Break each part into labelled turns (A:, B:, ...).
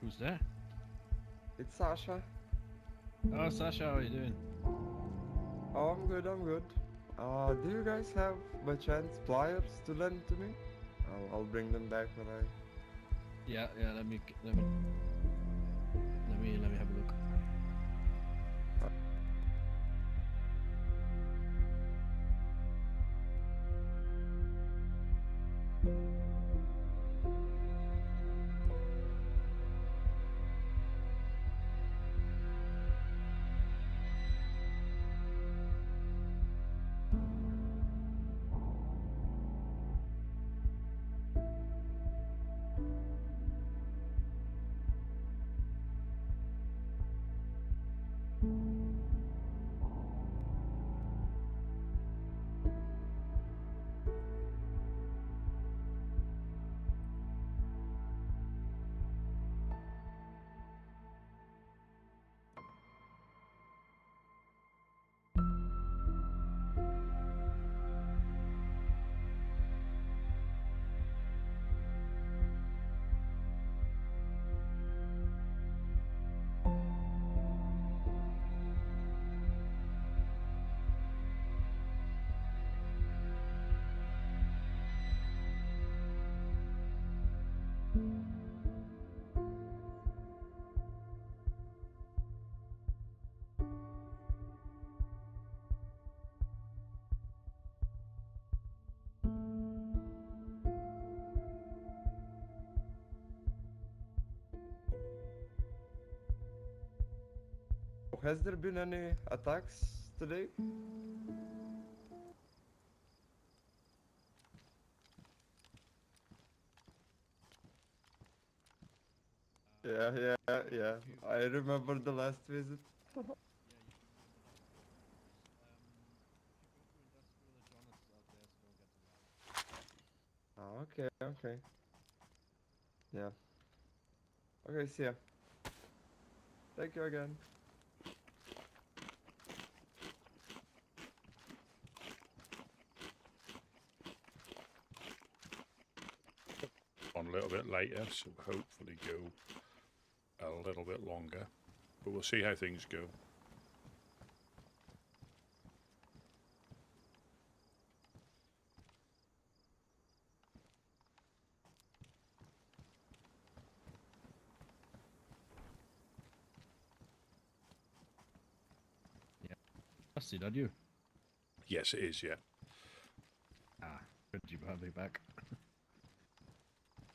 A: Who's there?
B: It's Sasha.
A: Oh, Sasha, how are you doing?
B: Oh, I'm good, I'm good. Do you guys have, by chance, pliers to lend to me? I'll bring them back when I...
A: Yeah. Let me have a look.
B: Has there been any attacks today? Yeah. I remember the last visit.
A: Yeah, you remember the last visit. If you go to industrial, Jonas is out there, so don't get too loud.
B: Okay. Yeah. Okay, see ya. Thank you again.
C: On a little bit later, so hopefully go a little bit longer, but we'll see how things go.
A: Yeah. Rusty, that you?
C: Yes, it is. Yeah.
A: Ah, good you have me back.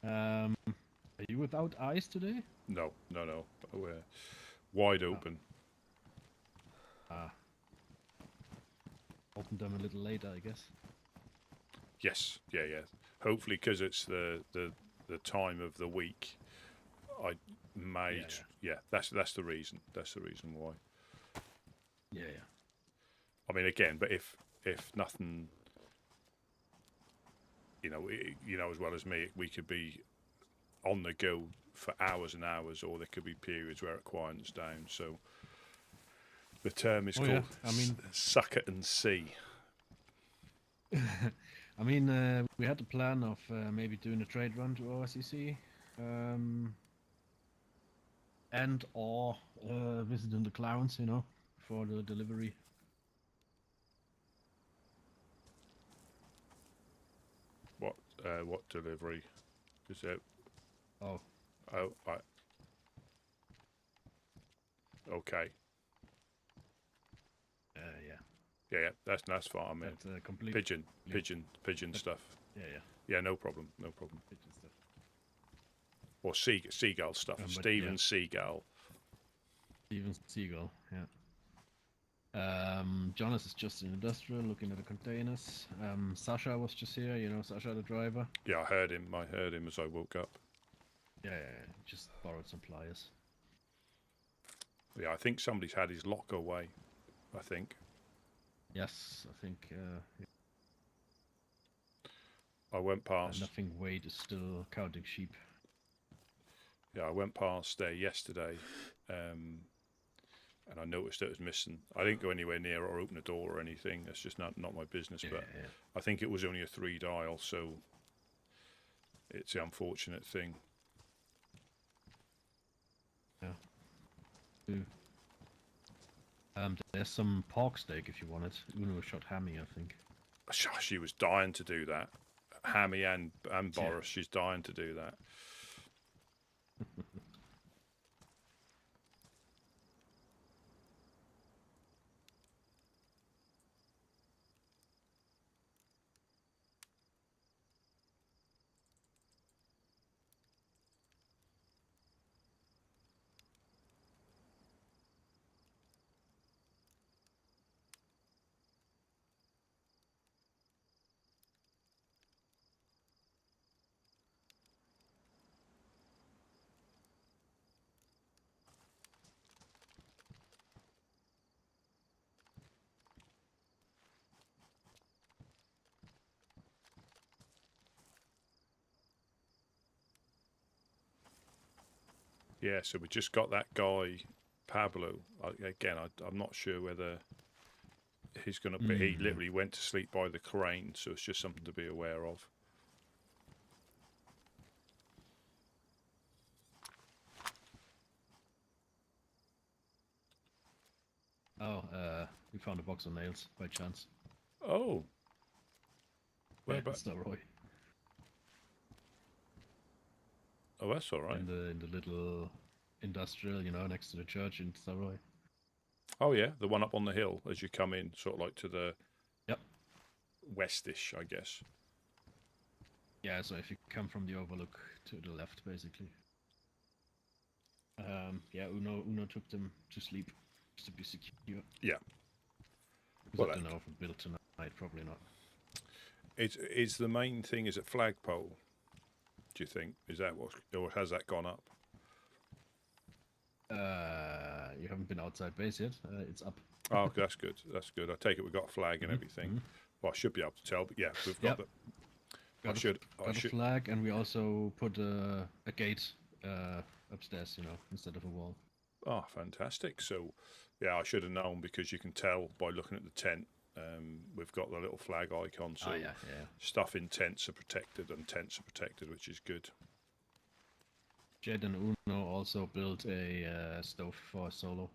A: Are you without eyes today?
C: No. We're wide open.
A: Ah. Opened them a little later, I guess.
C: Yes. Yeah. Hopefully, because it's the time of the week, I made. Yeah. That's the reason. That's the reason why.
A: Yeah.
C: I mean, again, but if nothing, you know as well as me, we could be on the go for hours and hours, or there could be periods where it quiets down. So the term is called suck it and see.
A: I mean, we had the plan of maybe doing a trade run to OSCC, and or visiting the clowns, for the delivery.
C: What delivery is it?
A: Oh,
C: Right. Okay. Yeah. That's fine. I mean,
A: complete
C: pigeon stuff.
A: Yeah.
C: Yeah, no problem.
A: Pigeon stuff.
C: Or seagull stuff. Steven Seagull.
A: Steven Seagull. Yeah. Jonas is just in industrial looking at the containers. Sasha was just here. Sasha the driver.
C: Yeah, I heard him as I woke up.
A: Yeah. Just borrowed some pliers.
C: Yeah, I think somebody's had his locker away. I think.
A: Yes, I think.
C: I went past.
A: Nothing weighed is still counting sheep.
C: Yeah, I went past there yesterday, and I noticed it was missing. I didn't go anywhere near or open a door or anything. That's just not my business. But I think it was only a 3-dial, so it's the unfortunate thing.
A: There's some pork steak if you want it. Uno shot hammy, I think.
C: She was dying to do that. Hammy and Boris, she's dying to do that. Yeah, so we just got that guy, Pablo. I'm not sure whether he's going to be. He literally went to sleep by the crane, so it's just something to be aware of.
A: Oh, we found a box of nails by chance.
C: Oh. Where
A: That's not Roy.
C: Oh, that's all right.
A: In the little industrial, next to the church in Staroy.
C: Oh yeah, the one up on the hill as you come in, sort of like to the westish, I guess.
A: Yeah, so if you come from the overlook to the left, basically. Yeah, Uno took them to sleep just to be secure.
C: Yeah.
A: Well, I don't know if we built tonight, probably not.
C: It's the main thing is a flagpole. Do you think is that what, or has that gone up?
A: You haven't been outside base yet. It's up.
C: Oh, that's good. That's good. I take it we've got a flag and everything. Well, I should be able to tell, but yeah, we've got the.
A: Got a flag, and we also put a gate upstairs, instead of a wall.
C: Oh, fantastic! So, yeah, I should have known because you can tell by looking at the tent. We've got the little flag icon, so stuff in tents are protected, and tents are protected, which is good.
A: Jed and Uno also built a stove for solo.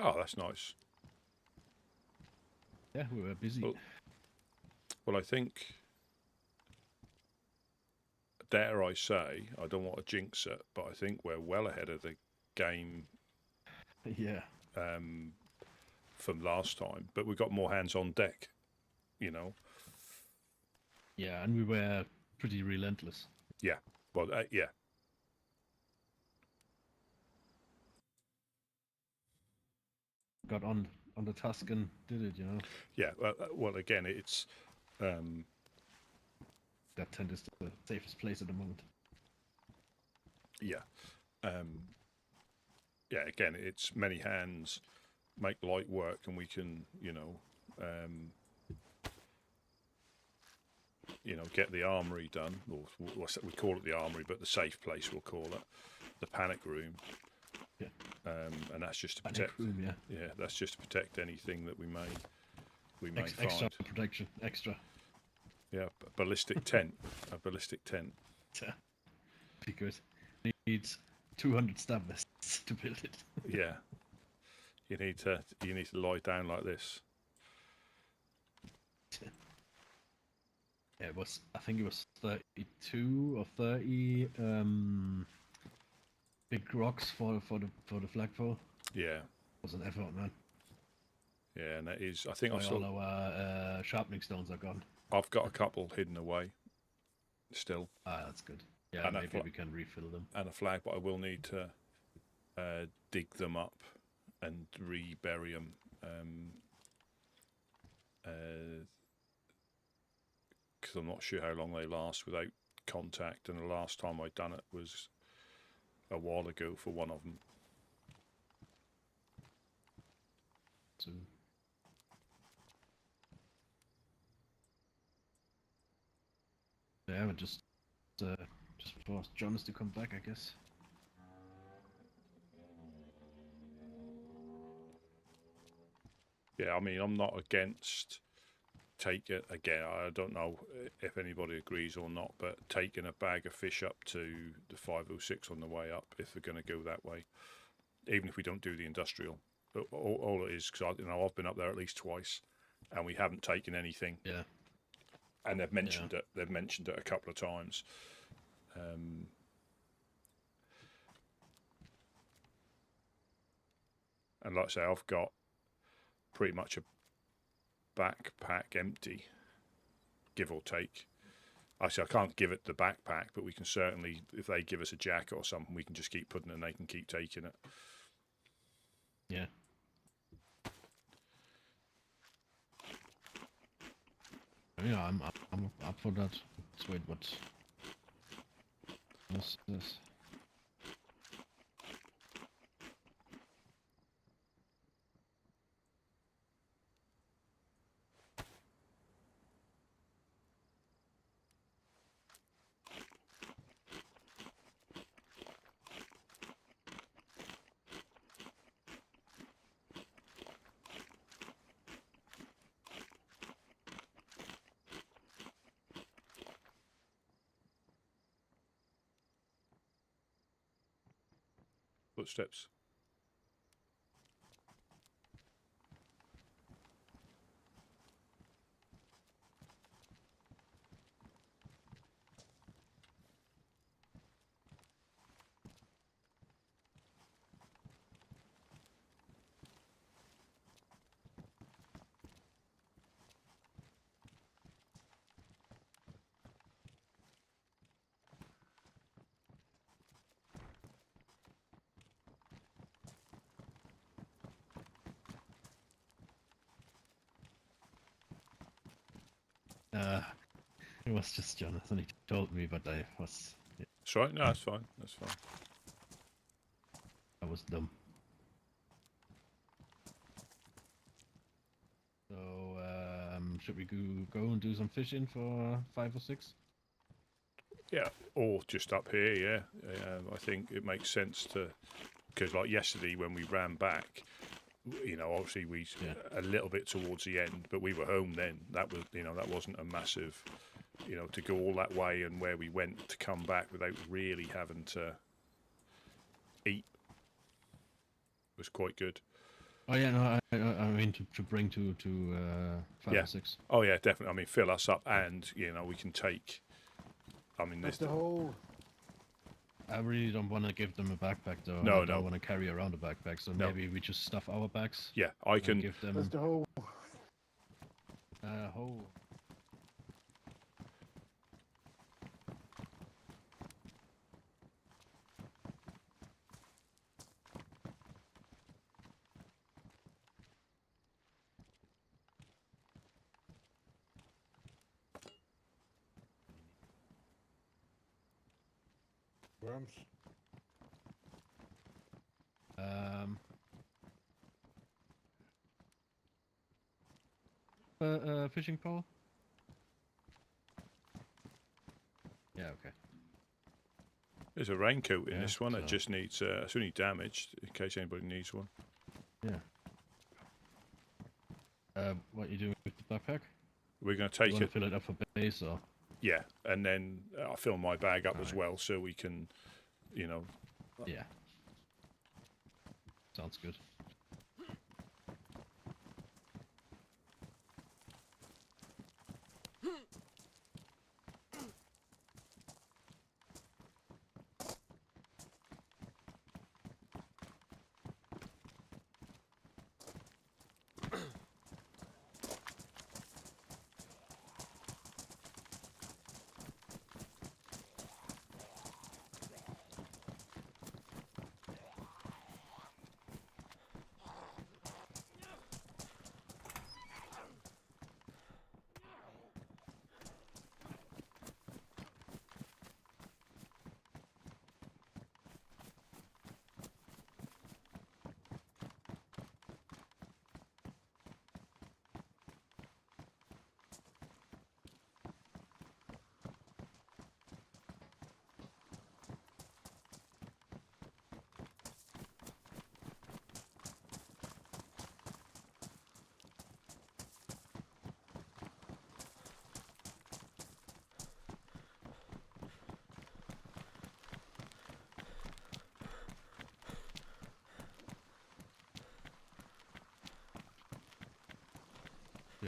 C: Oh, that's nice.
A: Yeah, we were busy.
C: Well, I think, dare I say, I don't want to jinx it, but I think we're well ahead of the game.
A: Yeah.
C: From last time, but we got more hands on deck,
A: Yeah, and we were pretty relentless.
C: Yeah. Well, yeah.
A: Got on the task and did it,
C: Yeah. Well, again, it's.
A: That tent is the safest place at the moment.
C: Yeah. Yeah. Again, it's many hands make light work, and we can, get the armory done, or we call it the armory, but the safe place we'll call it, the panic room.
A: Yeah.
C: And that's just to
A: panic
C: protect.
A: Room, yeah.
C: Yeah, that's just to protect anything that we may find.
A: Extra protection, extra.
C: Yeah, a ballistic tent.
A: Yeah. Because it needs 200 stab vests to build it.
C: Yeah. You need to lie down like this.
A: Yeah, I think it was 32 or 30 big rocks for the flagpole.
C: Yeah.
A: It was an effort, man.
C: Yeah, and that is. I think
A: all our sharpening stones are gone.
C: I've got a couple hidden away. Still.
A: Ah, that's good. Yeah, and maybe we can refill them.
C: And a flag, but I will need to dig them up and rebury them. Because I'm not sure how long they last without contact, and the last time I'd done it was a while ago for one of them.
A: So, yeah, but just for Jonas to come back, I guess.
C: Yeah, I mean, I'm not against take it again. I don't know if anybody agrees or not, but taking a bag of fish up to the 506 on the way up, if they're going to go that way. even if we don't do the industrial. But all it is, because I've been up there at least twice, and we haven't taken anything.
A: Yeah.
C: And they've mentioned it. They've mentioned it a couple of times. And like I say, I've got pretty much a backpack empty, give or take. Actually, I can't give it the backpack, but we can certainly, if they give us a jacket or something, we can just keep putting it and they can keep taking it.
A: Yeah. Yeah, I'm up for that. Let's wait, what's this?
C: Footsteps.
A: It was just Jonathan. He told me, but I was
C: That's right. No, that's fine. That's fine.
A: I was dumb. So should we go and do some fishing for 5 or 6?
C: Yeah, or just up here. Yeah, I think it makes sense to, because like yesterday when we ran back, obviously we a little bit towards the end, but we were home then. That was, that wasn't a massive, to go all that way and where we went to come back without really having to eat was quite good.
A: Oh yeah, no, I mean to bring to 5
C: Yeah.
A: or 6.
C: Oh yeah, definitely. I mean, fill us up, and we can take. I mean,
D: That's the whole.
A: I really don't want to give them a backpack though.
C: No,
A: I don't
C: no.
A: want to carry around a backpack, so
C: No.
A: maybe we just stuff our bags.
C: Yeah, I
A: and
C: can.
A: give them
D: That's the whole.
A: whole.
D: Worms.
A: Fishing pole. Yeah, okay.
C: There's a raincoat in
A: Yeah,
C: this one. It
A: so-
C: just needs. It's only damaged in case anybody needs one.
A: Yeah. What you do with the backpack?
C: We're going to
A: You
C: take
A: want
C: it.
A: to fill it up for base or?
C: Yeah, and then I'll fill my bag up as
A: Alright.
C: well, so we can,
A: Yeah. Sounds good.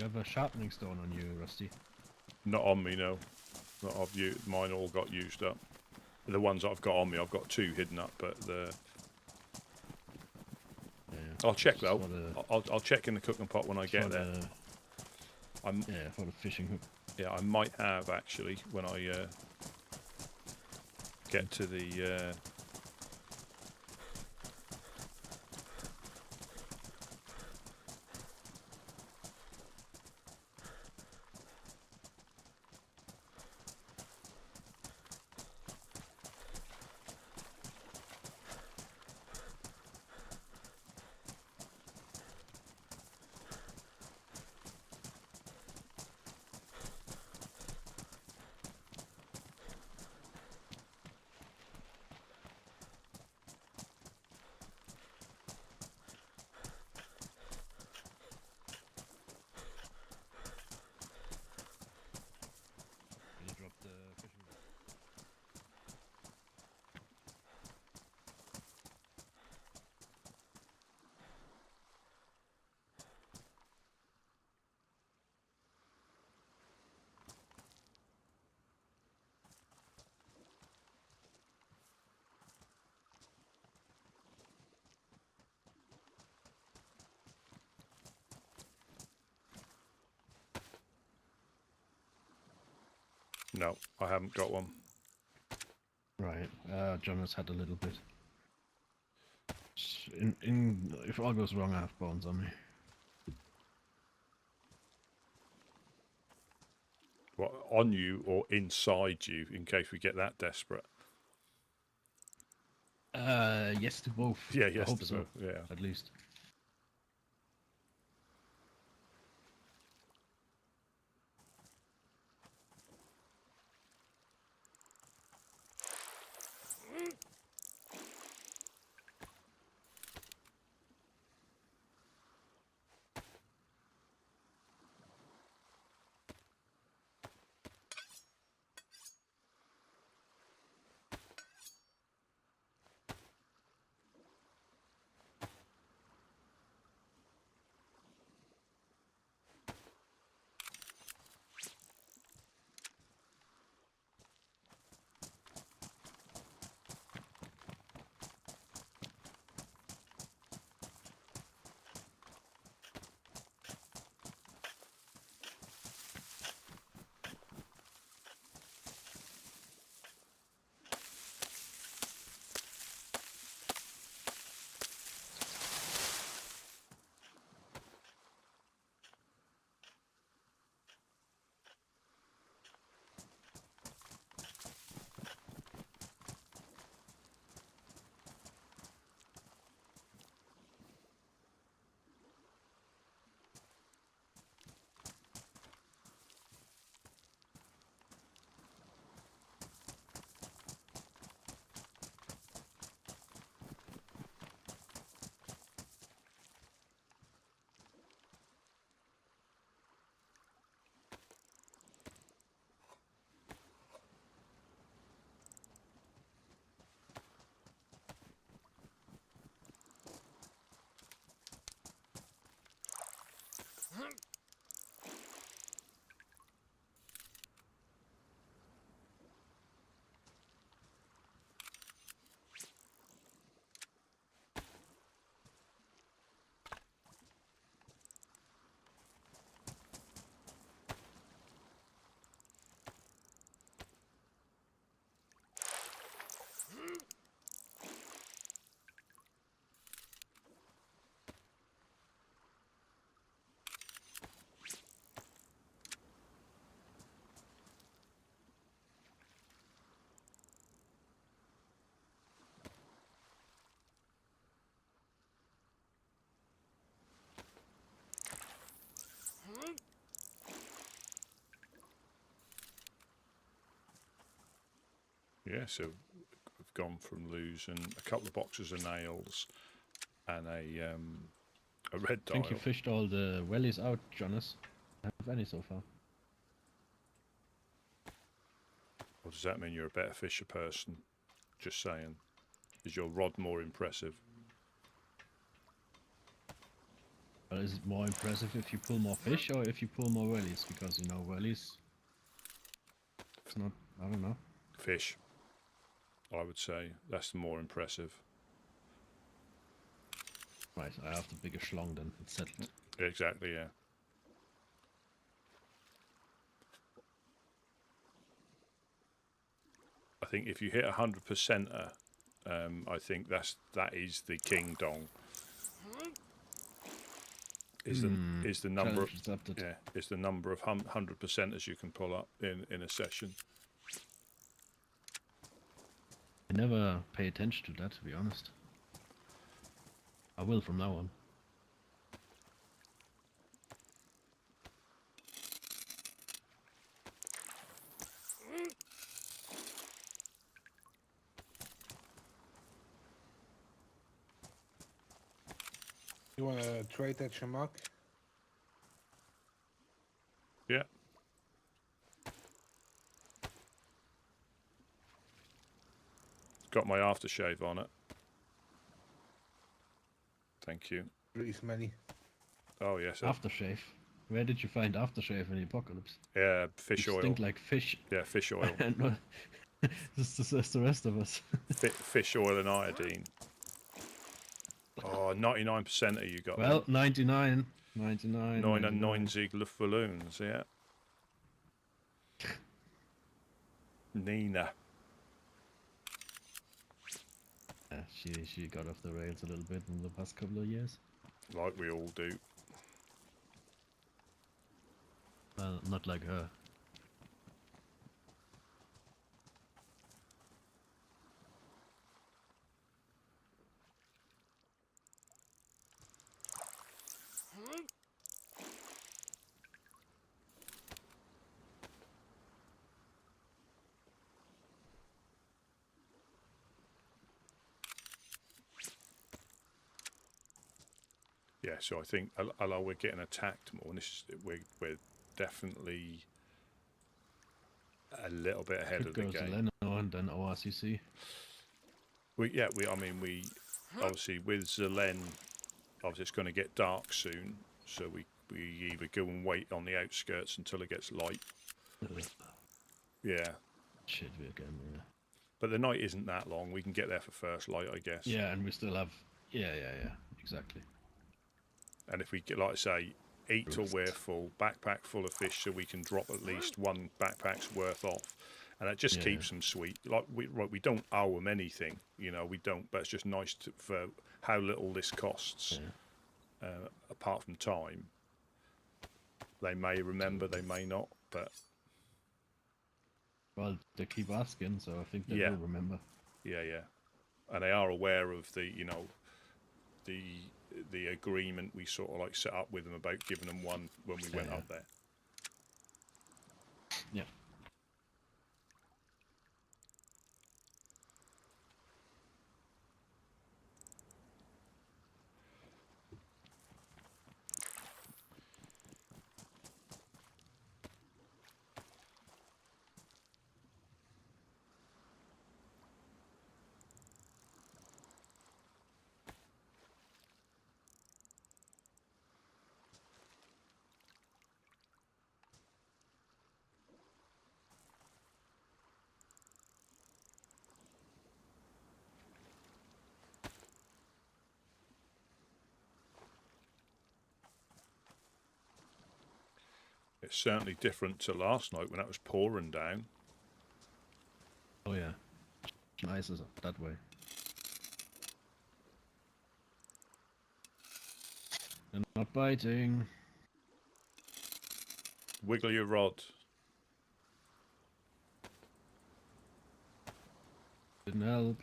A: you have a sharpening stone on you, Rusty?
C: Not on me, no. Not of you. Mine all got used up. The ones I've got on me, I've got 2 hidden up, but the.
A: Yeah.
C: I'll check
A: Just
C: though.
A: for the-
C: I'll check in the cooking pot when I get there.
A: Yeah, for the fishing hook.
C: Yeah, I might have actually when I get to the.
A: Did you drop the fishing hook?
C: No, I haven't got one.
A: Right. Jonas had a little bit. If all goes wrong, I have bones on me.
C: What, on you or inside you, in case we get that desperate?
A: Yes to both.
C: Yeah,
A: I
C: yes
A: hope
C: to
A: so,
C: both, yeah.
A: at least.
C: Yeah, so we've gone from losing a couple of boxes of nails and a red
A: I think you
C: dial.
A: fished all the wellies out, Jonas. I don't have any so far.
C: Or does that mean you're a better fisher person? Just saying. Is your rod more impressive?
A: But is it more impressive if you pull more fish or if you pull more wellies? Because, you know, wellies... It's not... I don't know.
C: Fish, I would say. That's the more impressive.
A: Right, I have the bigger schlong then. It's settled.
C: Exactly, yeah. I think if you hit 100%er, I think that is the king dong. Is the number of, yeah, is the number of 100%ers you can pull up in a session.
A: I never pay attention to that, to be honest. I will from now on.
D: You want to trade that Shamak?
C: Yeah. Got my aftershave on it. Thank you.
D: Really smelly.
C: Oh yes.
A: Aftershave. Where did you find aftershave in the apocalypse?
C: Yeah, fish
A: You
C: oil.
A: stink like fish.
C: Yeah, fish oil.
A: This is the rest of us.
C: Fish oil and iodine. Oh, 99% of you got
A: well,
C: them.
A: 99. 99.
C: 99 Luftballons, yeah. Nina.
A: Yeah, she got off the rails a little bit in the past couple of years.
C: Like we all do.
A: Well, not like her.
C: Yeah, so I think although we're getting attacked more, and this is, we're definitely a little bit ahead of the game.
A: Zeleno and then ORCC.
C: I mean we obviously with Zelen, obviously it's going to get dark soon, so we either go and wait on the outskirts until it gets light. Yeah.
A: Shit, again, yeah.
C: But the night isn't that long. We can get there for first light, I guess.
A: Yeah, and we still have. Yeah, exactly.
C: And if we get, like I say, eat till we're full, backpack full of fish, so we can drop at least one backpack's worth off, and it just keeps them sweet. Like we don't owe them anything, you know, we don't. But it's just nice for how little this costs. Yeah. Apart from time, they may remember, they may not, but.
A: Well, they keep asking, so I think they will remember.
C: Yeah, and they are aware of the, you know, the agreement we sort of like set up with them about giving them one when we went up there.
A: Yeah.
C: It's certainly different to last night when it was pouring down.
A: Oh yeah, nice is that way. They're not biting.
C: Wiggle your rod.
A: Didn't help.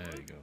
A: There we go.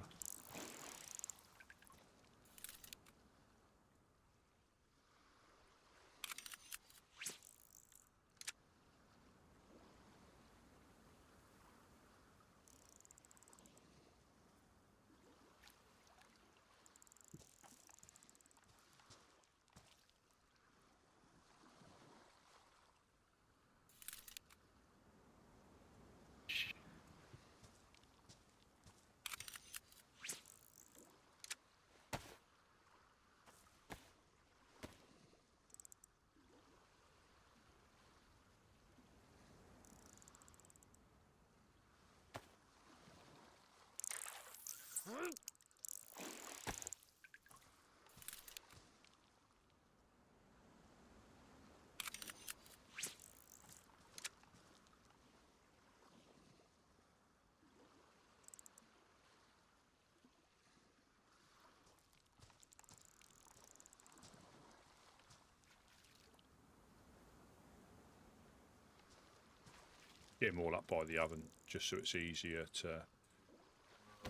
C: Get them all up by the oven, just so it's easier to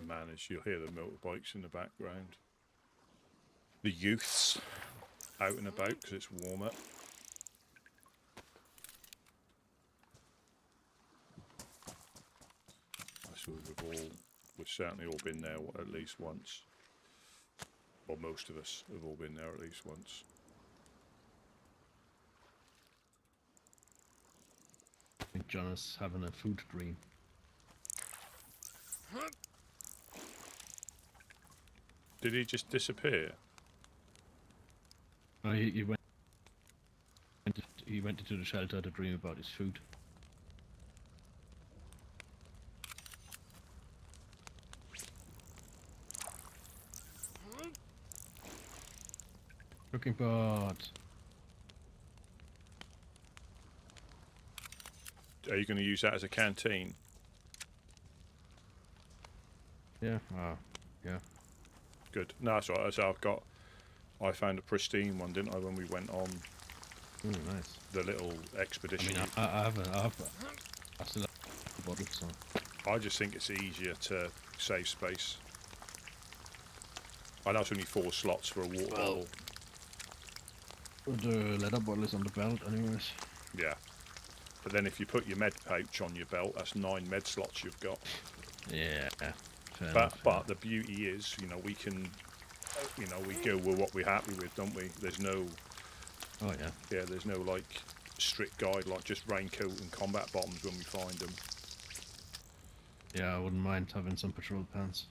C: manage. You'll hear the motorbikes in the background. The youths out and about because it's warmer. I suppose we've certainly all been there at least once. Well, most of us have all been there at least once.
A: I think John is having a food dream.
C: Did he just disappear?
A: He went into the shelter to dream about his food. Cooking pot.
C: Are you going to use that as a canteen?
A: Yeah. Yeah.
C: Good. No, that's right. So I found a pristine one, didn't I, when we went on
A: Ooh, nice.
C: the little
A: I
C: expedition?
A: mean, I still have the bottle, so.
C: I just think it's easier to save space. I know it's only 4 slots for a water bottle.
A: The leather bottle is on the belt, anyways.
C: Yeah. But then if you put your med pouch on your belt, that's 9 med slots you've got.
A: Yeah. Fair enough,
C: But the beauty is, we can, we go with what we're happy with, don't we? There's no,
A: Oh yeah.
C: yeah, there's no like strict guide, like just raincoat and combat bottoms when we find them.
A: Yeah, I wouldn't mind having some patrol pants.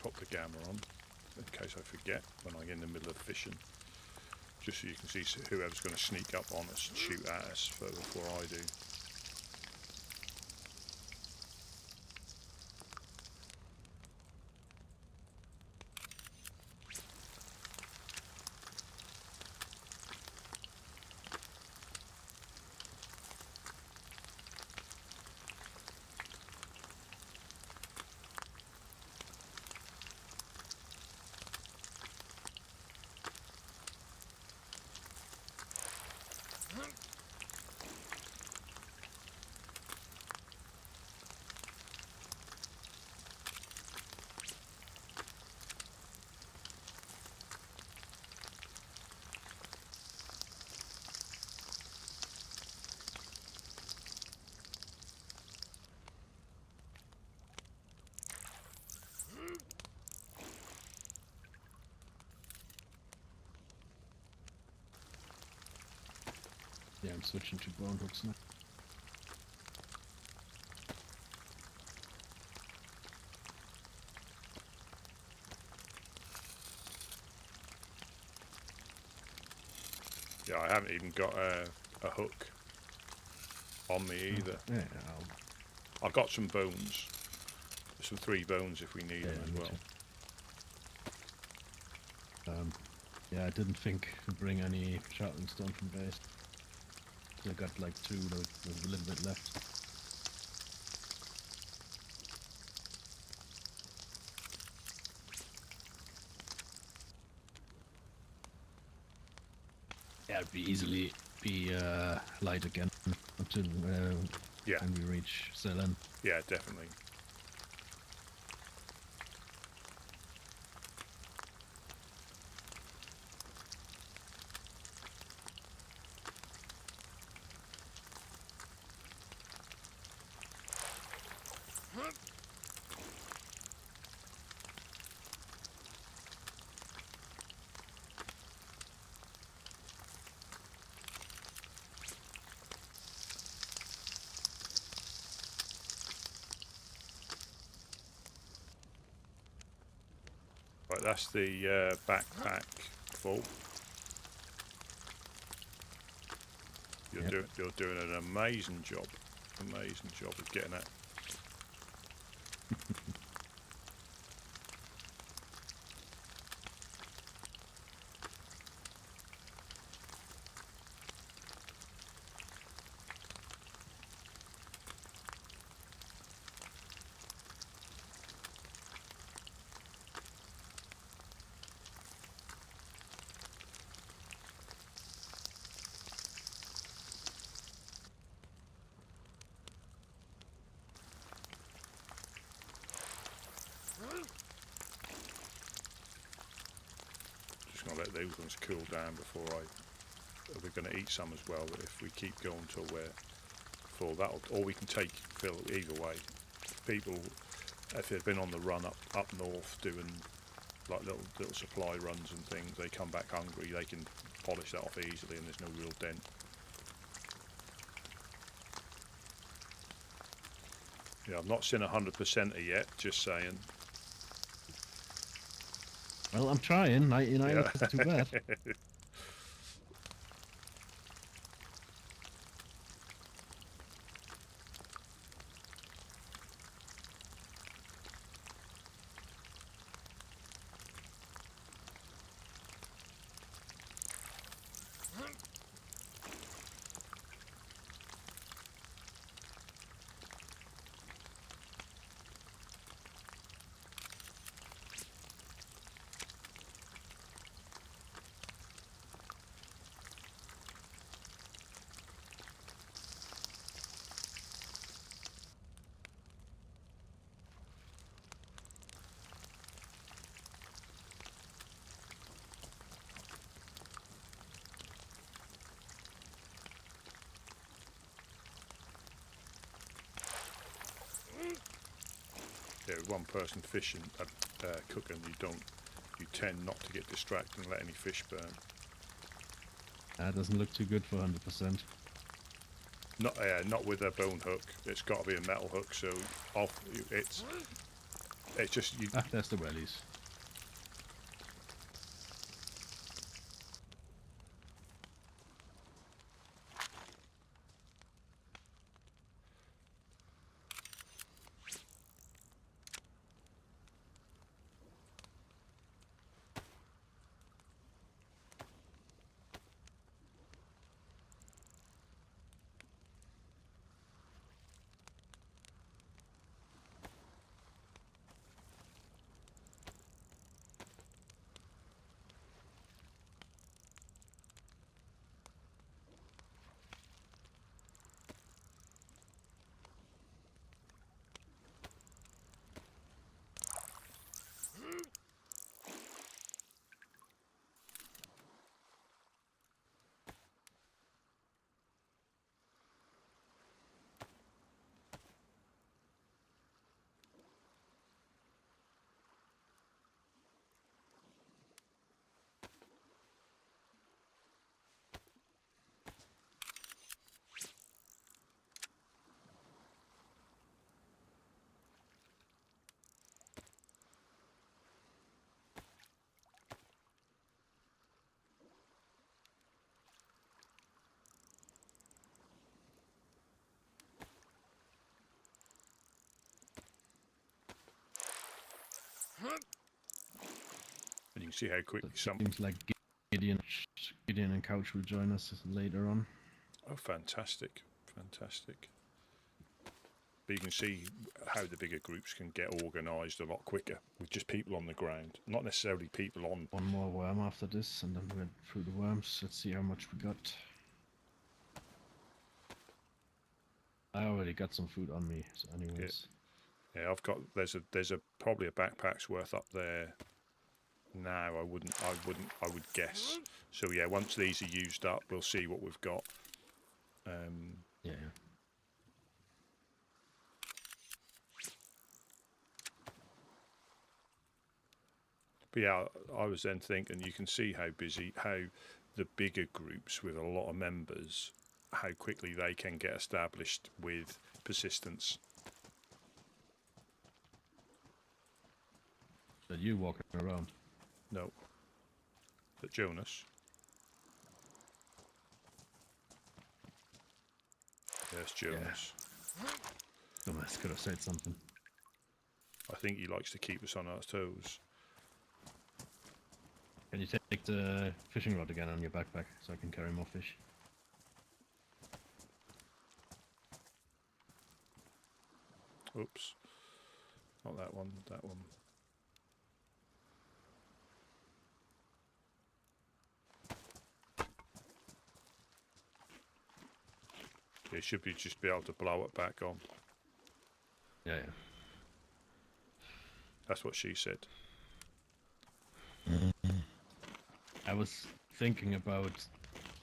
C: Pop the gamma on in case I forget when I get in the middle of fishing, just so you can see whoever's going to sneak up on us and shoot at us before I do.
A: Yeah, I'm switching to bone hooks now.
C: Yeah, I haven't even got a hook on me either.
A: Yeah,
C: I've got some bones. Some 3 bones if we need them as
A: me
C: well.
A: too. Yeah, I didn't think to bring any sharpening stone from base. So I got like 2, there's a little bit left. Yeah, it'd be easily be light again until
C: Yeah,
A: when we reach Selen.
C: yeah, definitely. Right, that's the backpack full. You're doing an amazing job of getting that. Just gonna let those ones cool down before we're gonna eat some as well. But if we keep going till we're full, or we can take fill either way. People, if they've been on the run up north doing like little supply runs and things, they come back hungry. They can polish that off easily, and there's no real dent. Yeah, I've not seen 100% yet. Just saying.
A: Well, I'm trying. 99
C: Yeah.
A: isn't too bad.
C: Yeah, with one person fishing, cooking, you tend not to get distracted and let any fish burn.
A: That doesn't look too good for 100%.
C: Not with a bone hook. It's got to be a metal hook. So it's just you.
A: Ah, there's the wellies.
C: And you can see how quickly
A: It
C: some.
A: seems like Gideon and Couch will join us later on.
C: Oh, fantastic, fantastic. But you can see how the bigger groups can get organised a lot quicker with just people on the ground, not necessarily people on.
A: One more worm after this, and then we're through the worms. Let's see how much we got. I already got some food on me, so anyways.
C: Yeah, I've got. There's a probably a backpack's worth up there. Now I would guess. So yeah, once these are used up, we'll see what we've got.
A: Yeah.
C: But yeah, I was then thinking, you can see how the bigger groups with a lot of members, how quickly they can get established with persistence.
A: That you walking around.
C: No. But Jonas. There's Jonas.
A: Dumbass could have said something.
C: I think he likes to keep us on our toes.
A: Can you take the fishing rod again on your backpack so I can carry more fish?
C: Oops. Not that one, that one. You should just be able to blow it back on.
A: Yeah.
C: That's what she said.
A: I was thinking about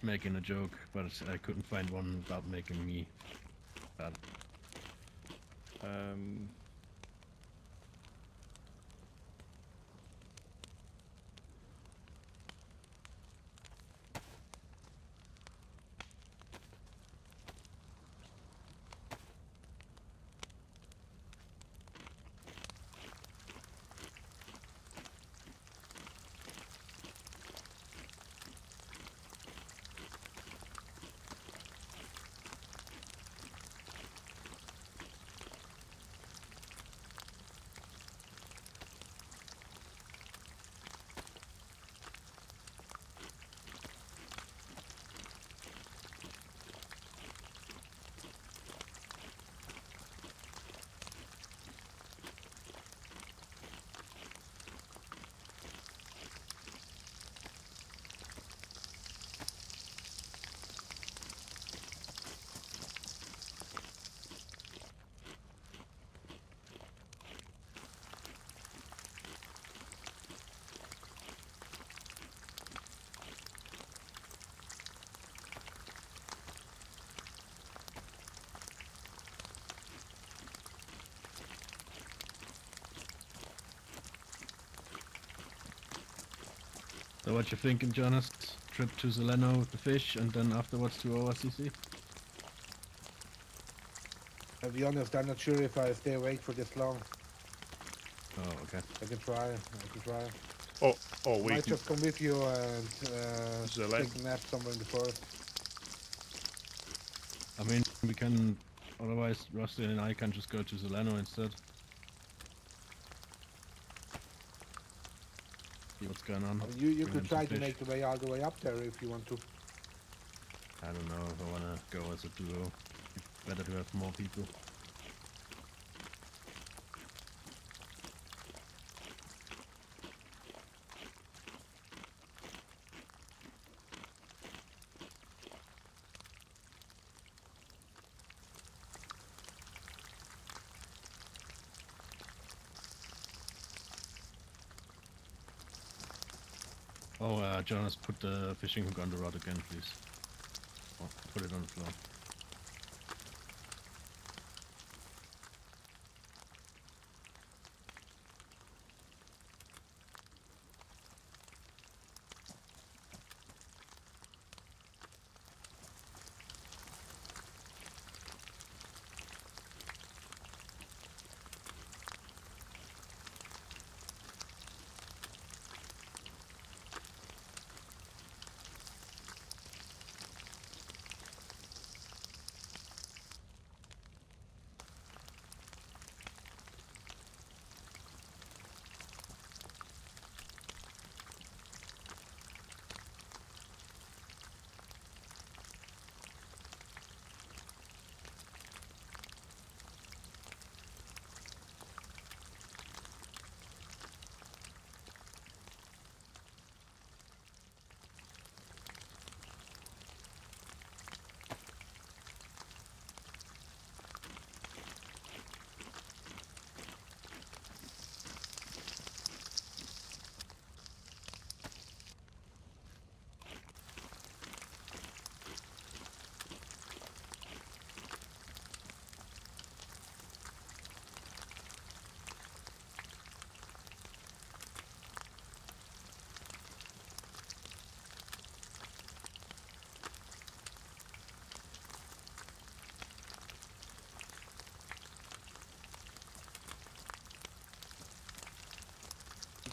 A: making a joke, but I couldn't find one without making me bad. So what you thinking, Jonas? Trip to Zeleno with the fish and then afterwards to ORCC?
D: I'll be honest, I'm not sure if I stay awake for this long.
A: Oh, okay.
D: I can try.
C: Oh, we
D: Might
C: can,
D: just come with you and
C: Zelen.
D: take a nap somewhere in the forest.
A: I mean, we can, otherwise Rusty and I can just go to Zeleno instead. See what's going on.
D: You
A: Bring
D: could
A: them
D: try
A: some
D: to
A: fish.
D: make the way all the way up there if you want to.
A: I don't know if I wanna go as a duo. Better to have more people. Oh, Jonas, put the fishing hook on the rod again, please. Or put it on the floor.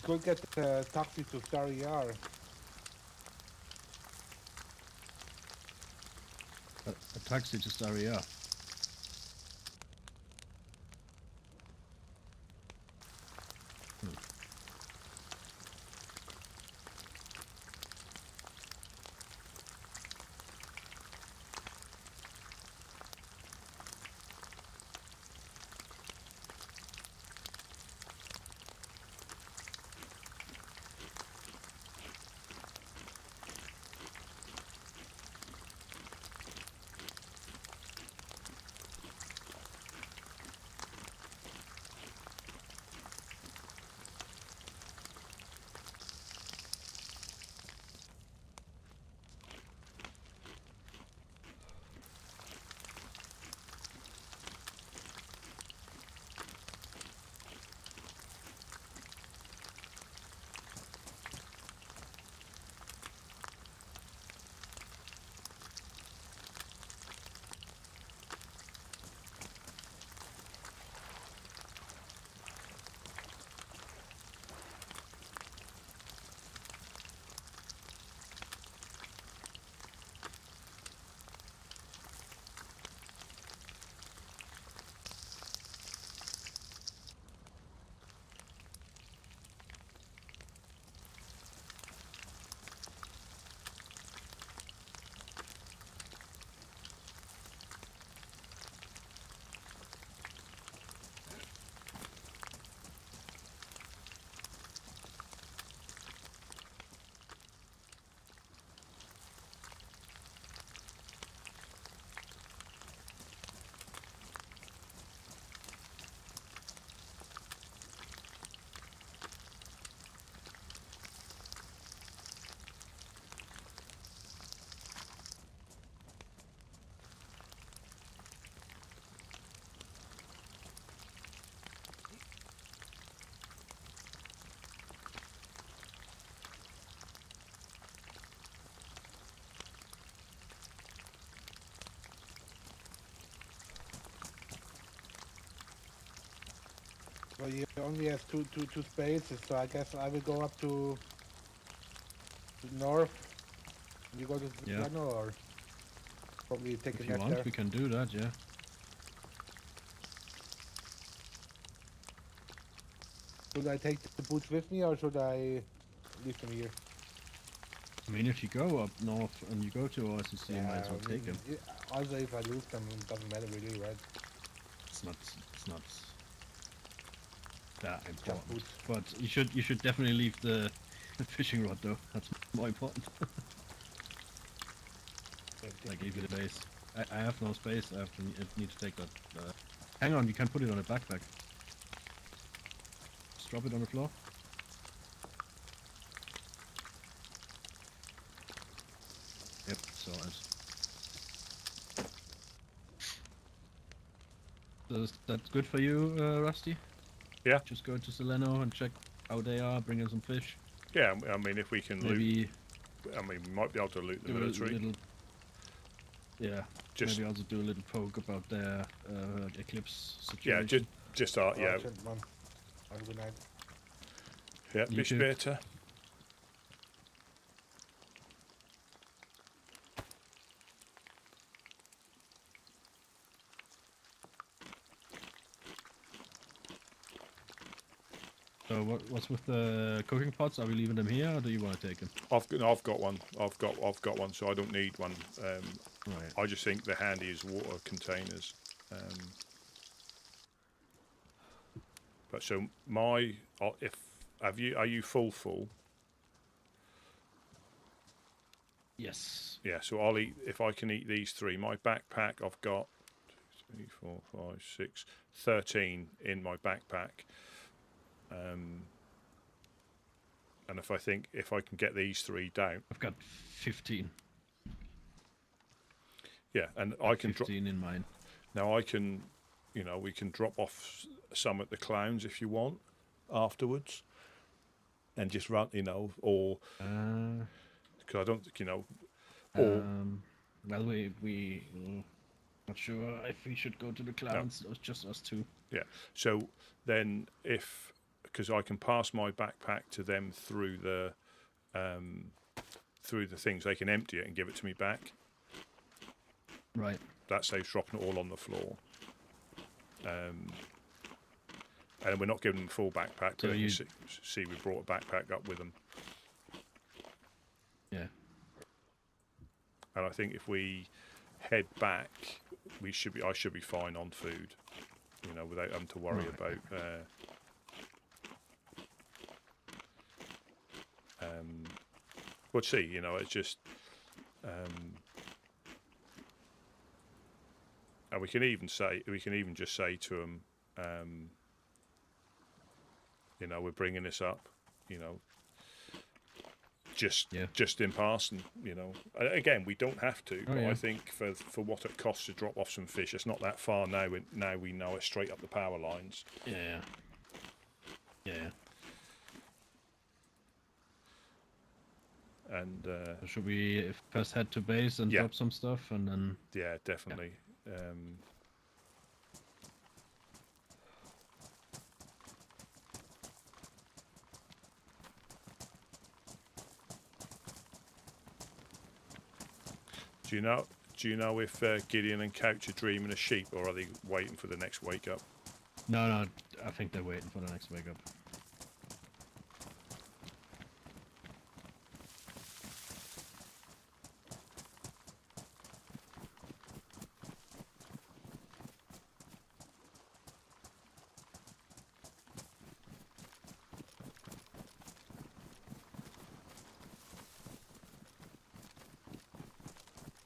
D: go get the taxi to Star ER.
A: A taxi to Staria.
D: Well, you only have two spaces, so I guess I will go up to north. You go to the
A: Yeah.
D: piano, or probably take
A: If
D: a
A: you
D: nap
A: want,
D: there.
A: we can do that, yeah.
D: Should I take the boots with me, or should I leave them here?
A: I mean, if you go up north and you go to OSCC, you might as well
D: I
A: take
D: mean,
A: them.
D: also, if I lose them, it doesn't matter really, right?
A: It's not that
D: Just
A: important.
D: boots.
A: But you should definitely leave the fishing rod though. That's more important. Like leave it a base. I have no space. I need to take that. Hang on, you can put it on a backpack. Just drop it on the floor. Yep, sorted. So that's good for you, Rusty?
C: Yeah.
A: Just go to Seleno and check how they are, bring in some fish.
C: Yeah, I mean, if we can loot,
A: Maybe
C: I mean, we might be able to loot the
A: do a
C: military.
A: little... Yeah,
C: Just
A: maybe also do a little poke about their eclipse
C: yeah,
A: situation.
C: just
D: Oh,
C: yeah,
D: gentlemen. Have a good night.
C: yeah,
A: You
C: bis
A: too.
C: später.
A: So what's with the cooking pots? Are we leaving them here, or do you want to take them?
C: I've got one. I've got one, so I don't need one.
A: Right.
C: I just think they're handy as water containers. But so my, if are you full?
A: Yes.
C: Yeah. So I'll eat if I can eat these three. My backpack, I've got 2, 3, 4, 5, 6, 13 in my backpack. And if I can get these three down,
A: I've got 15.
C: yeah, and I can drop.
A: 15 in mine.
C: Now I can, we can drop off some at the clowns if you want afterwards, and just run, or because I don't think or
A: Well, we not sure if we should go to the clowns. It was just us two.
C: yeah. So then, because I can pass my backpack to them through the things. They can empty it and give it to me back.
A: Right.
C: That saves dropping it all on the floor. And we're not giving them a full backpack, but
A: So
C: you
A: you-
C: see we brought a backpack up with them.
A: Yeah.
C: And I think if we head back, I should be fine on food, you know, without having to worry
A: Right.
C: about. We'll see. You know, it's just. And we can even just say to them, you know, we're bringing this up, you know, just in passing, you know. Again, we don't have to, but I think for what it costs to drop off some fish, it's not that far now. Now we know it's straight up the power lines.
A: Yeah. Yeah.
C: And
A: Should we first head to base and drop some stuff, and then?
C: yeah, definitely. Do you know if Gideon and Couch are dreaming of sheep, or are they waiting for the next wake up?
A: No, I think they're waiting for the next wake up.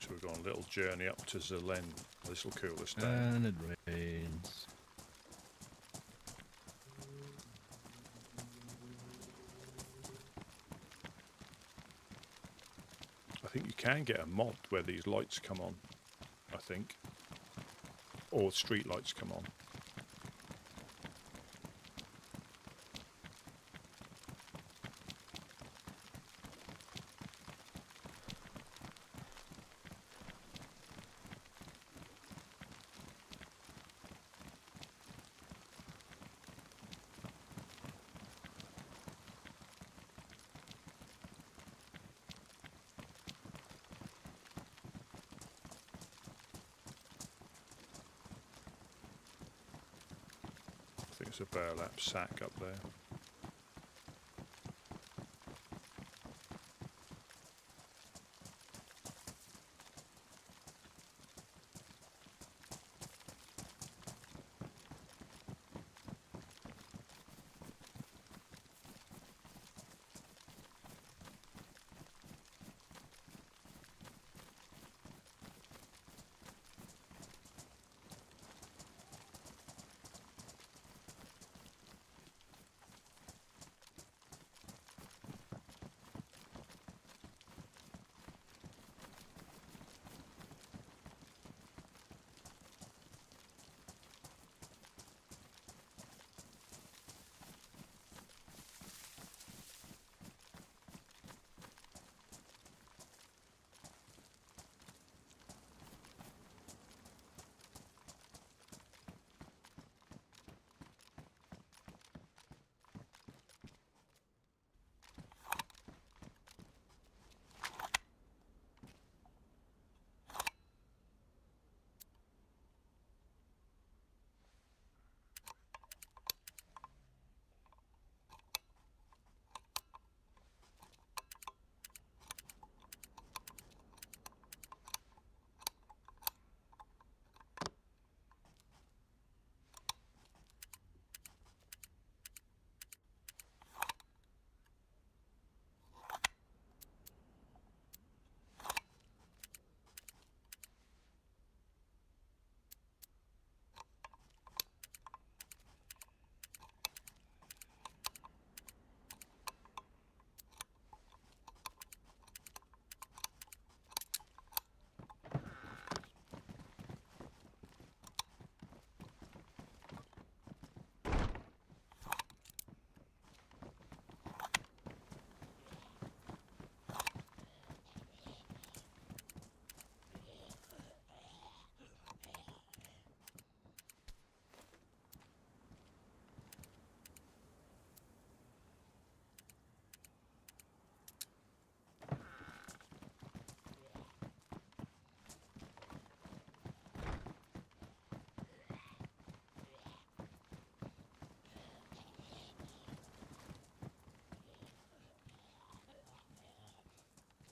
C: So we've gone a little journey up to Zelen. This will cool us down.
A: And it rains.
C: I think you can get a mod where these lights come on, I think. Or street lights come on. I think it's a burlap sack up there.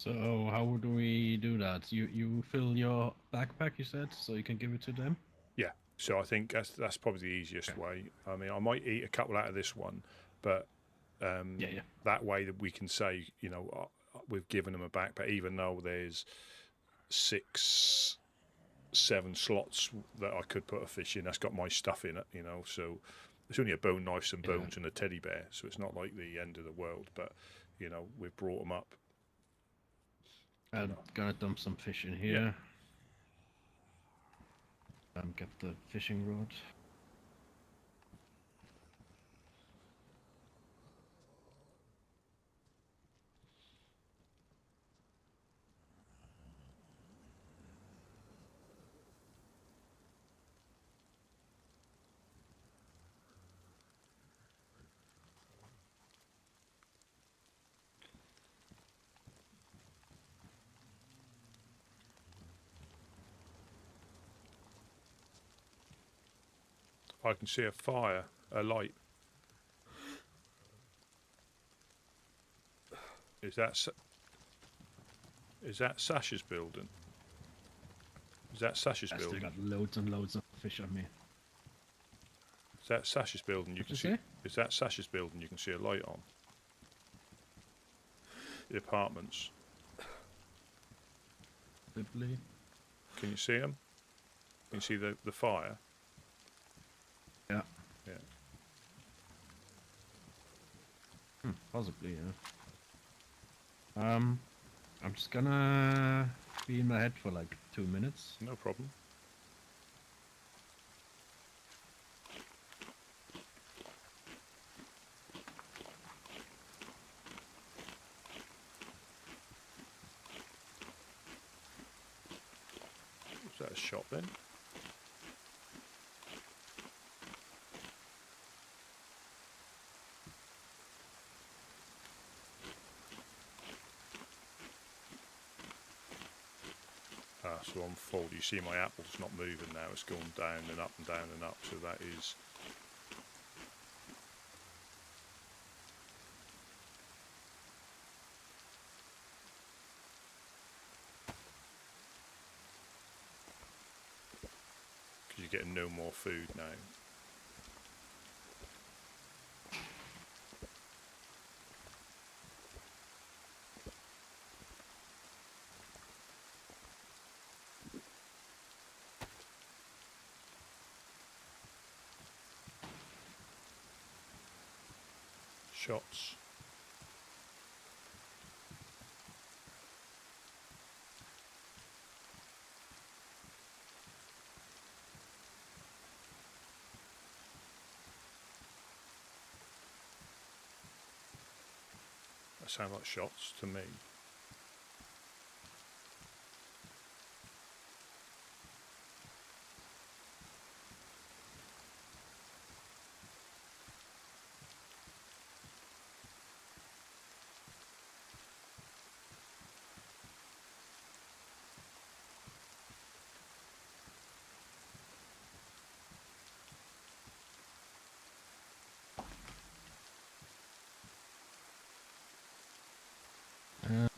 A: So how do we do that? You fill your backpack, you said, so you can give it to them.
C: Yeah. So I think that's probably the easiest way. I mean, I might eat a couple out of this one, but
A: Yeah.
C: that way that we can say, you know, we've given them a backpack, even though there's 6, 7 slots that I could put a fish in. That's got my stuff in it, you know. So it's only a bone knife, some bones, and a teddy bear. So it's not like the end of the world. But you know, we've brought them up.
A: I'm gonna dump some fish in here. Get the fishing rod.
C: I can see a fire, a light. Is that Sasha's building? Is that Sasha's
A: I still
C: building?
A: got loads and loads of fish on me.
C: Is that Sasha's building? You
A: What'd
C: can
A: you
C: see.
A: say?
C: Is that Sasha's building? You can see a light on. The apartments.
A: Probably.
C: Can you see them? Can you see the fire?
A: Yeah.
C: Yeah.
A: Possibly, yeah. I'm just gonna be in my head for like 2 minutes.
C: No problem. Was that a shot then? So on full, you see my apple's not moving now, it's going down and up and down and up, so that is... because you're getting no more food now. Shots. That sound like shots to me.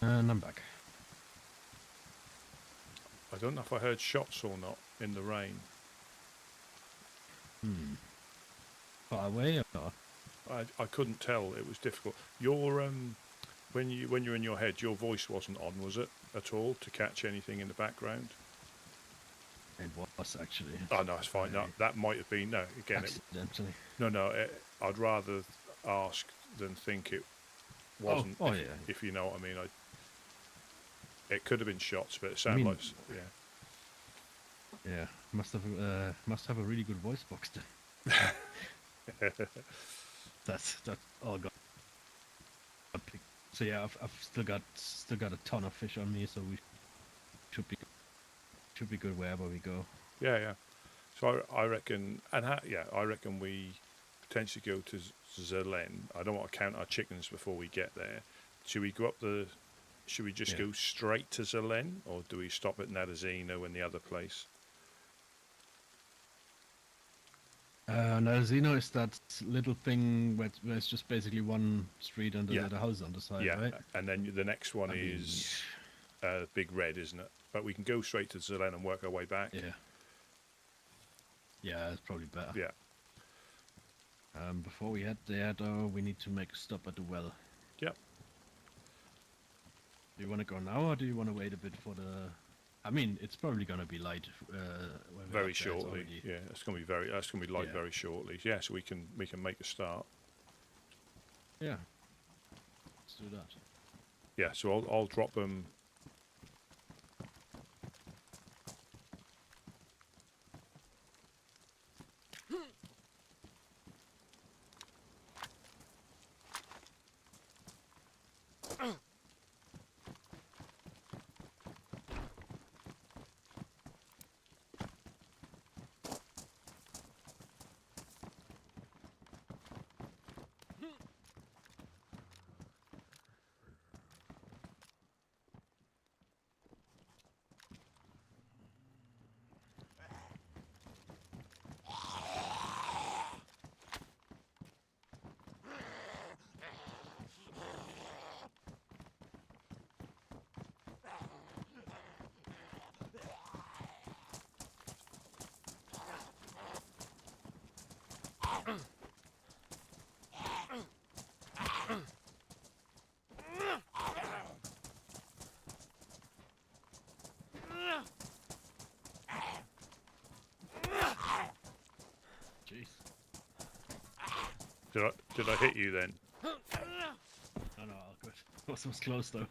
A: And I'm back.
C: I don't know if I heard shots or not in the rain.
A: Far away or?
C: I couldn't tell. It was difficult. Your when you're in your head, your voice wasn't on, was it, at all, to catch anything in the background?
A: It was actually.
C: Oh no, it's fine. No, that might have been no. Again,
A: Accidentally.
C: I'd rather ask than think it wasn't.
A: Oh,
C: if,
A: yeah.
C: If you know what I mean, it could have been shots, but it sounded like
A: Yeah, must have a really good voice box then. That's all got picked. So yeah, I've still got a ton of fish on me, so we should be good wherever we go.
C: Yeah. So I reckon, I reckon we potentially go to Zelen. I don't want to count our chickens before we get there. Should we go up the? Should we just go straight to Zelen, or do we stop at Nadazino and the other place?
A: Nalzino is that little thing where it's just basically one street and
C: Yeah.
A: the house on the side,
C: Yeah,
A: right?
C: and then the next one
A: I mean,
C: is Big Red, isn't it? But we can go straight to Zelen and work our way back.
A: Yeah. Yeah, it's probably better.
C: Yeah.
A: Before we head there, though, we need to make a stop at the well.
C: Yep.
A: Do you want to go now, or do you want to wait a bit for the... I mean, it's probably going to be light. When we're
C: Very
A: up there, it's
C: shortly.
A: already-
C: Yeah, it's gonna be that's gonna be light
A: Yeah.
C: very shortly. Yeah, so we can make a start.
A: Yeah. Let's do that.
C: Yeah, so I'll drop them.
A: Jeez.
C: Did I hit you then?
A: No, all good. Was close, though.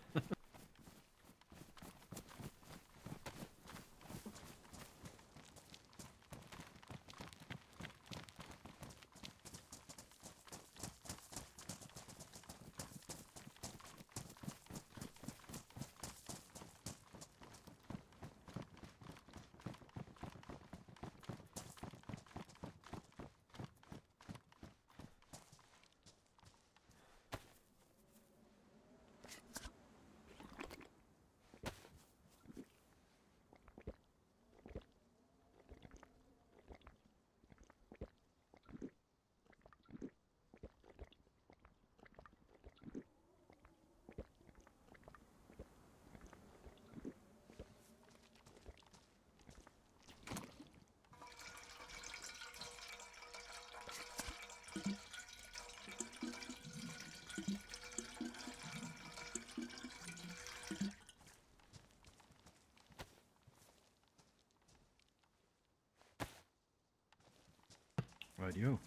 A: Right, you.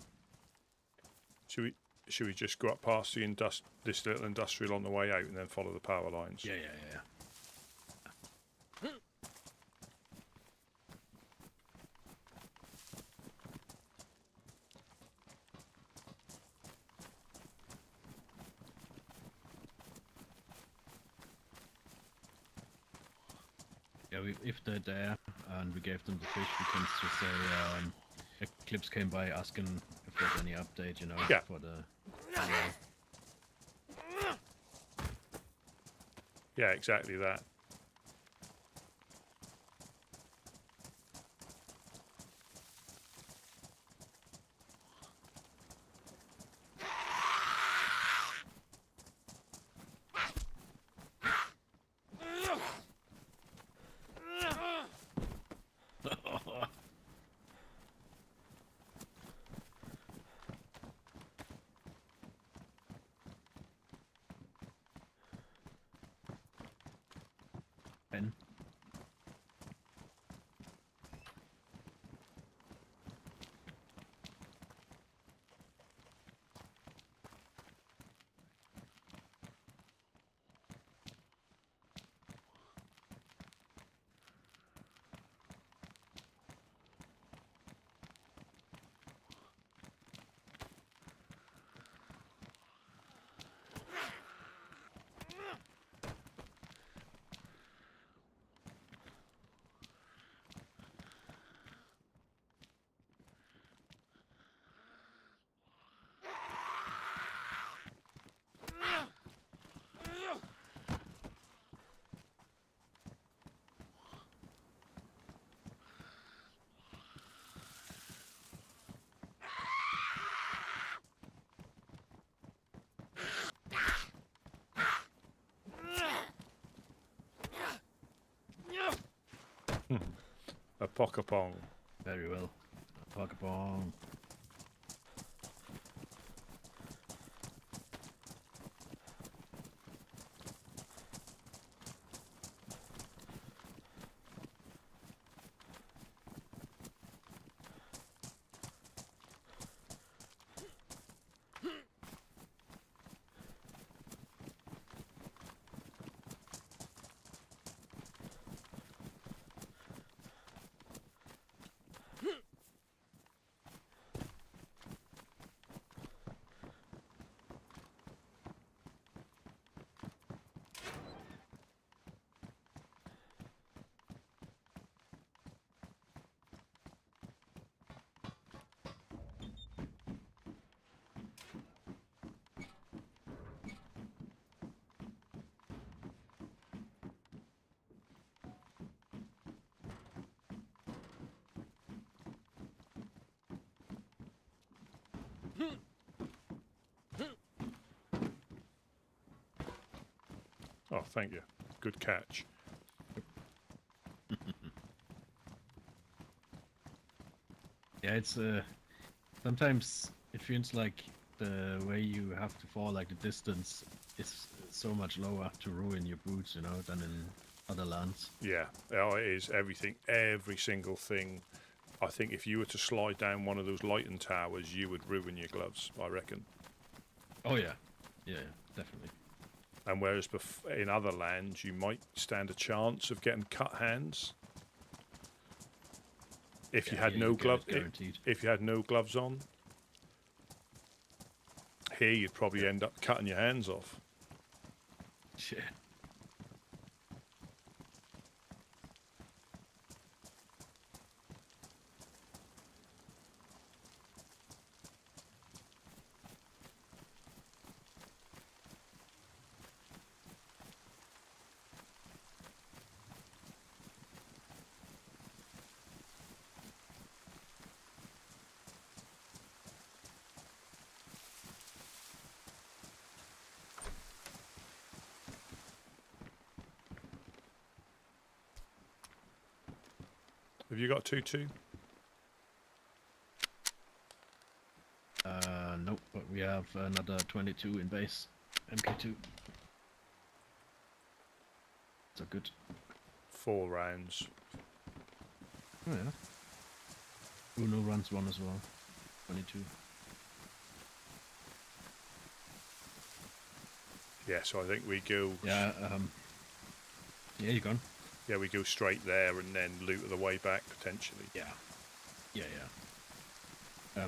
C: Should we just go up past this little industrial on the way out and then follow the power lines?
A: Yeah. Yeah, if they're there and we gave them the fish, we can just say Eclipse came by asking if there's any update, you know,
C: Yeah.
A: for the...
C: Yeah, exactly that.
A: Ben?
C: Pockapong.
A: Very well. Pokeball.
C: Oh, thank you. Good catch.
A: Yeah, it's sometimes it feels like the way you have to fall, like the distance is so much lower to ruin your boots, you know, than in other lands.
C: Yeah, oh, it is everything, every single thing. I think if you were to slide down one of those lighting towers, you would ruin your gloves, I reckon.
A: Oh yeah, yeah, definitely.
C: And whereas in other lands, you might stand a chance of getting cut hands if you
A: Yeah,
C: had
A: yeah,
C: no
A: you get it
C: gloves.
A: guaranteed.
C: If you had no gloves on, here you'd probably end up cutting your hands off.
A: Yeah.
C: Have you got 2-2?
A: Nope, but we have another 22 in base. MK2. So good.
C: 4 rounds.
A: Oh yeah. Uno runs one as well. 22.
C: Yeah, so I think we go.
A: Yeah, yeah, you're gone.
C: Yeah, we go straight there and then loot the way back potentially.
A: Yeah. Yeah, yeah.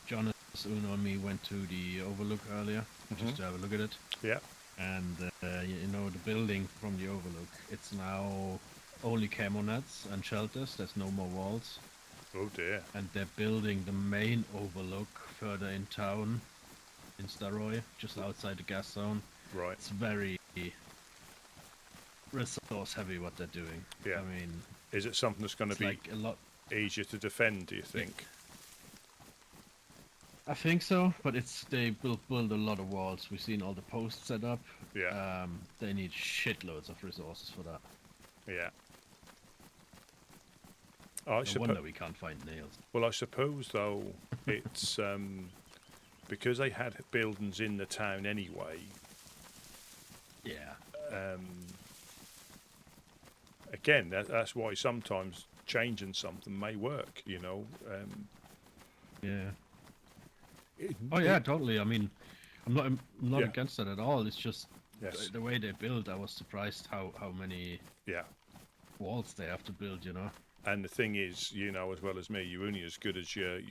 A: John Uno and me went to the Overlook earlier, just to have a look at it.
C: Yeah.
A: And, you know, the building from the Overlook, it's now only camo nets and shelters, there's no more walls.
C: Oh dear.
A: And they're building the main Overlook further in town, in Staroy, just outside the gas zone.
C: Right.
A: It's very resource heavy what they're doing.
C: Yeah.
A: I mean,
C: Is it something that's going to
A: it's
C: be
A: like a lot.
C: easier to defend, do you think?
A: I think so, but they will build a lot of walls. We've seen all the posts set up.
C: Yeah.
A: They need shitloads of resources for that.
C: Yeah. I
A: No wonder we can't find nails.
C: Well, I suppose though it's because they had buildings in the town anyway.
A: Yeah.
C: Again, that's why sometimes changing something may work. You know.
A: Yeah. Oh yeah, totally. I mean, I'm not
C: Yeah.
A: against that at all. It's just
C: Yes.
A: the way they build. I was surprised how many
C: Yeah.
A: walls they have to build. You know.
C: And the thing is, you know, as well as me, you're only as good as your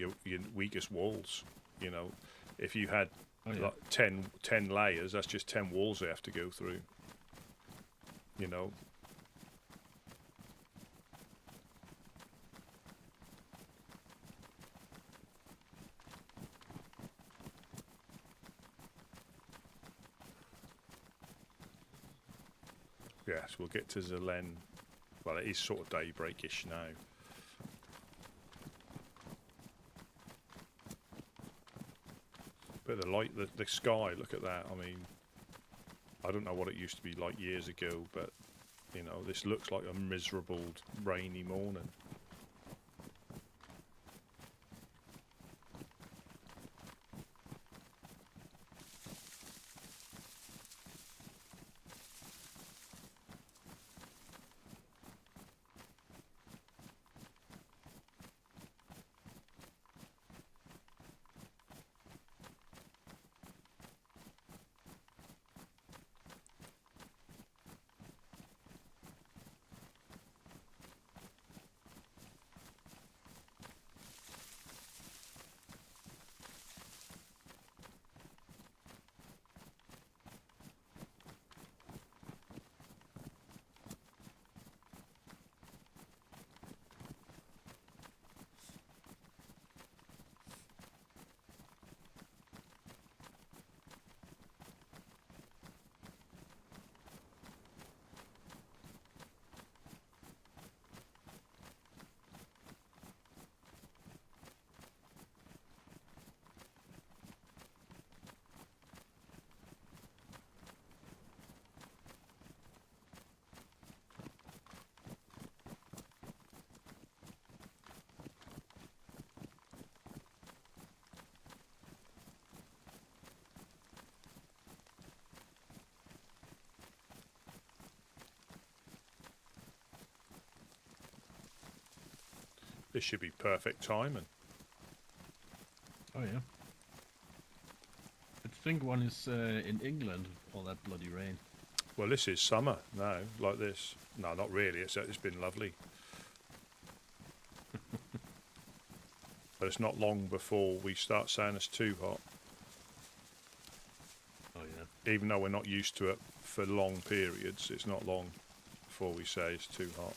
C: weakest walls. You know, if you had like 10 layers, that's just 10 walls they have to go through. You know. Yes, we'll get to Zelen. Well, it is sort of daybreakish now. But the light, the sky, look at that. I mean, I don't know what it used to be like years ago, but You know, this looks like a miserable, rainy morning. This should be perfect timing.
A: Oh yeah. I think one is in England, all that bloody rain.
C: Well, this is summer now, like this. No, not really. It's been lovely. But it's not long before we start saying it's too hot.
A: Oh yeah.
C: Even though we're not used to it for long periods, it's not long before we say it's too hot.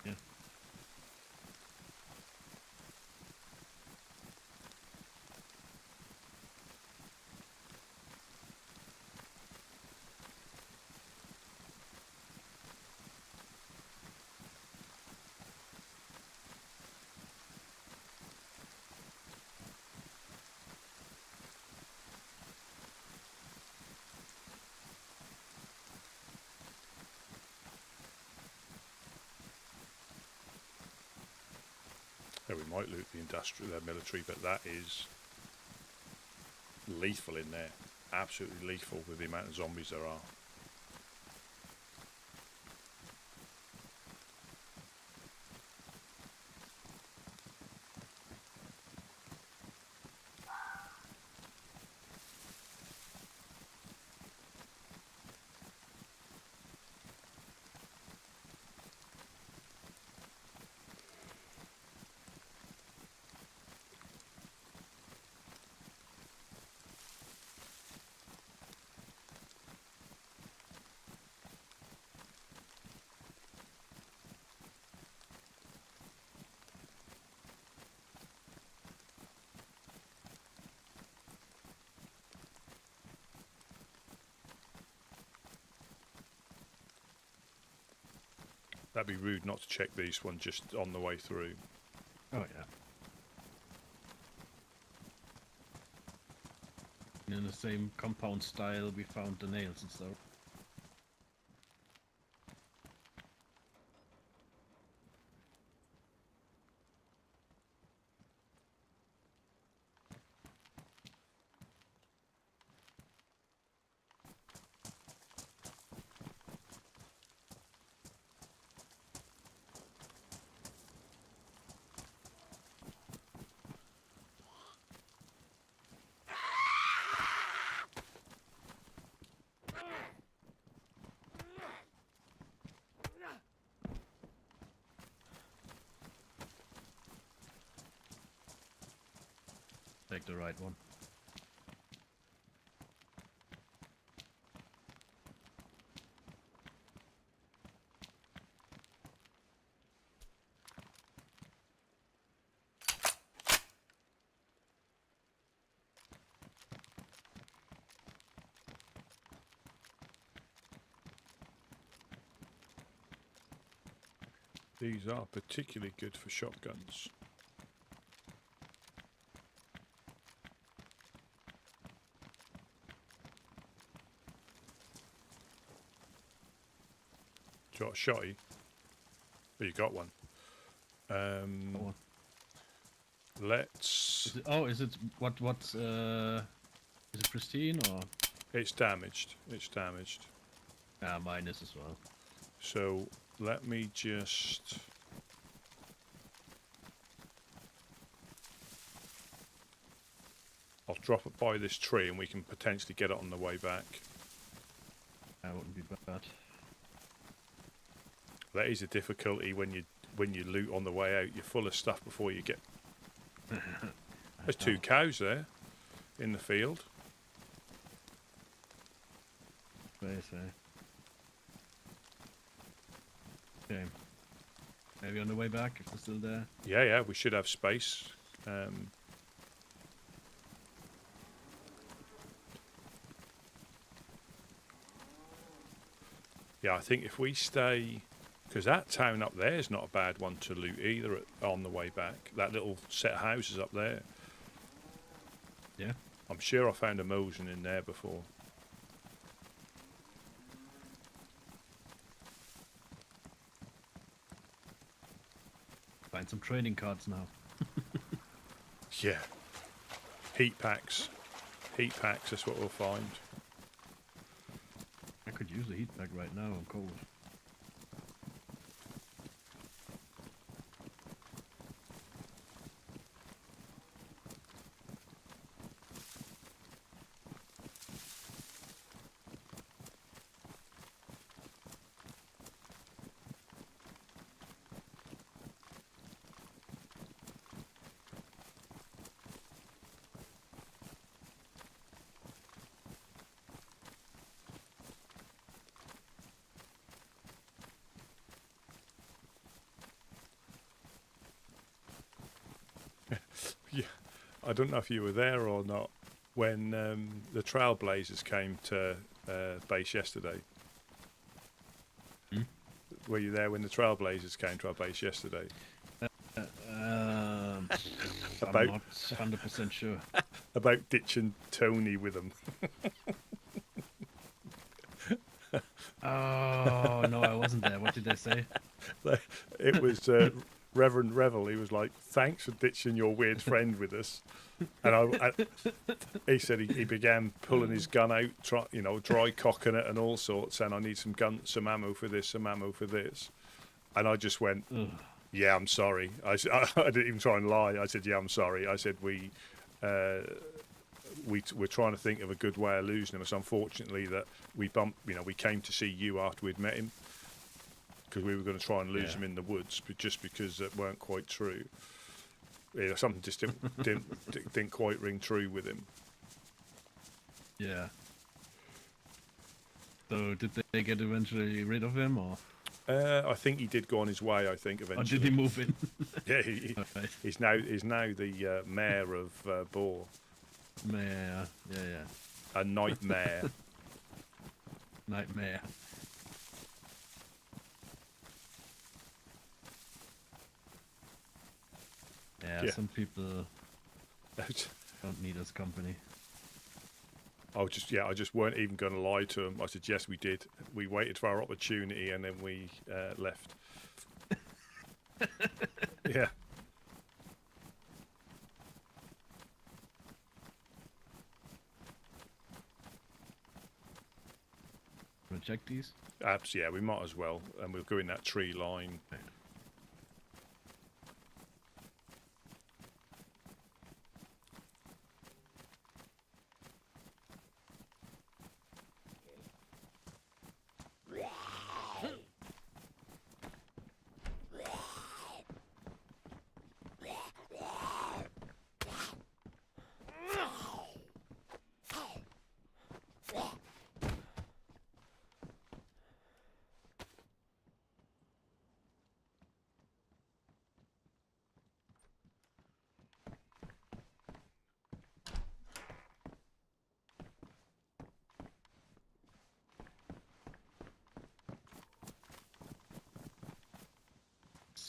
A: Yeah.
C: Yeah, we might loot the industrial, military, but that is lethal in there. Absolutely lethal with the amount of zombies there are. That'd be rude not to check these ones just on the way through.
A: Oh yeah. And in the same compound style, we found the nails and stuff. Take the right one.
C: These are particularly good for shotguns. Do you want a shotty? Oh, you got one.
A: Got one.
C: Let's...
A: Is it what's is it pristine or?
C: It's damaged. It's damaged.
A: Yeah, mine is as well.
C: So let me just... I'll drop it by this tree and we can potentially get it on the way back.
A: That wouldn't be bad.
C: That is a difficulty when you loot on the way out. You're full of stuff before you get... There's 2 cows there in the field.
A: Space, okay. Maybe on the way back if we're still there.
C: Yeah, we should have space. Yeah, I think if we stay... Because that town up there is not a bad one to loot either on the way back. That little set of houses up there.
A: Yeah.
C: I'm sure I found a Mosin in there before.
A: Find some trading cards now.
C: Yeah. Heat packs. Heat packs, that's what we'll find.
A: I could use a heat pack right now, I'm cold.
C: Yeah, I don't know if you were there or not when the Trailblazers came to base yesterday.
A: Hmm?
C: Were you there when the Trailblazers came to our base yesterday?
A: I'm
C: About-
A: not 100% sure.
C: About ditching Tony with them.
A: Oh no, I wasn't there. What did they say?
C: It was Reverend Revel. He was like, "Thanks for ditching your weird friend with us." And he said he began pulling his gun out, dry cocking it and all sorts, saying, "I need some ammo for this, some ammo for this." And I just went,
A: Ugh.
C: "Yeah, I'm sorry." I didn't even try and lie. I said, "Yeah, I'm sorry." I said, we're trying to think of a good way of losing him. It's unfortunately that we came to see you after we'd met him, because we were going to try and lose him in the woods, but just because it weren't quite true. Yeah, something just didn't quite ring true with him.
A: Yeah. So did they get eventually rid of him, or?
C: I think he did go on his way. I think
A: Or
C: eventually.
A: did he move in?
C: Yeah,
A: Okay.
C: he's now the mayor of Boar,
A: Yeah.
C: a nightmare.
A: Nightmare. Yeah, some people don't need us company.
C: I just weren't even going to lie to him. I said, yes, we did. We waited for our opportunity and then we left. Yeah.
A: Want to check these?
C: Yeah, we might as well. And we'll go in that tree line.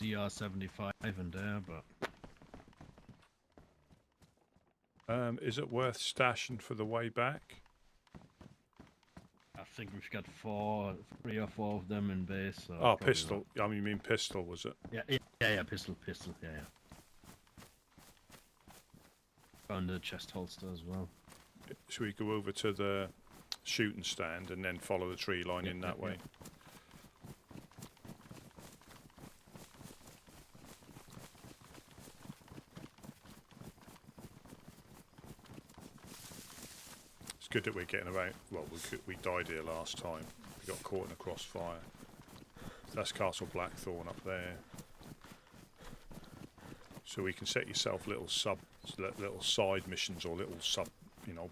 A: CR75 in there, but
C: Is it worth stashing for the way back?
A: I think we've got 3 or 4 of them in base. So
C: Oh,
A: probably
C: pistol. I mean, you mean pistol, was it?
A: not. Yeah, pistol, yeah. Found the chest holster as well.
C: Should we go over to the shooting stand and then follow the tree line in that way? It's good that we're getting about. Well, we died here last time. We got caught in a crossfire. That's Castle Blackthorn up there. So we can set yourself little side missions or little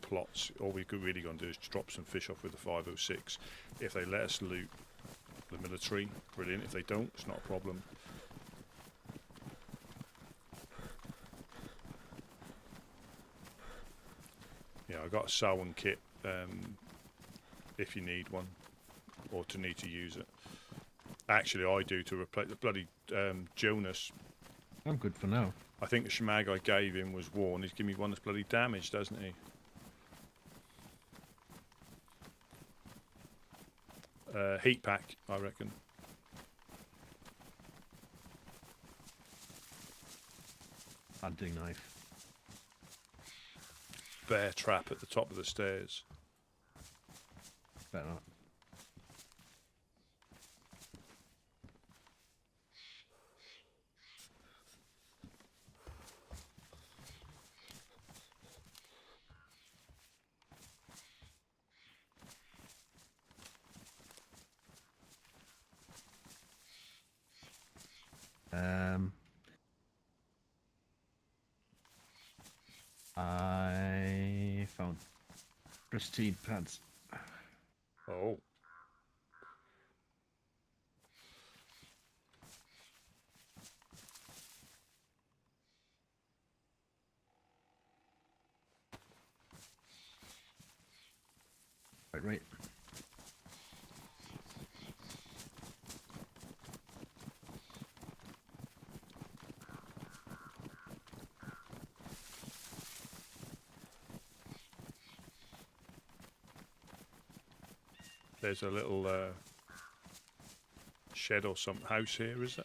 C: plots. All we could really gonna do is drop some fish off with the 506. If they let us loot the military, brilliant. If they don't, it's not a problem. Yeah, I got a Samhain kit if you need one or to need to use it. Actually, I do to replace the bloody Jonas.
A: I'm good for now.
C: I think the shemag I gave him was worn. He's given me one that's bloody damaged, doesn't he? Heat pack, I reckon.
A: Hunting knife.
C: Bear trap at the top of the stairs.
A: Better not. I found pristine pants.
C: Oh.
A: Right.
C: There's a little shed or some house here, is it?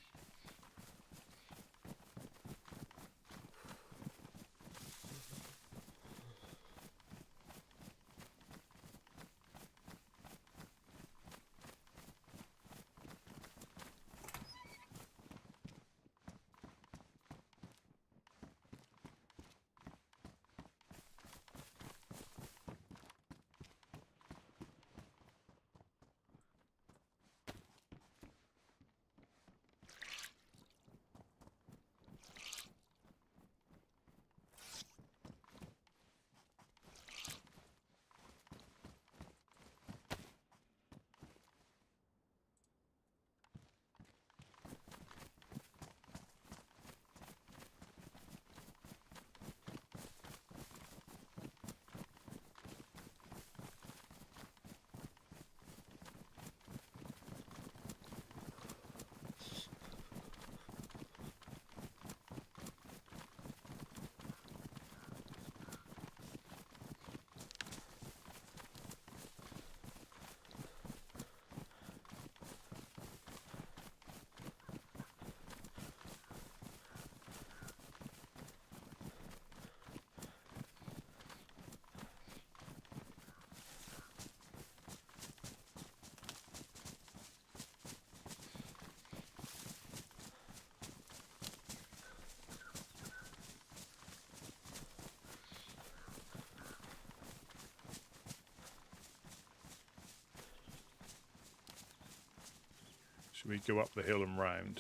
C: Should we go up the hill and round?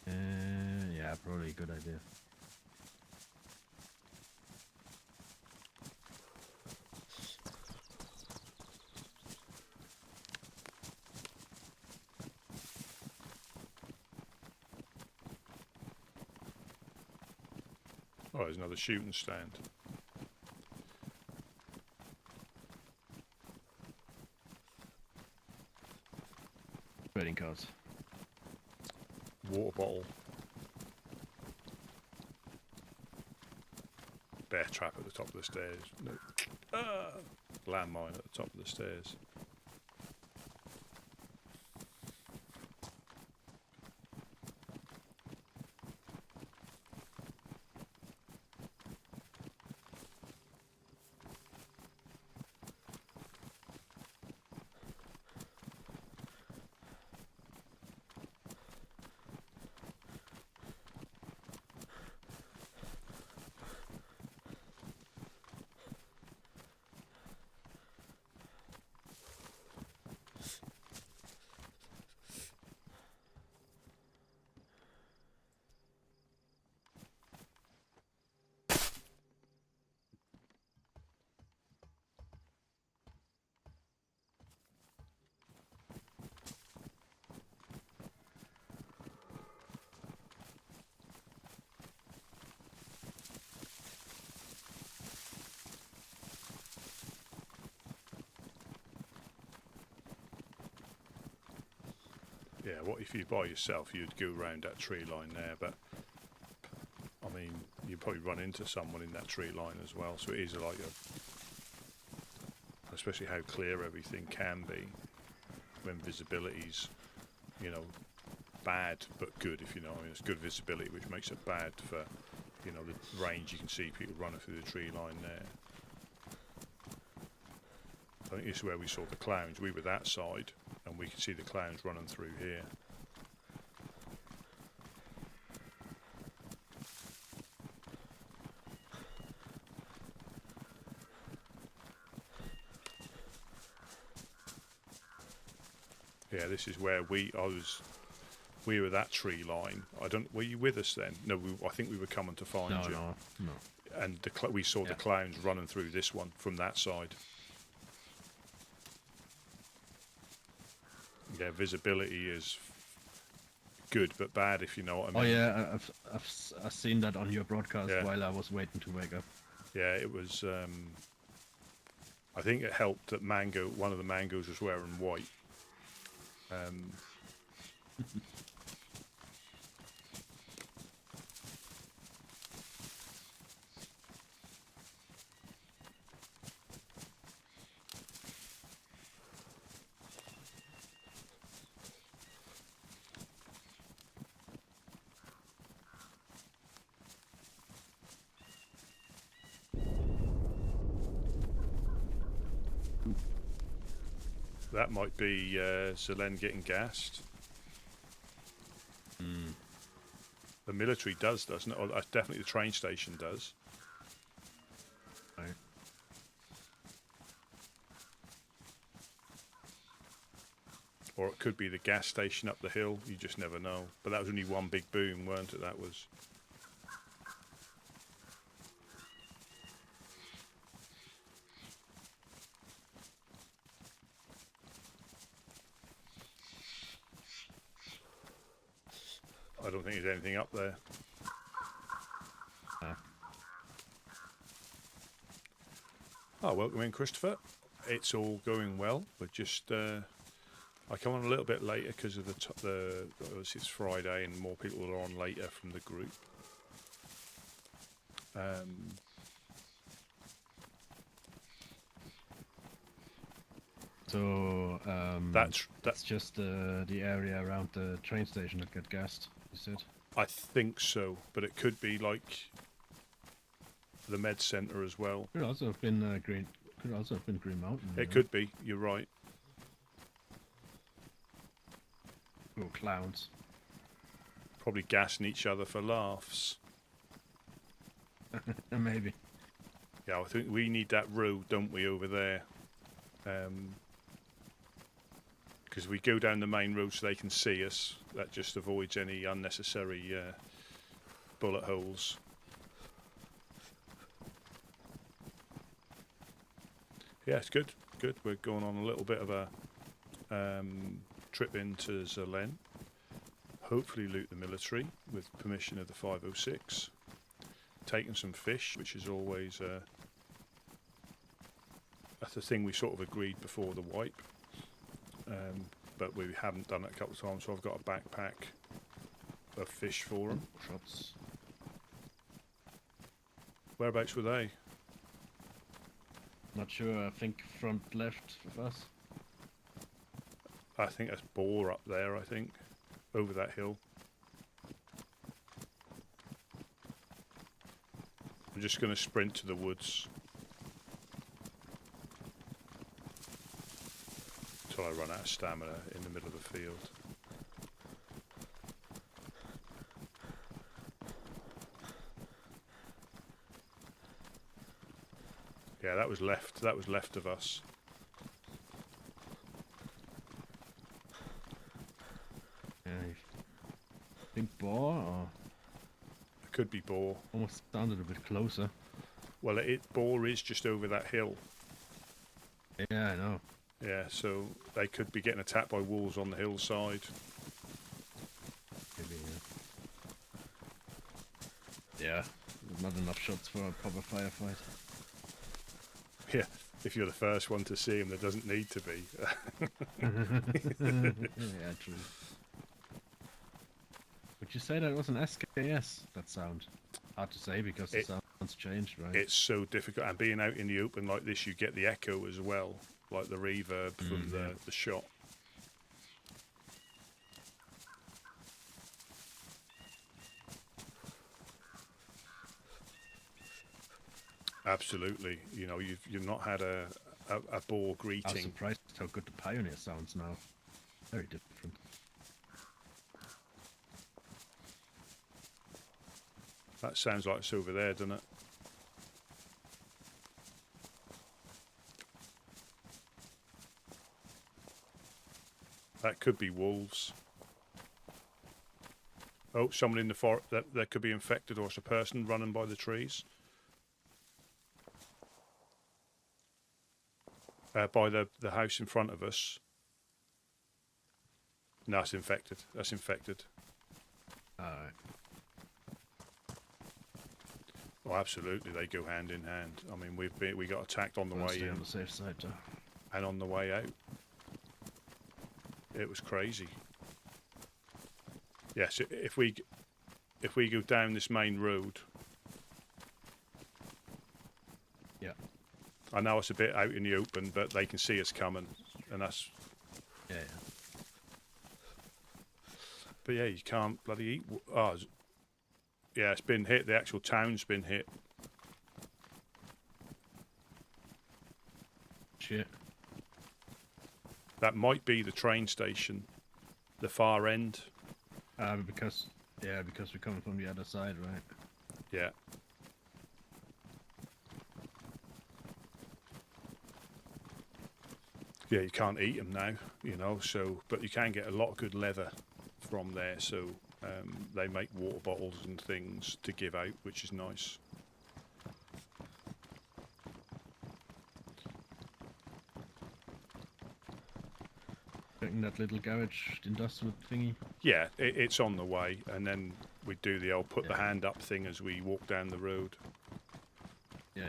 A: Yeah, probably a good idea.
C: Oh, there's another shooting stand.
A: Trading cards.
C: water bottle. Bear trap at the top of the stairs. No. Landmine at the top of the stairs. Yeah, what if you by yourself, you'd go around that tree line there, but I mean, you'd probably run into someone in that tree line as well, so it is like especially how clear everything can be when visibility's, you know, bad but good, if you know what I mean. It's good visibility, which makes it bad for, you know, the range. You can see people running through the tree line there. I think this is where we saw the clowns. We were that side, and we could see the clowns running through here. Yeah, this is where we were that tree line. Were you with us then? No, I think we were coming to find you.
A: No.
C: And we saw the clowns running through this one from that side. Yeah, visibility is good but bad, if you know what I mean.
A: Oh yeah, I've seen that on your broadcast while I was waiting to wake up.
C: Yeah, it was. I think it helped that one of the mangoes was wearing white. That might be Zelen getting gassed. The military does, doesn't it? Or definitely the train station does.
A: Right.
C: Or it could be the gas station up the hill. You just never know. But that was only one big boom, weren't it? That was. I don't think there's anything up there. Oh, welcome in, Christopher. It's all going well. We're just I come on a little bit later because of obviously it's Friday and more people are on later from the group.
A: So
C: that's
A: just the area around the train station that got gassed, you said?
C: I think so, but it could be like the med center as well.
A: Could also have been Green. Could also have been Green Mountain.
C: It could be. You're right.
A: Oh, clowns.
C: Probably gassing each other for laughs.
A: Maybe.
C: Yeah, I think we need that road, don't we, over there? Because we go down the main road so they can see us. That just avoids any unnecessary bullet holes. Yeah, it's good. Good. We're going on a little bit of a trip into Zelen. Hopefully loot the military with permission of the 506. Taking some fish, which is always that's the thing we sort of agreed before the wipe. But we haven't done it a couple of times, so I've got a backpack a fish for them.
A: Shots.
C: Whereabouts were they?
A: Not sure. I think front left of us.
C: I think that's boar up there, I think. Over that hill. I'm just going to sprint to the woods. Until I run out of stamina in the middle of the field. Yeah, that was left. That was left of us.
A: Yeah, I think boar or
C: It could be boar.
A: almost sounded a bit closer.
C: Well, boar is just over that hill.
A: Yeah, I know.
C: Yeah, so they could be getting attacked by wolves on the hillside.
A: Maybe, yeah. Not enough shots for a proper firefight.
C: Yeah, if you're the first one to see him, there doesn't need to be.
A: Yeah, true. Would you say that was an SKS, that sound? Hard to say because the sound's changed, right?
C: It's so difficult, and being out in the open like this, you get the echo as well, like the reverb from the shot. Absolutely, you know, you've not had a boar
A: I was
C: greeting.
A: surprised how good the Pioneer sounds now. Very different.
C: That sounds like it's over there, doesn't it? That could be wolves. Oh, someone in the forest that could be infected, or it's a person running by the trees. By the house in front of us. No, it's infected. That's infected.
A: Alright.
C: Oh, absolutely, they go hand in hand. I mean, we got attacked on the way
A: Stay
C: in
A: on the safe side, though.
C: and on the way out. It was crazy. Yes, if we go down this main road.
A: Yeah.
C: I know it's a bit out in the open, but they can see us coming, and that's.
A: Yeah.
C: But yeah, you can't bloody eat. Oh, yeah, it's been hit. The actual town's been hit.
A: Shit.
C: That might be the train station, the far end.
A: Because we're coming from the other side, right?
C: Yeah. Yeah, you can't eat them now, you know. So, but you can get a lot of good leather from there. So they make water bottles and things to give out, which is nice.
A: In that little garage industrial thingy.
C: Yeah, it's on the way, and then we do the old put the hand up thing as we walk down the road.
A: Yeah.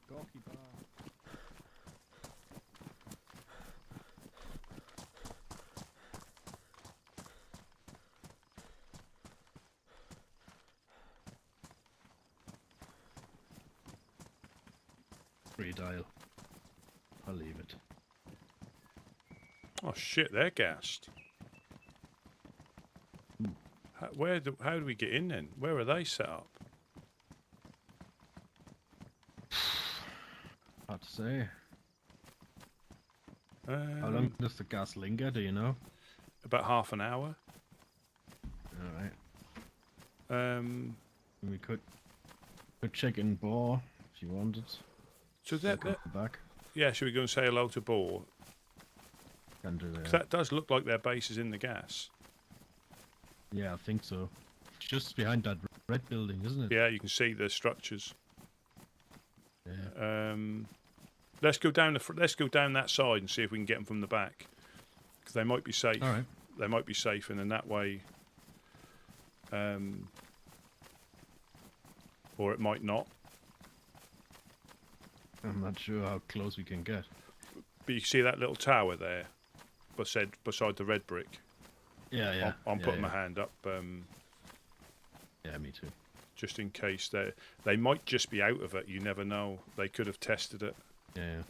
A: Gorky bar. Free dial. I'll leave it.
C: Oh shit, they're gassed. How do we get in then? Where are they set up?
A: Hard to say. How
C: Um,
A: long does the gas linger, do you know?
C: About half an hour.
A: Alright. We could check in Boar if you wanted.
C: So
A: I'll come back.
C: yeah, should we go and say hello to Boar?
A: Can do
C: 'Cause
A: that.
C: that does look like their base is in the gas.
A: Yeah, I think so. It's just behind that red building, isn't it?
C: Yeah, you can see the structures.
A: Yeah.
C: Let's go down let's go down that side and see if we can get them from the back, because they might be safe.
A: All right.
C: They might be safe, and in that way, or it might not.
A: I'm not sure how close we can get.
C: But you see that little tower there, beside the red brick.
A: Yeah.
C: I'm
A: yeah,
C: putting
A: yeah.
C: my hand up,
A: Yeah, me too.
C: just in case they might just be out of it. You never know. They could have tested it.
A: Yeah.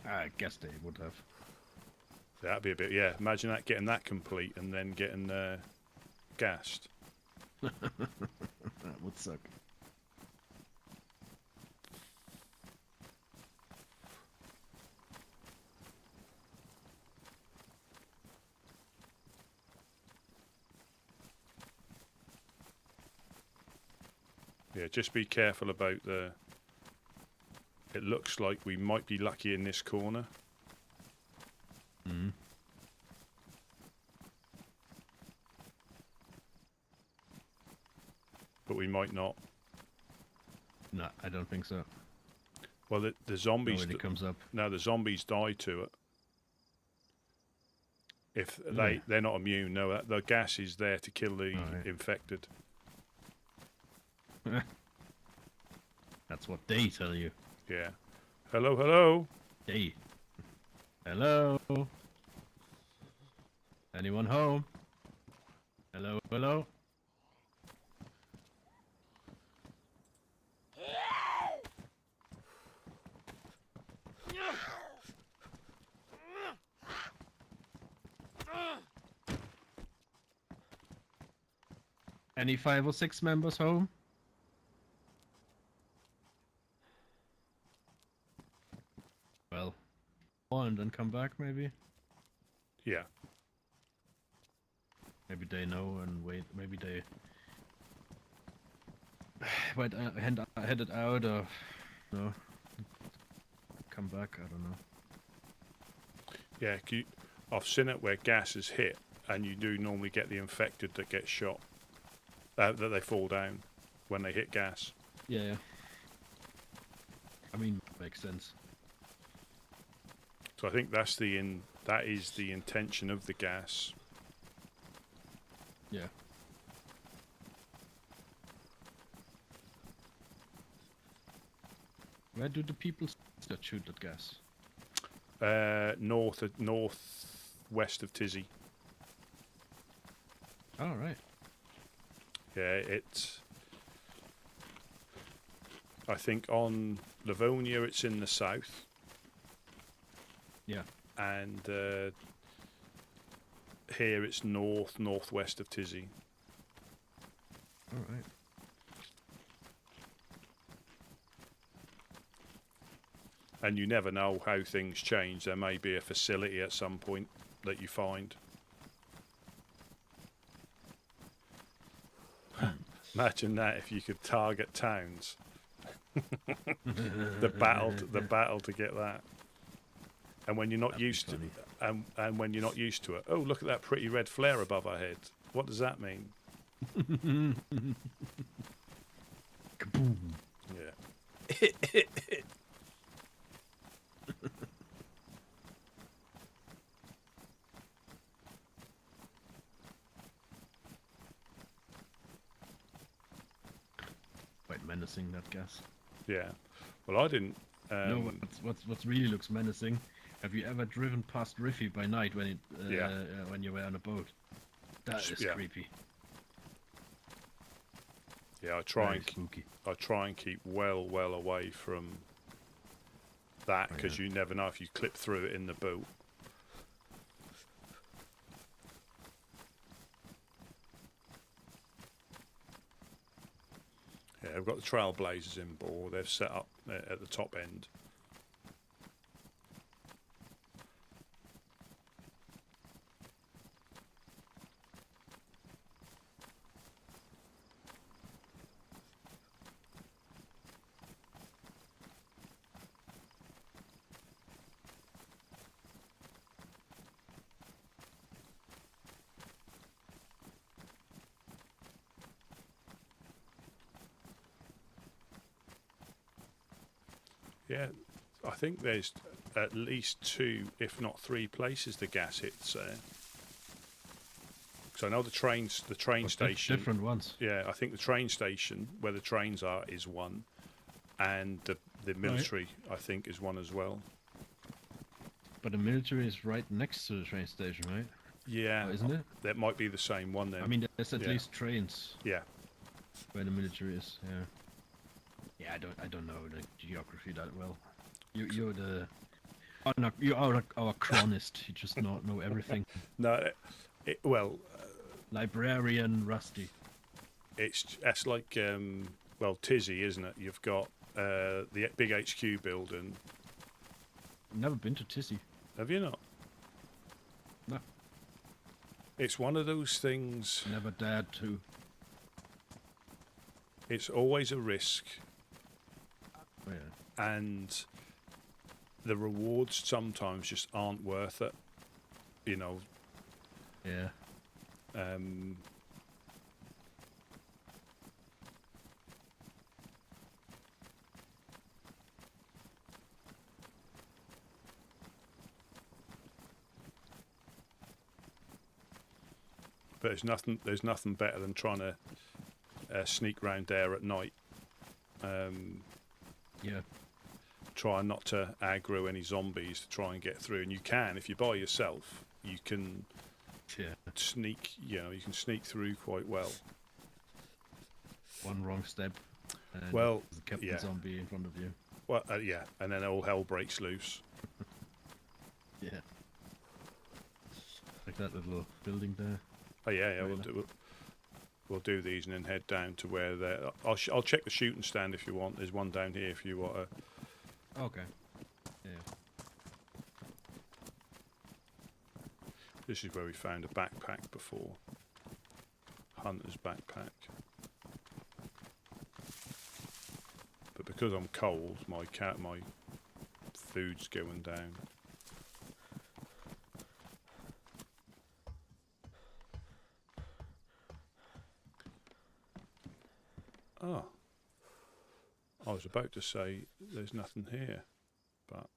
A: I guess they would have.
C: That'd be a bit. Yeah, imagine that, getting that complete and then getting gassed.
A: That would suck.
C: Yeah, just be careful about the. It looks like we might be lucky in this corner.
A: Mm.
C: But we might not.
A: No, I don't think so.
C: Well, the zombies.
A: Nobody comes up.
C: No, the zombies die to it. If
A: Yeah.
C: they're not immune. No, the gas is there to kill the
A: Alright.
C: infected.
A: That's what they tell you.
C: Yeah. Hello, hello.
A: Hey. Hello. Anyone home? Hello, hello. Any 5 or 6 members home? Well, one and then come back maybe.
C: Yeah.
A: Maybe they know and wait. Maybe they headed out or no. Come back. I don't know.
C: Yeah, I've seen it where gas is hit, and you do normally get the infected that get shot, that they fall down when they hit gas.
A: Yeah. I mean, makes sense.
C: So I think that is the intention of the gas.
A: Yeah. Where do the people that shoot at gas?
C: Northwest of Tizzy.
A: Oh, right.
C: Yeah, it's. I think on Livonia it's in the south.
A: Yeah.
C: And here it's northwest of Tizzy.
A: All right.
C: And you never know how things change. There may be a facility at some point that you find. Imagine that if you could target towns. the battle to get that. And when you're not used to, and when you're not used to it, oh, look at that pretty red flare above our head. What does that mean?
A: Kaboom.
C: Yeah.
A: Quite menacing, that gas.
C: Yeah. Well, I didn't.
A: No, what's really looks menacing? Have you ever driven past Riffy by night when when you were on a boat? That is creepy.
C: Yeah, I try
A: spooky.
C: I try and keep well away from that, because you never know if you clip through it in the boat. Yeah, I've got the Trailblazers in board. They've set up at the top end. Yeah, I think there's at least 2, if not 3 places the gas hits there. So I know the train station.
A: Different ones.
C: Yeah, I think the train station where the trains are is one, and the military, I think, is one as well.
A: But the military is right next to the train station, right?
C: Yeah,
A: Oh, isn't it?
C: That might be the same one then.
A: I mean, there's at
C: Yeah.
A: least trains
C: Yeah.
A: where the military is. Yeah. Yeah, I don't know the geography that well. You're the you are our chronist. You just know everything.
C: No, well,
A: Librarian Rusty.
C: that's like well, Tizzy, isn't it? You've got the big HQ building.
A: Never been to Tissy.
C: Have you not?
A: No.
C: It's one of those things.
A: Never dared to.
C: It's always a risk,
A: Oh, yeah.
C: and the rewards sometimes just aren't worth it. You know.
A: Yeah.
C: But there's nothing better than trying to sneak round there at night.
A: Yeah.
C: Try not to aggro any zombies to try and get through. And you can, if you're by yourself, you can
A: Yeah.
C: sneak. You know, you can sneak through quite well.
A: One wrong step. And
C: Well,
A: there's a Captain
C: yeah.
A: Zombie in front of you.
C: Well, yeah, and then all hell breaks loose.
A: Yeah. Like that little building there.
C: Oh yeah, yeah.
A: Trailer.
C: We'll do these and then head down to where they're. I'll check the shooting stand if you want. There's one down here if you want to.
A: Okay. Yeah.
C: This is where we found a backpack before. Hunter's backpack. But because I'm cold, my food's going down. Oh. I was about to say there's nothing here, but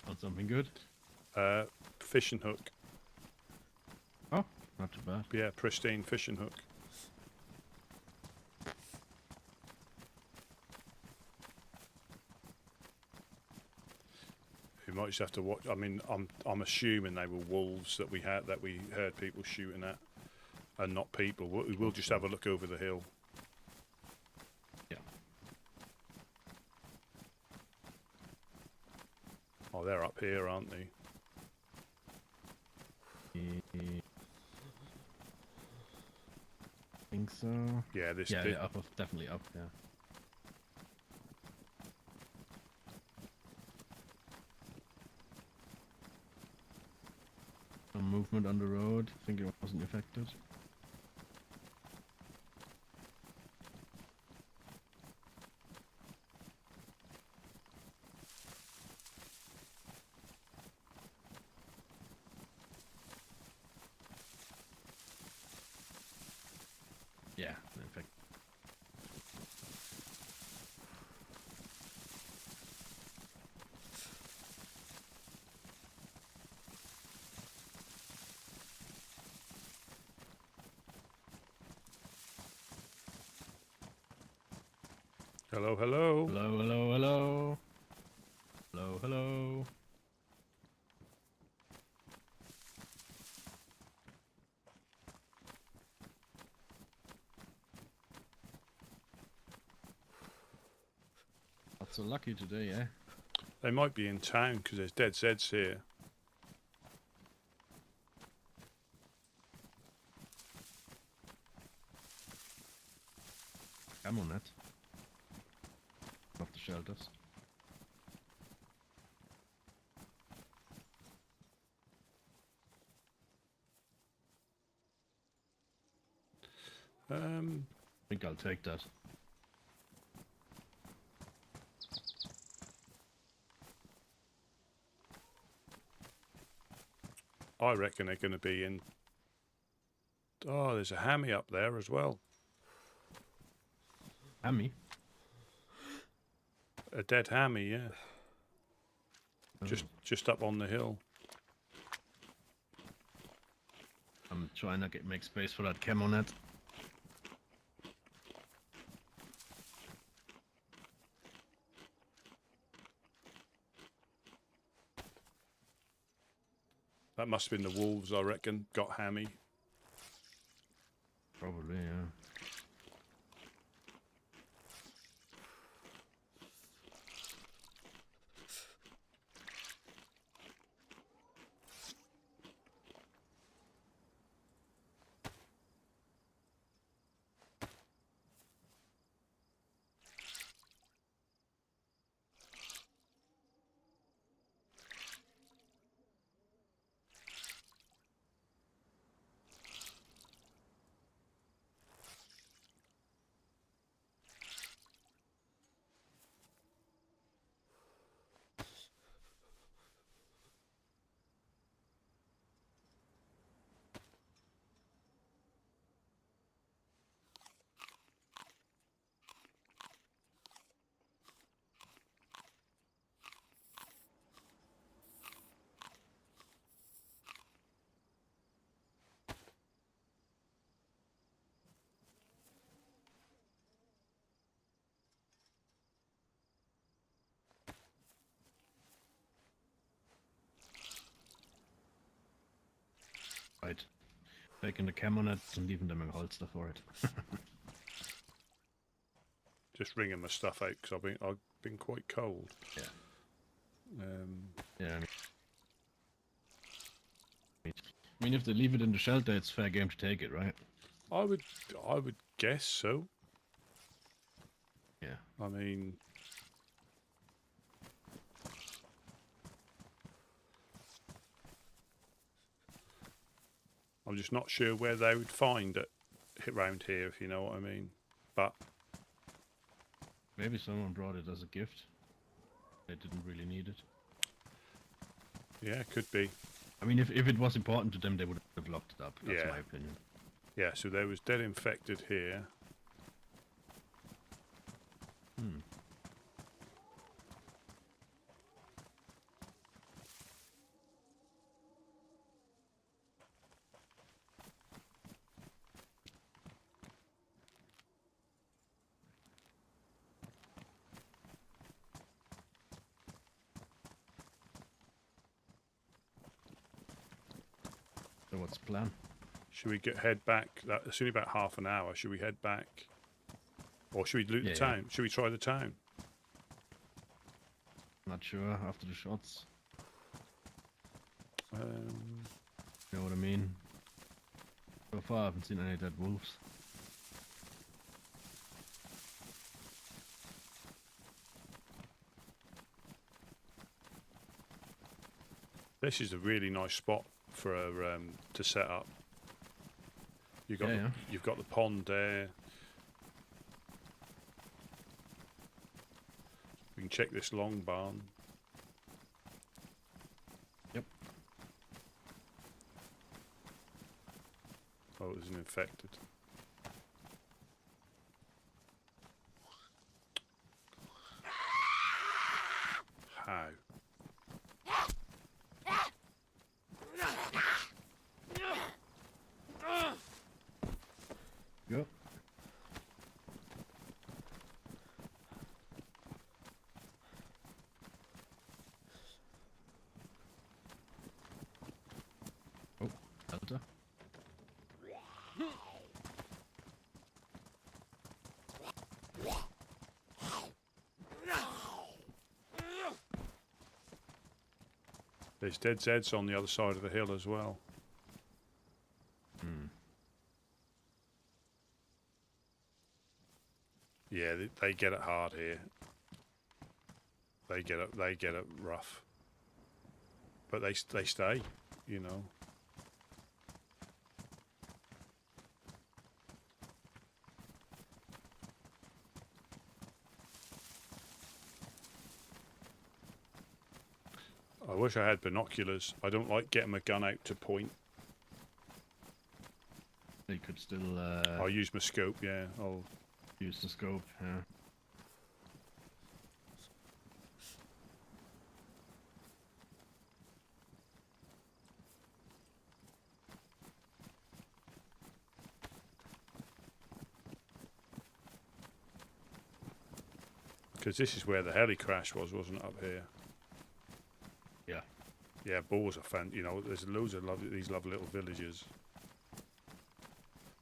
A: Found something good.
C: fishing hook.
A: Oh, not too bad.
C: Yeah, pristine fishing hook. We might just have to watch. I mean, I'm assuming they were wolves that we heard people shooting at, and not people. We'll just have a look over the hill.
A: Yeah.
C: Oh, they're up here, aren't they?
A: Think so.
C: Yeah, this
A: Yeah,
C: bit.
A: yeah, up, definitely up. Yeah. Some movement on the road. I think it wasn't affected. Yeah, in fact.
C: Hello, hello.
A: Hello, hello, hello. Hello, hello. Not so lucky today, eh?
C: They might be in town because there's dead Zeds here.
A: Come on, Nat. Off the shelters. I think I'll take that.
C: I reckon they're going to be in. Oh, there's a hammy up there as well.
A: Hammy?
C: A dead hammy, yeah.
A: Oh,
C: Just up on the hill.
A: I'm trying to make space for that camo net.
C: That must have been the wolves, I reckon. Got hammy.
A: Probably, yeah. Right. Taking the camo net and leaving them in holster for it.
C: Just wringing my stuff out because I've been quite cold.
A: Yeah.
C: Yeah.
A: I mean, if they leave it in the shelter, it's fair game to take it, right?
C: I would guess so.
A: Yeah.
C: I mean, I'm just not sure where they would find it around here, if you know what I mean. But
A: Maybe someone brought it as a gift. They didn't really need it.
C: yeah, could be.
A: I mean, if it was important to them, they would have locked it up. That's
C: Yeah.
A: my opinion.
C: Yeah, so there was dead infected here.
A: Hmm. So what's the plan?
C: Should we head back? It's only about half an hour. Should we head back? Or should we loot the
A: Yeah.
C: town? Should we try the town?
A: Not sure after the shots.
C: Um,
A: You know what I mean? So far, I haven't seen any dead wolves.
C: this is a really nice spot for to set up. You've got
A: Yeah.
C: you've got the pond there. We can check this long barn.
A: Yep.
C: Oh, there's an infected. How?
A: Go. Oh, Delta.
C: There's dead Zeds on the other side of the hill as well.
A: Hmm.
C: Yeah, they get it hard here. They get it rough. But they stay, you know. I wish I had binoculars. I don't like getting my gun out to point.
A: They could still
C: I'll use my scope, yeah. I'll
A: use the scope. Yeah.
C: Because this is where the heli crash was, wasn't it, up here?
A: Yeah.
C: Yeah, Boars are fan. You know, there's loads of these lovely little villages.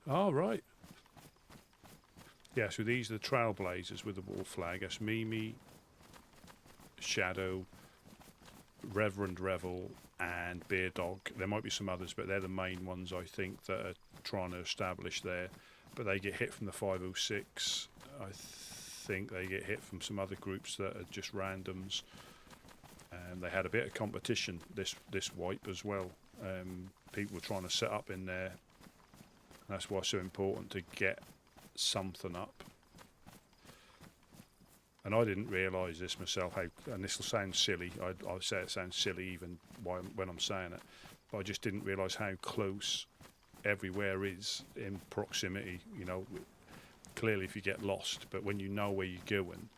C: Oh, right. Yeah, so these are the trailblazers with the wolf flag. That's Mimi, Shadow, Reverend Revel, and Beer Dog. There might be some others, but they're the main ones, I think, that are trying to establish there. But they get hit from the 506. I think they get hit from some other groups that are just randoms. And they had a bit of competition this wipe as well. People were trying to set up in there. That's why it's so important to get something up. And I didn't realise this myself, and this will sound silly, I'll say it sounds silly even when I'm saying it, but I just didn't realise how close everywhere is in proximity. You know, clearly if you get lost, but when you know where you're going,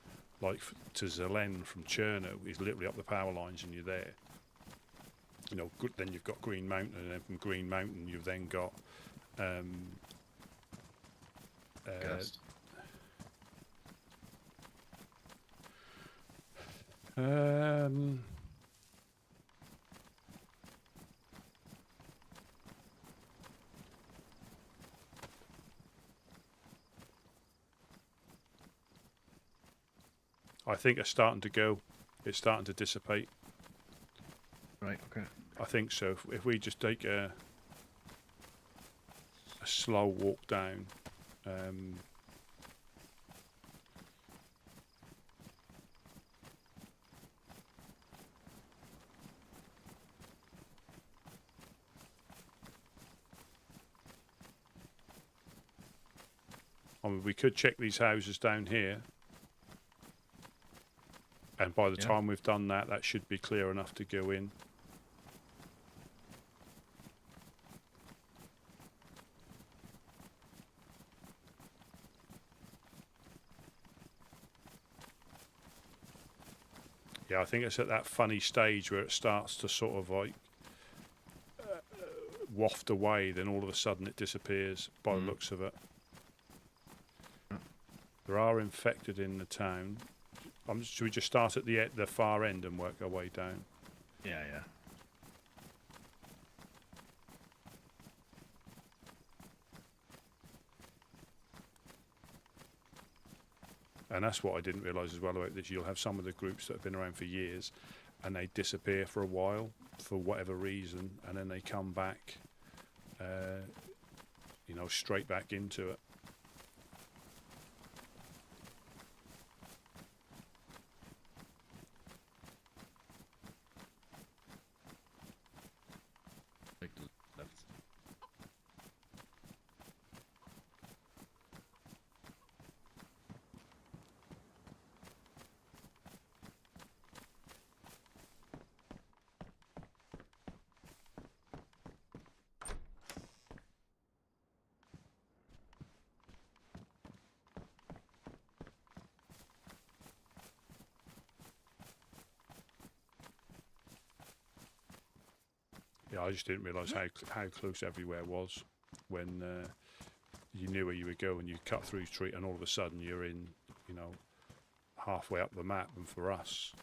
C: like to Zelen from Cherno is literally up the power lines and you're there. You know, then you've got Green Mountain, and then from Green Mountain you've then got
A: Gust.
C: I think it's starting to go. It's starting to dissipate.
A: Right, okay.
C: I think so. If we just take a slow walk down, I mean, we could check these houses down here, and by the time we've done that, that should be clear enough to go in. Yeah, I think it's at that funny stage where it starts to sort of like waft away, then all of a sudden it disappears by the looks of it. There are infected in the town. Should we just start at the far end and work our way down?
A: Yeah, yeah.
C: And that's what I didn't realise as well about this. You'll have some of the groups that have been around for years and they disappear for a while for whatever reason, and then they come back, you know, straight back into it.
A: Take the left.
C: Yeah, I just didn't realise how close everywhere was when you knew where you were going. You cut through the street and all of a sudden you're in, you know, halfway up the map. And for us,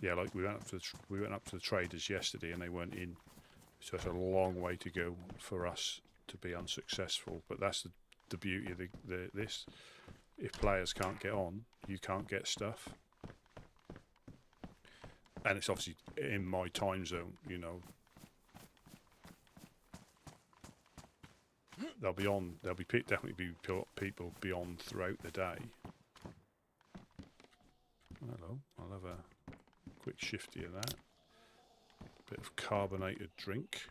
C: yeah, like we went up to the traders yesterday and they weren't in, so it's a long way to go for us to be unsuccessful. But that's the beauty of this. If players can't get on, you can't get stuff. And it's obviously in my time zone, you know. They'll be on. There'll be definitely be people beyond throughout the day. Hello. I'll have a quick shifty of that. Bit of carbonated drink.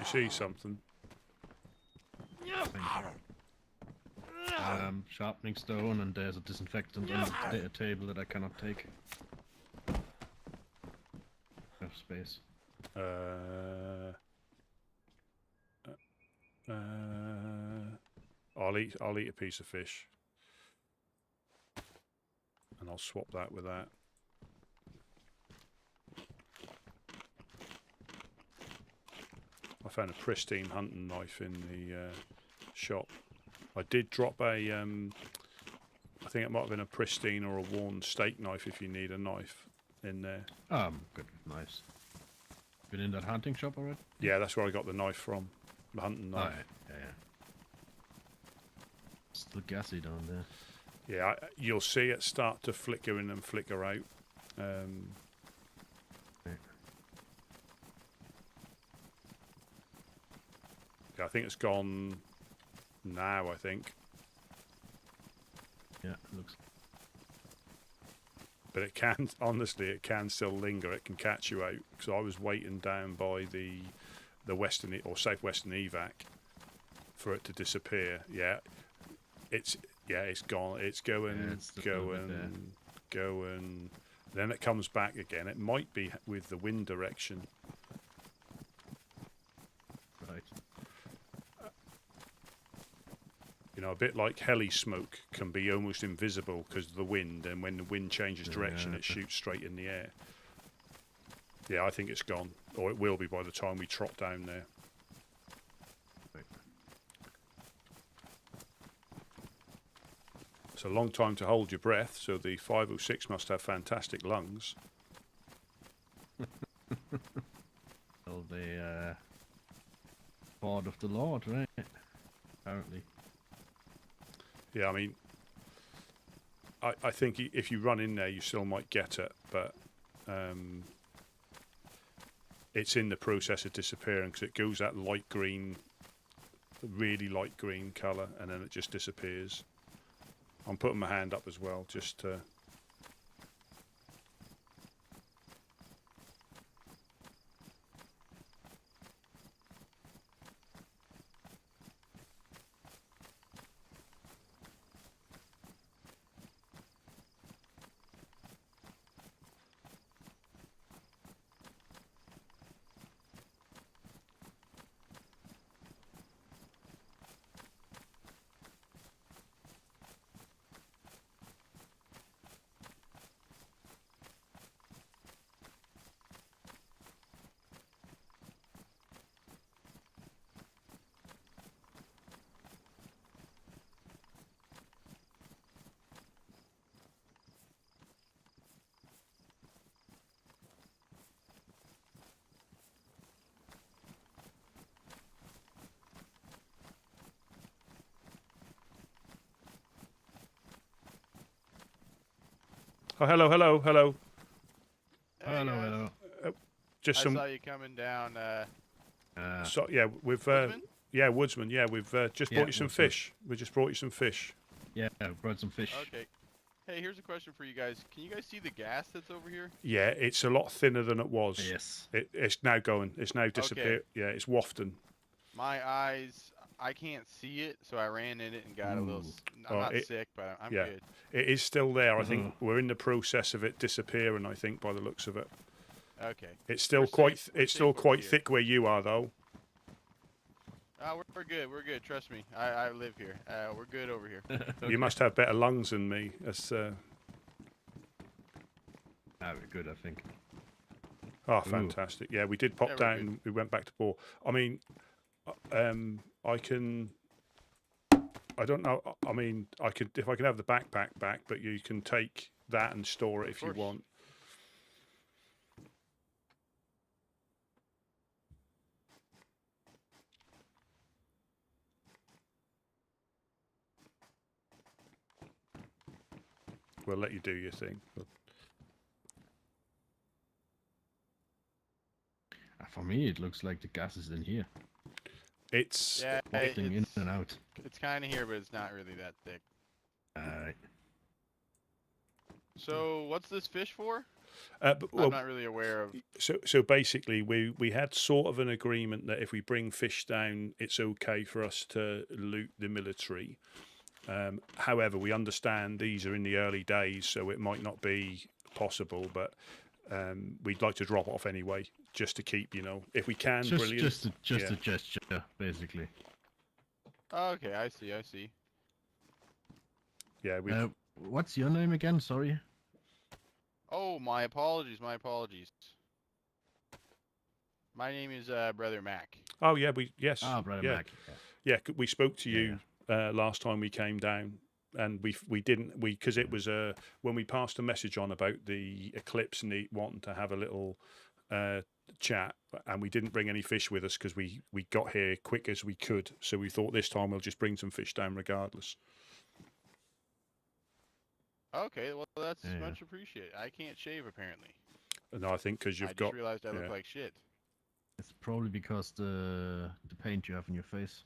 C: you see something?
A: Sharpening stone, and there's a disinfectant on the table that I cannot take. Enough space.
C: I'll eat a piece of fish, and I'll swap that with that. I found a pristine hunting knife in the shop. I did drop a, I think it might have been a pristine or a worn steak knife if you need a knife in there.
A: Good, nice. Been in that hunting shop already?
C: Yeah, that's where I got the knife from, the hunting knife.
A: Yeah. Still gassy down there.
C: Yeah, you'll see it start to flicker in and flicker out. Yeah, I think it's gone now, I think.
A: Yeah, it looks.
C: But it can, honestly, it can still linger. It can catch you out. Because I was waiting down by the western or southwestern evac for it to disappear. Yeah, it's gone. It's going. Then it comes back again. It might be with the wind direction.
A: Right.
C: You know, a bit like heli smoke can be almost invisible because of the wind, and when the wind changes direction, it shoots straight in the air. Yeah, I think it's gone, or it will be by the time we trot down there.
A: Right.
C: It's a long time to hold your breath, so the 506 must have fantastic lungs.
A: Well, the Sword of the Lord, right? Apparently.
C: Yeah, I mean, I think if you run in there, you still might get it, but it's in the process of disappearing because it goes that light green, really light green colour, and then it just disappears. I'm putting my hand up as well, just to... Oh, hello.
A: Hello.
C: Just
E: I
C: some...
E: saw you coming down.
C: So, yeah, we've...
E: Woodsman?
C: Yeah, Woodsman, yeah, we've just brought you some
A: Woodsman.
C: fish. We just brought you some fish.
A: Yeah, I brought some fish.
E: Okay. Hey, here's a question for you guys. Can you guys see the gas that's over here?
C: Yeah, it's a lot thinner than it was.
A: Yes.
C: It's now going. It's now disappeared. Yeah, it's wafting.
E: My eyes, I can't see it, so I ran in it and got a little. I'm not sick, but I'm
C: yeah.
E: good.
C: It is still there. I think we're in the process of it disappearing. I think by the looks of it.
E: Okay.
C: It's still
E: We're
C: quite.
E: safe. We're
C: It's
E: safe
C: still
E: over
C: quite
E: here.
C: thick where you are, though.
E: We're good. We're good. Trust me. I live here. We're good over here.
C: You must have better lungs than me. That's.
A: We're good, I think.
C: Oh, fantastic! Yeah, we did pop
E: Yeah, we're
C: down.
E: good.
C: And we went back to Boar. I mean, I can. I don't know. I mean, I could if I can have the backpack back, but you can take that and store it if you
E: course.
C: want. We'll let you do your thing.
A: For me, it looks like the gas is in here.
C: It's
E: Yeah,
A: Wafting in and out.
E: it's kind of here, but it's not really that thick.
A: Alright.
E: So, what's this fish for?
C: Well,
E: I'm not really aware of.
C: so basically, we had sort of an agreement that if we bring fish down, it's okay for us to loot the military. However, we understand these are in the early days, so it might not be possible, but we'd like to drop off anyway, just to keep, if we can, brilliant.
A: Just a gesture, basically.
E: Okay, I see. I see.
C: Yeah,
A: what's your name again? Sorry.
E: Oh, my apologies. My apologies. My name is Brother Mac.
C: Oh yeah, yes.
A: Brother
C: yeah.
A: Mac.
C: Yeah, we spoke to you last time we came down, and we didn't because it was when we passed a message on about the eclipse and wanting to have a little chat, and we didn't bring any fish with us because we got here quick as we could, so we thought this time we'll just bring some fish down regardless.
E: Okay, well that's much appreciated. I can't shave apparently.
C: No, I think because you've
E: I
C: got.
E: just realized I look like shit.
A: It's probably because the paint you have in your face.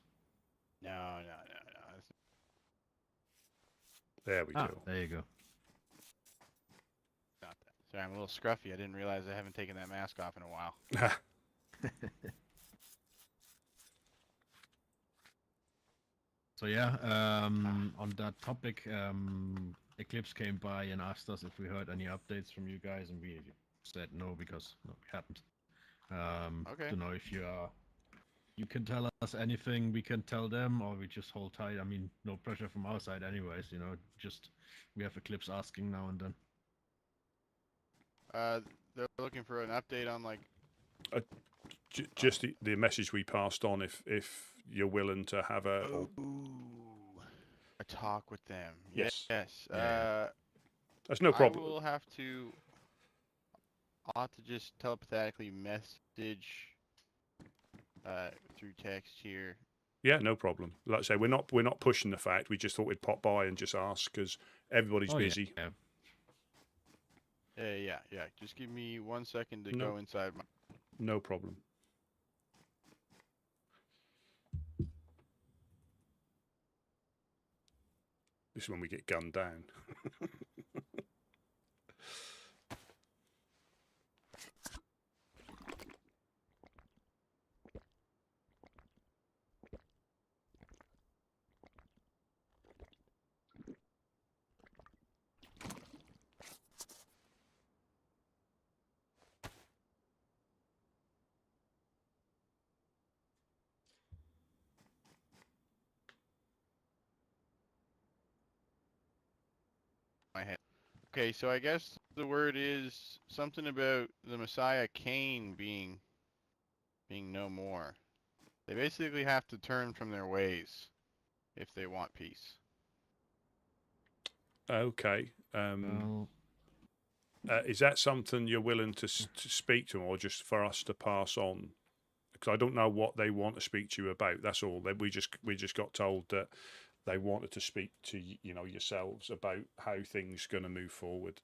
E: No.
C: There we go.
A: There you go.
E: Not that. Sorry, I'm a little scruffy. I didn't realize I haven't taken that mask off in a while.
A: So yeah, on that topic, Eclipse came by and asked us if we heard any updates from you guys, and we said no because we hadn't.
E: Okay.
A: Don't know if you can tell us anything, we can tell them, or we just hold tight. I mean, no pressure from our side anyways, just we have Eclipse asking now and then.
E: They're looking for an update on like
C: just the message we passed on if you're willing to have a
E: talk with them.
C: Yes.
E: Yes.
C: That's no problem.
E: I'll have to just telepathically message through text here.
C: Yeah, no problem. Like I say, we're not pushing the fact. We just thought we'd pop by and just ask because everybody's busy.
E: Yeah. Just give me 1 second to go inside my.
C: No problem. This is when we get gunned down.
E: My head. Okay, so I guess the word is something about the Messiah Cain being no more. They basically have to turn from their ways if they want peace.
C: Okay. Is that something you're willing to speak to them, or just for us to pass on? Because I don't know what they want to speak to you about. That's all. We just got told that they wanted to speak to yourselves about how things going to move forward.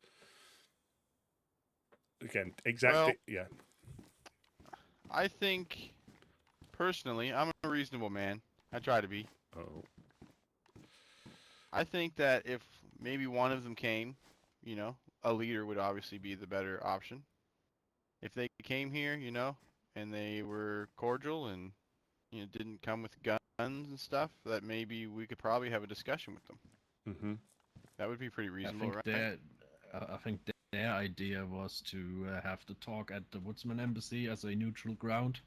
C: Again, exactly.
E: Well, I think personally, I'm a reasonable man. I try to be.
C: Oh.
E: I think that if maybe one of them came, a leader would obviously be the better option. If they came here, and they were cordial and didn't come with guns and stuff, that maybe we could probably have a discussion with them.
C: Mm-hmm.
E: That would be pretty reasonable, right?
A: I think their idea was to have the talk at the Woodsman Embassy as a neutral ground.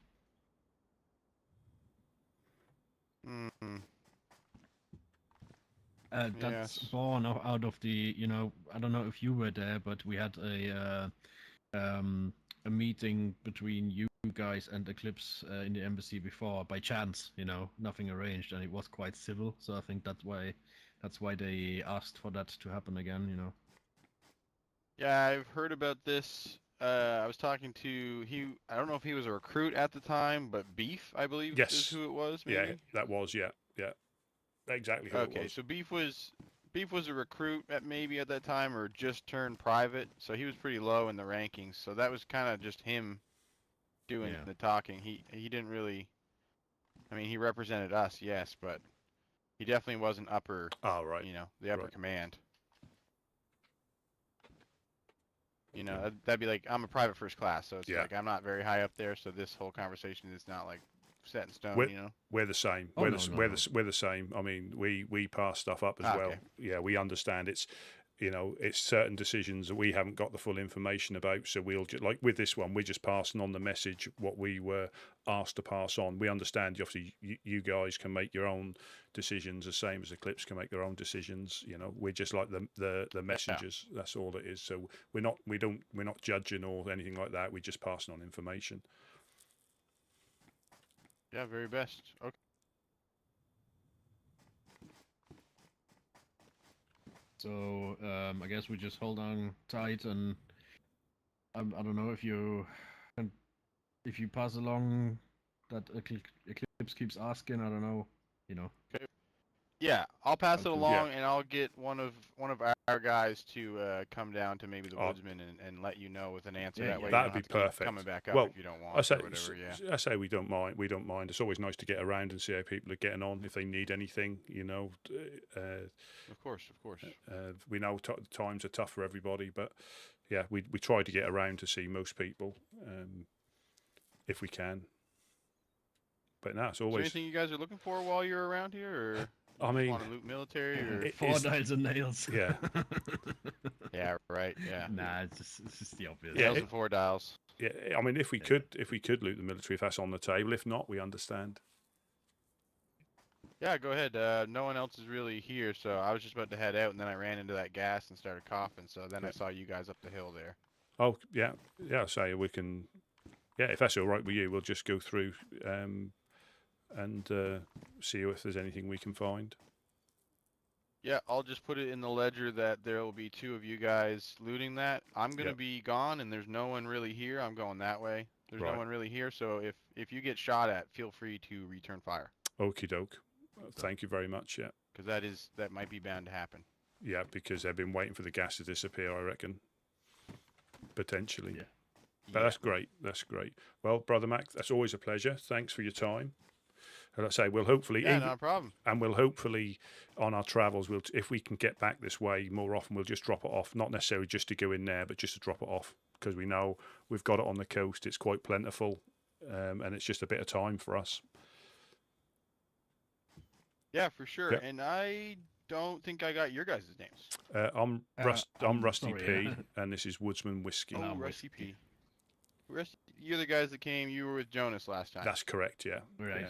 E: Mm-hmm.
A: That's born out of the, I don't know if you were there, but we had a meeting between you guys and Eclipse in the embassy before, by chance, nothing arranged, and it was quite civil. So I think that's why they asked for that to happen again.
E: Yeah, I've heard about this. I was talking to I don't know if he was a recruit at the time, but Beef, I believe, is who it was. Maybe?
C: Yeah, that was yeah. Exactly who it was.
E: Okay, so Beef was a recruit at that time, or just turned private, so he was pretty low in the rankings. So that was kind of just him doing the talking. He didn't really. I mean, he represented us, yes, but he definitely wasn't upper.
C: Oh, right.
E: The upper command. You know, that'd be like, I'm a private first class, so it's
C: Yeah.
E: like I'm not very high up there, so this whole conversation is not like set in stone,
C: We're,
E: you know?
C: we're the same.
A: Oh,
C: we're,
A: no,
C: the,
A: no,
C: we're,
A: no.
C: the, we're the same. I mean, we pass stuff up as
E: Ah,
C: well.
E: okay.
C: Yeah, we understand it's, you know, it's certain decisions that we haven't got the full information about. So we'll just, like with this one, we're just passing on the message, what we were asked to pass on. We understand, obviously, you guys can make your own decisions, the same as Eclipse can make their own decisions. You know, we're just like the messengers. That's all it is. So we're not judging or anything like that. We're just passing on information.
E: Yeah, very best. Okay.
A: So I guess we just hold on tight, and I don't know if you pass along that Eclipse keeps asking. I don't know, you know.
E: Yeah, I'll pass it
A: Okay.
E: along, and I'll get one of our guys to come down to maybe the
C: Oh.
E: woodsman and let you know with an answer.
A: Yeah,
E: That way,
A: yeah.
E: you
C: That'd
E: don't
C: be
E: have to keep
C: perfect.
E: coming back up
C: Well,
E: if you don't want
C: I say,
E: or whatever. Yeah.
C: I say we don't mind. We don't mind. It's always nice to get around and see how people are getting on. If they need anything, you know,
E: Of course, of course.
C: we know times are tough for everybody, but yeah, we try to get around to see most people if we can. But no, it's
E: Is there
C: always.
E: anything you guys are looking for while you're around here, or
C: I
E: you
C: mean,
E: want to loot military, or
C: it-
A: Four
C: is-
A: dials and nails.
C: Yeah.
E: yeah, right, yeah.
A: Nah, it's just the obvious.
C: Yeah,
E: Nails and 4 dials.
C: Yeah, I mean, if we could loot the military, if that's on the table. If not, we understand.
E: Yeah, go ahead. No one else is really here, so I was just about to head out, and then I ran into that gas and started coughing. So then I saw you guys up the hill there.
C: Oh yeah, yeah. Say we can. Yeah, if that's all right with you, we'll just go through and see if there's anything we can find.
E: Yeah, I'll just put it in the ledger that there will be 2 of you guys looting that. I'm gonna
C: Yep.
E: be gone, and there's no one really here. I'm going that way. There's
C: Right.
E: no one really here, so if you get shot at, feel free to return fire,
C: Okie doke. Thank you very much. Yeah,
E: because that might be bound to happen.
C: yeah, because they've been waiting for the gas to disappear. I reckon. Potentially.
A: Yeah.
C: But that's great. That's great. Well, Brother Mac, that's always a pleasure. Thanks for your time. And I say we'll hopefully,
E: Yeah, no problem.
C: and we'll hopefully on our travels, if we can get back this way more often, we'll just drop it off. Not necessarily just to go in there, but just to drop it off, because we know we've got it on the coast. It's quite plentiful, and it's just a bit of time for us.
E: Yeah, for sure.
C: Yep.
E: And I don't think I got your guys' names.
C: I'm
A: I'm
C: Rusty
A: sorry,
C: P,
A: yeah.
C: and this is Woodsman Whiskey.
E: Oh, Rusty P. You're the guys that came. You were with Jonas last time.
C: That's correct. Yeah.
A: Right.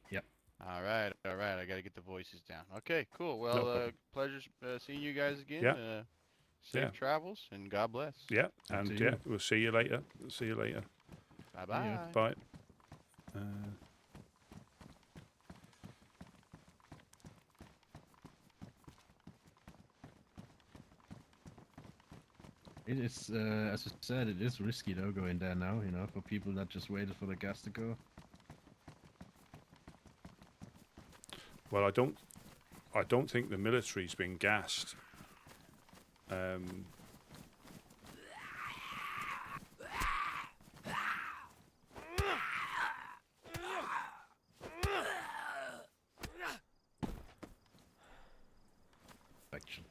C: Yeah.
E: All right. I got to get the voices down. Okay, cool. Well,
C: problem.
E: pleasure seeing you guys again.
C: Yeah.
E: Safe
C: Yeah.
E: travels, and God bless.
C: Yeah.
A: Up
C: And
A: to
C: yeah,
A: you.
C: we'll see you later. See you later.
E: Bye-bye.
C: Bye.
A: It is, as I said, it is risky though going there now. You know, for people that just waited for the gas to go.
C: Well, I don't think the military's been gassed.
A: Action.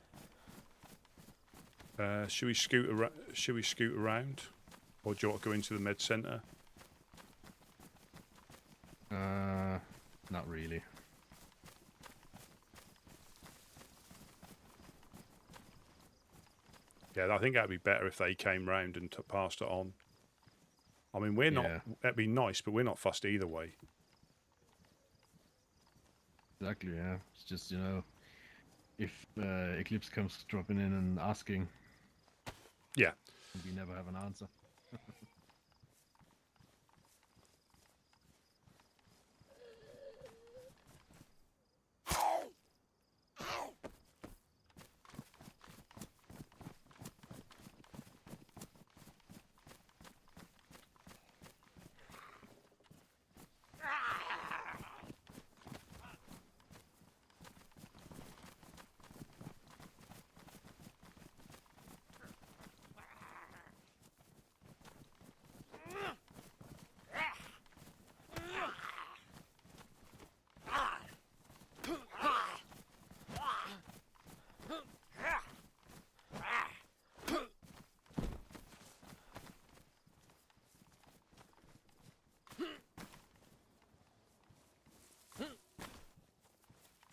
C: Should we scoot around, or do you want to go into the med center?
A: Not really.
C: Yeah, I think that'd be better if they came round and passed it on. I mean, we're not.
A: Yeah.
C: That'd be nice, but we're not fussed either way.
A: Exactly. Yeah. It's just, you know, if Eclipse comes dropping in and asking,
C: Yeah.
A: we never have an answer.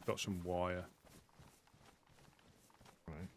C: Got some wire.
A: Right.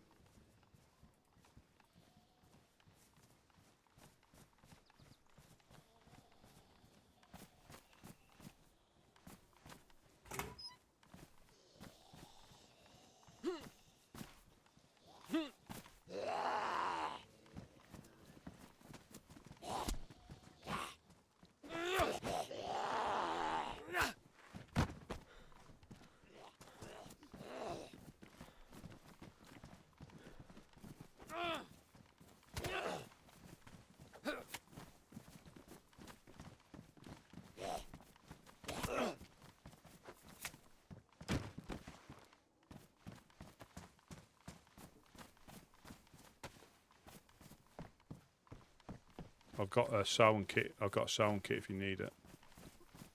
C: I've got a sewing kit. I've got a sewing kit if you need it.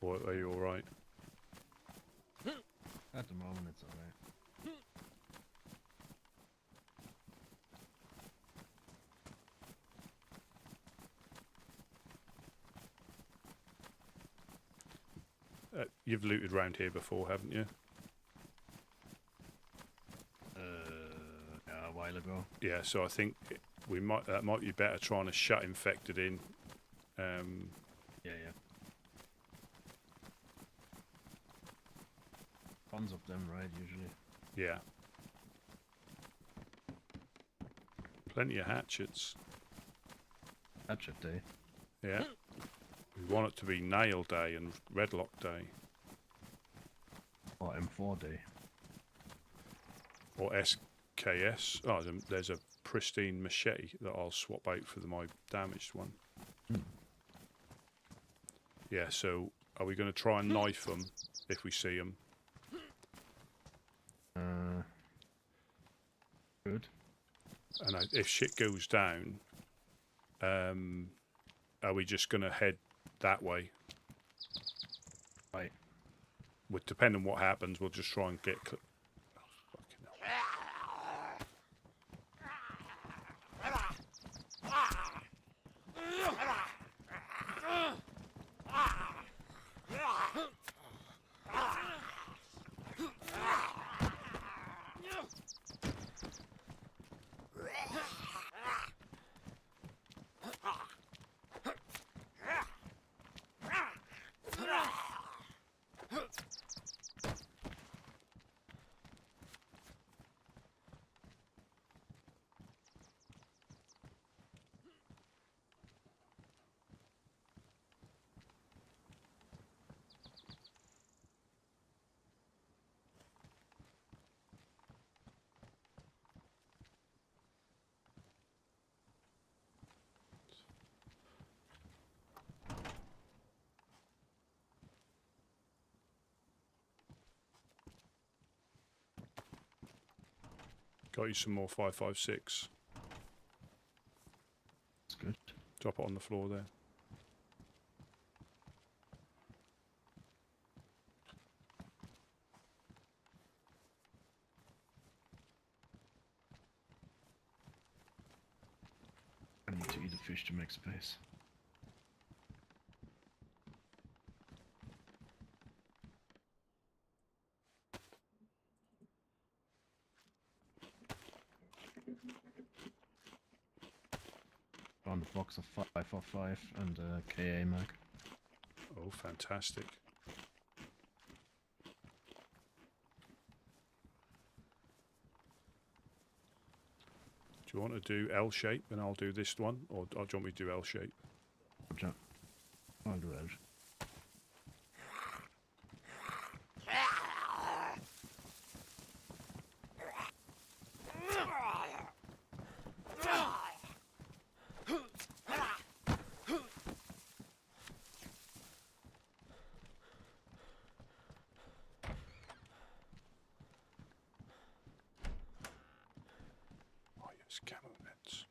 C: Or are you all right?
A: At the moment, it's alright.
C: You've looted round here before, haven't you?
A: Yeah, a while ago.
C: Yeah. So I think that might be better trying to shut infected in.
A: Yeah. Tons of them, right? Usually.
C: Yeah. Plenty of hatchets.
A: Hatchet day.
C: Yeah. We want it to be nail day and redlock day.
A: Or M4 day.
C: Or SKS. Oh, there's a pristine machete that I'll swap out for my damaged one. Yeah, so are we going to try and knife them if we see them?
A: Good.
C: And if shit goes down, are we just going to head that way?
A: Right.
C: Depending on what happens, we'll just try and get... Got you some more 5.56.
A: That's good.
C: Drop it on the floor there.
A: I need to eat a fish to make space. Found a box of 5.55 and a KA mag.
C: Oh, fantastic. Do you want to do L shape and I'll do this one? Or do you want me to do L shape?
A: Roger. I'll do that.
C: Oh yes, camo nets.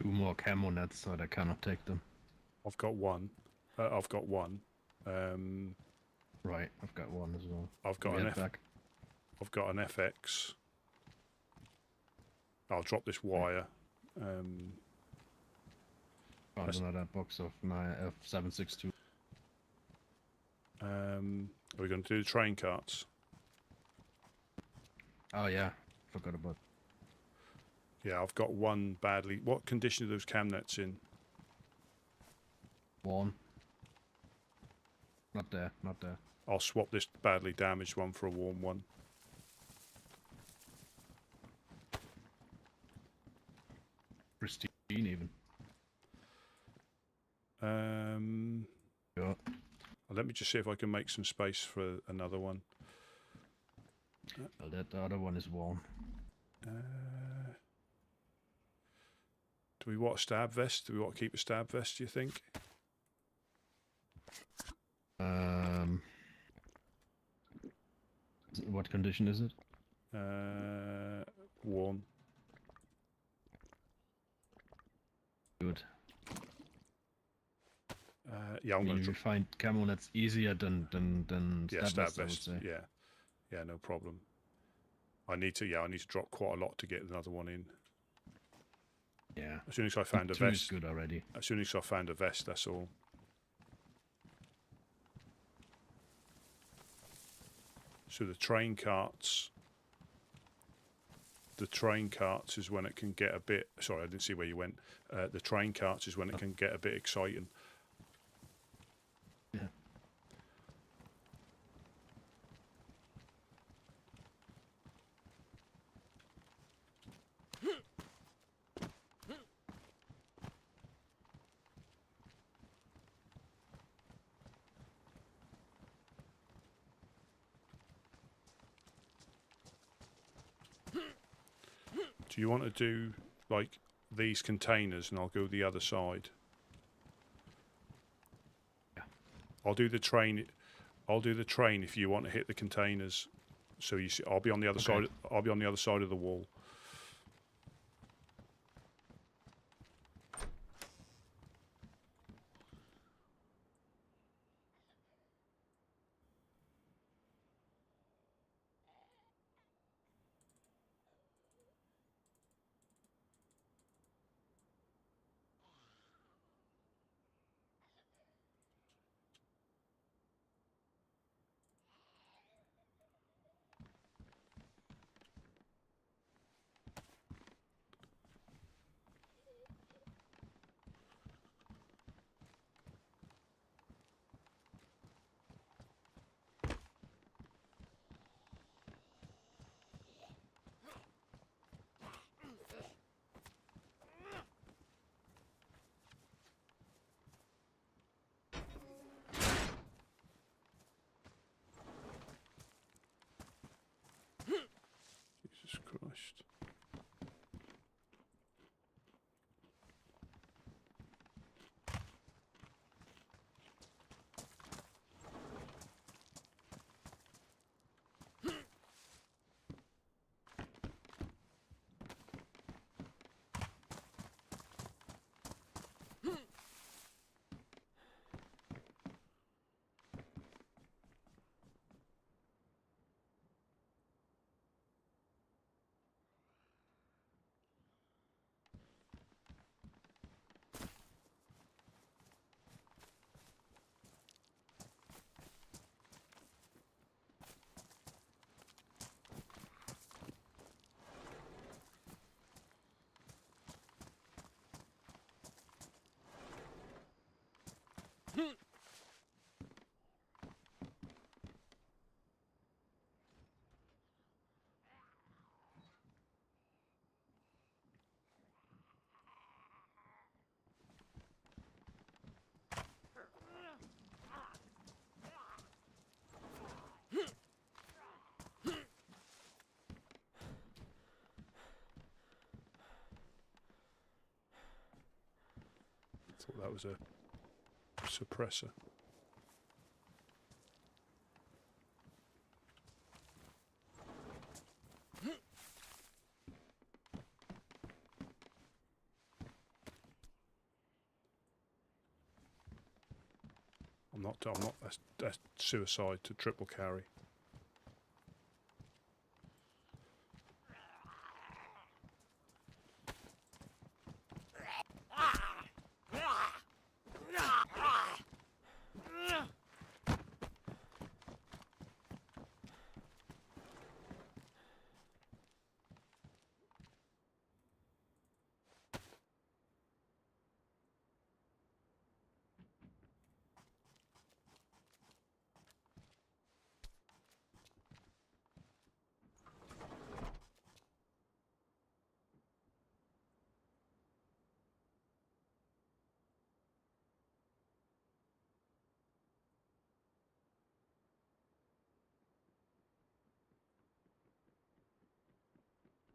A: 2 more camo nets, so I cannot take them.
C: I've got one. I've got one.
A: Right, I've got one as well.
C: I've got
A: We
C: an
A: head back.
C: I've got an FX. I'll drop this wire.
A: Found
C: That's-
A: another box of my F762.
C: Are we going to do the train carts?
A: Oh yeah, forgot about.
C: Yeah, I've got one badly. What condition are those cam nets in?
A: One. Not there, not there.
C: I'll swap this badly damaged one for a warm one.
A: Pristine even. Yeah.
C: Let me just see if I can make some space for another one.
A: Well, that the other one is worn.
C: Do we want a stab vest? Do we want to keep a stab vest, do you think?
A: What condition is it?
C: Worn.
A: Good.
C: Yeah, I'm
A: I
C: going
A: mean,
C: to
A: you find camo nets easier than
C: yeah,
A: stab
C: stab
A: vests, I would
C: vest.
A: say.
C: Yeah, yeah, no problem. I need to drop quite a lot to get another one in.
A: Yeah.
C: As soon as I found a
A: Two is
C: vest,
A: good already.
C: as soon as I found a vest, that's all. So the train carts is when it can get a bit. Sorry, I didn't see where you went. The train carts is when it can get a bit exciting.
A: Yeah.
C: Do you want to do like these containers, and I'll go the other side?
A: Yeah.
C: I'll do the train. I'll do the train if you want to hit the containers. So you see, I'll be on the other
A: Okay.
C: side. I'll be on the other side of the wall. Jesus Christ. Thought that was a suppressor. I'm not. That's suicide to triple carry.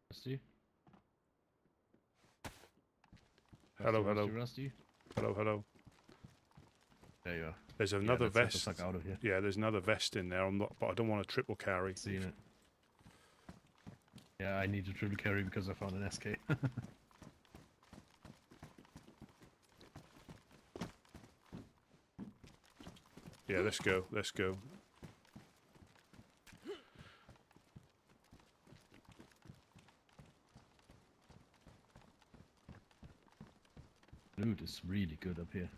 A: Rusty?
C: Hello, hello.
A: Rusty?
C: Hello, hello.
A: There you are.
C: There's
A: Yeah,
C: another
A: let's get the
C: vest.
A: fuck out of here.
C: Yeah, there's another vest in there. I'm not, but I don't want a triple carry.
A: Seen it. Yeah, I need a triple carry because I found an SK.
C: Yeah, let's go. Let's go.
A: Loot is really good up here.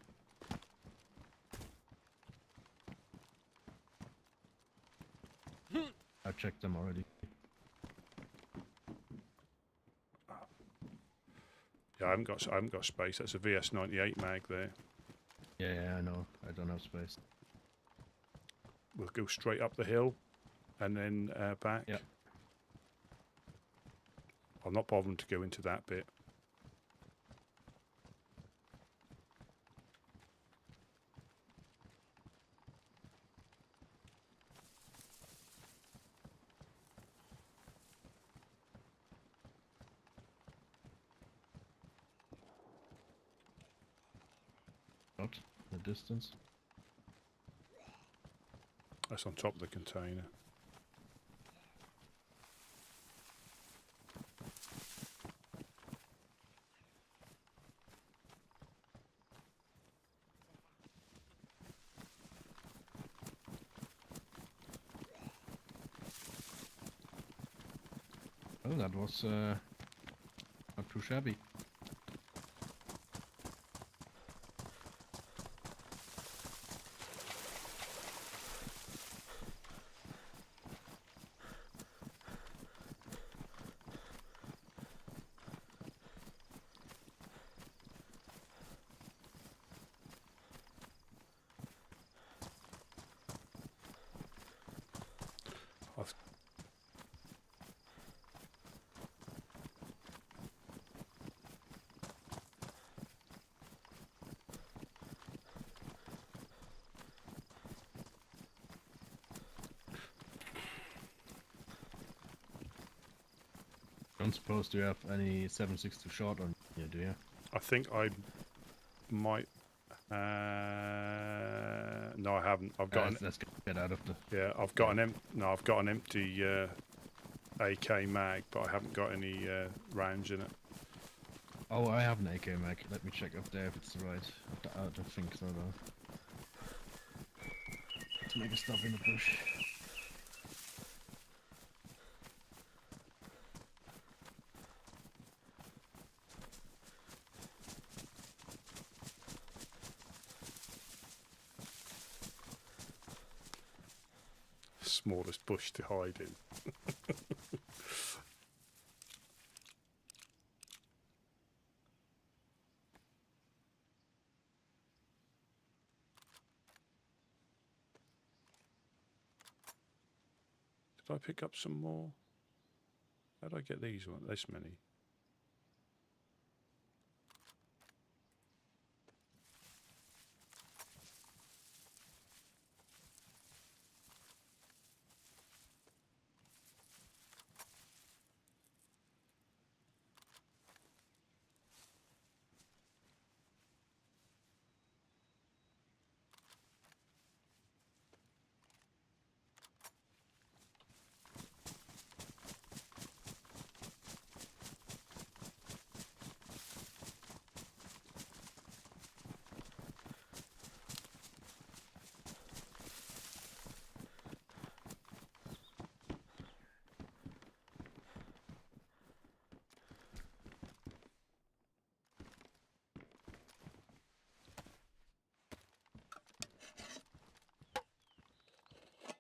A: I checked them already.
C: Yeah, I haven't got space. That's a VS98 mag there.
A: Yeah, I know. I don't have space.
C: We'll go straight up the hill, and then back.
A: Yep.
C: I'm not bothering to go into that bit.
A: Out the distance.
C: That's on top of the container.
A: Oh, that was not too shabby.
C: I've
A: Don't suppose you have any 7.62 short on you, do you?
C: I think I might. No, I haven't. I've got
A: Let's get out of the.
C: yeah. I've got I've got an empty AK mag, but I haven't got any rounds in it.
A: Oh, I have an AK mag. Let me check up there if it's right. I don't think so though. Let's make a stop in the bush.
C: Smallest bush to hide in. Did I pick up some more? How did I get these one? This many?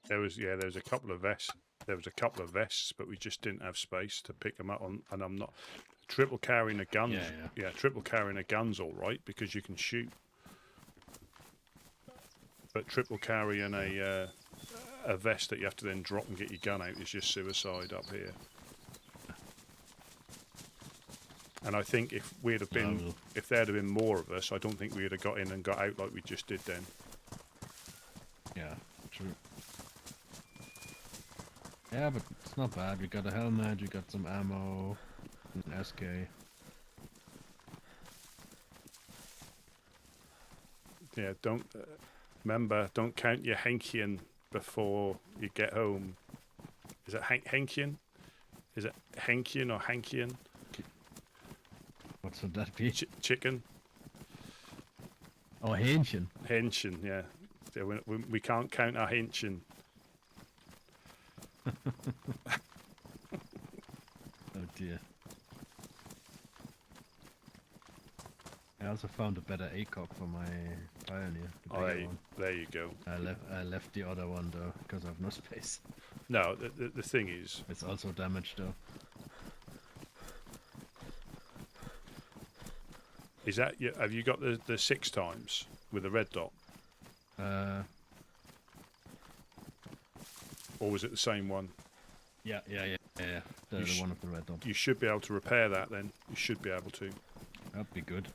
C: There was a couple of vests. There was a couple of vests, but we just didn't have space to pick them up on. And I'm not triple carrying a gun.
A: Yeah.
C: Triple carrying a gun's all right because you can shoot. But triple carrying a vest that you have to then drop and get your gun out is just suicide up here. And I think if we'd have been, if there'd have been more of us, I don't think we'd have got in and got out like we just did then.
A: Yeah, true. Yeah, but it's not bad. We got a helmet, we got some ammo, an SK.
C: Yeah, don't remember. Don't count your Henkian before you get home. Is it Henkian? Is it Henkian or Hankian?
A: What would that be?
C: Chicken.
A: Oh, Hähnchen.
C: Henchen, yeah. We can't count our Henchen.
A: Oh dear. I also found a better ACOG for my Pioneer. The bigger one.
C: There you go.
A: I left the other one though because I have no space.
C: No, the thing is,
A: It's also damaged though.
C: is that have you got the 6 times with the red dot, or was it the same one?
A: Yeah. The one with the red dot.
C: You should be able to repair that then. You should be able to.
A: That'd be good.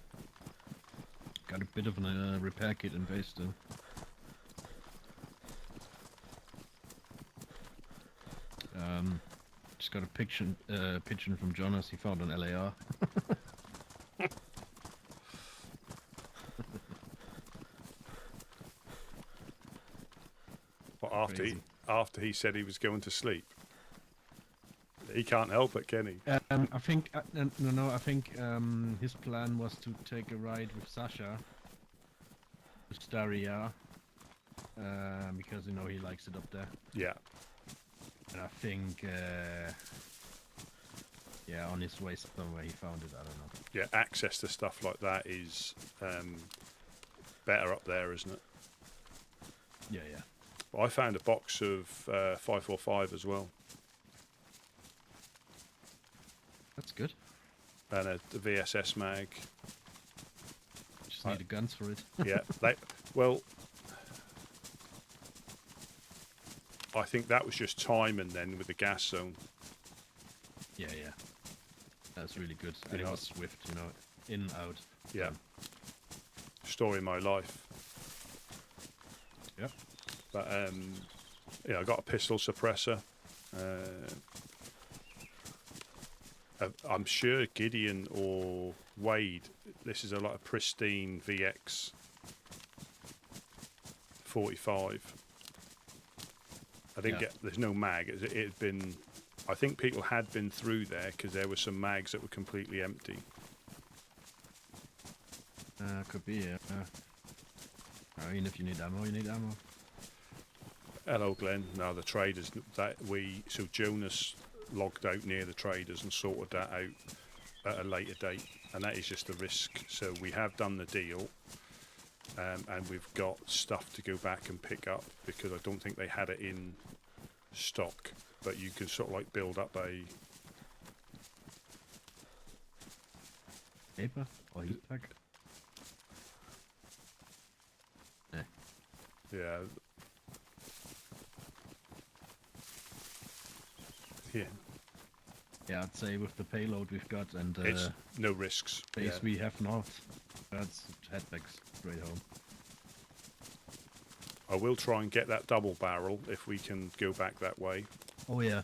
A: Got a bit of a repair kit in base though. Just got a pigeon from Jonas. He found an LAR.
C: But after he said he was going to sleep, he can't help it, can he?
A: I think no. I think his plan was to take a ride with Sasha to Staria, because you know he likes it up there.
C: Yeah.
A: And I think on his way somewhere he found it. I don't know.
C: Yeah, access to stuff like that is better up there, isn't it?
A: Yeah.
C: But I found a box of 545 as well,
A: That's good.
C: and a VSS mag.
A: Just need the guns for it.
C: Yeah, I think that was just timing then with the gas zone.
A: Yeah. That's really good.
C: You
A: And it
C: know-
A: was swift, you know, in, out.
C: Yeah. Story of my life.
A: Yep.
C: But I got a pistol suppressor. I'm sure Gideon or Wade, this is a lot of pristine VX 45. I didn't
A: Yeah.
C: get, there's no mag. It had been, I think people had been through there because there were some mags that were completely empty.
A: Could be, yeah. I mean, if you need ammo, you need ammo.
C: Hello, Glenn. No, the traders so Jonas logged out near the traders and sorted that out at a later date, and that is just a risk. So we have done the deal, and we've got stuff to go back and pick up because I don't think they had it in stock. But you can sort of like build up a
A: Paper or heat pack?
C: yeah.
A: Yeah, I'd say with the payload we've got and
C: It's no risks.
A: base
C: Yeah.
A: we have now, that's head back straight home.
C: I will try and get that double barrel if we can go back that way.
A: Oh yeah,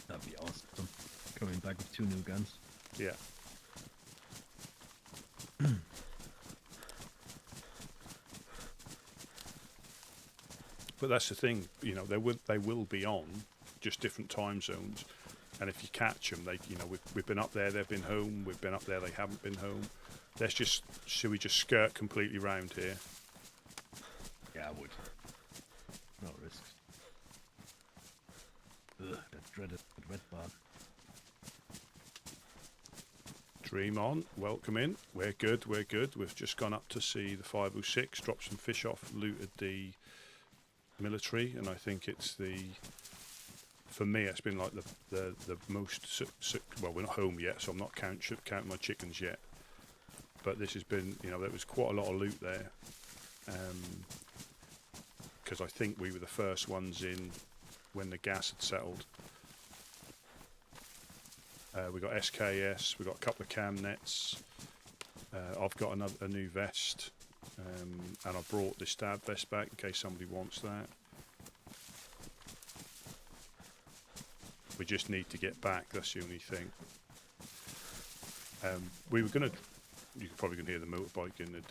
A: that'd be awesome. Coming back with 2 new guns.
C: Yeah. But that's the thing, they will be on, just different time zones, and if you catch them, we've been up there, they've been home. We've been up there, they haven't been home. Should we just skirt completely round here?
A: Yeah, I would. No risks. Ugh, that dreaded red bar.
C: Dream on, welcome in. We're good. We've just gone up to see the 506, dropped some fish off, looted the military, and I think it's for me it's been like the most well, we're not home yet, so I'm not counting my chickens yet, but this has been, you know, there was quite a lot of loot there, because I think we were the first ones in when the gas had settled. We got SKS, we got a couple of cam nets. I've got a new vest, and I brought this stab vest back in case somebody wants that. We just need to get back, that's the only thing. We were gonna, you probably can hear the motorbike in the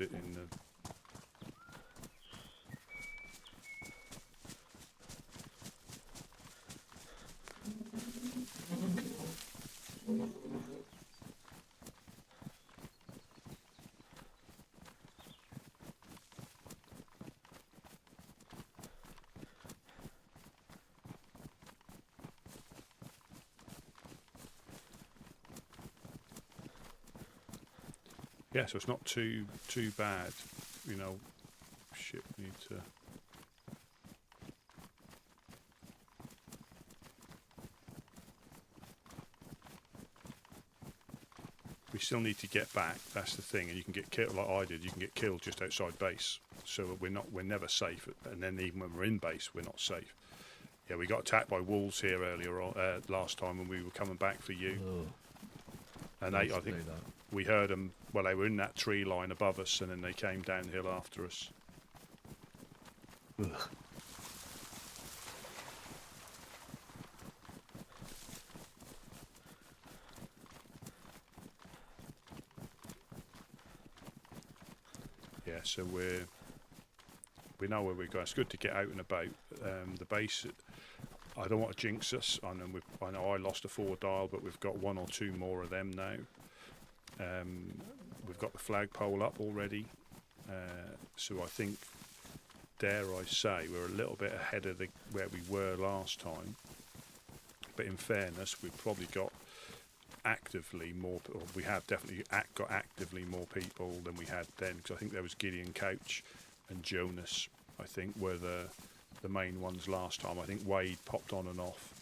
C: yeah, so it's not too bad, you know. Shit, we need to. We still need to get back. That's the thing, and you can get killed like I did. You can get killed just outside base, so we're never safe. And then even when we're in base, we're not safe. Yeah, we got attacked by wolves here earlier on, last time when we were coming back for you.
A: Oh,
C: And I think we heard them. Well, they were in that tree line above us, and then they came downhill after us.
A: ugh.
C: Yeah, so we know where we're going. It's good to get out and about. The base, I don't want to jinx us. I know I lost a 4-dial, but we've got 1 or 2 more of them now. We've got the flagpole up already, so I think, dare I say, we're a little bit ahead of where we were last time. But in fairness, we've probably got actively more, or we have definitely got actively more people than we had then, because I think there was Gideon Couch and Jonas, I think, were the main ones last time. I think Wade popped on and off,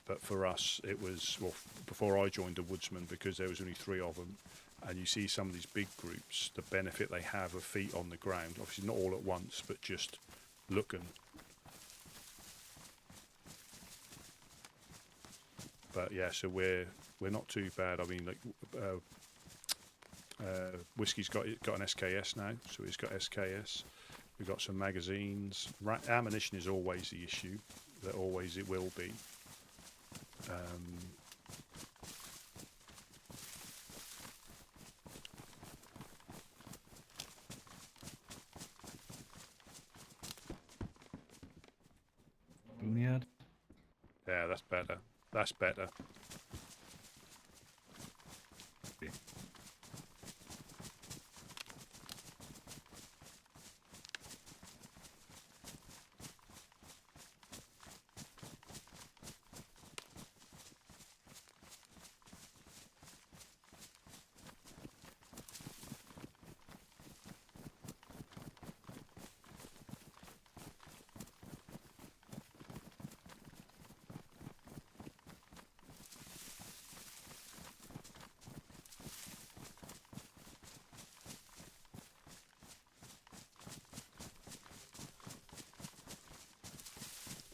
C: but for us it was, well, before I joined the Woodsman, because there was only 3 of them, and you see some of these big groups, the benefit they have of feet on the ground, obviously not all at once, but just looking. But yeah, so we're not too bad. I mean, like, Whiskey's got an SKS now, so he's got SKS. We've got some magazines. Ammunition is always the issue. That always it will be.
A: Boonyard.
C: Yeah, that's better. That's better.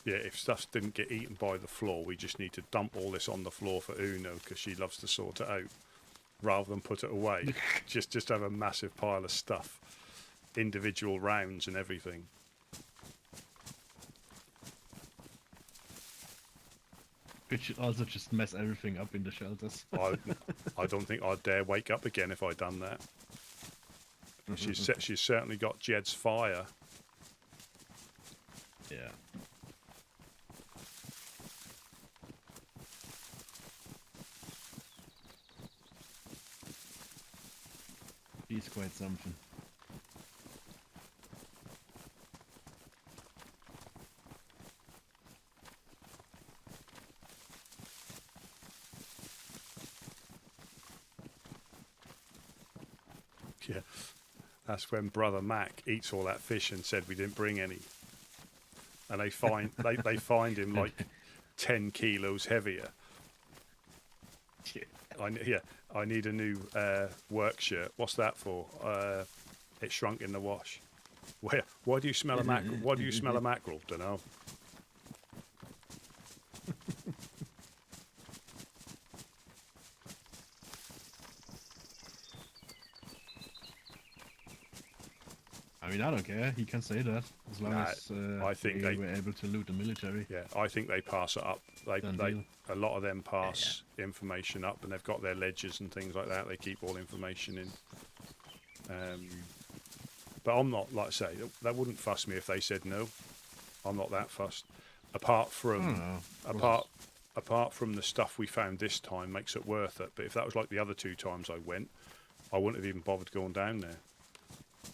C: Yeah, if stuff didn't get eaten by the floor, we just need to dump all this on the floor for Uno, because she loves to sort it out, rather than put it away. just have a massive pile of stuff, individual rounds and everything.
A: It should also just mess everything up in the shelters.
C: I don't think I'd dare wake up again if I'd done that. She's certainly got Jed's fire.
A: Yeah. He's quite something.
C: Yeah, that's when Brother Mac eats all that fish and said we didn't bring any. and they find him like 10 kilos heavier. I need a new work shirt. What's that for? It shrunk in the wash. Why do you smell a mackerel? Why do you smell a mackerel? Don't know.
A: I mean, I don't care. He can say that as long as
C: I think
A: they were able to loot the military.
C: Yeah, I think they pass it up.
A: Done deal.
C: A lot of them pass information up, and they've got their ledgers and things like that. They keep all information in. But I'm not, like I say, that wouldn't fuss me if they said no. I'm not that fussed. Apart from the stuff we found this time makes it worth it. But if that was like the other 2 times I went, I wouldn't have even bothered going down there.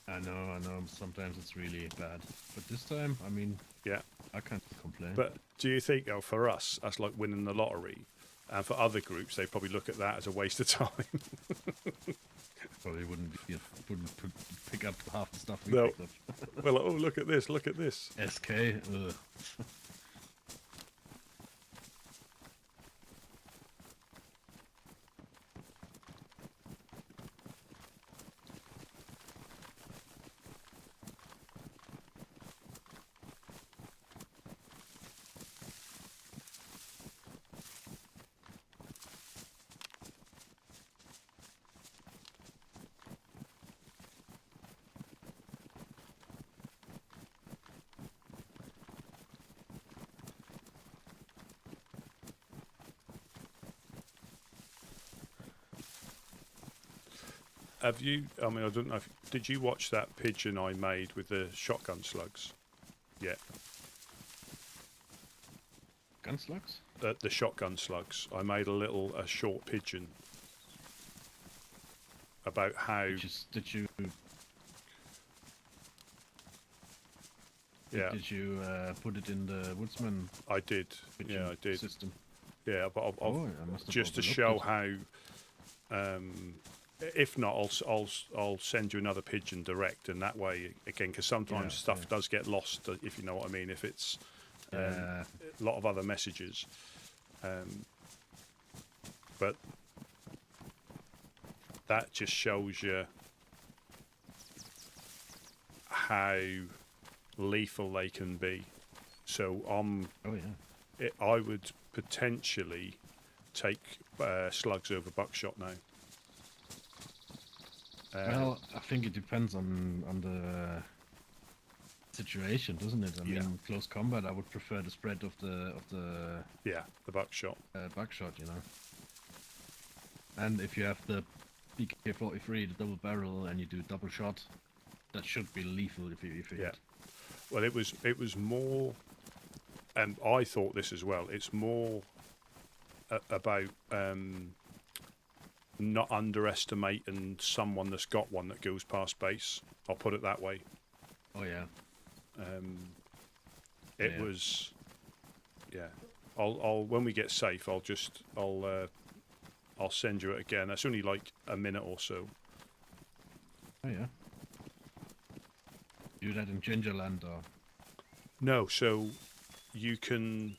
A: I know. Sometimes it's really bad, but this time, I mean,
C: Yeah.
A: I can't complain.
C: But do you think, for us, that's like winning the lottery, and for other groups, they probably look at that as a waste of time.
A: Probably wouldn't pick up half the stuff we
C: No.
A: picked up.
C: Well, oh, look at this! Look at this!
A: SK. Ugh.
C: Have you? I mean, I don't know. Did you watch that pigeon I made with the shotgun slugs? Yeah.
A: Gun slugs?
C: The shotgun slugs. I made a short pigeon about how.
A: Did you?
C: Yeah.
A: Did you put it in the woodsman?
C: I did.
A: pigeon
C: Yeah, I did.
A: System?
C: Yeah, but
A: I must have
C: just to
A: overlooked
C: show
A: it.
C: how. If not, I'll send you another pigeon direct, and that way again, because sometimes stuff does get lost, if you know what I mean. If it's a lot of other messages, but that just shows you how lethal they can be. So I would potentially take slugs over buckshot now.
A: Well, I think it depends on the situation, doesn't it? I mean, close combat, I would prefer the spread of the
C: the buckshot.
A: buckshot, you know. And if you have the PK-43, the double barrel, and you do double shot, that should be lethal if you hit.
C: Well, it was more, and I thought this as well. It's more about not underestimating someone that's got one that goes past base. I'll put it that way.
A: Oh yeah.
C: It was, I'll when we get safe, I'll send you it again. That's only like a minute or so.
A: Oh yeah. Do that in Gingerland or?
C: No, so you can.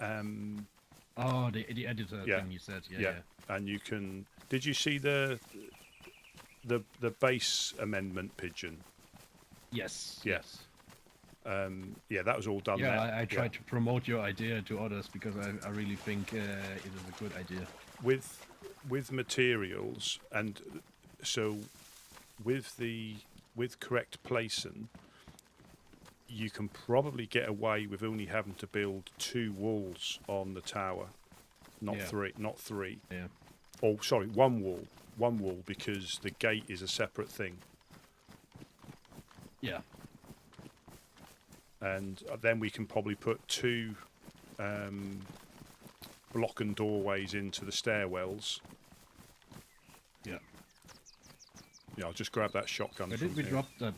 A: Oh, the editor thing you said. Yeah.
C: And you can. Did you see the base amendment pigeon?
A: Yes.
C: Yes. That was all done.
A: Yeah,
C: there.
A: I tried to promote your idea to others because I really think it is a good idea.
C: With materials, and so with correct placing, you can probably get away with only having to build 2 walls on the tower, not three.
A: Yeah.
C: Oh, sorry, one wall because the gate is a separate thing.
A: Yeah.
C: And then we can probably put 2 block and doorways into the stairwells.
A: Yeah.
C: Yeah, I'll just grab that shotgun.
A: Where did we drop that?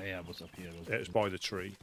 A: Yeah, it was up here.
C: It was by the tree.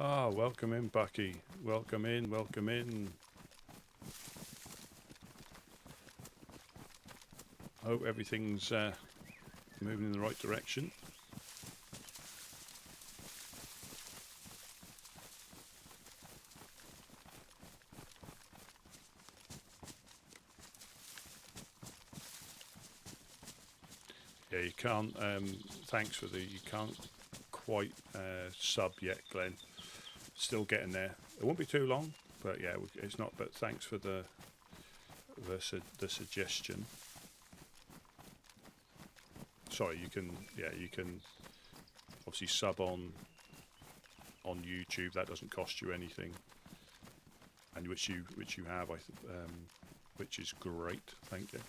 C: Ah, welcome in, Bucky. Welcome in, welcome in. Hope everything's moving in the right direction. Yeah, you can't, thanks for the, you can't quite sub yet, Glenn. Still getting there. It won't be too long, but yeah, it's not, but thanks for the suggestion. Sorry, you can, yeah, you can obviously sub on YouTube. That doesn't cost you anything, and which you have, which is great. Thank you.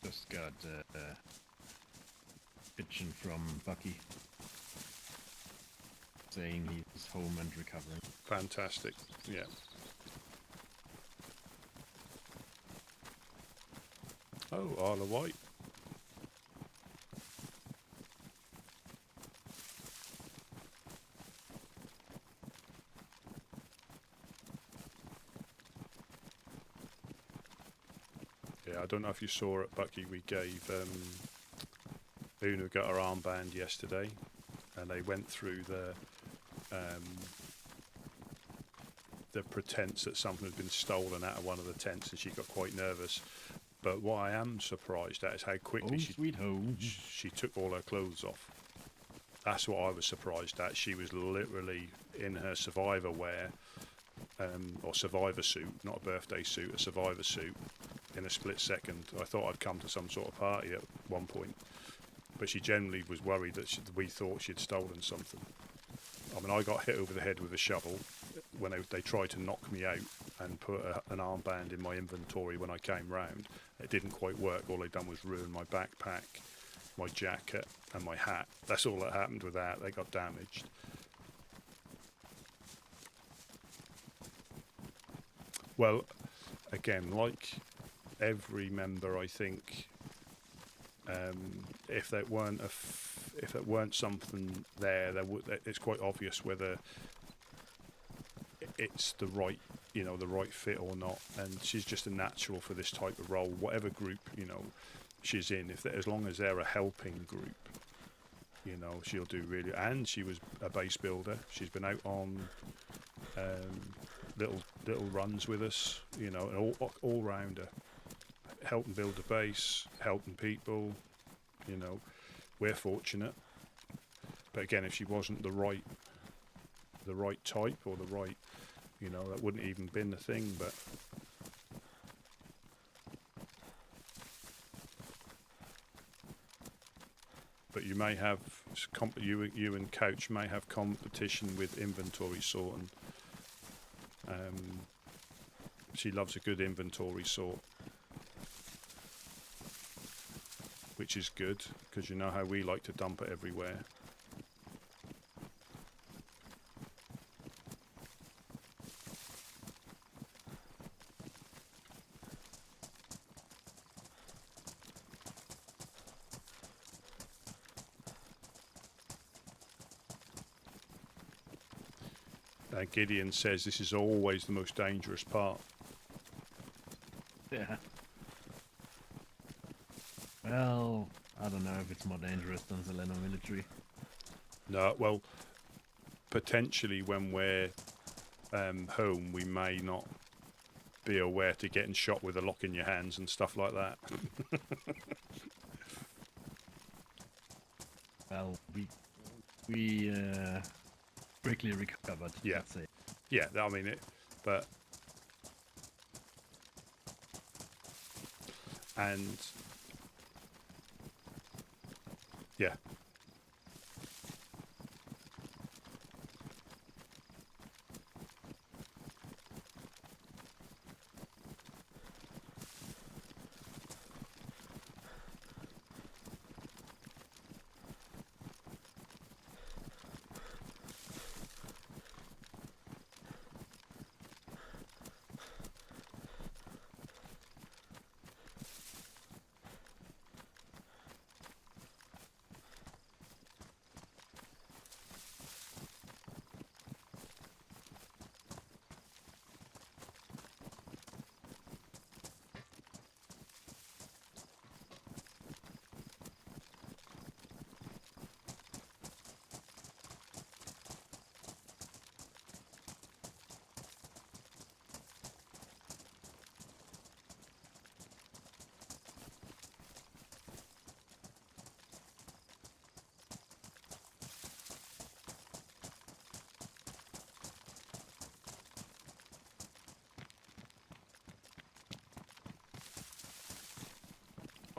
A: Just got pitching from Bucky saying he's home and recovering.
C: Fantastic. Yeah. Oh, Isle of Wight. Yeah, I don't know if you saw it, Bucky. We gave Una got her armband yesterday, and they went through the pretense that something had been stolen out of one of the tents, and she got quite nervous. But what I am surprised at is how quickly she took all her clothes off. That's what I was surprised at. She was literally in her survivor wear, or survivor suit, not a birthday suit, a survivor suit, in a split second. I thought I'd come to some sort of party at one point, but she generally was worried that we thought she'd stolen something. I mean, I got hit over the head with a shovel when they tried to knock me out and put an armband in my inventory when I came round. It didn't quite work. All they'd done was ruin my backpack, my jacket and my hat. That's all that happened with that. They got damaged. Well, again, like every member, I think, if there weren't something there, it's quite obvious whether it's the right, the right fit or not. And she's just a natural for this type of role, whatever group she's in. As long as they're a helping group, she'll do really. And she was a base builder. She's been out on little runs with us, an all rounder, helping build the base, helping people. We're fortunate. But again, if she wasn't the right type or the right, that wouldn't even been the thing. But you may have you and Coach may have competition with inventory sorting. She loves a good inventory sort, which is good because you know how we like to dump it everywhere. Gideon says this is always the most dangerous part.
A: Yeah. Well, I don't know if it's more dangerous than Zeleno military.
C: No, well, potentially when we're home, we may not be aware to getting shot with a lock in your hands and stuff like that.
A: Well, we quickly recovered.
C: Yeah.
A: Let's say.
C: Yeah, I mean it, but and yeah.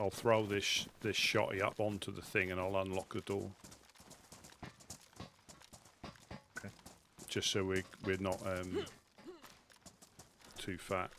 C: I'll throw this shotty up onto the thing and I'll unlock the door.
A: Okay.
C: Just so we're not too fat.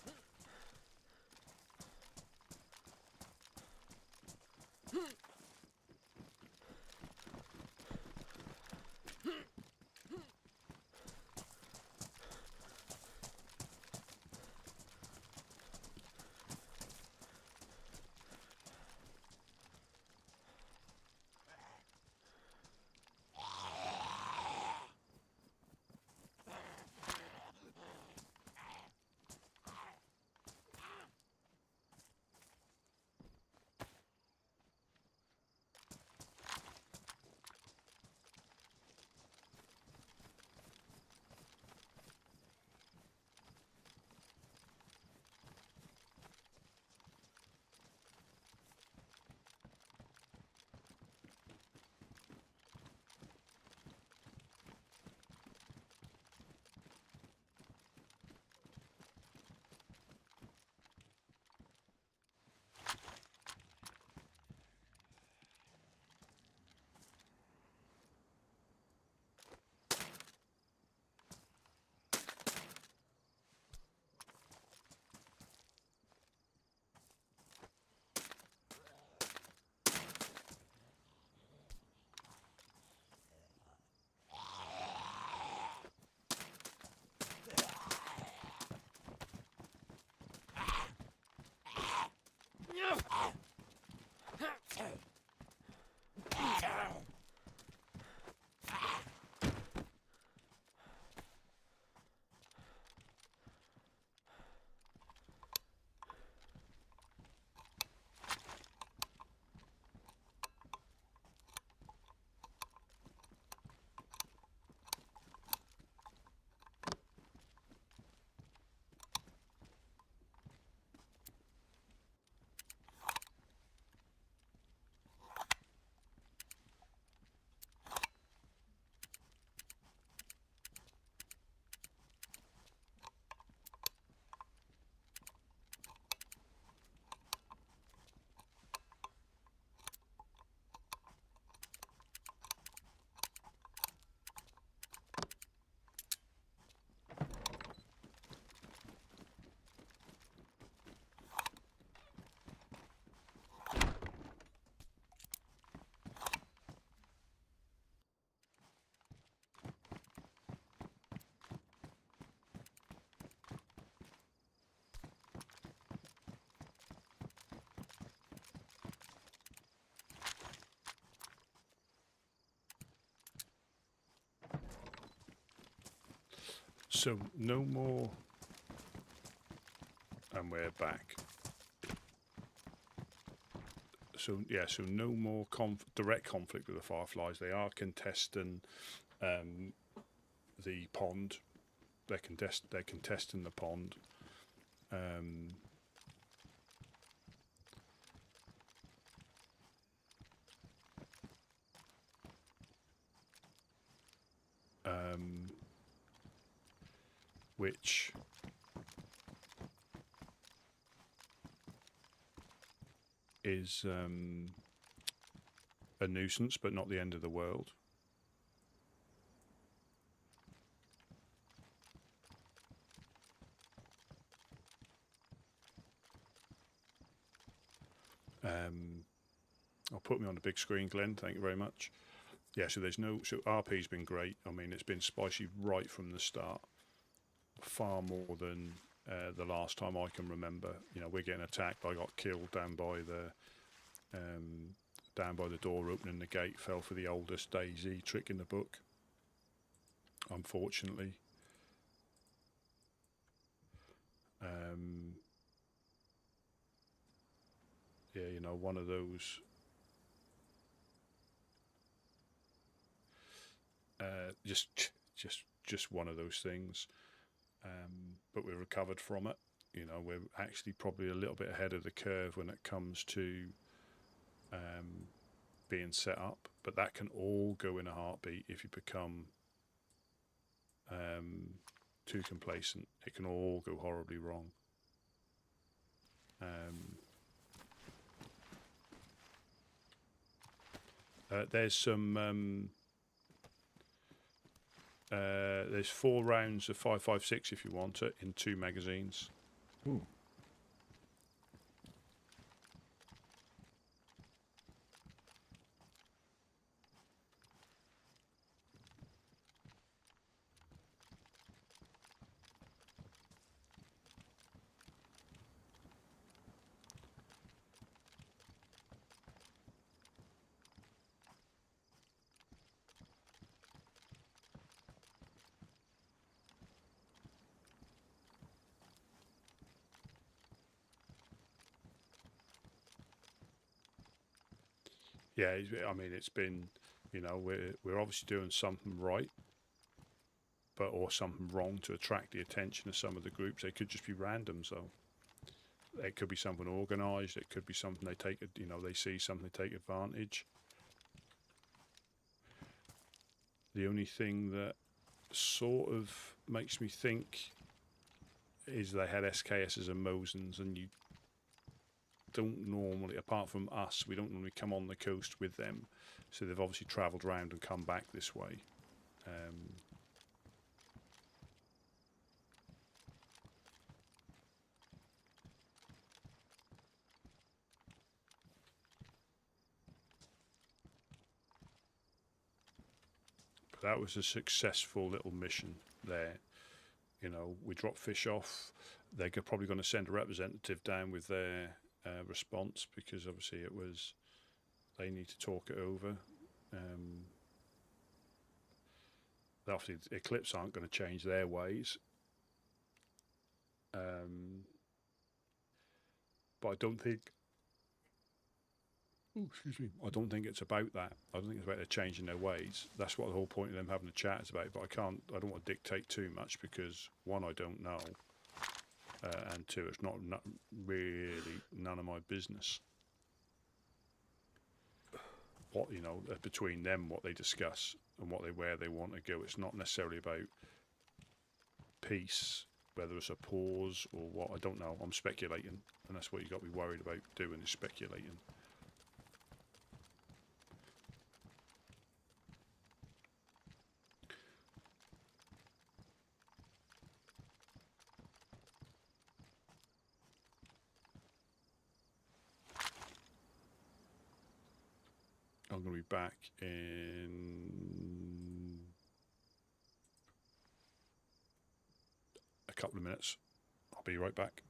C: So no more, and we're back. So yeah, so no more direct conflict with the Fireflies. They are contesting the pond. They're contesting the pond. Which is a nuisance, but not the end of the world. I'll put me on the big screen, Glenn. Thank you very much. Yeah, so so RP's been great. I mean, it's been spicy right from the start. Far more than the last time I can remember. You know, we're getting attacked. I got killed down by the door opening the gate. Fell for the oldest DayZ trick in the book, unfortunately. Yeah, you know, one of those. Just one of those things. But we recovered from it. You know, we're actually probably a little bit ahead of the curve when it comes to being set up. But that can all go in a heartbeat if you become too complacent. It can all go horribly wrong. There's some. There's 4 rounds of 5.56 if you want it in 2 magazines.
A: Ooh.
C: Yeah, I mean, it's been, we're obviously doing something right, or something wrong to attract the attention of some of the groups. They could just be random, so it could be something organised. It could be something they take, they see something they take advantage. The only thing that sort of makes me think is they had SKSs and Mosens, and you don't normally, apart from us, we don't normally come on the coast with them. So they've obviously travelled around and come back this way. But that was a successful little mission there. We dropped fish off. They're probably going to send a representative down with their response, because obviously they need to talk it over. Obviously Eclipse aren't going to change their ways, but I don't think I don't think it's about that. I don't think it's about they're changing their ways. That's what the whole point of them having a chat is about. But I don't want to dictate too much, because 1, I don't know, and 2, it's not really none of my business. What between them, what they discuss and where they want to go. It's not necessarily about peace, whether it's a pause or what. I don't know. I'm speculating, and that's what you got to be worried about doing, is speculating. I'm going to be back in a couple of minutes. I'll be right back.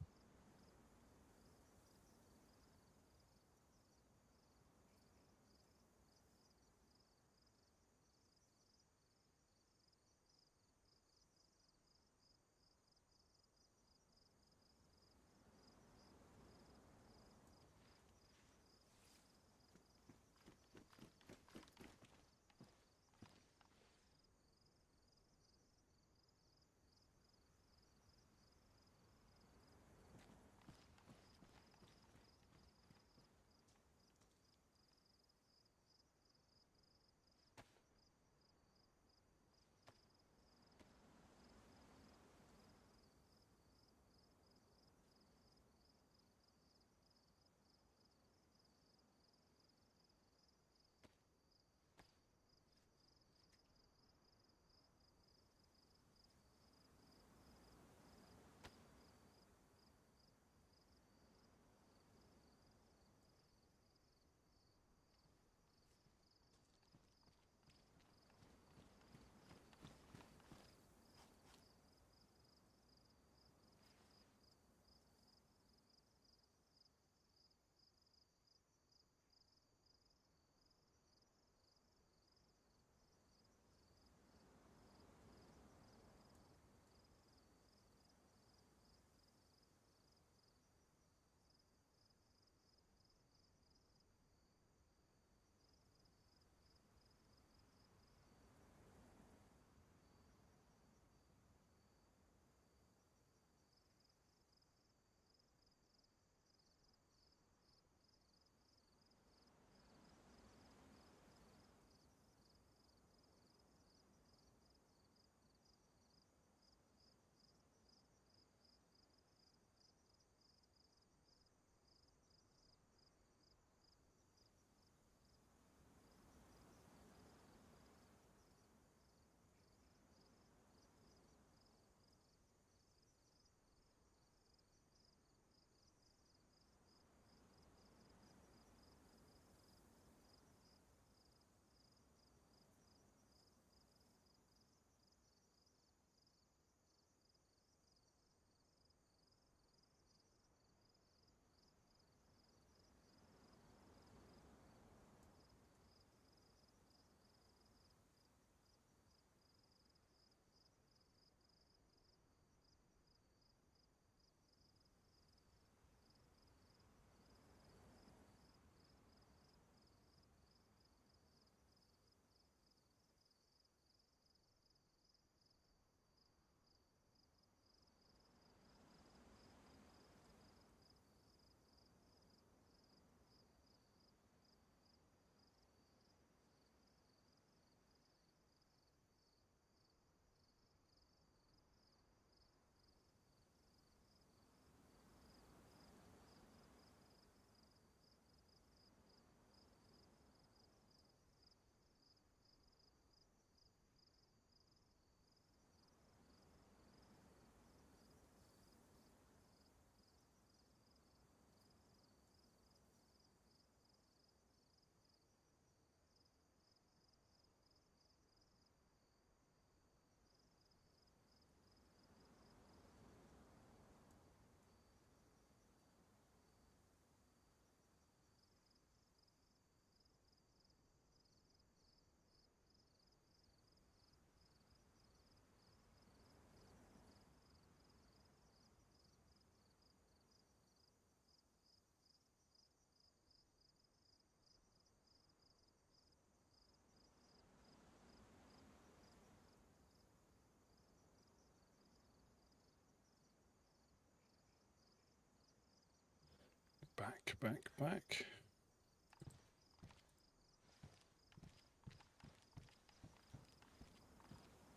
C: Back.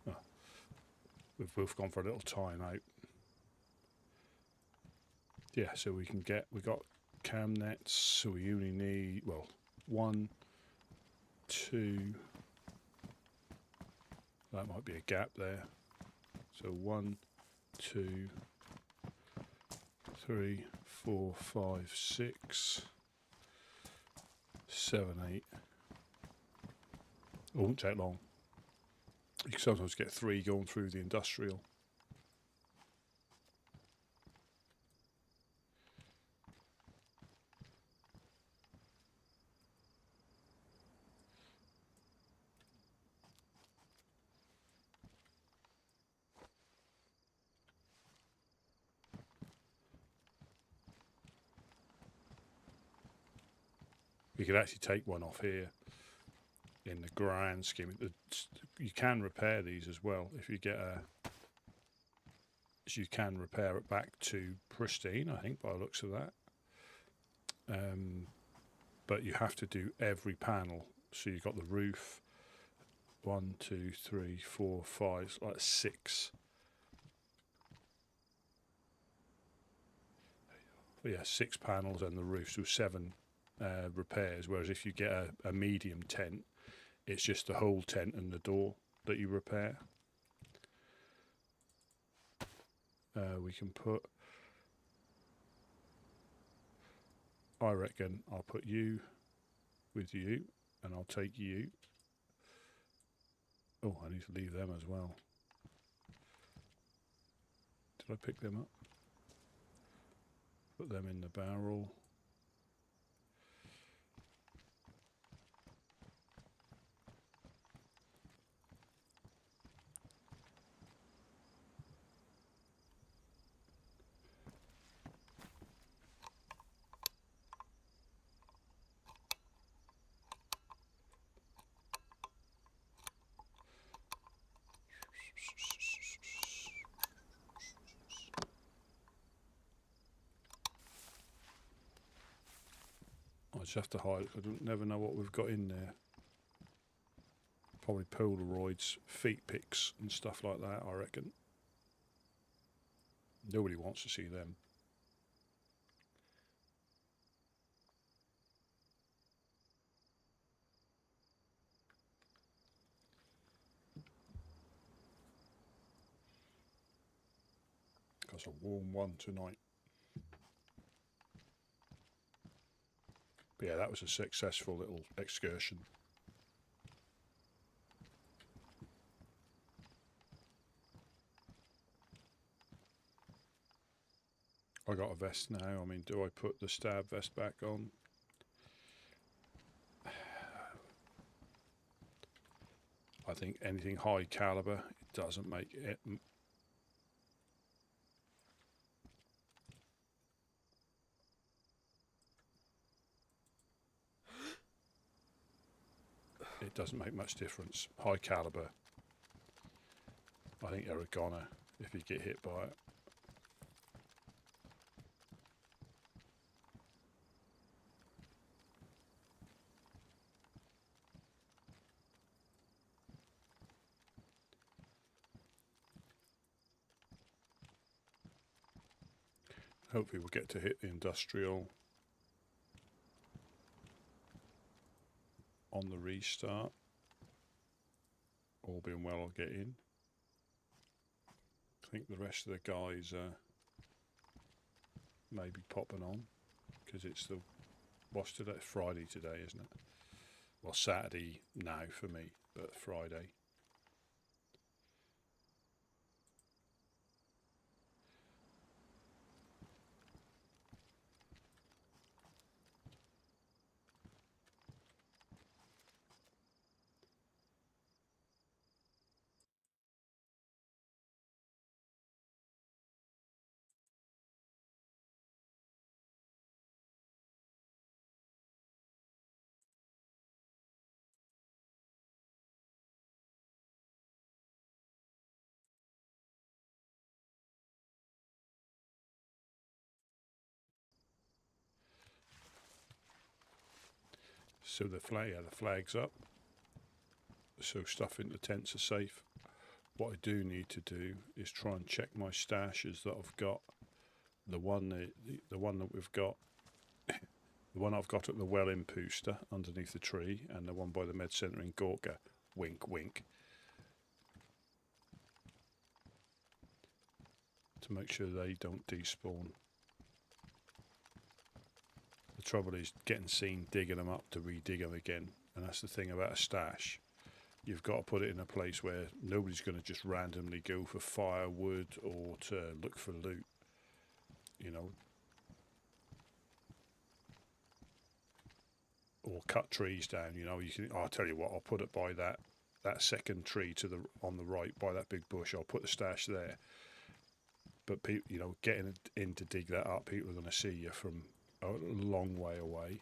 C: Oh, we've both gone for a little time out. Yeah, so we got cam nets, so we only need, well, 1, 2, that might be a gap there. So 1, 2, 3, 4, 5, 6, 7, 8. It won't take long. You can sometimes get 3 going through the industrial. You could actually take one off here in the grand scheme. You can repair these as well if you get a. You can repair it back to pristine, I think, by the looks of that. But you have to do every panel. So you've got the roof. 1, 2, 3, 4, 5, like 6. But yeah, 6 panels and the roof, so 7 repairs. Whereas if you get a medium tent, it's just the whole tent and the door that you repair. We can put, I reckon I'll put you with you, and I'll take you. Oh, I need to leave them as well. Did I pick them up? Put them in the barrel. I just have to hide it. I never know what we've got in there. Probably Polaroids, feet pics and stuff like that, I reckon. Nobody wants to see them. It's a warm one tonight. But yeah, that was a successful little excursion. I got a vest now. I mean, do I put the stab vest back on? I think anything high caliber, it doesn't make it. It doesn't make much difference. High caliber, I think you're a goner if you get hit by it. Hopefully we'll get to hit the industrial on the restart. All being well, I'll get in. I think the rest of the guys are maybe popping on because it's the, what's today? Friday today, isn't it? Well, Saturday now for me, but Friday. So the flag's up. So stuff in the tents are safe. What I do need to do is try and check my stashes that I've got. The one that we've got, the one I've got at the well in Pooster underneath the tree, and the one by the med centre in Gorka. Wink, wink. To make sure they don't despawn. The trouble is getting seen digging them up to re-dig them again, and that's the thing about a stash. You've got to put it in a place where nobody's going to just randomly go for firewood or to look for loot. You know, or cut trees down. You know, you can. I'll tell you what. I'll put it by that second tree on the right by that big bush. I'll put the stash there. But people, you know, getting in to dig that up, people are going to see you from a long way away.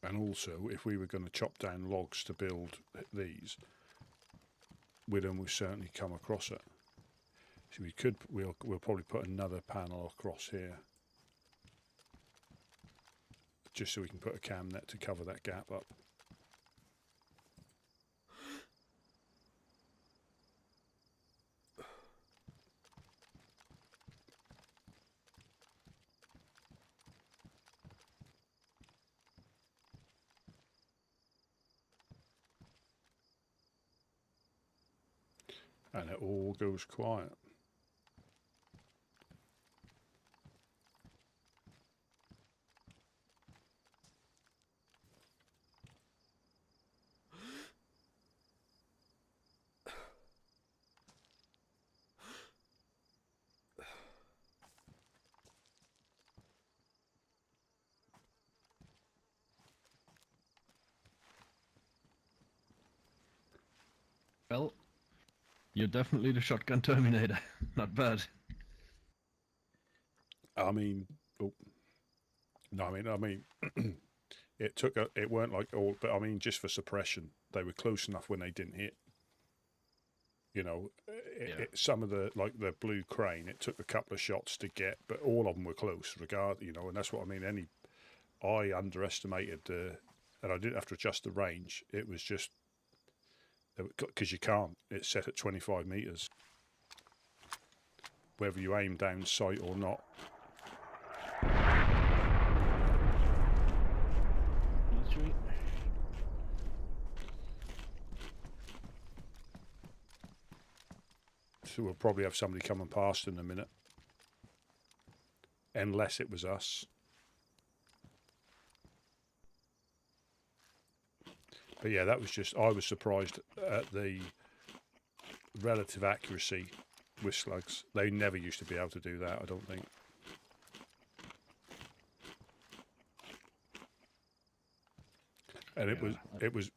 C: And also, if we were going to chop down logs to build these, we'd almost certainly come across it. So we'll probably put another panel across here, just so we can put a cam net to cover that gap up. And it all goes quiet.
A: Well, you're definitely the shotgun Terminator. Not bad.
C: I mean, oh, no, I mean, it weren't like all, but I mean, just for suppression, they were close enough when they didn't hit. You know, some of the, like the blue crane, it took a couple of shots to get, but all of them were close, you know, and that's what I mean. I underestimated and I didn't have to adjust the range. It was just, because you can't, it's set at 25 metres. Whether you aim down sight or not. So we'll probably have somebody coming past in a minute. Unless it was us. But yeah, that was just, I was surprised at the relative accuracy with slugs. They never used to be able to do that, I don't think. And it was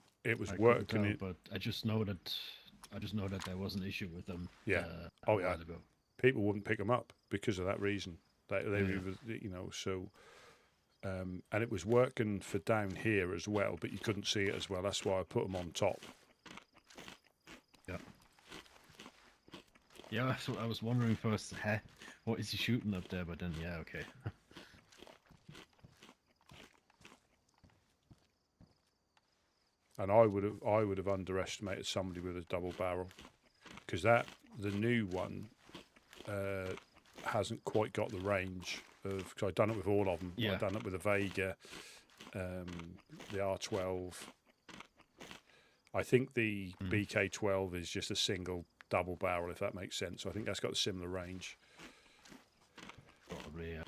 C: working.
A: But I just know that there was an issue with them.
C: Yeah.
A: A while ago.
C: People wouldn't pick them up because of that reason. They you know, so. And it was working for down here as well, but you couldn't see it as well. That's why I put them on top.
A: Yeah. Yeah, so I was wondering first, what is he shooting up there? But then, yeah, okay.
C: And I would have underestimated somebody with a double barrel, because the new one hasn't quite got the range of. Because I've done it with all of them.
A: Yeah.
C: I've done it with the Vega, the R12. I think the BK12 is just a single double barrel, if that makes sense. So I think that's got a similar range.
A: Probably, yeah.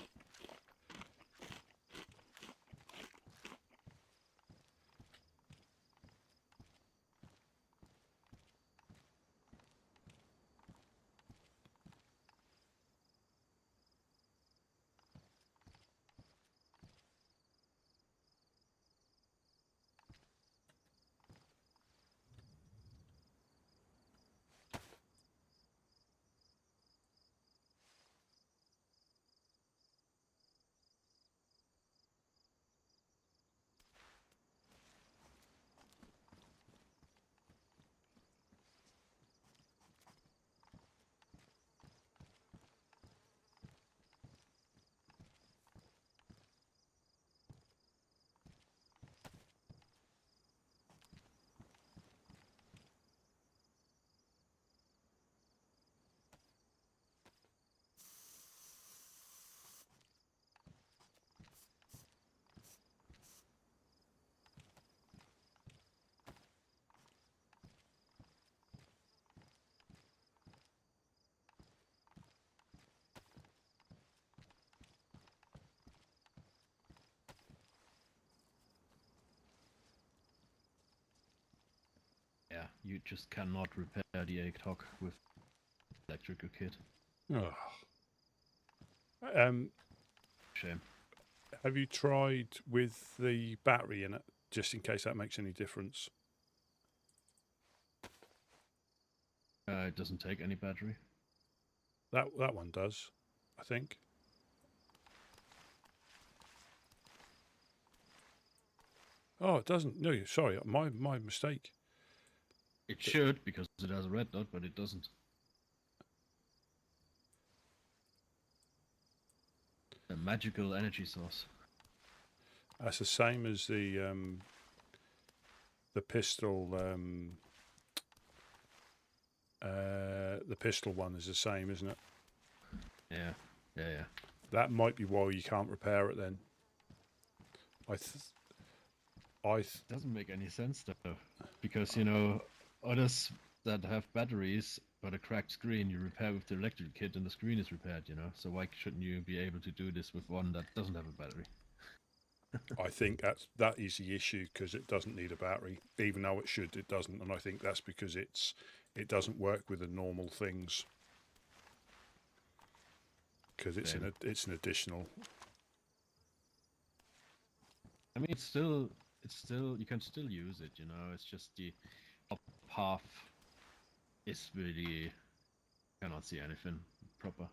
A: Yeah, you just cannot repair the ACOG with electrical kit.
C: Oh.
A: Shame.
C: Have you tried with the battery in it, just in case that makes any difference?
A: It doesn't take any battery.
C: That one does, I think. Oh, it doesn't. No, sorry, my mistake.
A: It should, because it has a red dot, but it doesn't. A magical energy source.
C: That's the same as the pistol. The pistol one is the same, isn't it?
A: Yeah, yeah.
C: That might be why you can't repair it then.
A: It doesn't make any sense though, because you know others that have batteries but a cracked screen you repair with the electric kit and the screen is repaired. You know, so why shouldn't you be able to do this with one that doesn't have a battery?
C: I think that is the issue, because it doesn't need a battery, even though it should. It doesn't, and I think that's because it doesn't work with the normal things, because it's an additional.
A: I mean, it's still you can still use it. You know, it's just the top half is really cannot see anything proper.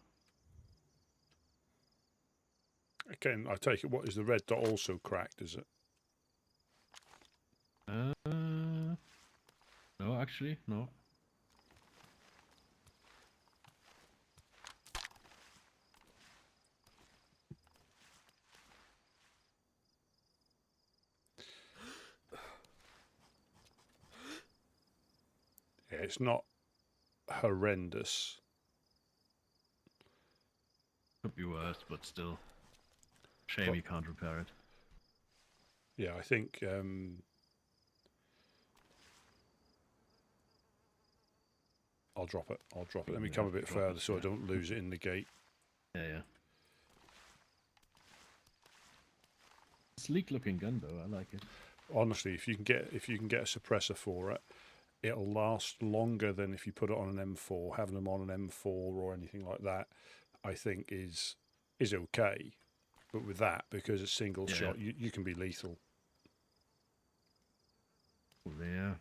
C: Again, I take it. What is the red dot also cracked? Is it?
A: No, actually, no.
C: Yeah, it's not horrendous.
A: Could be worse, but still, shame you can't repair it.
C: Yeah, I think. I'll drop it. Let me come a bit further so I don't lose it in the gate.
A: Yeah. Sleek looking gun though, I like it.
C: Honestly, if you can get a suppressor for it, it'll last longer than if you put it on an M4. Having them on an M4 or anything like that, I think is okay. But with that, because it's single shot, you can be lethal.
A: Oh, yeah.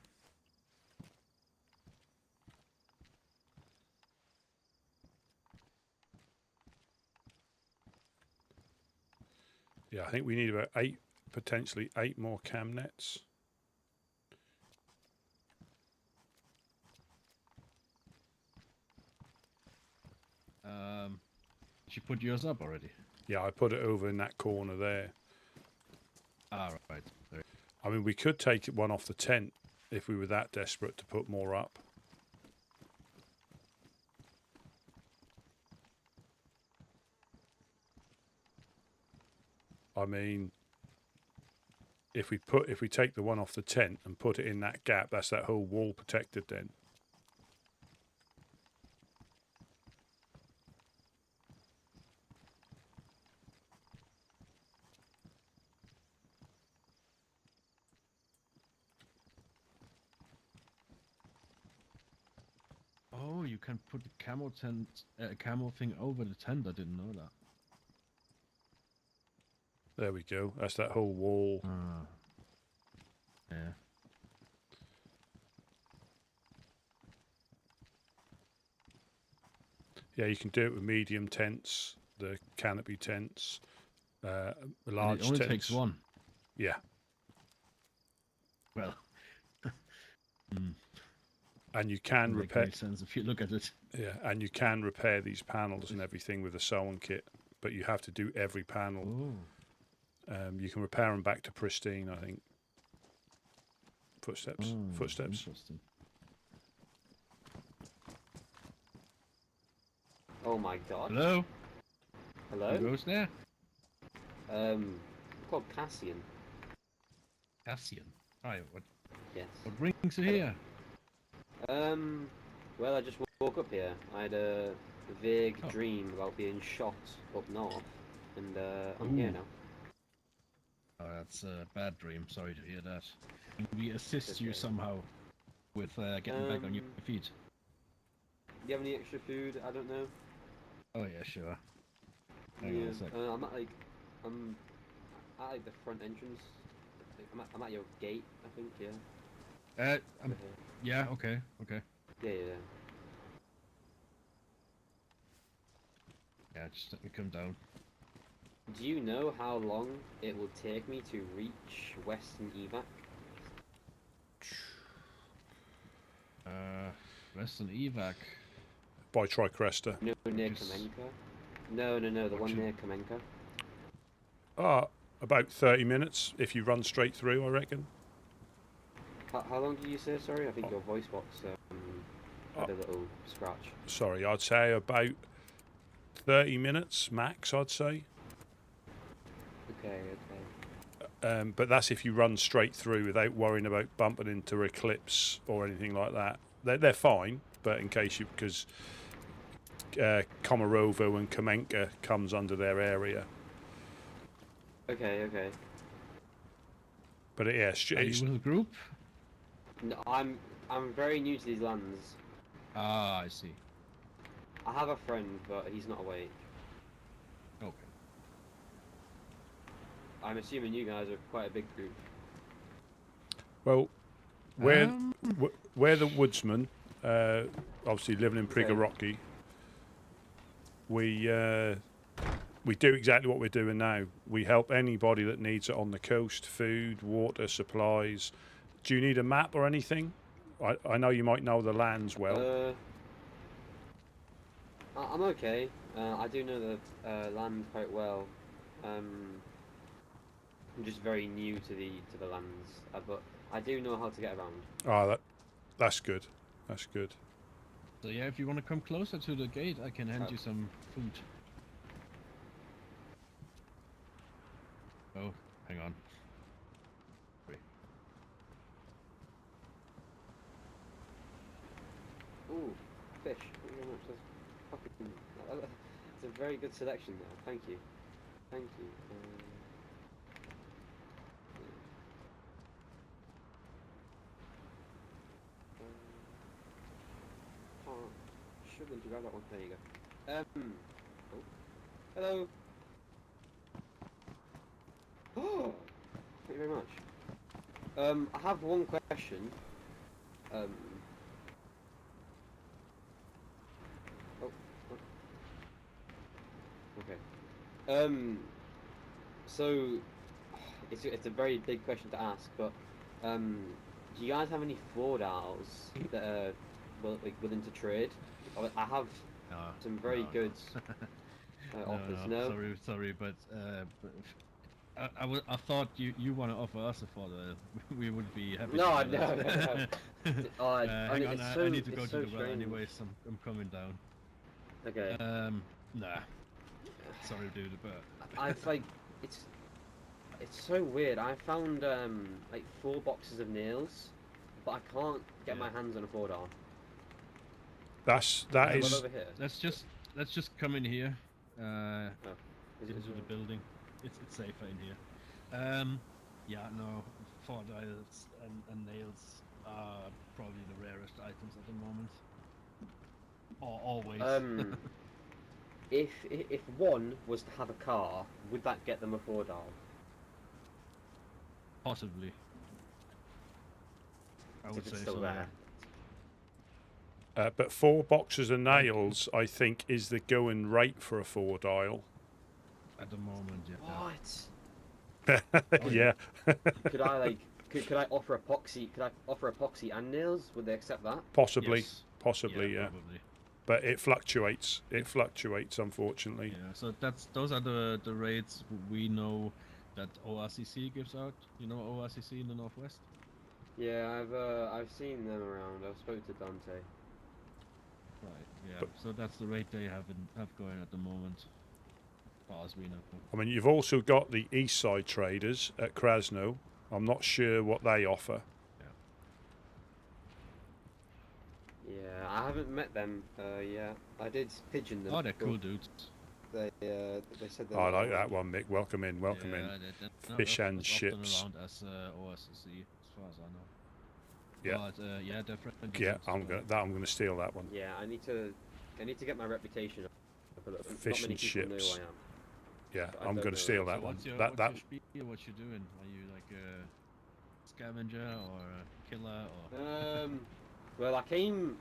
C: Yeah, I think we need about potentially eight more cam nets.
A: Did you put yours up already?
C: Yeah, I put it over in that corner there.
A: Ah, right. There.
C: I mean, we could take one off the tent if we were that desperate to put more up. I mean, if we take the one off the tent and put it in that gap, that's that whole wall protected then.
A: Oh, you can put the camo tent, camo thing over the tent. I didn't know that.
C: There we go. That's that whole wall.
A: Yeah.
C: Yeah, you can do it with medium tents, the canopy tents, large
A: tents. It only
C: tents.
A: takes one.
C: Yeah.
A: Well.
C: And you can repair.
A: Makes sense if you look at it.
C: Yeah, and you can repair these panels and everything with a sew-on kit, but you have to do every panel. You can repair them back to pristine, I think. Footsteps.
A: Interesting.
F: Oh my god.
A: Hello?
F: Hello?
A: Who goes there?
F: I'm called Cassian.
A: Cassian. Hi, what
F: Yes.
A: brings you here?
F: Well, I just woke up here. I had a vague dream about being shot up north, and I'm here now.
A: Oh, that's a bad dream. Sorry to hear that. Can we assist you somehow? with getting back on your feet.
F: Do you have any extra food? I don't know.
A: Oh yeah, sure. Hang on a sec.
F: I'm at like the front entrance. I'm at your gate, I think. Yeah.
A: Yeah. Okay. Okay.
F: Yeah.
A: Yeah. Just let me come down.
F: Do you know how long it will take me to reach Western Evac?
A: Western Evac.
C: By Tricresta.
F: No, near
A: Just-
F: Kamenka. No, the one near Kamenka.
C: About 30 minutes if you run straight through, I reckon.
F: How long did you say? Sorry, I think your voice box had a little scratch.
C: Sorry, I'd say about 30 minutes max, I'd say.
F: Okay.
C: But that's if you run straight through without worrying about bumping into Eclipse or anything like that. They're fine, but in case you, because Komarovo and Kamenka comes under their area.
F: Okay.
C: But yeah,
A: Are you with a group?
F: No, I'm very new to these lands.
A: Ah, I see.
F: I have a friend, but he's not awake.
A: Okay.
F: I'm assuming you guys are quite a big group.
C: well, we're the woodsmen, obviously living in
F: Okay.
C: Prigorocki. We do exactly what we're doing now. We help anybody that needs it on the coast: food, water, supplies. Do you need a map or anything? I know you might know the lands well.
F: I'm okay. I do know the land quite well. I'm just very new to the lands, but I do know how to get around.
C: That's good. That's good.
A: So yeah, if you want to come closer to the gate, I can hand you some food. Oh, hang on. Wait.
F: Ooh, fish. Thank you very much. That's a very good selection there. Thank you. Struggling to grab that one. There you go. Oh, hello. Oh, thank you very much. I have one question. Oh. Okay. So it's a very big question to ask, but do you guys have any fraud owls that are willing to trade? I have some very good offers. No.
A: Sorry, but I thought you want to offer us a further. We would be happy.
F: No,
A: to do that.
F: Oh,
A: Hang on, I need to go to
F: so
A: the well
F: strange.
A: anyways. I'm coming down.
F: Okay.
A: Nah. Sorry, dude, but
F: It's like it's so weird. I found like 4 boxes of nails, but I can't get my hands on a 4-dar.
C: That
F: Well,
C: is.
F: over here.
A: let's just come in here.
F: Is
A: Into the building. It's safer in here. Yeah, no, 4 dials and nails are probably the rarest items at the moment. Or always.
F: If one was to have a car, would that get them a 4-dar?
A: Possibly. I would
F: If it's
A: say
F: still
A: so.
F: there.
C: But 4 boxes of nails, I think, is the going rate for a 4-dial.
A: At the moment, yeah.
F: What?
C: Yeah.
F: Could I could I offer epoxy? Could I offer epoxy and nails? Would they accept that?
C: Possibly.
A: Yes.
C: Possibly, yeah.
A: Probably.
C: But it fluctuates. It fluctuates, unfortunately.
A: Yeah. So those are the rates we know that ORCC gives out. You know ORCC in the Northwest?
F: Yeah, I've seen them around. I've spoke to Dante.
A: Right. Yeah.
C: But-
A: So that's the rate they have going at the moment, as far as we know.
C: I mean, you've also got the East Side traders at Krasno. I'm not sure what they offer.
F: Yeah, I haven't met them. Yeah, I did pigeon them.
A: Oh, they're
F: but
A: cool dudes.
F: They said they.
C: I like that one, Mick. Welcome in. Welcome in.
A: They're not
C: Fish
A: as
C: and
A: often
C: ships.
A: around as ORCC, as far as I know.
C: Yeah.
A: But yeah, definitely.
C: Yeah, I'm gonna steal that one.
F: Yeah, I need to get my reputation up a little.
C: Fish
F: Not many
C: and
F: people know who
C: chips.
F: I am.
C: Yeah,
F: But I
C: I'm
F: don't
C: gonna
F: know
C: steal
F: who I
C: that
F: am.
C: one.
A: What's your
C: That
A: spiel? What you doing? Are you like a scavenger or a killer or?
F: Well, I came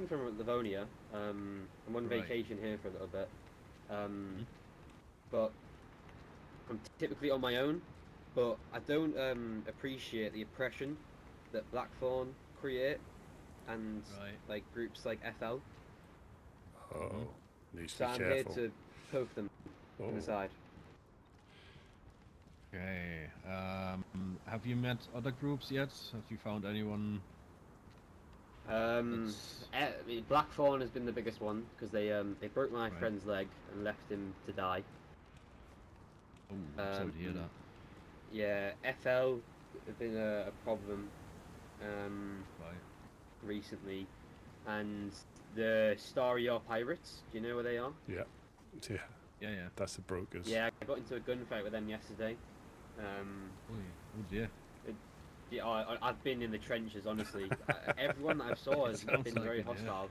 F: from Livonia. I'm on
A: Right.
F: vacation here for a little bit.
A: Mhm.
F: But I'm typically on my own. But I don't appreciate the oppression that Blackthorn create, and
A: Right.
F: like groups like FL.
C: oh, needs to
F: So
C: be
F: I'm
C: careful.
F: here to poke them in the
C: Oh.
F: side.
A: Okay. Have you met other groups yet? Have you found anyone?
F: Blackthorn has been the biggest one because they broke my
A: Right.
F: friend's leg and left him to die.
A: Oh, I'm sorry to hear that.
F: Yeah, FL have been a problem
A: Right.
F: recently, and the Starry Pirates. Do you know where they are?
C: Yeah, yeah,
A: Yeah.
C: that's the brokers.
F: Yeah, I got into a gunfight with them yesterday.
A: Oh dear.
F: Yeah, I've been in the trenches, honestly. Everyone that I saw has
A: Sounds
F: been
A: like
F: very
A: it, yeah.
F: hostile.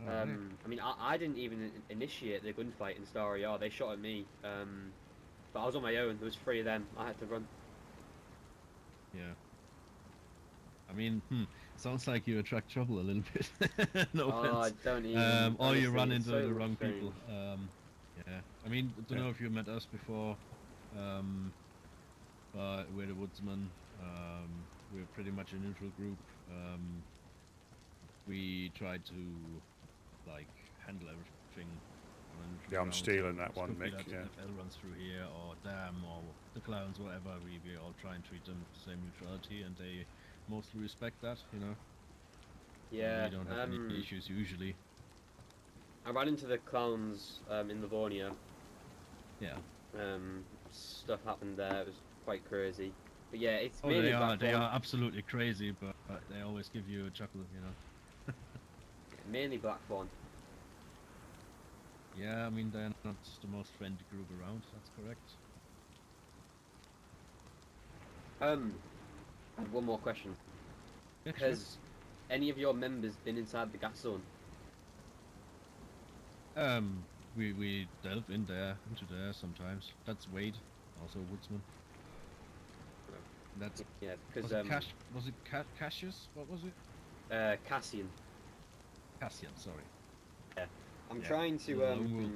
A: Alright.
F: I mean, I didn't even initiate the gunfight in Starry Yard. They shot at me. But I was on my own. There was 3 of them. I had to run.
A: Yeah. I mean, sounds like you attract trouble a little bit. No
F: Oh, I
A: offense.
F: don't even.
A: Or you
F: honestly,
A: run
F: it's
A: into
F: so
A: the wrong
F: strange.
A: people. Yeah. I mean, I don't know if you met us before. But we're the Woodsmen. We're pretty much a neutral group. We try to like handle everything. on a neutral
C: Yeah, I'm
A: ground, so
C: stealing that
A: it
C: one,
A: could be
C: Mick,
A: that
C: yeah.
A: If L runs through here, or Dam, or the clowns, whatever, we all try and treat them with the same neutrality, and they mostly respect that, you know.
F: Yeah.
A: We don't have any issues usually.
F: I ran into the clowns in Livonia.
A: Yeah.
F: Stuff happened there. It was quite crazy. But yeah, it's
A: Oh,
F: mainly
A: they are
F: Blackthorn.
A: absolutely crazy, but they always give you a chuckle, you know.
F: Mainly Blackthorn.
A: Yeah, I mean they're not the most friendly group around. That's correct.
F: I have one more question.
A: Yeah, sure.
F: Has any of your members been inside the gas zone?
A: We delve into there sometimes. That's Wade, also Woodsman. That's
F: Yeah, because
A: was it Cassius? What was it?
F: Cassian.
A: Cassian, sorry.
F: I'm
A: Yeah,
F: trying
A: the
F: to
A: lone wolf.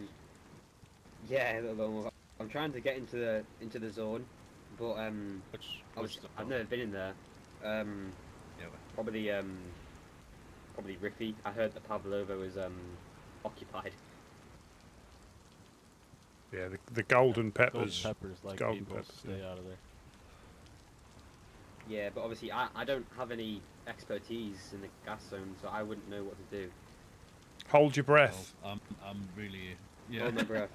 F: yeah, the lone wolf. I'm trying to get into the zone, but I've never been in there.
A: Yeah,
F: Probably Rippy. I heard that Pavlova was occupied.
C: Yeah, the golden
G: Golden
C: peppers.
G: peppers like
C: golden
G: people
C: peppers,
G: stay
C: yeah.
G: out of there.
F: Yeah, but obviously I don't have any expertise in the gas zone, so I wouldn't know what to do.
C: Hold your breath.
A: well, I'm really
F: Hold my breath.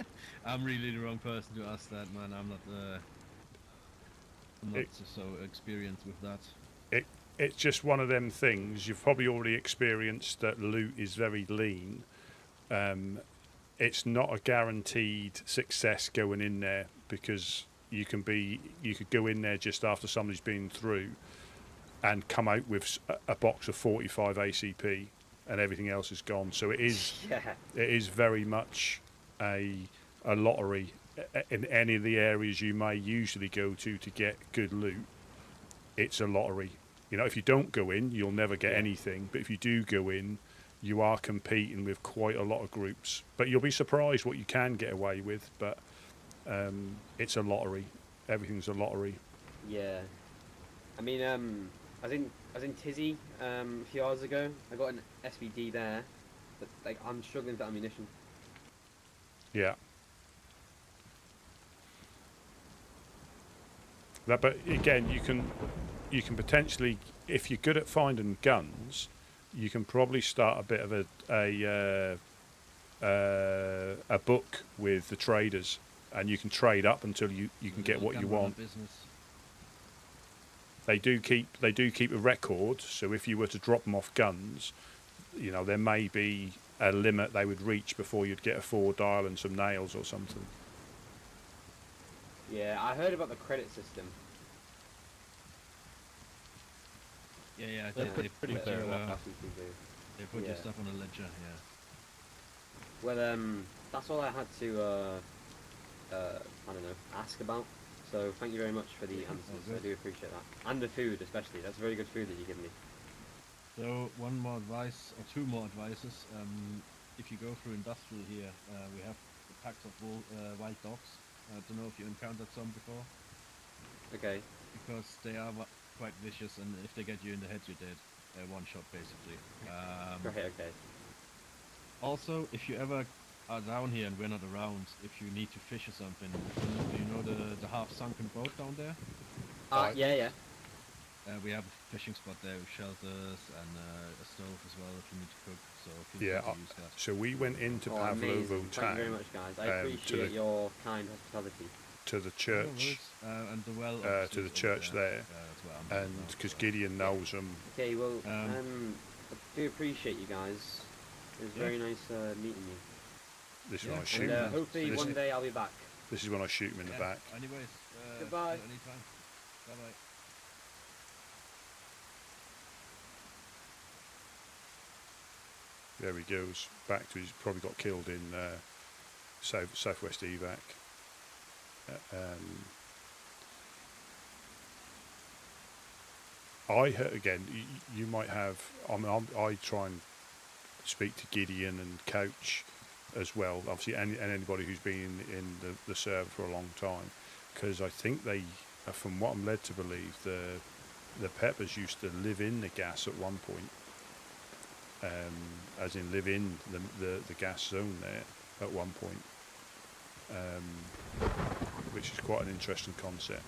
A: I'm really the wrong person to ask that, man. I'm not
C: It-
A: so experienced with that.
C: It's just one of them things. You've probably already experienced that loot is very lean. It's not a guaranteed success going in there, because you could go in there just after somebody's been through and come out with a box of 45 ACP and everything else is gone. So it is
F: Yeah.
C: it is very much a lottery in any of the areas you may usually go to get good loot. It's a lottery. You know, if you don't go in, you'll never get anything. But if you do go in, you are competing with quite a lot of groups. But you'll be surprised what you can get away with. But it's a lottery. Everything's a lottery.
F: Yeah. I mean, I was in Tizzy a few hours ago. I got an SVD there, but like I'm struggling with ammunition.
C: Yeah. But again, you can potentially, if you're good at finding guns, you can probably start a bit of a book with the traders, and you can trade up until you can get what you want. They do keep a record, so if you were to drop them off guns, you know, there may be a limit they would reach before you'd get a 4-dial and some nails or something.
F: Yeah, I heard about the credit system.
A: Yeah,
F: Yeah,
A: they
E: pretty
A: put
E: fair.
A: your,
F: That's what we do.
A: they put your
F: Yeah.
A: stuff on a ledger. Yeah.
F: Well, that's all I had to, I don't know, ask about. So thank you very much for the answers. I
A: good.
F: do appreciate that. And the food, especially. That's very good food that you give me.
A: So one more advice, or two more advices. If you go through industrial here, we have packs of wild dogs. I don't know if you encountered some before,
F: Okay.
A: because they are quite vicious, and if they get you in the head, you're dead. One shot basically.
F: Right, okay.
A: Also, if you ever are down here and we're not around, if you need to fish or something, do you know the half sunken boat down there?
F: Yeah.
A: We have a fishing spot there with shelters and a stove as well if you need to cook. So feel
C: Yeah,
A: free to use that.
C: So we went into
F: Oh,
C: Pavlovo
F: amazing. Thank you very
C: town
F: much, guys. I
C: to
F: appreciate
C: the-
F: your kind hospitality.
C: to the
A: No
C: church,
A: worries. And the well.
C: to
A: obviously
C: the
A: is over
C: church there,
A: that's where I'm
C: and
A: heading now,
C: because
A: so.
C: Gideon knows them.
F: Okay, well,
A: Um,
F: I do appreciate you guys. It was
A: Yeah.
F: very nice meeting you.
C: This is
A: Yeah,
C: when I
A: and,
C: shoot
F: And
C: him.
F: hopefully
C: this,
F: one day I'll be back.
C: this is when I shoot him in the
A: Yeah,
C: back.
A: Anyways.
F: Goodbye.
A: Anytime. Bye bye.
C: There he goes back to. He's probably got killed in southwest evac. I heard again. You might have. I try and speak to Gideon and Coach as well. Obviously, and anybody who's been in the server for a long time, because I think they, from what I'm led to believe, the Peppers used to live in the gas at one point. As in live in the gas zone there at one point, which is quite an interesting concept.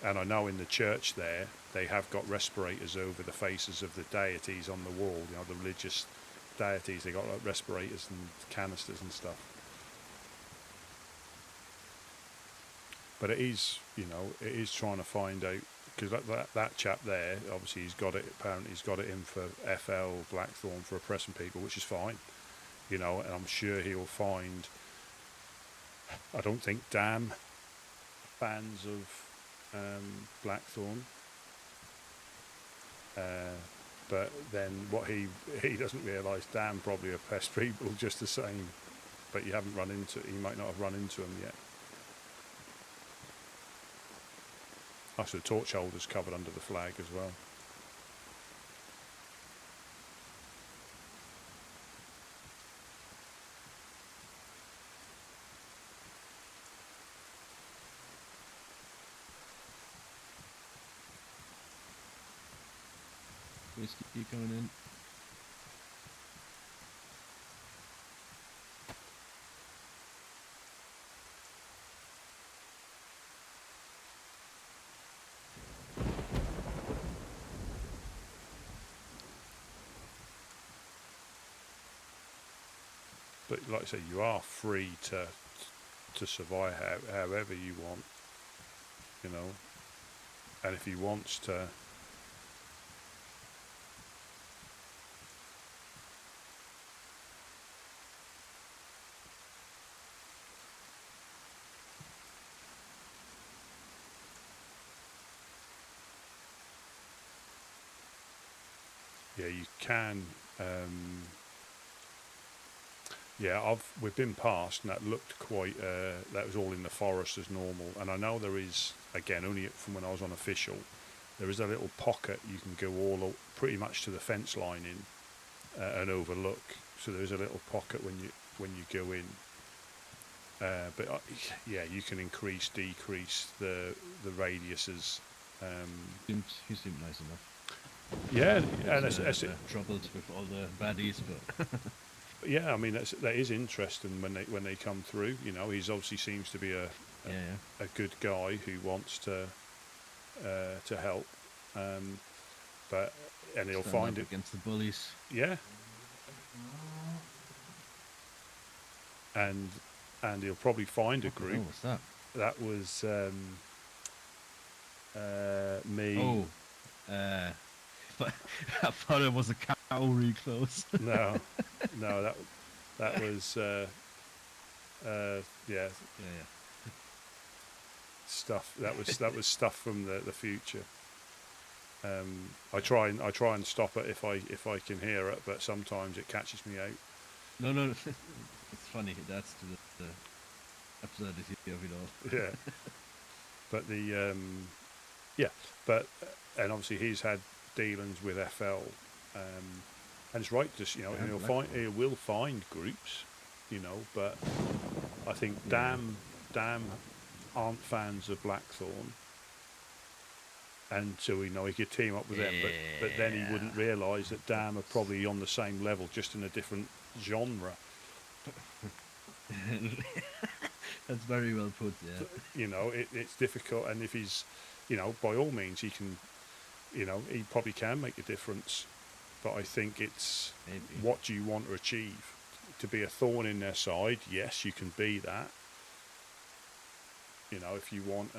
C: And I know in the church there, they have got respirators over the faces of the deities on the wall, you know, the religious deities. They got like respirators and canisters and stuff. But it is, it is trying to find out, because that chap there, obviously apparently he's got it in for FL Blackthorn for oppressing people, which is fine, and I'm sure he'll find, I don't think Damn fans of Blackthorn, but then what he doesn't realise, Damn probably oppress people just the same, but you might not have run into him yet. Actually, the torch holder's covered under the flag as well.
A: Whiskey coming in.
C: But like I say, you are free to survive however you want, and if he wants to. Yeah, you can. We've been past, and that looked quite. That was all in the forest as normal. And I know there is, again, only from when I was on official, there is a little pocket you can go pretty much to the fence line in and overlook. So there is a little pocket when you go in. But you can increase, decrease the radiuses.
A: He seemed nice enough.
C: Yeah, and
A: it's troubled with all the baddies, but
C: yeah, I mean that is interesting when they come through. He's obviously seems to be a good guy who wants to help, and he'll find it
A: against the bullies.
C: Yeah, and he'll probably find a group.
A: Oh, what's that?
C: That was me.
A: Oh, but I thought it was a cow really close.
C: No, that was yeah.
A: Yeah.
C: stuff. That was stuff from the future. I try and stop it if I can hear it, but sometimes it catches me out.
A: No, it's funny. That's the absurdity of it all.
C: Yeah, but and obviously he's had dealings with FL, and it's right. Just he will find groups, but I think damn aren't fans of Blackthorn. And so he could team up with them, but then he wouldn't realise that Damn are probably on the same level, just in a different genre.
A: That's very well put. Yeah.
C: It's difficult, and if he's, by all means, he can, he probably can make a difference. But I think it's what do you want to achieve? To be a thorn in their side, yes, you can be that. If you want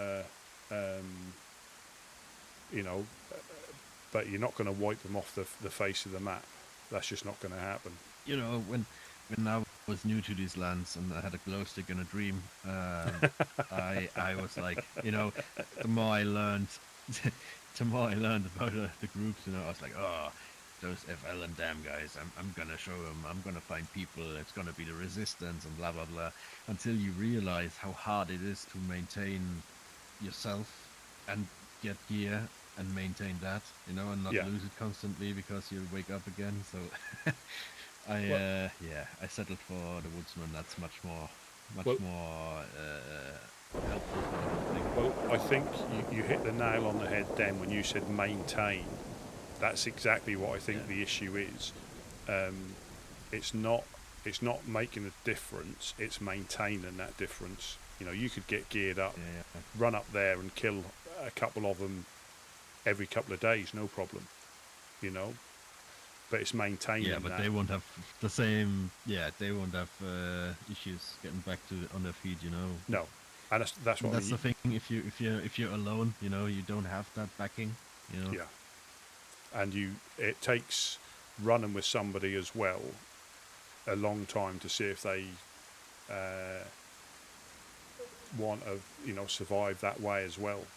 C: but you're not going to wipe them off the face of the map. That's just not going to happen.
A: When I was new to these lands and I had a glow stick and a dream, I was like, the more I learned, about the groups, I was like, oh, those FL and Damn guys, I'm gonna show them. I'm gonna find people. It's gonna be the resistance and blah blah blah. Until you realize how hard it is to maintain yourself and get gear and maintain that, and not lose it constantly because you wake up again. So I settled for the woodsman. That's much more helpful for everything.
C: Well, I think you hit the nail on the head then when you said maintain. That's exactly what I think the issue is. It's not making a difference. It's maintaining that difference. You could get geared up, run up there and kill a couple of them every couple of days, no problem. But it's maintaining.
A: Yeah, but they won't have the same. Yeah, they won't have issues getting back on their feet.
C: No, and that's what.
A: That's the thing. If you're alone, you don't have that backing.
C: Yeah, and it takes running with somebody as well a long time to see if they want to survive that way as well.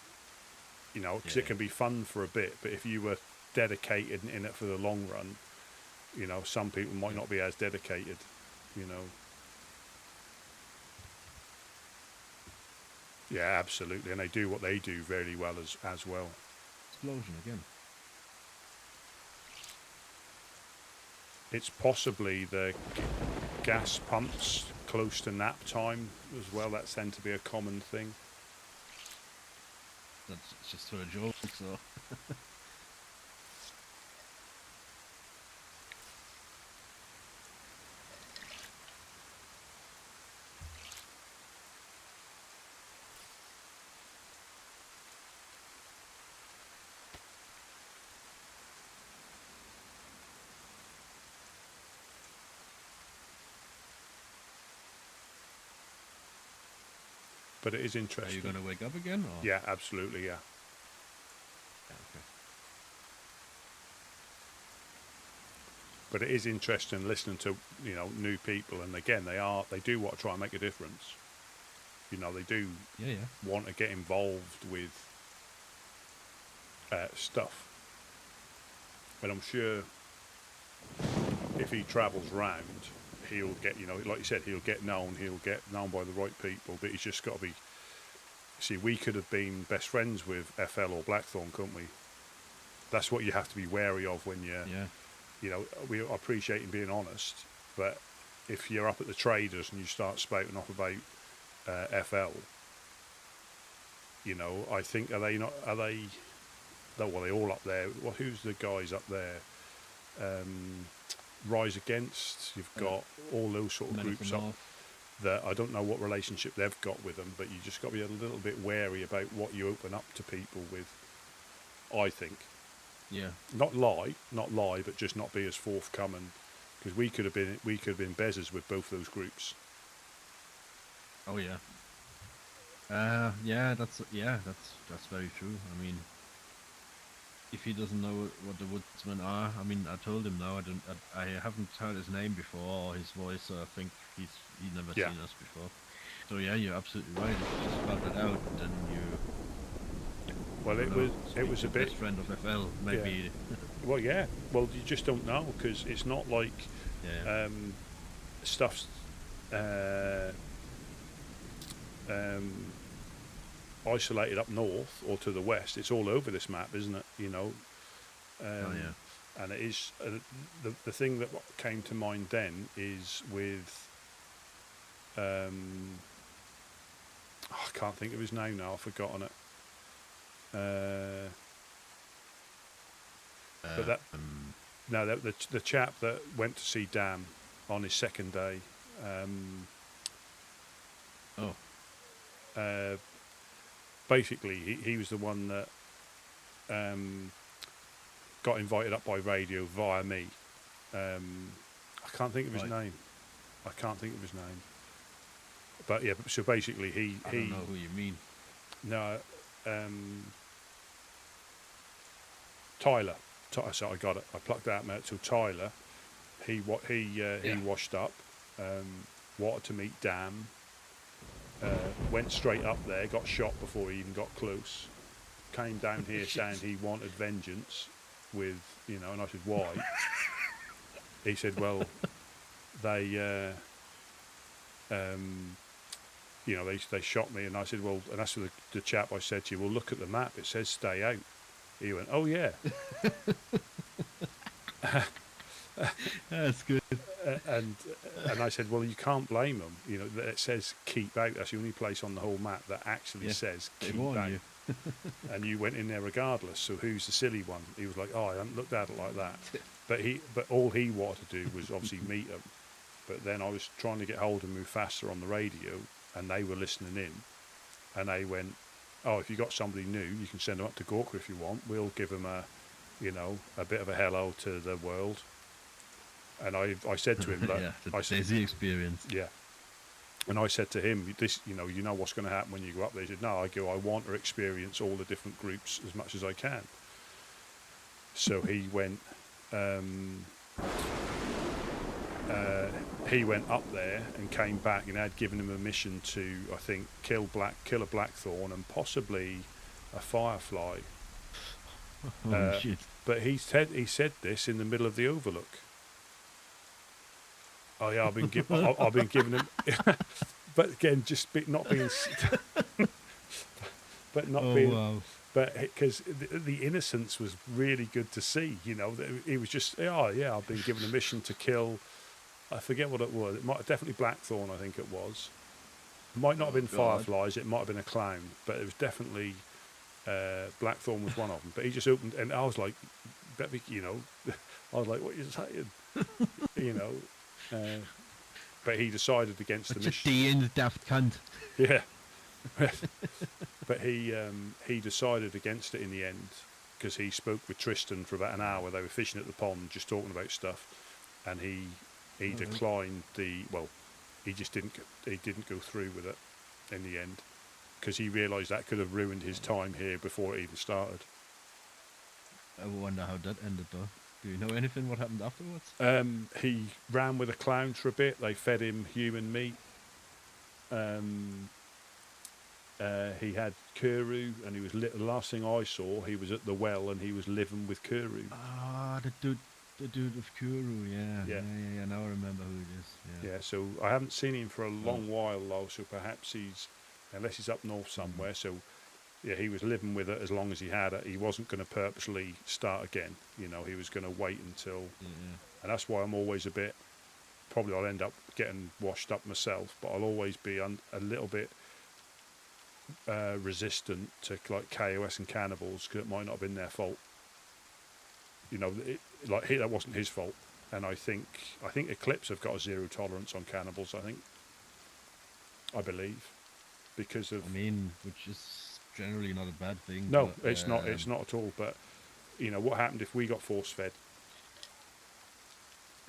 C: Because it can be fun for a bit, but if you were dedicated in it for the long run, some people might not be as dedicated. Yeah, absolutely, and they do what they do very well as well.
A: Explosion again.
C: It's possibly the gas pumps close to nap time as well. That tends to be a common thing.
A: That's just for a joke, so.
C: But it is interesting.
A: Are you going to wake up again? Or?
C: Yeah, absolutely, yeah.
A: Okay.
C: But it is interesting listening to new people, and again they do want to try and make a difference. They do want to get involved with stuff. And I'm sure if he travels round, he'll get, like you said, he'll get known by the right people, but he's just got to be. See, we could have been best friends with FL or Blackthorn, couldn't we? That's what you have to be wary of when you're. Yeah. We appreciate him being honest, but if you're up at the traders and you start spouting off about FL, I think are they? Well, they all up there. Well, who's the guys up there? Rise Against. You've got all those sort of groups up. That I don't know what relationship they've got with them, but you just got to be a little bit wary about what you open up to people with. I think.
A: Yeah.
C: Not lie, but just not be as forthcoming, because we could have been bezzers with both those groups.
A: Oh yeah. That's very true. I mean, if he doesn't know what the woodsmen are, I mean, I told him now. I haven't heard his name before or his voice. So I think he's never seen us before. So yeah, you're absolutely right. If you just spell it out, then you
C: Well,
A: I
C: it
A: don't know,
C: was
A: speak
C: a
A: to
C: bit.
A: best friend of FL, maybe.
C: Well, yeah. Well, you just don't know because it's not like
A: Yeah.
C: stuff's isolated up north or to the west. It's all over this map, isn't it? You know.
A: Oh yeah.
C: And it is the thing that came to mind then is with I can't think of his name now. I've forgotten it. But that no, the chap that went to see Dam on his second day. Basically, he was the one that got invited up by radio via me. I can't think of his name. I can't think of his name. But yeah, so basically
A: I don't know who you mean.
C: No, Tyler. So I got it. I plucked that out. So Tyler, he washed up, wanted to meet Dam, went straight up there, got shot before he even got close, came down here saying he wanted vengeance with, and I said, why? He said, well, they they shot me, and I said, well, and that's the chap I said to you, well, look at the map, it says stay out. He went, oh yeah.
A: That's good.
C: And I said, well, you can't blame them. It says keep out. That's the only place on the whole map that actually says keep out.
A: You.
C: And you went in there regardless. So who's the silly one? He was like, oh, I haven't looked at it like that. But all he wanted to do was obviously meet them. But then I was trying to get hold of Mufasa on the radio, and they were listening in, and they went, oh, if you got somebody new, you can send them up to Gorka if you want. We'll give them a bit of a hello to the world. And I said to him that
A: the DayZ experience.
C: Yeah. And I said to him, this, you know what's going to happen when you go up there. He said, no, I want to experience all the different groups as much as I can. So he went up there and came back, and I'd given him a mission to, I think, kill a blackthorn and possibly a firefly.
A: Oh shit!
C: But he said this in the middle of the Overlook. Oh yeah, I've been giving him, but again, not being, but not being.
A: Wow.
C: But because the innocence was really good to see, he was just, oh yeah, I've been given a mission to kill. I forget what it was. It might definitely blackthorn. I think it was. It might not have been fireflies. It might have been a clown, but it was definitely blackthorn was one of them. But he just opened, and I was like, I was like, what are you saying? But he decided against the mission.
A: D in the daft cunt.
C: Yeah. But he decided against it in the end because he spoke with Tristan for about an hour. They were fishing at the pond, just talking about stuff, and he declined he just didn't go through with it in the end because he realised that could have ruined his time here before it even started.
A: I wonder how that ended though. Do you know anything what happened afterwards?
C: He ran with the clowns for a bit. They fed him human meat. He had Kuru, and he was the last thing I saw. He was at the well, and he was living with Kuru.
A: Ah, the dude of Kuru, yeah. Now I remember who it is.
C: Yeah. So I haven't seen him for a long while though. So perhaps unless he's up north somewhere. So yeah, he was living with it as long as he had it. He wasn't going to purposely start again. He was going to wait until. And that's why I'm always a bit. Probably I'll end up getting washed up myself, but I'll always be a little bit. Resistant to like KOS and cannibals because it might not have been their fault. That wasn't his fault, and I think Eclipse have got a zero tolerance on cannibals. I believe, because of.
A: Which is generally not a bad thing.
C: No,
A: but,
C: it's not. It's not at all. But what happened if we got force fed?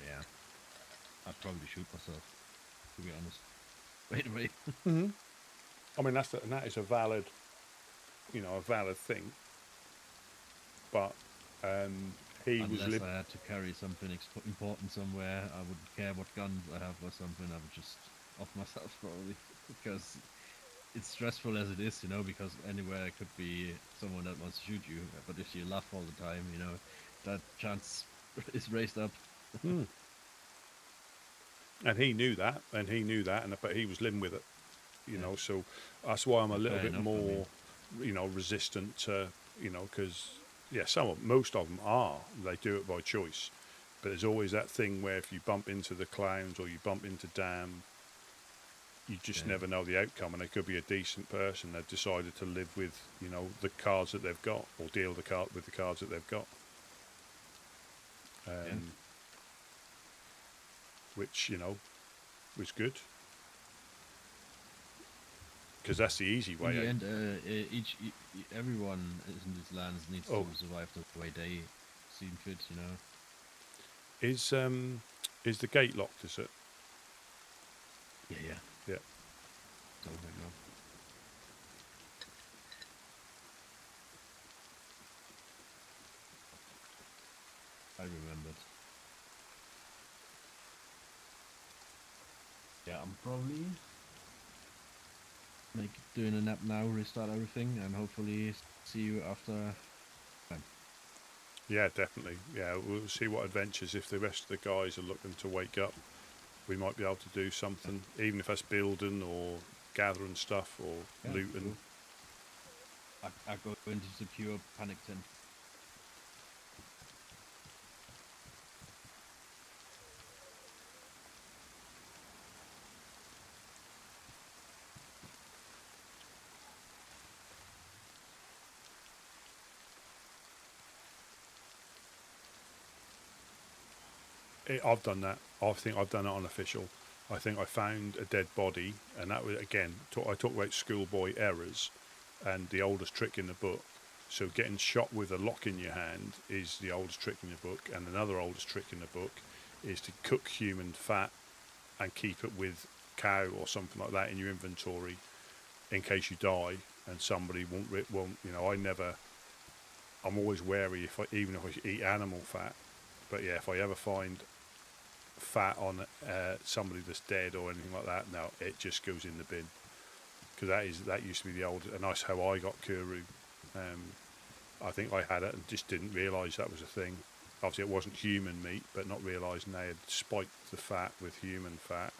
A: Yeah, I'd probably shoot myself. To be honest. Wait.
C: Mm-hmm. That is a valid, a valid thing. But
A: Unless I had to carry something important somewhere, I wouldn't care what guns I have or something. I would just off myself probably because it's stressful as it is, you know, because anywhere could be someone that wants to shoot you. But if you laugh all the time, you know, that chance is raised up.
C: Hmm. And he knew that, but he was living with it, you know. So that's why I'm a little
A: Fair
C: bit
A: enough, I
C: more, you know, resistant to, you know, because most of them are. They do it by choice, but there's always that thing where if you bump into the clowns or you bump into Dan, you just never know the outcome, and they could be a decent person that decided to live with, you know, the cards that they've got, or deal with the cards that they've got. Which, you know, was good, because that's the easy way.
A: In the end, everyone in these lands needs to survive the way they seem fit, you know.
C: Is the gate locked? Is it?
A: Yeah.
C: Yeah.
A: Oh my god. I remembered. Yeah, I'm probably doing a nap now, restart everything, and hopefully see you after.
C: Yeah, definitely. Yeah, we'll see what adventures. If the rest of the guys are looking to wake up, we might be able to do something, even if that's building or gathering stuff or looting.
A: Cool. I go into the pure panic tent.
C: I've done that. I think I've done it unofficial. I think I found a dead body, and that was, again, I talk about schoolboy errors and the oldest trick in the book. So getting shot with a lock in your hand is the oldest trick in the book, and another oldest trick in the book is to cook human fat and keep it with cow or something like that in your inventory in case you die and somebody won't, you know, I'm always wary even if I eat animal fat. But yeah, if I ever find fat on somebody that's dead or anything like that, no, it just goes in the bin, because that used to be the old, and that's how I got Kuru. I think I had it and just didn't realise that was a thing. Obviously, it wasn't human meat, but not realising they had spiked the fat with human fat,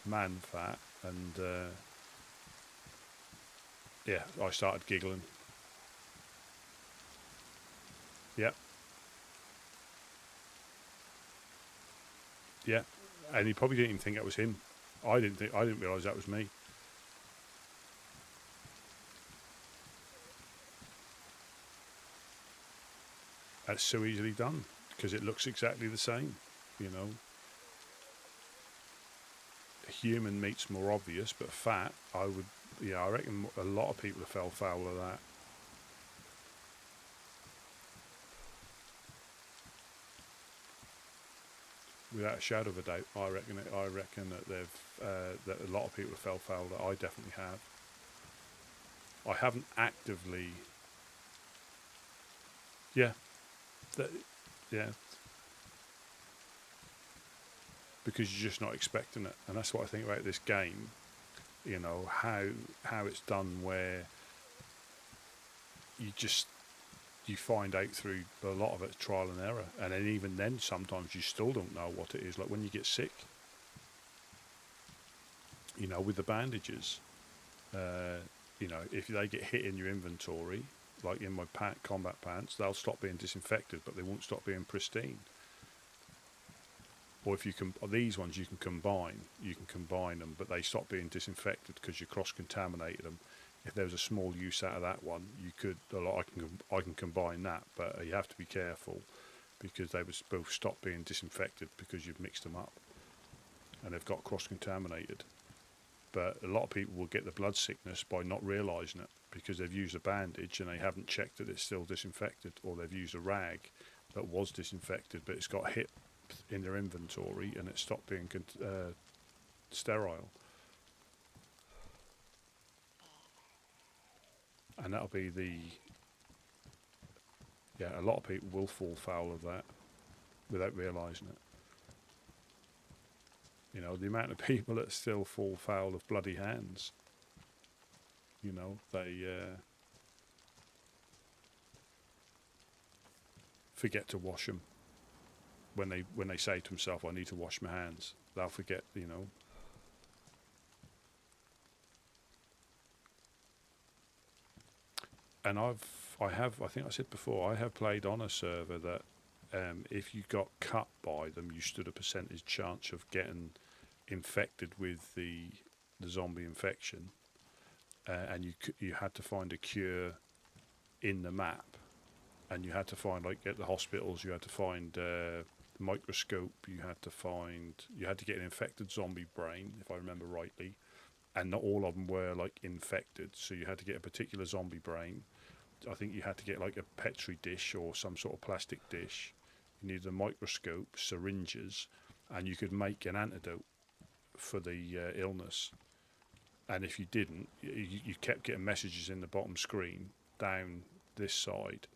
C: man fat, and yeah, I started giggling. Yep. Yeah, and he probably didn't even think it was him. I didn't realise that was me. That's so easily done because it looks exactly the same, you know. Human meat's more obvious, but fat, I reckon a lot of people have fell foul of that. Without a shadow of a doubt, I reckon that that a lot of people have fell foul. That I definitely have. I haven't actively. Yeah. Because you're just not expecting it, and that's what I think about this game. You know how it's done, where you find out through a lot of it's trial and error, and then even then sometimes you still don't know what it is. Like when you get sick, you know, with the bandages, you know, if they get hit in your inventory, like in my combat pants, they'll stop being disinfected, but they won't stop being pristine. Or if you can, these ones you can combine them, but they stop being disinfected because you cross-contaminated them. If there was a small use out of that one, you could. I can combine that, but you have to be careful because they would both stop being disinfected because you've mixed them up, and they've got cross-contaminated. But a lot of people will get the blood sickness by not realising it because they've used a bandage and they haven't checked that it's still disinfected, or they've used a rag that was disinfected but it's got hit in their inventory and it stopped being sterile. And that'll be a lot of people will fall foul of that without realising it. You know, the amount of people that still fall foul of bloody hands. You know, they forget to wash them. When they say to themselves, "I need to wash my hands," they'll forget. You know. And I think I said before, I have played on a server that if you got cut by them, you stood a percentage chance of getting infected with the zombie infection, and you had to find a cure in the map, and you had to find, like at the hospitals, you had to find the microscope, you had to get an infected zombie brain, if I remember rightly, and not all of them were like infected, so you had to get a particular zombie brain. I think you had to get like a petri dish or some sort of plastic dish. You needed a microscope, syringes, and you could make an antidote for the illness. And if you didn't, you kept getting messages in the bottom screen down this side,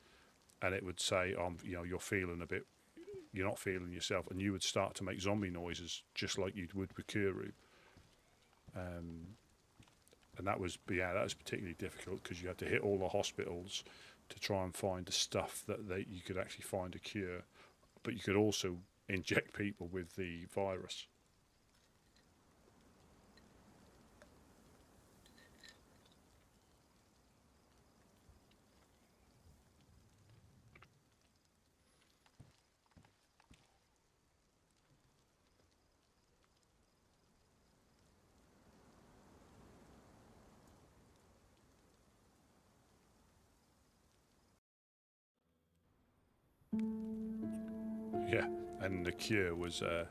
C: and it would say, you're feeling a bit, you're not feeling yourself, and you would start to make zombie noises just like you would with Kuru. And that was particularly difficult because you had to hit all the hospitals to try and find the stuff that you could actually find a cure, but you could also inject people with the virus. Yeah, and the cure was a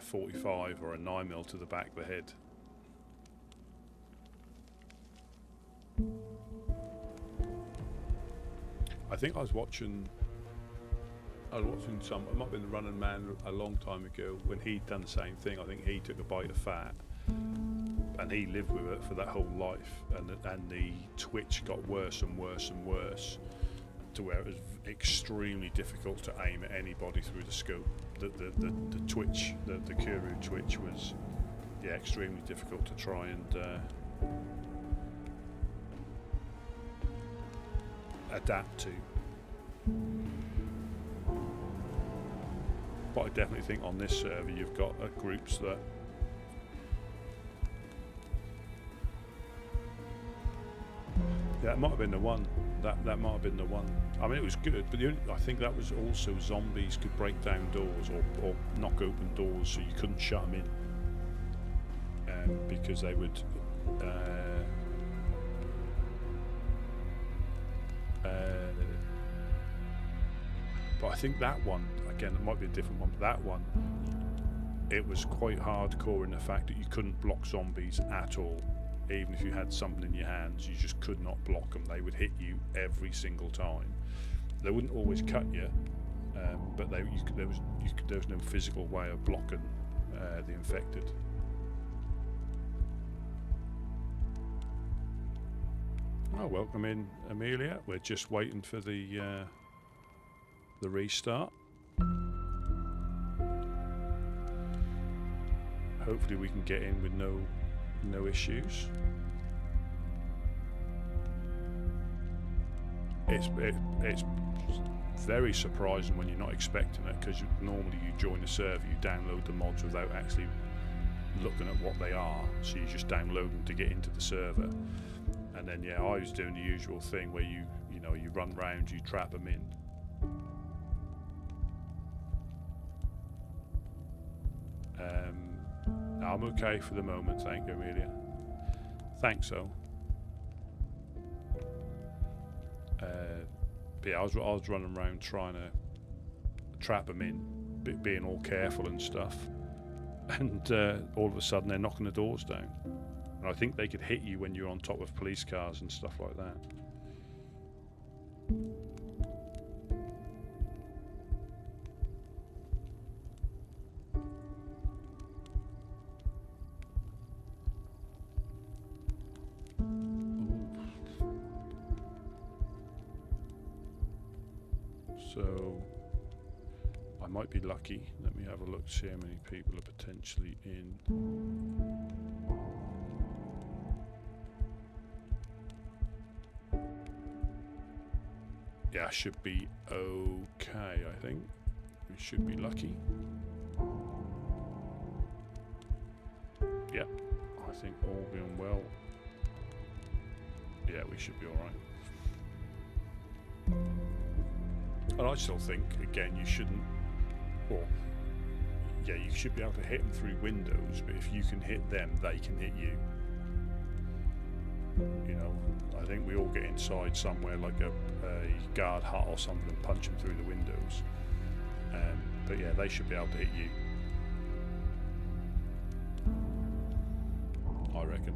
C: 45 or a 9mm to the back of the head. I think I was watching some, it might have been the Running Man a long time ago, when he'd done the same thing. I think he took a bite of fat and he lived with it for that whole life, and the twitch got worse and worse and worse, to where it was extremely difficult to aim at anybody through the scope. The twitch, the Kuru twitch was extremely difficult to try and adapt to. But I definitely think on this server you've got groups that that might have been the one. That might have been the one. I mean, it was good, but I think that was also zombies could break down doors or knock open doors, so you couldn't shut them in, because they would. But I think that one, again, it might be a different one, but that one, it was quite hardcore in the fact that you couldn't block zombies at all. Even if you had something in your hands, you just could not block them. They would hit you every single time. They wouldn't always cut you, but there was no physical way of blocking the infected. Oh, welcome in, Amelia. We're just waiting for the restart. Hopefully we can get in with no issues. It's very surprising when you're not expecting it, because normally you join a server, you download the mods without actually looking at what they are, so you just download them to get into the server. And then I was doing the usual thing where you run round, you trap them in. I'm okay for the moment, thank you, Amelia. Thanks, though. But yeah, I was running around trying to trap them in, being all careful and stuff, and all of a sudden they're knocking the doors down. And I think they could hit you when you're on top of police cars and stuff like that. So I might be lucky. Let me have a look, see how many people are potentially in. Yeah, should be okay, I think. We should be lucky. Yeah, I think all being well. Yeah, we should be alright. And I still think, again, you shouldn't, or yeah, you should be able to hit them through windows, but if you can hit them, they can hit you. You know, I think we all get inside somewhere like a guard hut or something and punch them through the windows. But yeah, they should be able to hit you. I reckon.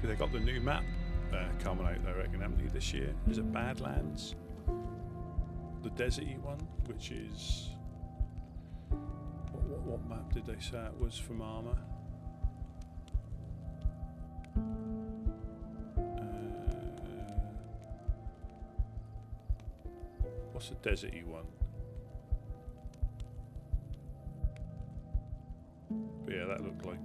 C: They got the new map coming out, I reckon, haven't they, this year? Is it Badlands? The deserty one, which is... What map did they say it was from Armour? What's the deserty one? But yeah, that looked like...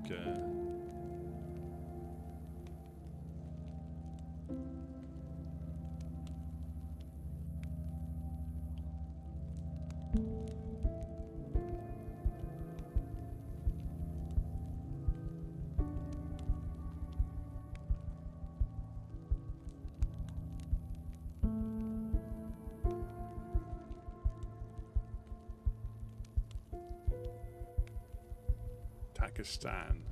C: Pakistan.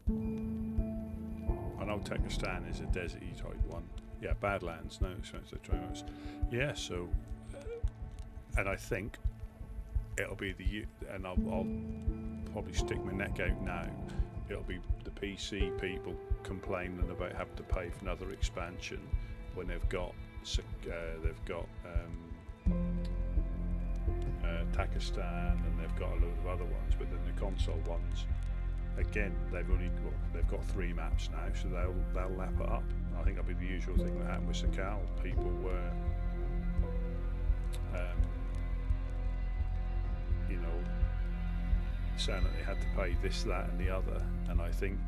C: I know Pakistan is a deserty type one. Yeah, Badlands. No, it's Chernarus. Yeah, so, and I think it'll be and I'll probably stick my neck out now. It'll be the PC people complaining about having to pay for another expansion when they've got Pakistan, and they've got a load of other ones, but then the console ones, again, they've got 3 maps now, so they'll lap it up. I think that'll be the usual thing that happened with Sakal. People were, you know, saying that they had to pay this, that, and the other. And I think,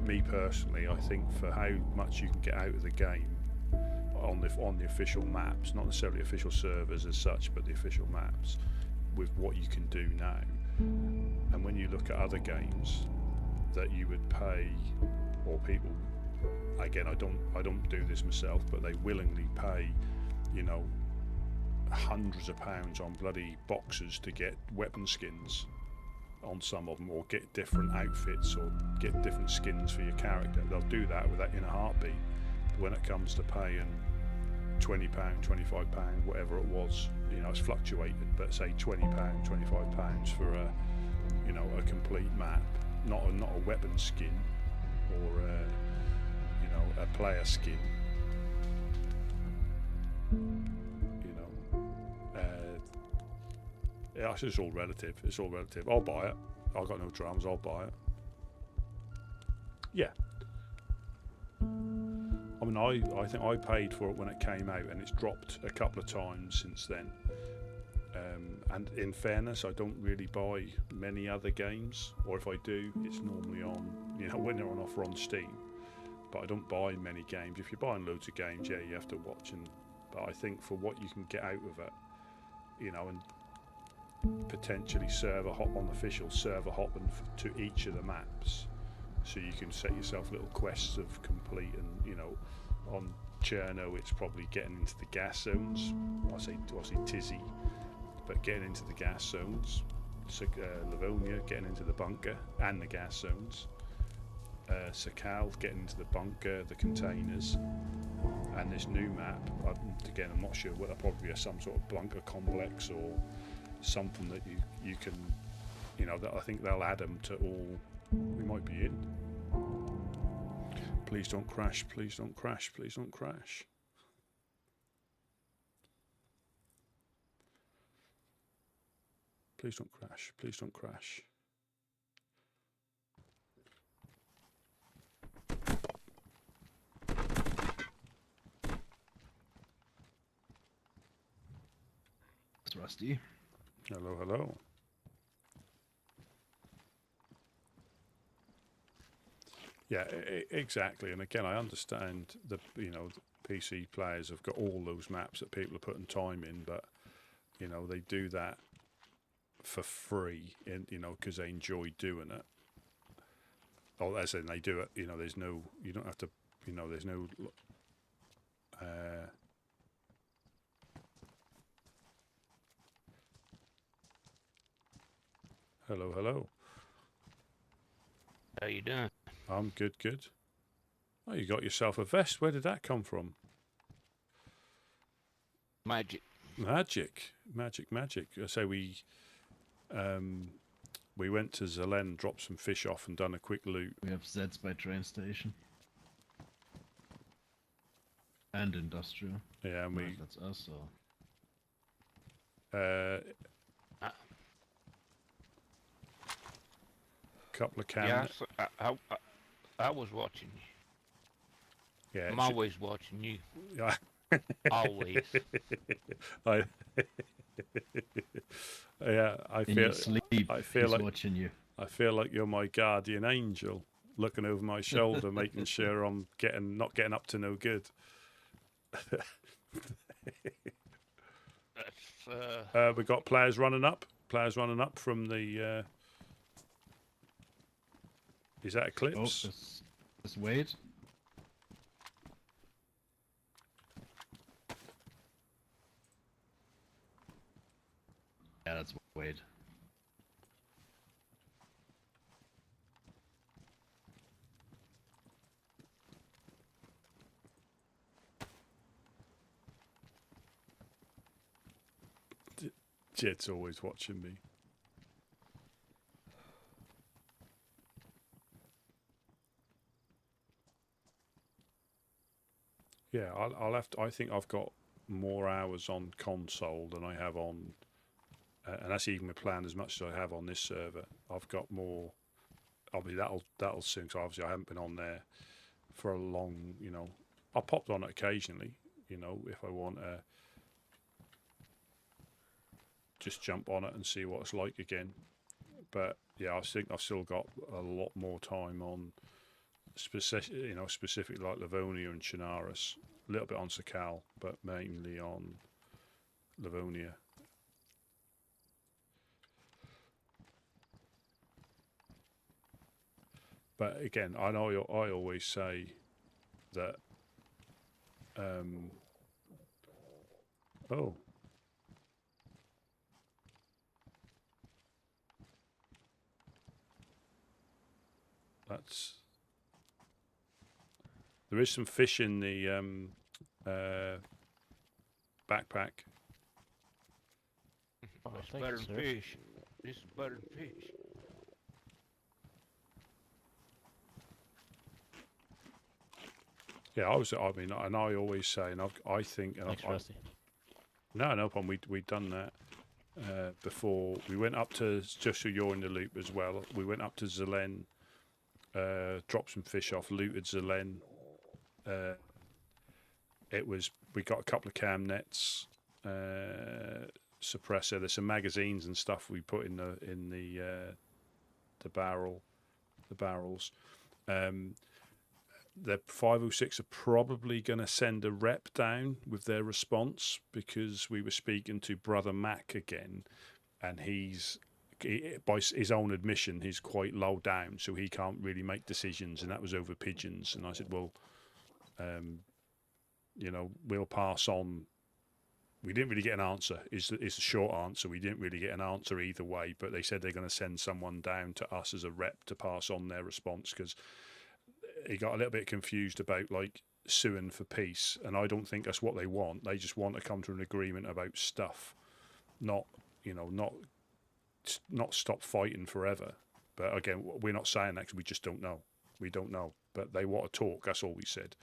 C: me personally, I think for how much you can get out of the game on the official maps, not necessarily official servers as such, but the official maps, with what you can do now, and when you look at other games that you would pay, or people, again, I don't do this myself, but they willingly pay, you know, hundreds of pounds on bloody boxes to get weapon skins on some of them, or get different outfits, or get different skins for your character. They'll do that in a heartbeat. When it comes to paying £20, £25, whatever it was, you know, it's fluctuated, but say £20, £25 for a, you know, a complete map, not a weapon skin, or you know, a player skin. You know, yeah, it's all relative. It's all relative. I'll buy it. I've got no dramas. I'll buy it. Yeah. I mean, I think I paid for it when it came out, and it's dropped a couple of times since then. And in fairness, I don't really buy many other games, or if I do, it's normally on, you know, when they're on offer on Steam. But I don't buy many games. If you're buying loads of games, yeah, you have to watch. But I think for what you can get out of it, you know, and potentially unofficial server hopping to each of the maps, so you can set yourself little quests of complete, and, you know, on Cherno it's probably getting into the gas zones. I say Tizzy, but getting into the gas zones. Livonia, getting into the bunker and the gas zones. Sakal, getting into the bunker, the containers, and this new map, again, I'm not sure whether probably be some sort of bunker complex or something that you can, that I think they'll add them to all. We might be in. Please don't crash, please don't crash, please don't crash. Please don't crash, please don't crash.
A: It's Rusty.
C: Hello, hello. Yeah, exactly. And again, I understand the PC players have got all those maps that people are putting time in, but they do that for free, because they enjoy doing it. Or as in they do it, there's no, you don't have to, there's no. Hello, hello.
G: How you doing?
C: I'm good, good. Oh, you got yourself a vest. Where did that come from?
G: Magic.
C: Magic. I say we went to Zelen, dropped some fish off, and done a quick loot.
A: We have Zeds by train station. And industrial.
C: Yeah, and we.
A: That's us, or.
C: Couple of cans.
G: Yeah, I was watching you.
C: Yeah,
G: I'm always watching you.
C: Yeah.
G: Always.
C: Yeah, I
A: In
C: feel.
A: your sleep,
C: I feel
A: he's
C: like
A: watching you.
C: I feel like you're my guardian angel, looking over my shoulder, making sure I'm not getting up to no good.
G: That's
C: We got players running up. Players running up from the. Is that Eclipse?
A: Oh, this Wade. Yeah, that's Wade.
C: Jed's always watching me. Yeah, I'll have to. I think I've got more hours on console than I have on, and that's even with playing as much as I have on this server. I've got more. Obviously, that'll soon. So obviously, I haven't been on there for a long. I popped on it occasionally. If I want to just jump on it and see what it's like again. But yeah, I think I've still got a lot more time on. Specifically like Livonia and Chernarus, a little bit on Sakal, but mainly on Livonia. But again, I know I always say that. Oh. There is some fish in the backpack.
G: Oh, it's better than fish. This is better than fish.
C: Yeah, and I always say, and I think, and
H: Thanks, Rusty.
C: no problem. We'd done that before. We went up to, just so you're in the loop as well. We went up to Zelen, dropped some fish off, looted Zelen. We got a couple of cam nets, suppressor. There's some magazines and stuff we put in the barrels. The 506 are probably going to send a rep down with their response, because we were speaking to Brother Mac again, and by his own admission, he's quite low down, so he can't really make decisions, and that was over pigeons. And I said, well, we'll pass on. We didn't really get an answer. Is the short answer. We didn't really get an answer either way, but they said they're going to send someone down to us as a rep to pass on their response, because he got a little bit confused about, like, suing for peace, and I don't think that's what they want. They just want to come to an agreement about stuff, not not stop fighting forever. But again, we're not saying that 'cause we just don't know. We don't know, but they want to talk. That's all we said.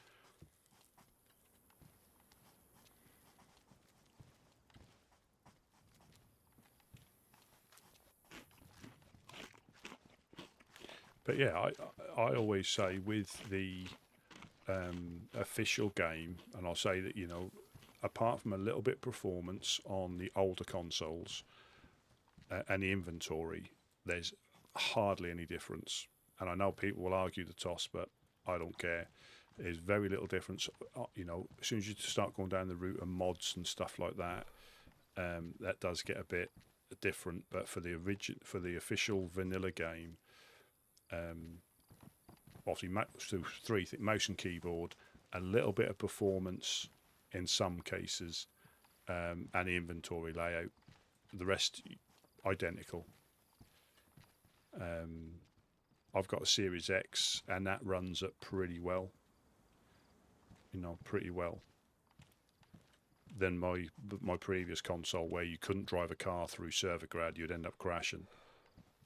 C: But yeah, I always say with the official game, and I'll say that, apart from a little bit performance on the older consoles and the inventory, there's hardly any difference. And I know people will argue the toss, but I don't care. There's very little difference. As soon as you start going down the route of mods and stuff like that, that does get a bit different. But for the official vanilla game, obviously three things: mouse and keyboard, a little bit of performance in some cases, and the inventory layout. The rest identical. I've got a Series X, and that runs it pretty well. Pretty well. Than my previous console, where you couldn't drive a car through Servergrad, you'd end up crashing.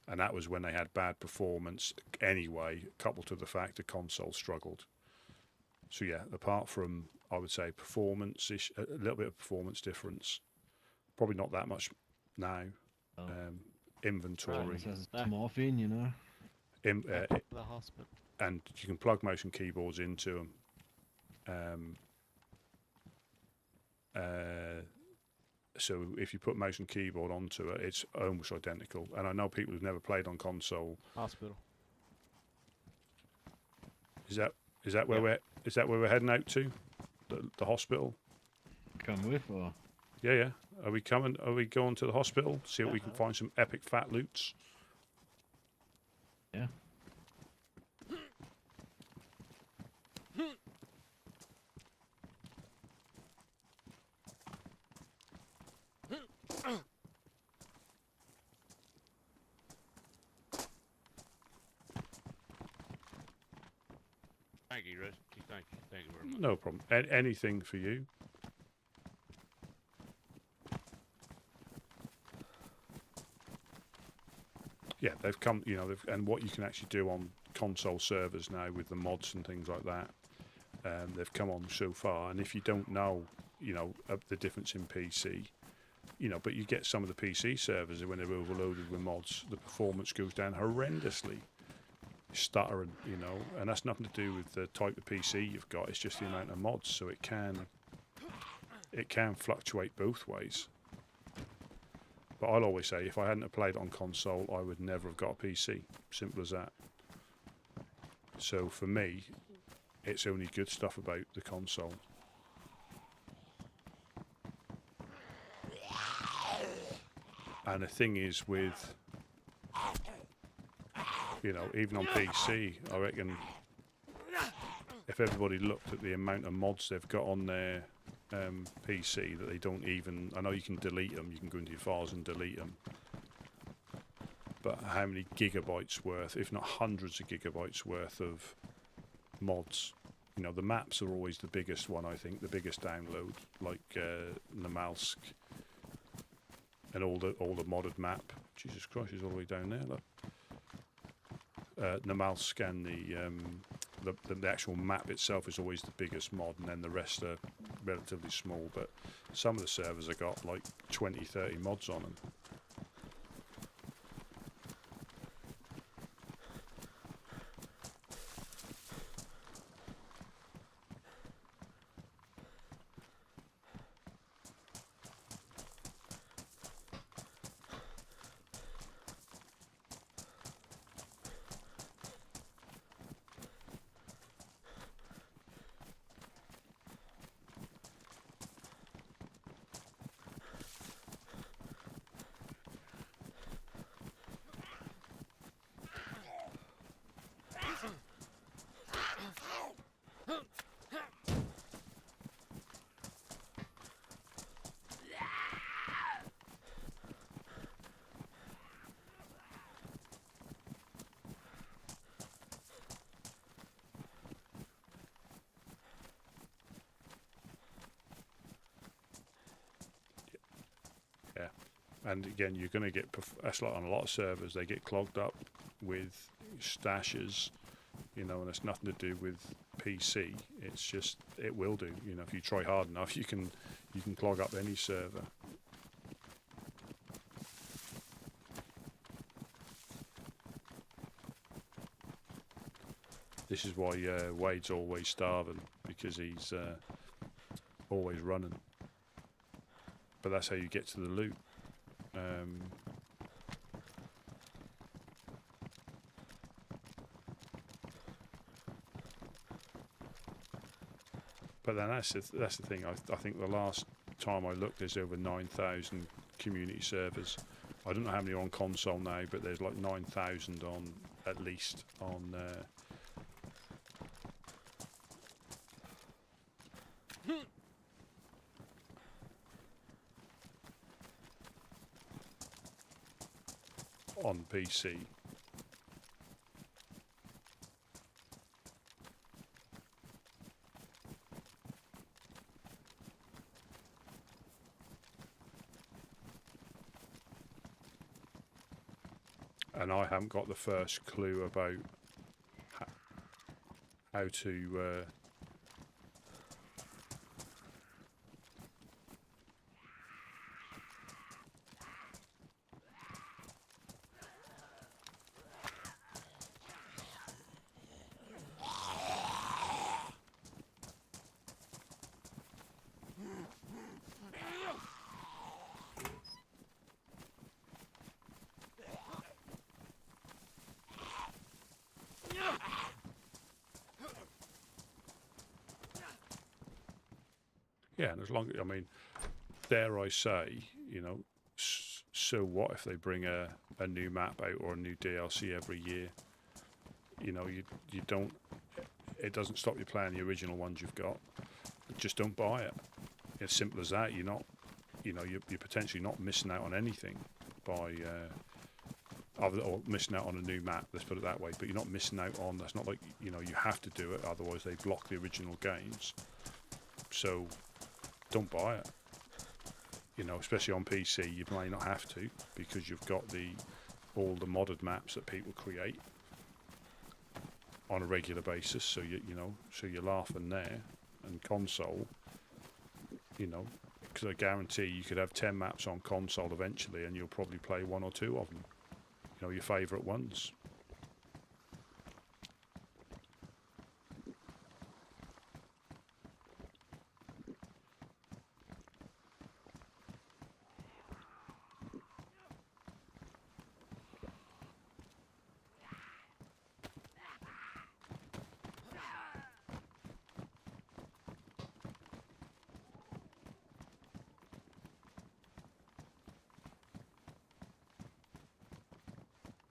C: And that was when they had bad performance anyway, coupled to the fact the console struggled. So yeah, apart from, I would say, performance, a little bit of performance difference, probably not that much now. Inventory.
A: It's morphine,
H: The hospital.
C: And you can plug motion keyboards into them. So if you put motion keyboard onto it, it's almost identical. And I know people who've never played on console.
H: Hospital.
C: Is that where we're heading out to? The hospital?
A: Come with, or?
C: Yeah. Are we going to the hospital? See if we can find some epic fat loots.
A: Yeah.
G: Thank you, Rusty. Thank you very much.
C: No problem. Anything for you. Yeah, they've come, and what you can actually do on console servers now with the mods and things like that, they've come on so far. And if you don't know, the difference in PC, but you get some of the PC servers when they're overloaded with mods, the performance goes down horrendously. Stuttering, and that's nothing to do with the type of PC you've got. It's just the amount of mods, so it can fluctuate both ways. But I'll always say, if I hadn't have played on console, I would never have got a PC. Simple as that. So for me, it's only good stuff about the console. And the thing is with, even on PC, I reckon if everybody looked at the amount of mods they've got on their PC that they don't even, I know you can delete them, you can go into your files and delete them, but how many gigabytes worth, if not hundreds of gigabytes worth of mods? The maps are always the biggest one, I think, the biggest download, like Namalsk and all the modded map. Jesus Christ, he's all the way down there, look. Namalsk and the actual map itself is always the biggest mod, and then the rest are relatively small, but some of the servers have got like 20-30 mods on them. and again, you're going to get that's like on a lot of servers, they get clogged up with stashes, you know, and it's nothing to do with PC. It's just it will do. You know, if you try hard enough, you can clog up any server. This is why Wade's always starving, because he's always running. But that's how you get to the loot. But then that's the thing. I think the last time I looked, there's over 9,000 community servers. I don't know how many are on console now, but there's like 9,000 on at least on. On PC. And I haven't got the first clue about how to yeah, and as long as, I mean, dare I say, you know, so what if they bring a new map out or a new DLC every year? You know, you don't, it doesn't stop you playing the original ones you've got. Just don't buy it. As simple as that. You're not, you know, you're potentially not missing out on anything by, or missing out on a new map. Let's put it that way. But you're not missing out on. That's not like, you know, you have to do it. Otherwise, they block the original games. So, don't buy it. You know, especially on PC, you may not have to, because you've got all the modded maps that people create on a regular basis. So so you're laughing there. And console, you know, because I guarantee you could have 10 maps on console eventually, and you'll probably play one or two of them. You know, your favourite ones.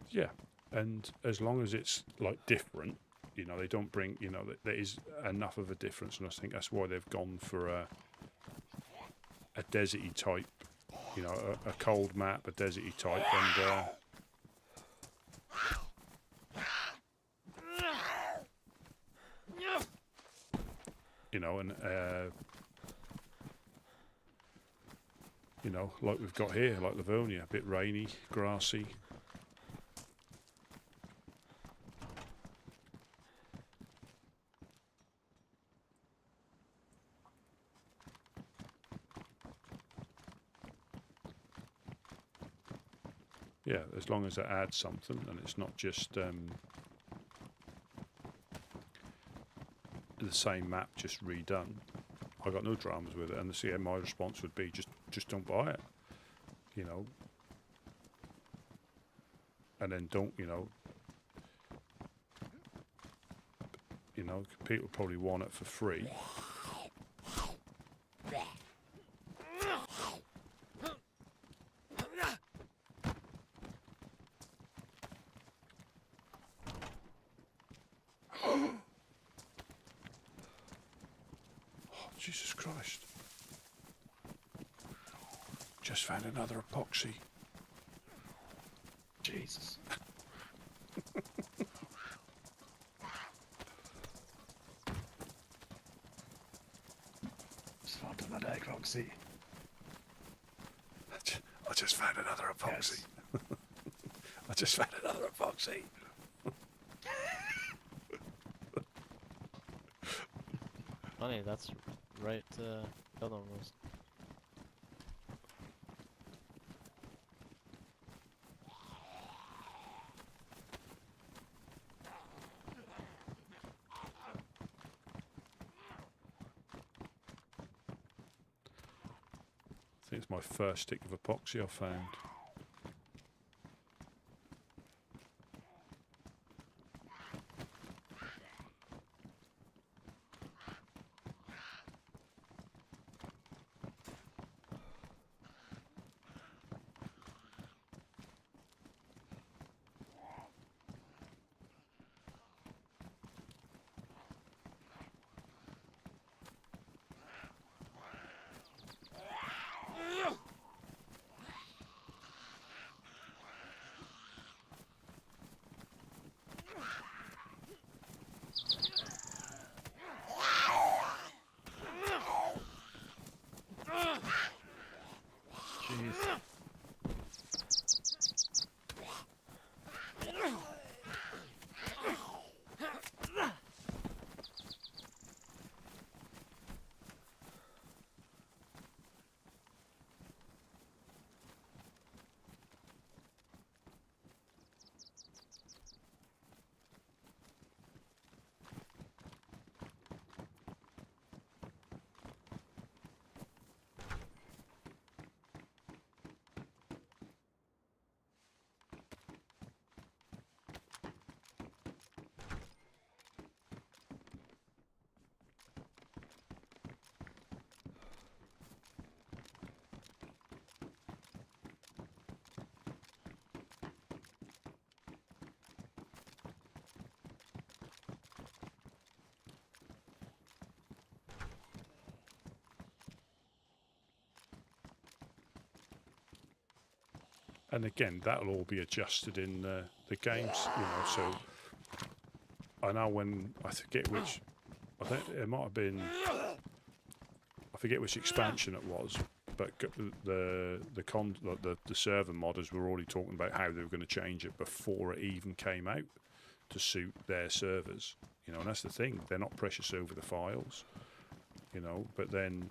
C: Yeah, and as long as it's like different, you know, they don't bring, you know, there is enough of a difference, and I think that's why they've gone for a deserty type, you know, a cold map, a deserty type, and you know, and you know, like we've got here, like Livonia, a bit rainy, grassy. Yeah, as long as it adds something and it's not just the same map just redone. I got no dramas with it, and my response would be just don't buy it, you know. And then don't, you know, people probably want it for free. Jesus Christ. Just found another epoxy.
A: Jesus. Just found another epoxy.
C: I just found another epoxy. I just found another epoxy.
H: Funny, that's right. Almost.
C: I think it's my first stick of epoxy I found.
A: Jeez.
C: And again, that'll all be adjusted in the games, you know. So I know when I forget which, I think it might have been, I forget which expansion it was, but the server modders were already talking about how they were going to change it before it even came out to suit their servers, you know. And that's the thing; they're not precious over the files, you know. But then,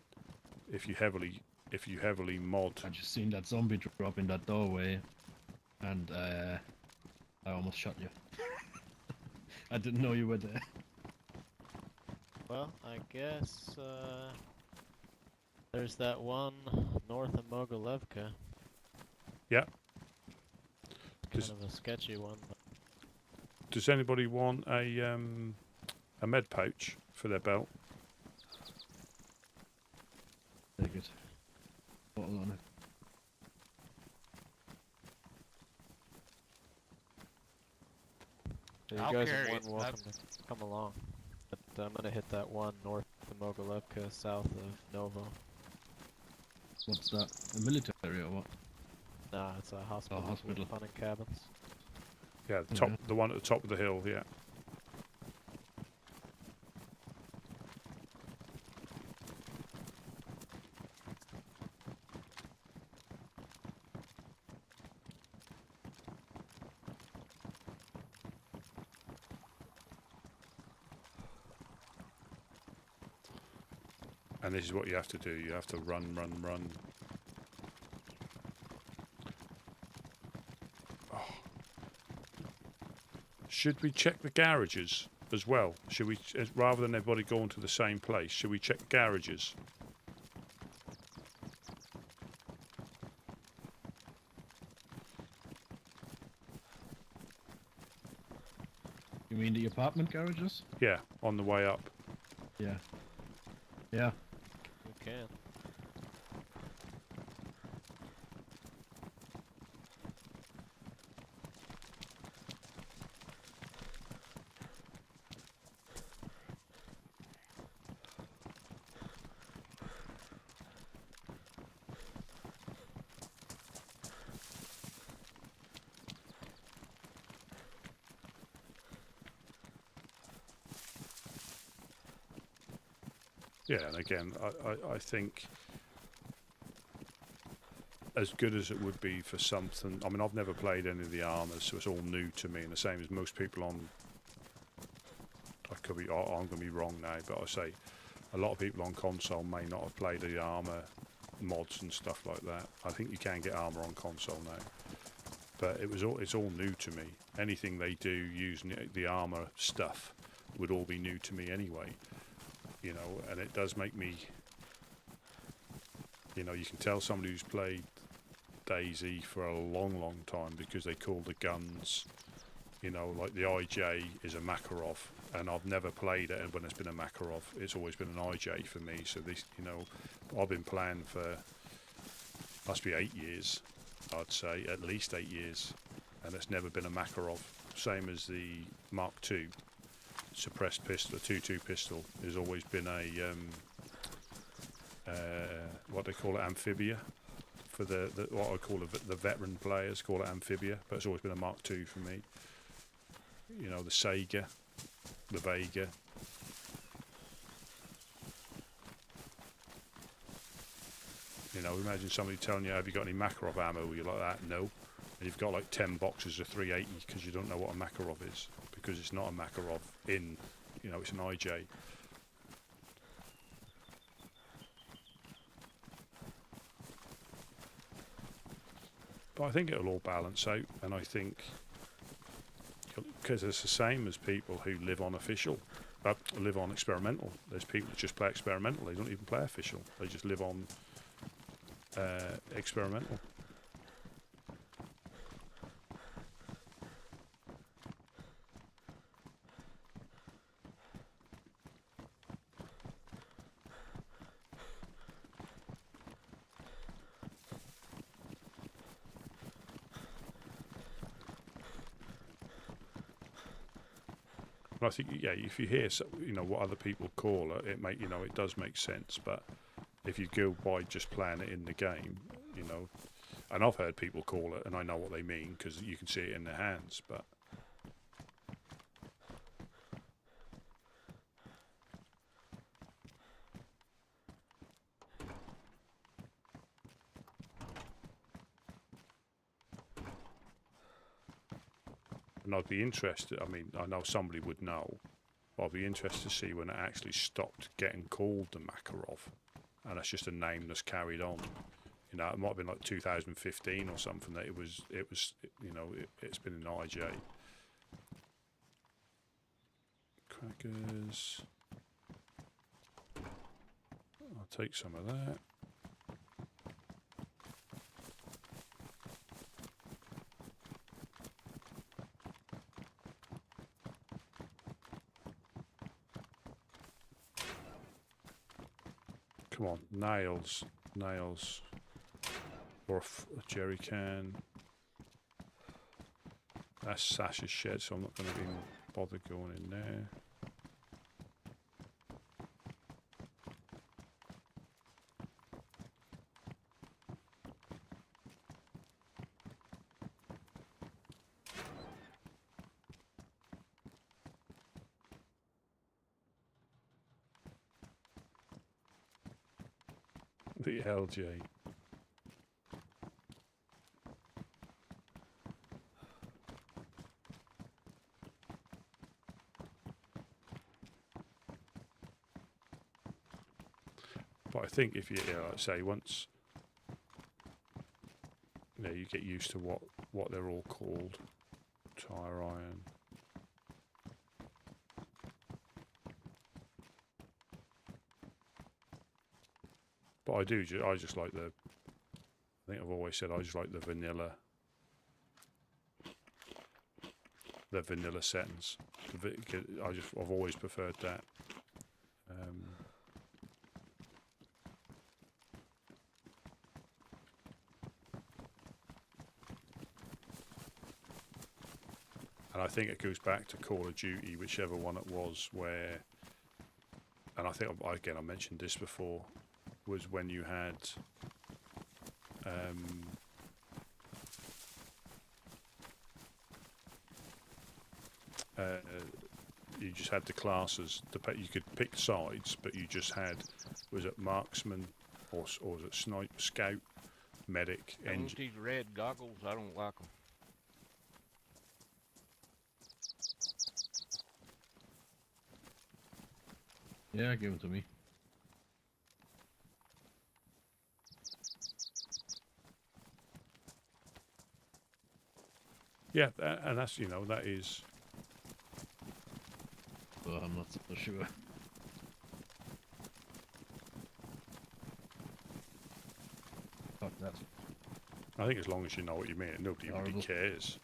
C: if you heavily mod,
A: I just seen that zombie drop in that doorway, and I almost shot you. I didn't know you were there.
H: Well, I guess there's that one north of Mogilevka.
C: yeah.
H: Kind of a sketchy one. But
C: Does anybody want a med pouch for their belt?
A: Take it. Bottle on it.
H: you
G: I'll
H: guys
G: carry
H: are more
G: it.
H: than welcome to come along. But I'm gonna hit that one north of Mogilevka, south of Novo.
A: What's that? A military or what?
H: Nah, it's a hospital.
A: hospital.
H: With fun and cabins.
C: Yeah,
A: Okay.
C: the one at the top of the hill. Yeah. And this is what you have to do. You have to run, run, run. Oh. Should we check the garages as well? Should we, rather than everybody going to the same place, should we check the garages?
A: You mean the apartment garages?
C: Yeah, on the way up.
A: Yeah. Yeah.
H: You can.
C: Yeah, and again, I think as good as it would be for something. I mean, I've never played any of the armors, so it's all new to me, and the same as most people on. I'm going to be wrong now, but I say a lot of people on console may not have played the armor mods and stuff like that. I think you can get armor on console now, but it's all new to me. Anything they do using the armor stuff would all be new to me anyway, you know, and it does make me, you know, you can tell somebody who's played DayZ for a long time because they call the guns, you know, like the IJ is a Makarov, and I've never played it when it's been a Makarov. It's always been an IJ for me. So this, you know, I've been playing for must be 8 years, I'd say at least 8 years, and it's never been a Makarov. Same as the Mark II suppressed pistol, the 2.2 pistol has always been a what they call it, amphibia. For the what I call the veteran players call it amphibia, but it's always been a Mark II for me. You know, the Sega, the Vega. You know, imagine somebody telling you, have you got any Makarov ammo? You're like that, no. And you've got like 10 boxes of 380 because you don't know what a Makarov is, because it's not a Makarov in, you know, it's an IJ. But I think it'll all balance out, and I think, because it's the same as people who live on official, live on experimental. There's people that just play experimental, they don't even play official, they just live on experimental. I think, yeah, if you hear, you know, what other people call it, you know, it does make sense. But if you go by just playing it in the game, you know, and I've heard people call it, and I know what they mean because you can see it in their hands. But and I'd be interested, I mean, I know somebody would know, but I'd be interested to see when it actually stopped getting called the Makarov, and it's just a name that's carried on. You know, it might have been like 2015 or something that it was, you know, it's been an IJ. Crackers. I'll take some of that. Come on, nails, or a jerry can. That's Sasha's shed, so I'm not going to even bother going in there. The LJ. But I think if you, like say, once, you know, you get used to what they're all called, tire iron. But I just like the, I think I've always said I just like the vanilla settings. I've always preferred that. And I think it goes back to Call of Duty, whichever one it was, where, and I think, again, I mentioned this before, was when you had you just had the classes, you could pick sides, but you just had, was it marksman or was it scout, medic,
G: I want
C: engine.
G: these red goggles. I don't like them.
A: Yeah, give them to me.
C: Yeah, and that's, you know, that is.
A: So I'm not so sure. Fuck that.
C: I think as long as you know what you mean, nobody really
A: Horrible.
C: cares.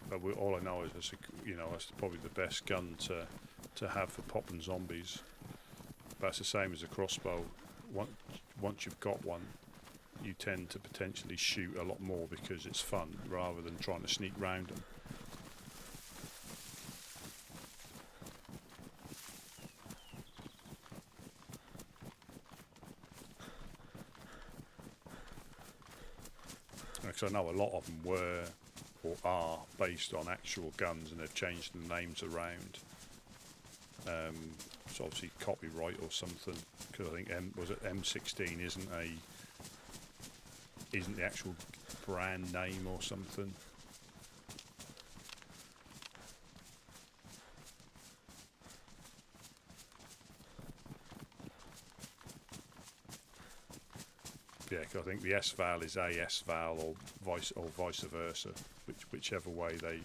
C: But all I know is, it's you know, that's probably the best gun to have for popping zombies. But it's the same as a crossbow. Once you've got one, you tend to potentially shoot a lot more because it's fun rather than trying to sneak round them. Because I know a lot of them were or are based on actual guns, and they've changed the names around. It's obviously copyright or something, because I think M16 isn't the actual brand name or something. Yeah, 'cause I think the S-Val is a S-Val or vice versa, whichever way they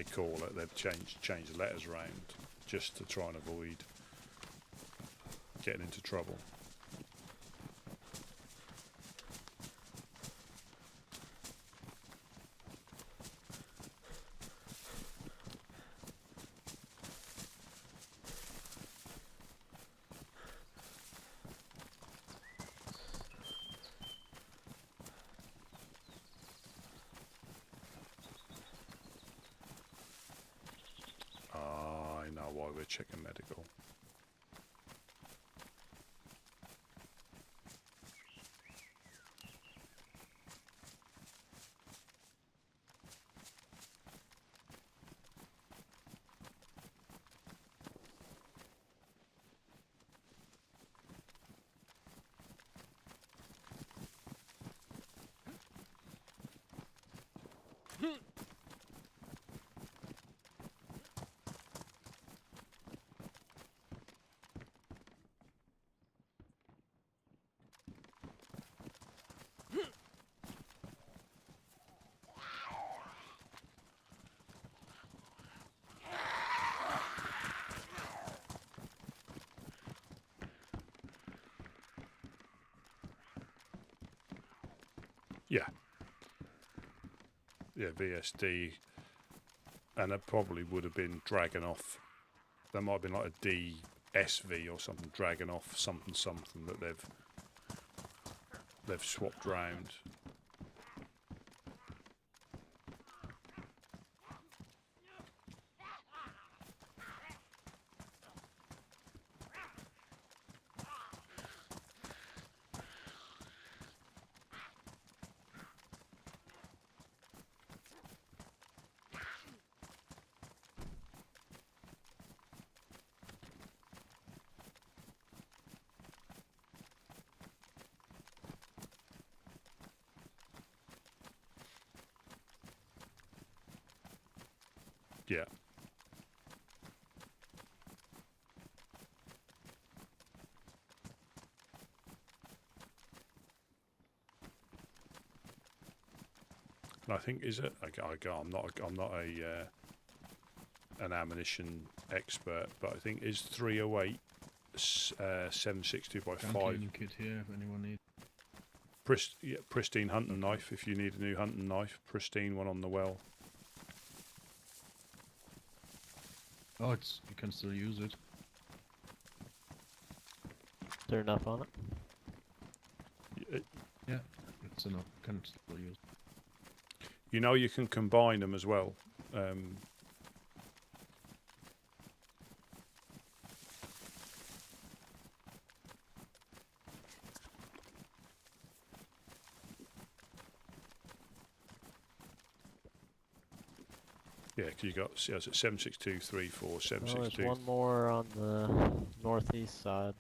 C: call it. They've changed the letters around just to try and avoid getting into trouble. I know why we're checking medical. Yeah, VSD, and it probably would have been dragging off. There might have been like a DSV or something dragging off something that they've swapped round. Yeah. And I think I'm not an ammunition expert, but I think is 308 762 by 5.
A: Cleaning kit here if anyone needs.
C: Pristine hunting knife if you need a new hunting knife. Pristine one on the well.
A: Oh, you can still use it.
H: Is there enough on it?
A: Yeah, it's enough. Can still use it.
C: You know, you can combine them as well. Yeah, because you got, yeah, it's 76234,
H: Oh, there's
C: 762.
H: one more on the northeast side.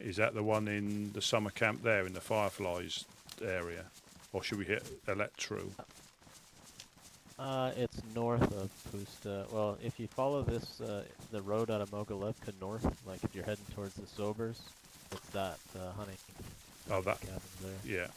C: Is that the one in the summer camp there in the Fireflies area? Or should we hit Electro?
H: It's north of Pusta. Well, if you follow this, the road out of Mogilevka north, like if you're heading towards the Sobers, it's that hunting
C: Oh, that,
H: cabins there.
C: yeah.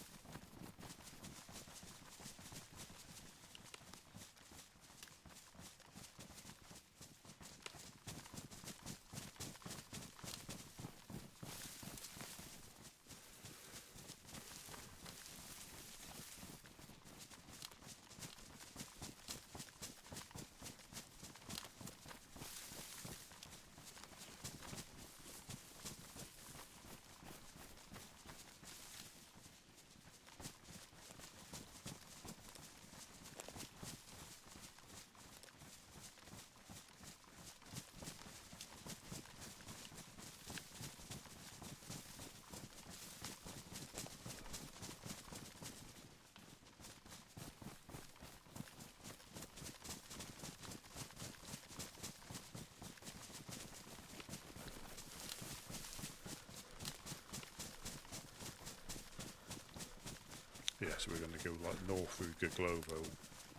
C: Yeah, so we're going to go like north through Gaglovo,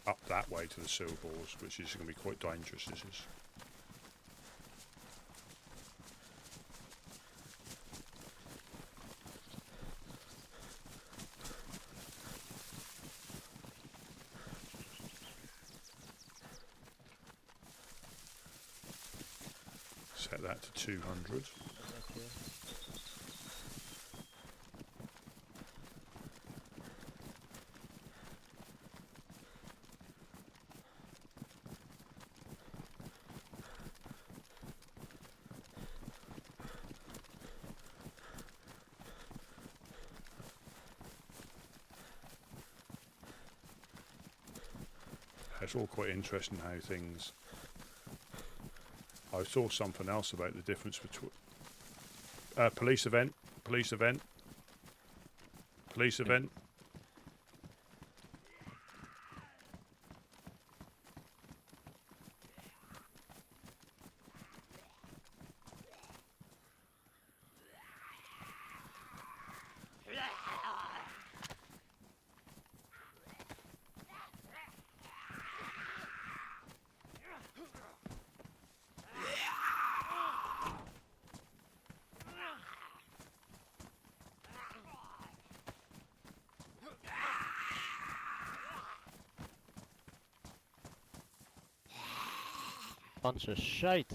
C: up that way to the Sobors, which is going to be quite dangerous, this is. Set that to 200. It's all quite interesting how things... I saw something else about the difference between... police event, police event, police event.
H: Bunch of shite.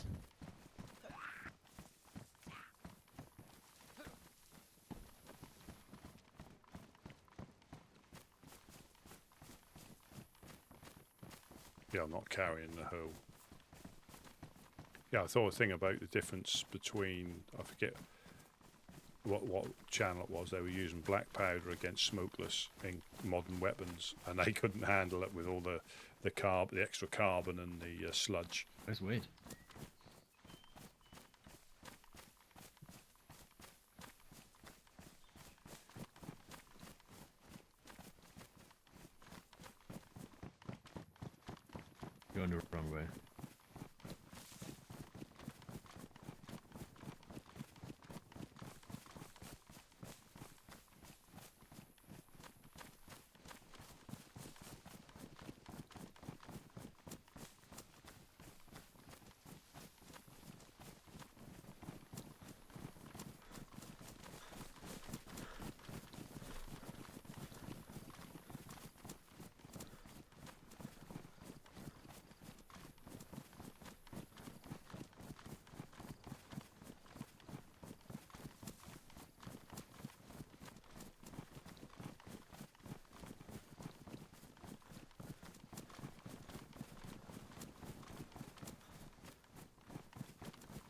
C: Yeah, I'm not carrying the hoe. Yeah, I thought a thing about the difference between, I forget what channel it was, they were using black powder against smokeless in modern weapons, and they couldn't handle it with all the extra carbon and the sludge.
A: That's weird. Going the wrong way.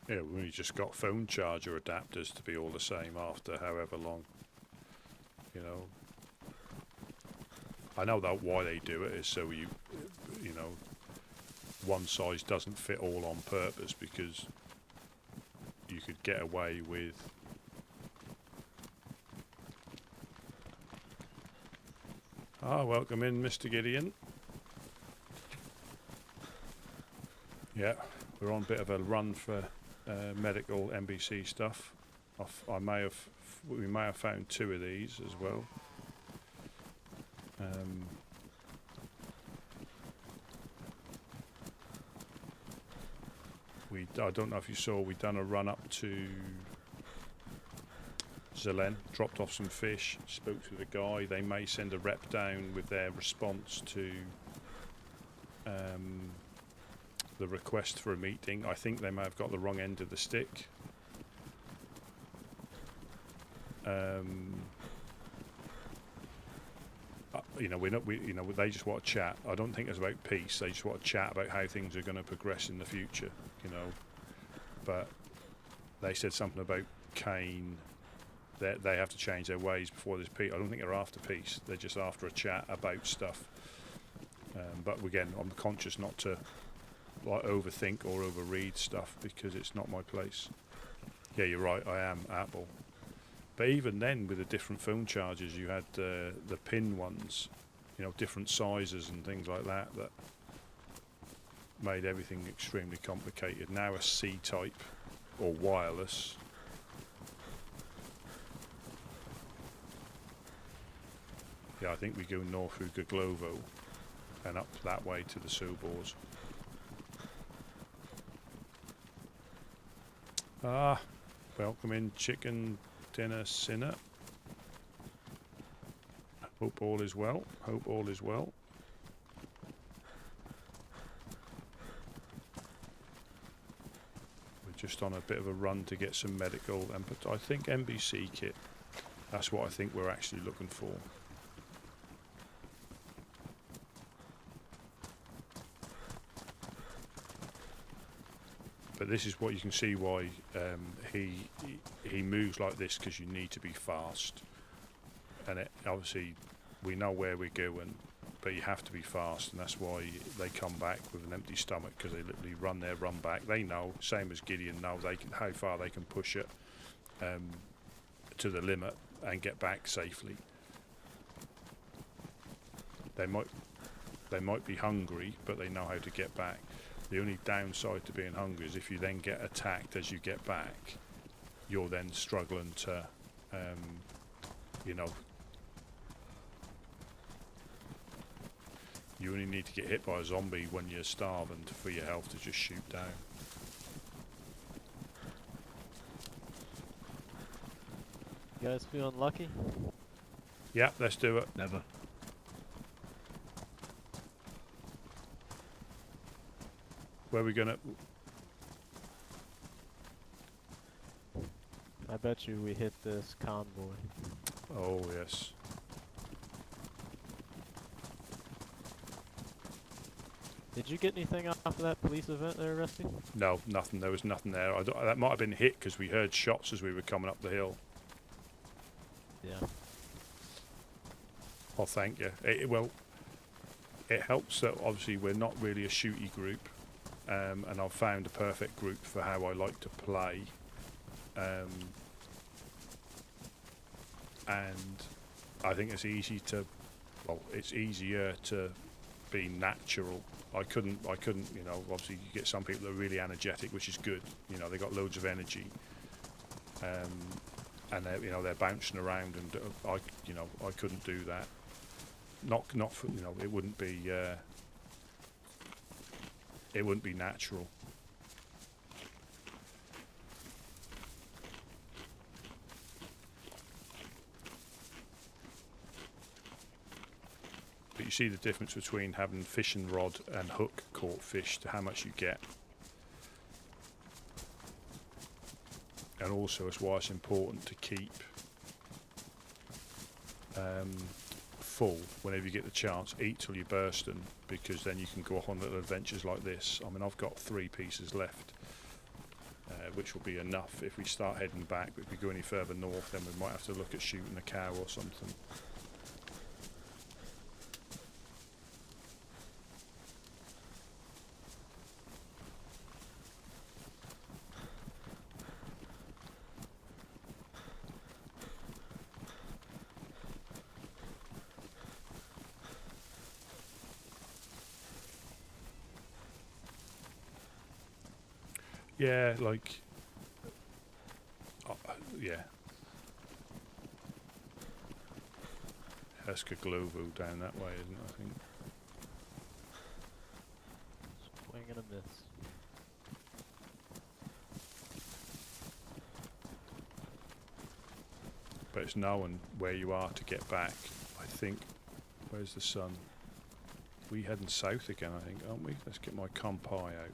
A: Yeah, we just got phone charger adapters to be all the same after however long. You know, I know that why they do it is so you know, one size doesn't fit all on purpose, because you could get away with
C: Ah, welcome in, Mr. Gideon. Yeah, we're on a bit of a run for medical NBC stuff. We may have found 2 of these as well. I don't know if you saw, we'd done a run up to Zelen, dropped off some fish, spoke to the guy. They may send a rep down with their response to the request for a meeting. I think they may have got the wrong end of the stick. They just want to chat. I don't think it's about peace. They just want to chat about how things are going to progress in the future, But they said something about Kane, that they have to change their ways before there's peace. I don't think they're after peace. They're just after a chat about stuff. But again, I'm conscious not to overthink or overread stuff because it's not my place. Yeah, you're right. I am Apple. But even then, with the different phone chargers, you had the pin ones, different sizes and things like that made everything extremely complicated. Now a C-type or wireless. Yeah, I think we go north through Goglovo and up that way to the Sobors. Ah, welcome in, Chicken Dinner Sinner. Hope all is well. Hope all is well. We're just on a bit of a run to get some medical, but I think NBC kit. That's what I think we're actually looking for. But this is what you can see why he moves like this, because you need to be fast. And obviously we know where we're going, but you have to be fast, and that's why they come back with an empty stomach, because they literally run back. They know, same as Gideon, know how far they can push it to the limit and get back safely. They might be hungry, but they know how to get back. The only downside to being hungry is if you then get attacked as you get back, you're then struggling to, you only need to get hit by a zombie when you're starving for your health to just shoot down.
H: You guys feeling lucky?
C: Yeah, let's do it.
A: Never.
C: Where are we gonna?
H: I bet you we hit this convoy.
C: Oh yes.
H: Did you get anything off of that police event there, Rusty?
C: No, nothing. There was nothing there. That might have been hit because we heard shots as we were coming up the hill.
H: Yeah.
C: Oh, thank you. It helps that obviously we're not really a shooty group, and I've found a perfect group for how I like to play. And I think it's it's easier to be natural. I couldn't, obviously you get some people that are really energetic, which is good. They got loads of energy. And they're bouncing around, and I couldn't do that. Not for, it wouldn't be natural. But you see the difference between having fishing rod and hook caught fish to how much you get. And also it's why it's important to keep full whenever you get the chance. Eat till you're bursting, because then you can go off on little adventures like this. I mean, I've got 3 pieces left, which will be enough if we start heading back. But if we go any further north, then we might have to look at shooting a cow or something. Yeah, like, yeah. Escaglovo down that way, isn't it? I think.
H: Swing and a miss.
C: But it's knowing where you are to get back. I think. Where's the sun? We heading south again, I think, aren't we? Let's get my compi out.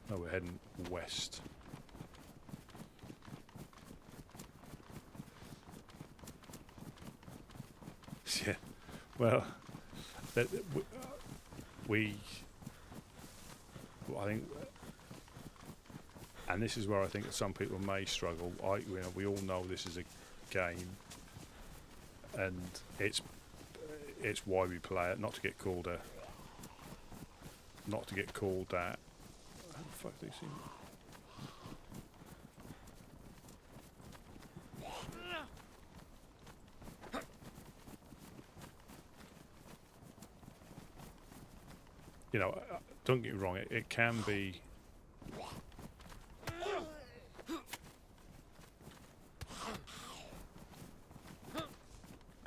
C: No, we're heading west. Yeah. Well, I think, and this is where I think that some people may struggle. We all know this is a game, and it's why we play it, not to get called that. How the fuck do you see? You know, don't get me wrong. It can be.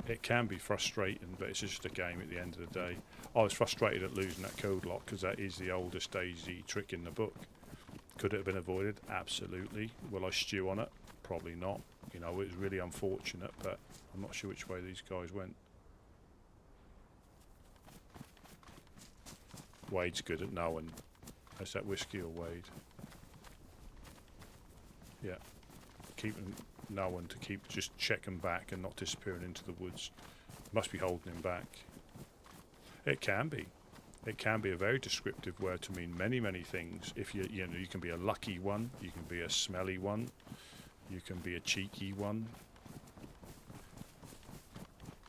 C: It can be frustrating, but it's just a game at the end of the day. I was frustrated at losing that code lock because that is the oldest DayZ trick in the book. Could it have been avoided? Absolutely. Will I stew on it? Probably not. You know, it was really unfortunate, but I'm not sure which way these guys went. Wade's good at knowing. Is that whiskey or Wade? Yeah. Keeping knowing to keep just checking back and not disappearing into the woods. Must be holding him back. It can be. It can be a very descriptive word to mean many, many things. If you know, you can be a lucky one, you can be a smelly one, you can be a cheeky one,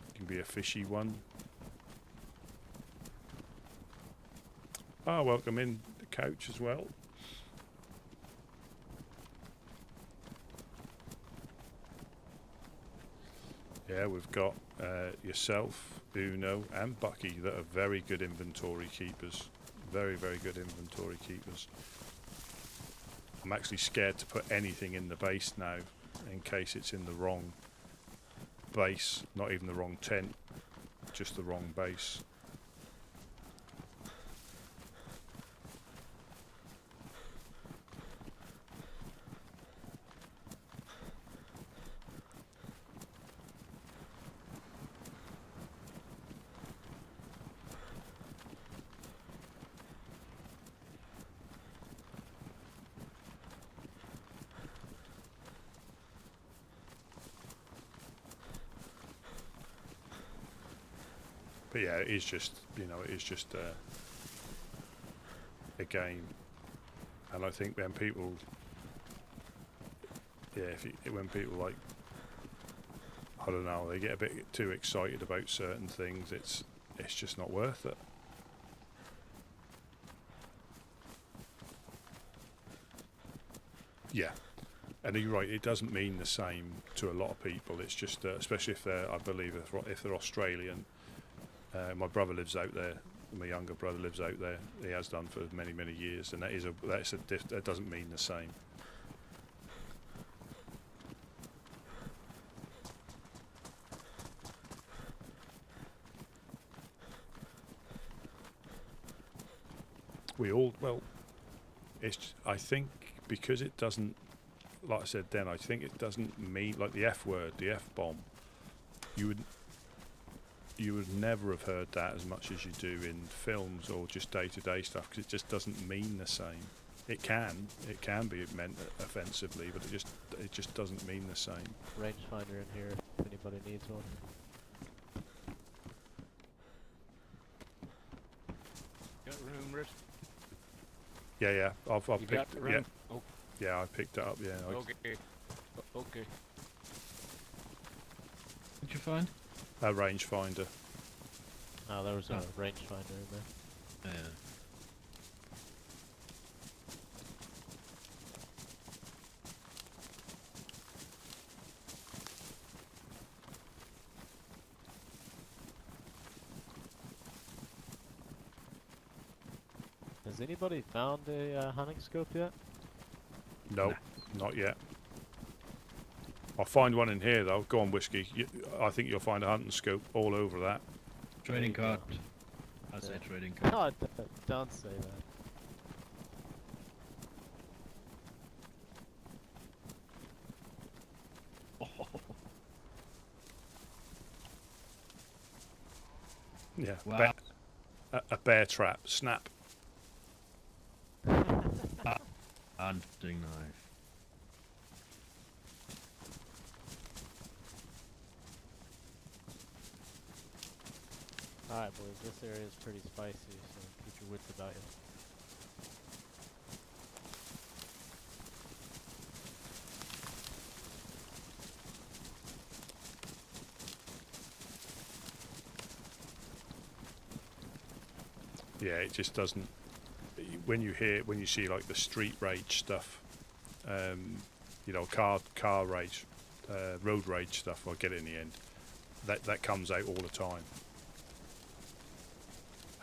C: you can be a fishy one. Ah, welcome in the couch as well. Yeah, we've got yourself, Uno, and Bucky that are very good inventory keepers. Very, very good inventory keepers. I'm actually scared to put anything in the base now in case it's in the wrong base. Not even the wrong tent, just the wrong base. But yeah, it is just, you know, it is just a game, and I think when people, yeah, when people like, I don't know, they get a bit too excited about certain things, it's just not worth it. Yeah, and you're right. It doesn't mean the same to a lot of people. It's just, especially if they're, I believe, if they're Australian. My brother lives out there. My younger brother lives out there. He has done for many, many years, and that doesn't mean the same. I think because it doesn't, like I said then, I think it doesn't mean, like the F word, the F bomb, you would never have heard that as much as you do in films or just day-to-day stuff, because it just doesn't mean the same. It can be meant offensively, but it just doesn't mean the same.
H: Rangefinder in here if anybody needs one.
G: Got room, Rich?
C: Yeah. I've
G: You
C: picked
G: got the room?
C: yeah.
G: Oh,
C: Yeah, I picked it up. Yeah.
G: okay. Okay.
A: What'd you find?
C: A rangefinder.
H: Oh, there was a rangefinder in there.
A: Yeah.
H: Has anybody found a hunting scope yet?
C: No, not yet. I'll find one in here though. Go on, Whiskey. I think you'll find a hunting scope all over that.
A: Trading
H: There you
A: card.
H: go.
A: I say
H: Yeah.
A: trading card.
H: No, don't say that.
C: Yeah.
A: Wow.
C: A bear trap. Snap.
A: Hunting knife.
H: Alright, boys, this area is pretty spicy, so keep your wits about you.
C: Yeah, it just doesn't. When you see like the street rage stuff, you know, car rage, road rage stuff. I'll get it in the end. That comes out all the time,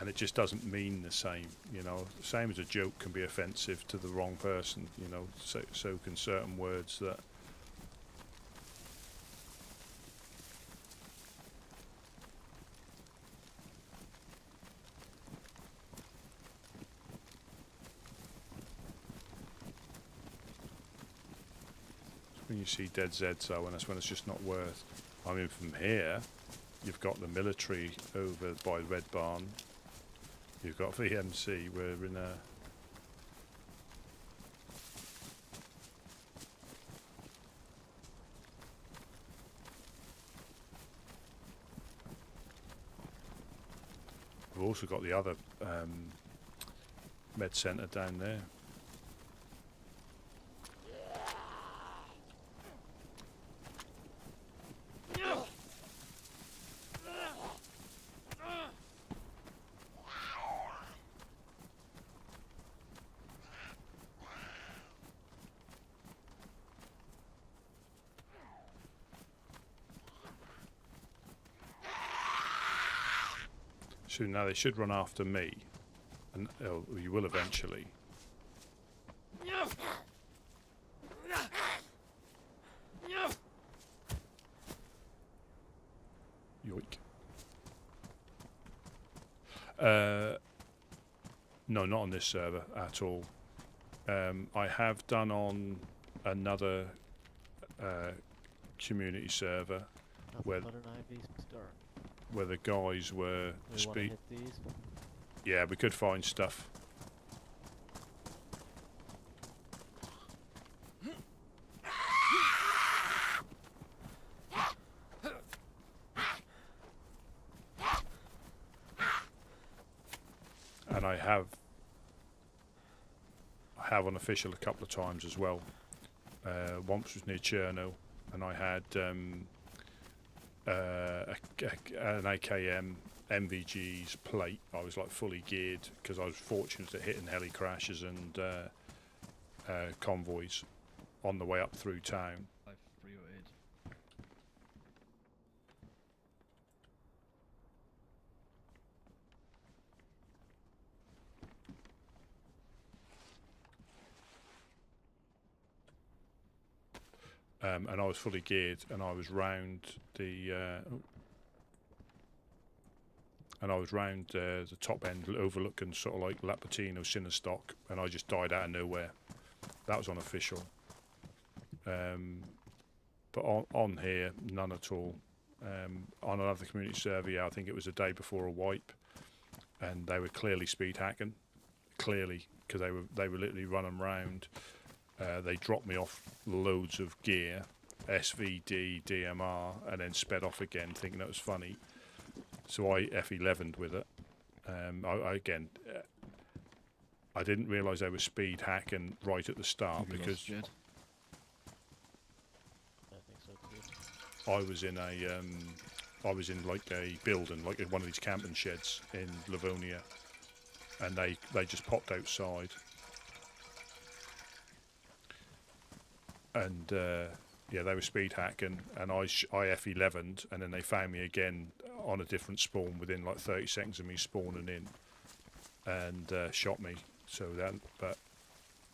C: and it just doesn't mean the same. You know, the same as a joke can be offensive to the wrong person. You know, so can certain words that. When you see dead Zeds though, and that's when it's just not worth. I mean, from here, you've got the military over by Red Barn. You've got VMC. We're in a. We've also got the other med centre down there. So now they should run after me, and you will eventually. Yoink. No, not on this server at all. I have done on another community server
H: Nothing
C: where
H: but an IV start.
C: where the guys were
H: We wanna hit these.
C: Yeah, we could find stuff. And I have unofficial a couple of times as well. Once was near Cherno, and I had an AKM MVG's plate. I was like fully geared because I was fortunate at hitting heli crashes and convoys on the way up through town.
A: 5308.
C: And I was fully geared, and I was round the top end, overlooking sort of like Lapatino, Cinestock, and I just died out of nowhere. That was unofficial. But on here, none at all. On another community server, yeah, I think it was a day before a wipe, and they were clearly speed hacking, clearly, because they were literally running round. They dropped me off loads of gear, SVD, DMR, and then sped off again, thinking that was funny. So I F11'd with it. I didn't realise they were speed hacking right at the start
A: Have you
C: because
A: lost Jed?
H: I think so too.
C: I was in like a building, like one of these camping sheds in Livonia, and they just popped outside. And yeah, they were speed hacking, and I F11'd, and then they found me again on a different spawn within like 30 seconds of me spawning in, and shot me. So then, but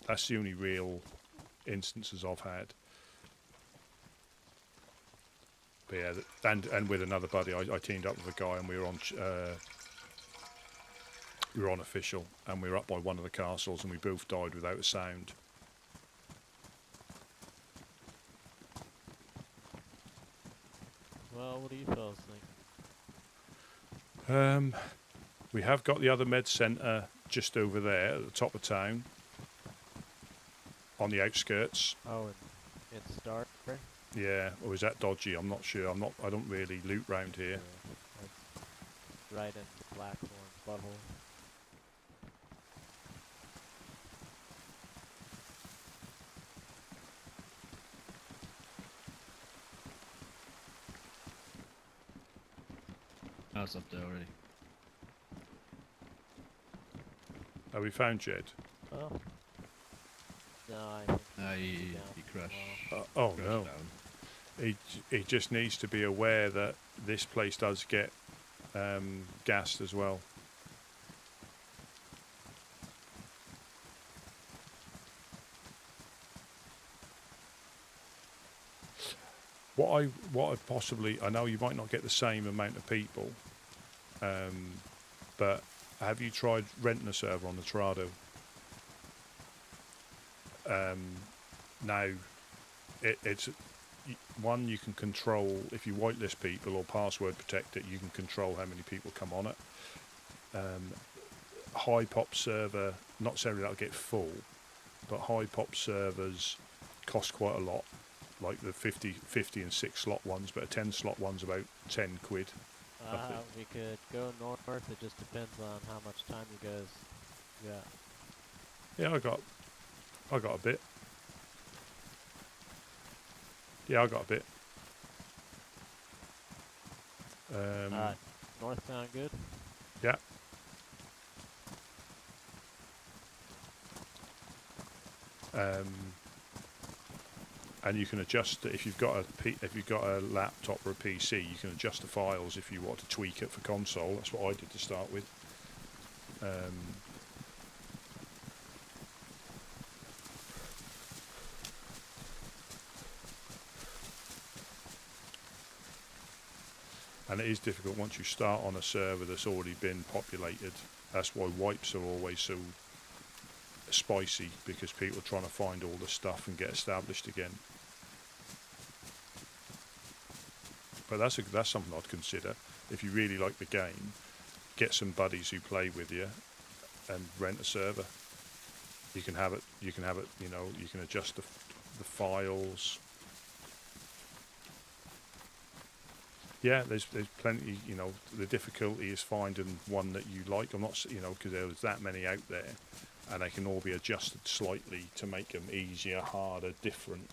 C: that's the only real instances I've had. But yeah, and with another buddy, I teamed up with a guy, and we were on official, and we were up by one of the castles, and we both died without a sound.
H: Well, what do you fellas think?
C: We have got the other med centre just over there at the top of town, on the outskirts.
H: Oh, and it's dark, right?
C: Yeah, or is that dodgy? I'm not sure. I don't really loot round here.
H: It's right in Blackthorn's butthole.
A: I was up there already.
C: Have we found Jed?
H: Oh. No, I think
A: He crashed.
C: Oh
A: crashed
C: no.
A: down.
C: He just needs to be aware that this place does get gassed as well. What I possibly, I know you might not get the same amount of people, but have you tried renting a server on the Torado? Now, it's one, you can control, if you whitelist people or password protect it, you can control how many people come on it. High pop server, not necessarily that'll get full, but high pop servers cost quite a lot, like the 50 and 6 slot ones, but a 10 slot one's about 10 quid.
H: We could go north, it just depends on how much time you guys got.
C: Yeah, I got a bit. Yeah, I got a bit.
H: North sound good?
C: Yeah. And you can adjust it if you've got a laptop or a PC. You can adjust the files if you want to tweak it for console. That's what I did to start with. And it is difficult once you start on a server that's already been populated. That's why wipes are always so spicy, because people are trying to find all the stuff and get established again. But that's something I'd consider. If you really like the game, get some buddies who play with you and rent a server. You can have it, you know, you can adjust the files. Yeah, there's plenty, you know, the difficulty is finding one that you like. I'm not, you know, because there's that many out there, and they can all be adjusted slightly to make them easier, harder, different.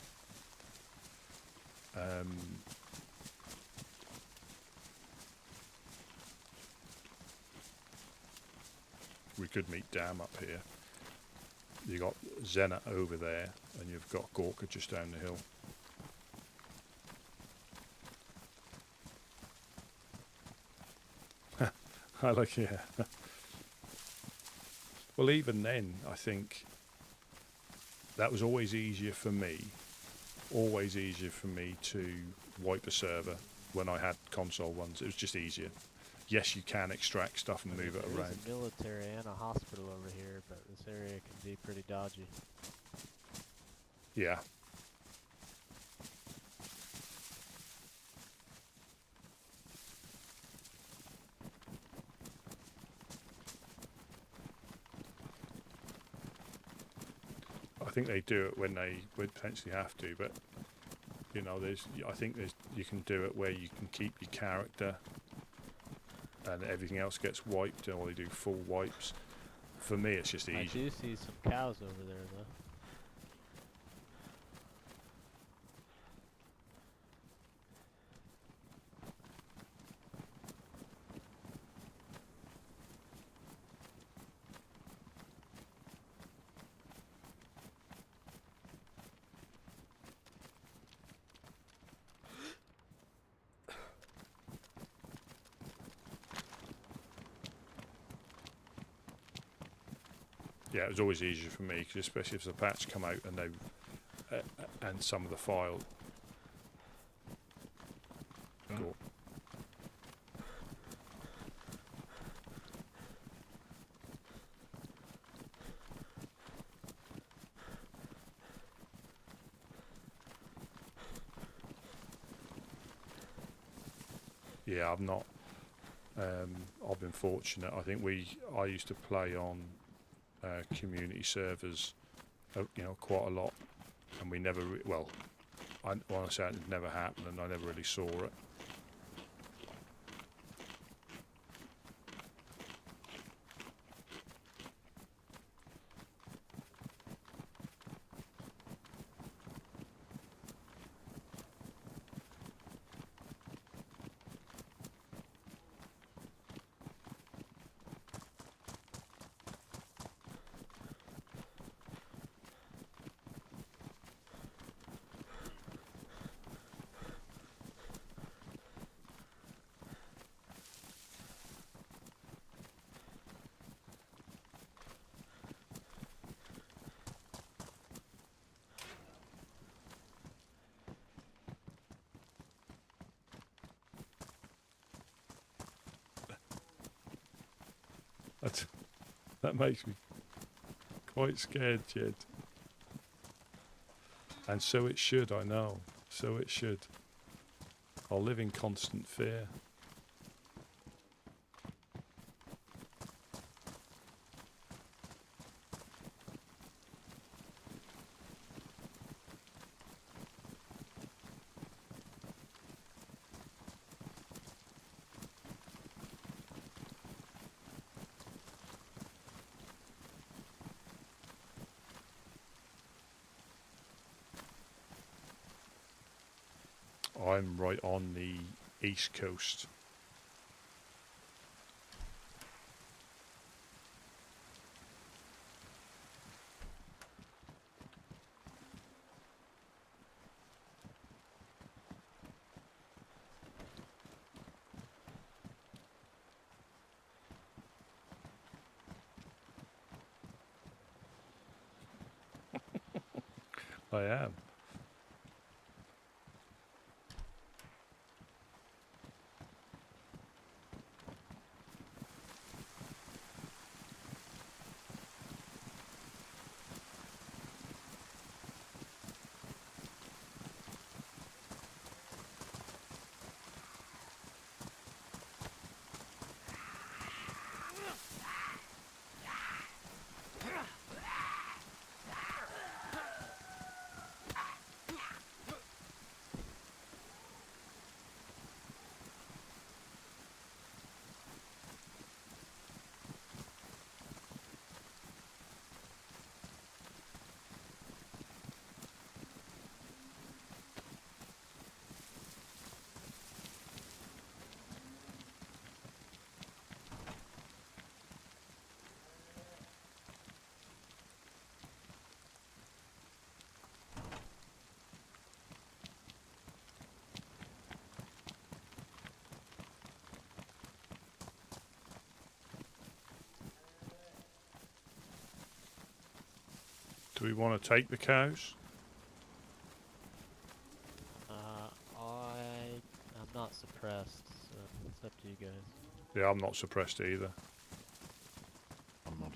C: We could meet Dam up here. You got Zena over there, and you've got Gorka just down the hill. I like, yeah. Well, even then, I think that was always easier for me to wipe a server when I had console ones. It was just easier. Yes, you can extract stuff and move it around.
H: There's a military and a hospital over here, but this area can be pretty dodgy.
C: Yeah. I think they do it when they would potentially have to, but you know, you can do it where you can keep your character and everything else gets wiped, or they do full wipes. For me, it's just easy.
H: I do see some cows over there, though.
C: yeah, it was always easier for me, 'cause especially if the patch come out and they and some of the file.
A: Oh.
C: Cool. Yeah, I've not. I've been fortunate. I think I used to play on community servers, you know, quite a lot, and we never. Well, I want to say it never happened, and I never really saw it. That makes me quite scared, Jed. And so it should, I know. So it should. I'll live in constant fear. I'm right on the east coast. I am. Do we want to take the cows?
H: I'm not suppressed, so it's up to you guys.
C: Yeah, I'm not suppressed either.
A: I'm not.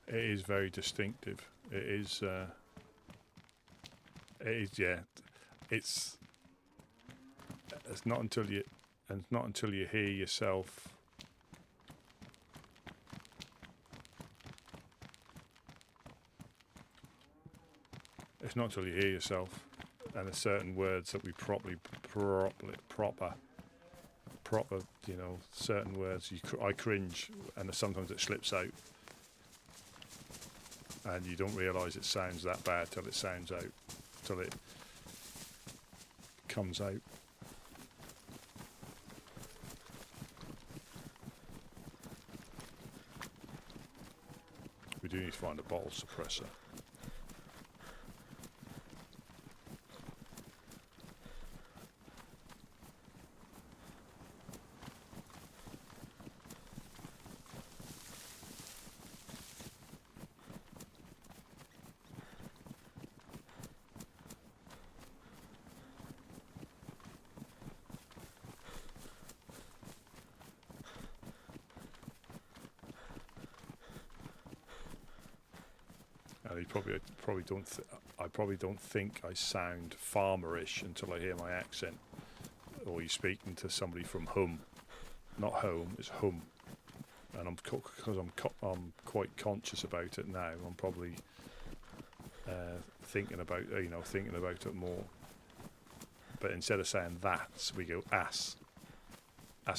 C: It is very distinctive. It is. It is. Yeah. It's not until you hear yourself. It's not until you hear yourself and there's certain words that we proper, you know, certain words. I cringe, and sometimes it slips out, and you don't realise it sounds that bad till it sounds out, till it comes out. do need to find a bottle suppressor. And I probably don't think I sound farmerish until I hear my accent, or you're speaking to somebody from home, not home, it's home, and because I'm quite conscious about it now. I'm probably thinking about it more. But instead of saying that, we go ass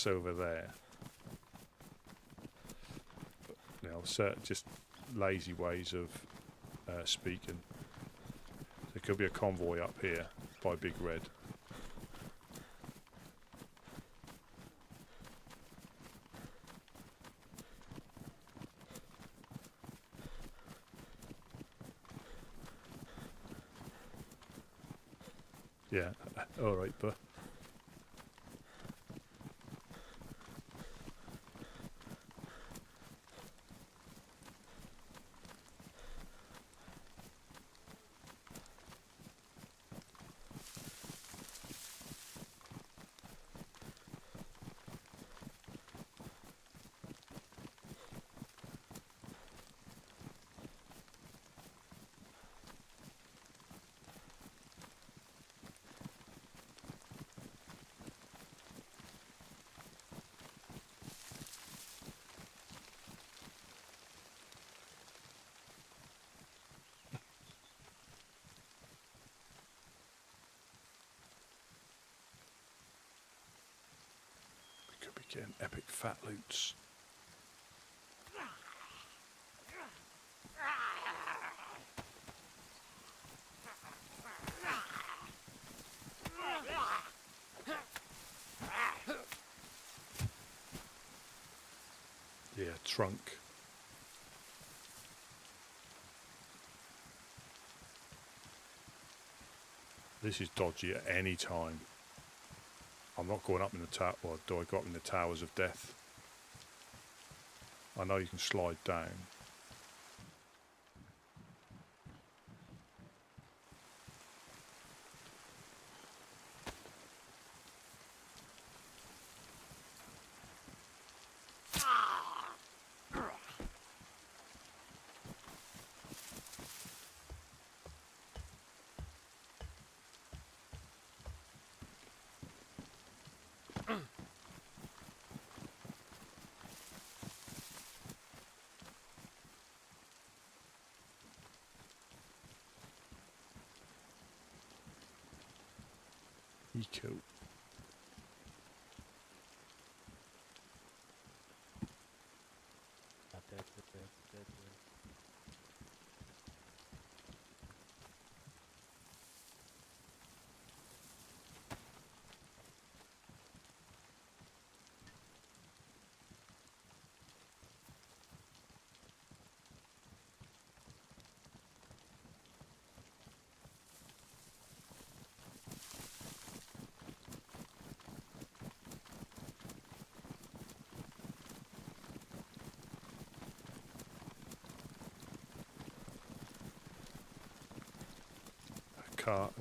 C: over there. You know, just lazy ways of speaking. There could be a convoy up here by Big Red. Yeah, all right, but we could be getting epic fat loots. Yeah, trunk. This is dodgy at any time. I'm not going up in the tower. Well, do I go up in the towers of death? I know you can slide down. Eco.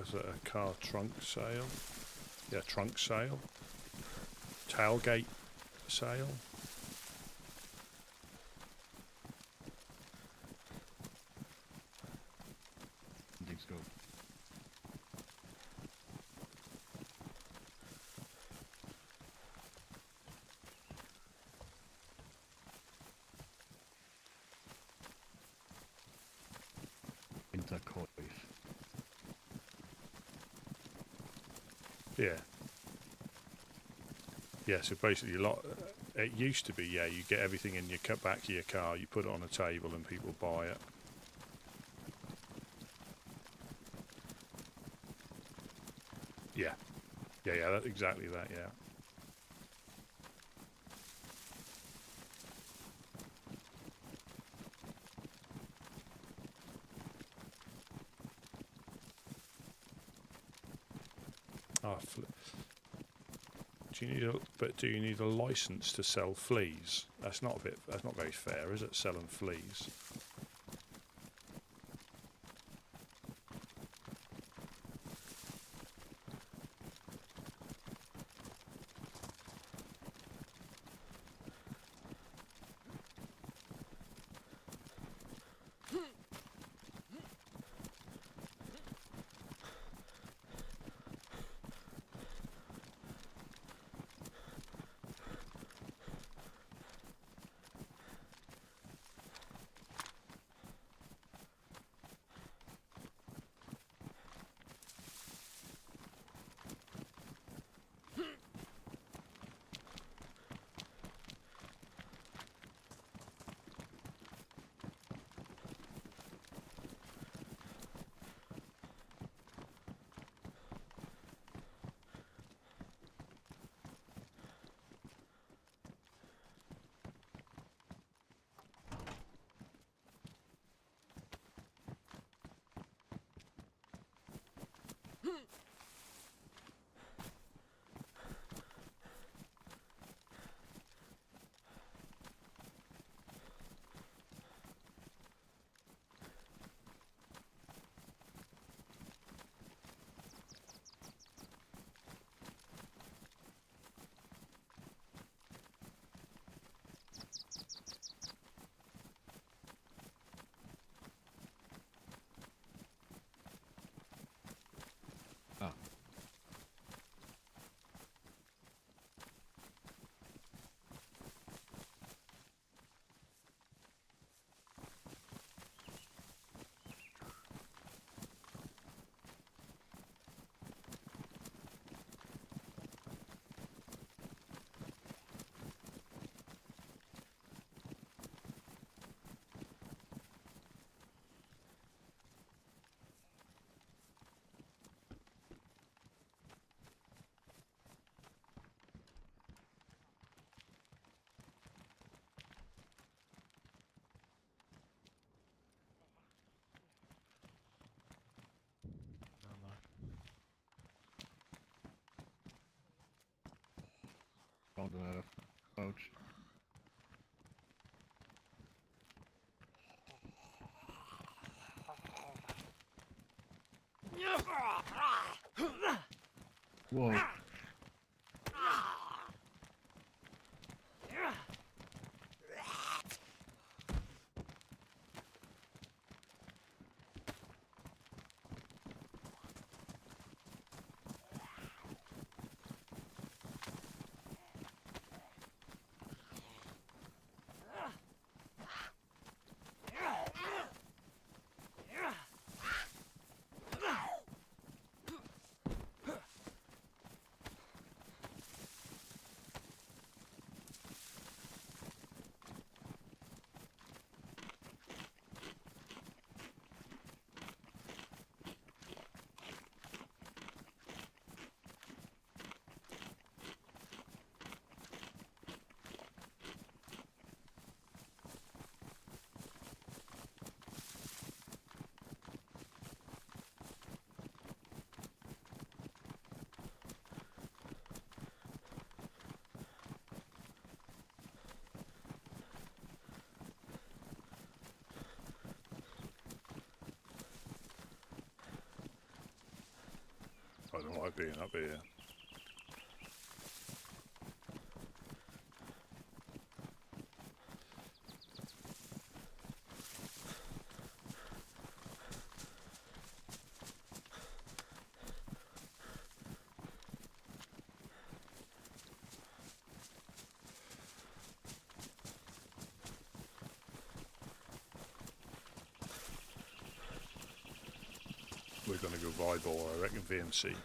C: Is it a car trunk sale? Yeah, trunk sale. Tailgate sale.
A: Let's go. Intercoif.
C: Yeah. Yeah, so basically it used to be, yeah, you get everything in your back of your car, you put it on a table and people buy it. Yeah. Yeah, that's exactly that, yeah. Ah, do you need a license to sell fleas? That's not very fair, is it? Selling fleas.
A: Found another pouch. Whoa.
C: I don't like being up here. We're going to go Vibor, I reckon, VMC.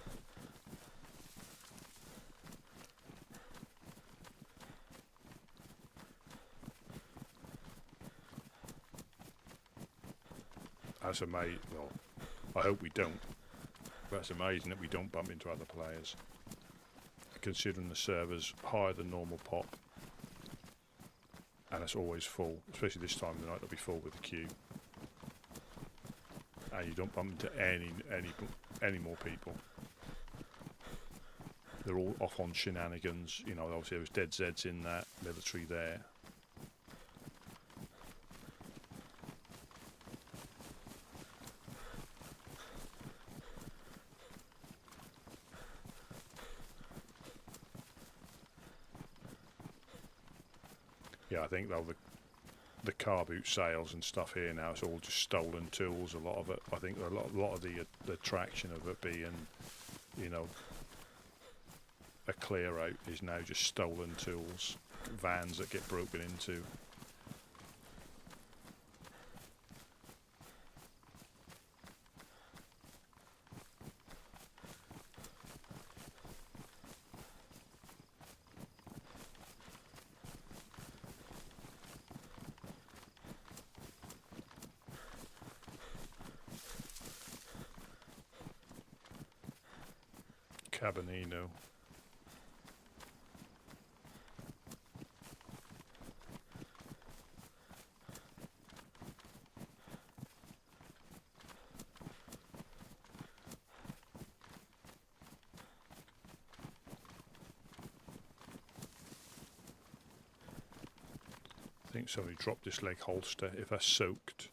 C: That's amazing. Well, I hope we don't. That's amazing that we don't bump into other players. Considering the server's higher than normal pop. And it's always full. Especially this time of the night, it'll be full with the queue. And you don't bump into any more people. they're all off on shenanigans. You know, obviously there was dead Zeds in that military there. Yeah, I think though the car boot sales and stuff here now, it's all just stolen tools. A lot of it, I think, a lot of the attraction of it being, you know, a clear out is now just stolen tools, vans that get broken into. Cabanino. I think somebody dropped this leg holster. If they're soaked,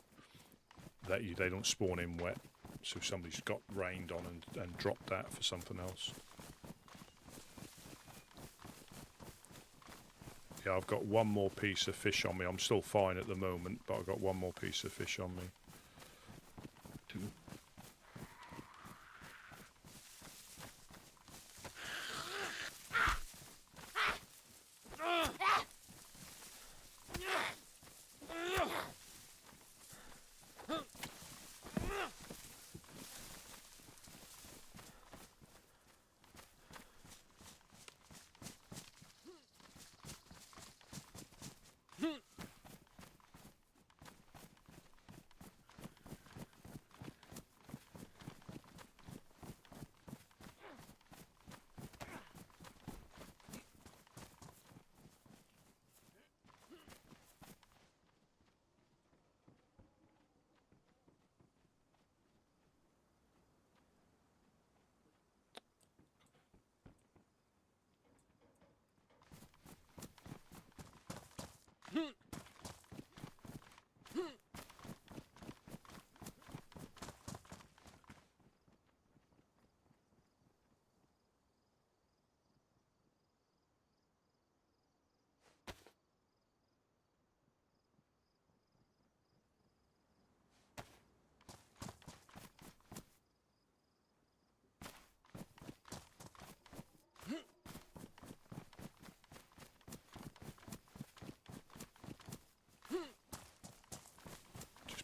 C: they don't spawn in wet. So somebody's got rained on and dropped that for something else. Yeah, I've got one more piece of fish on me. I'm still fine at the moment, but I've got one more piece of fish on me.
A: 2.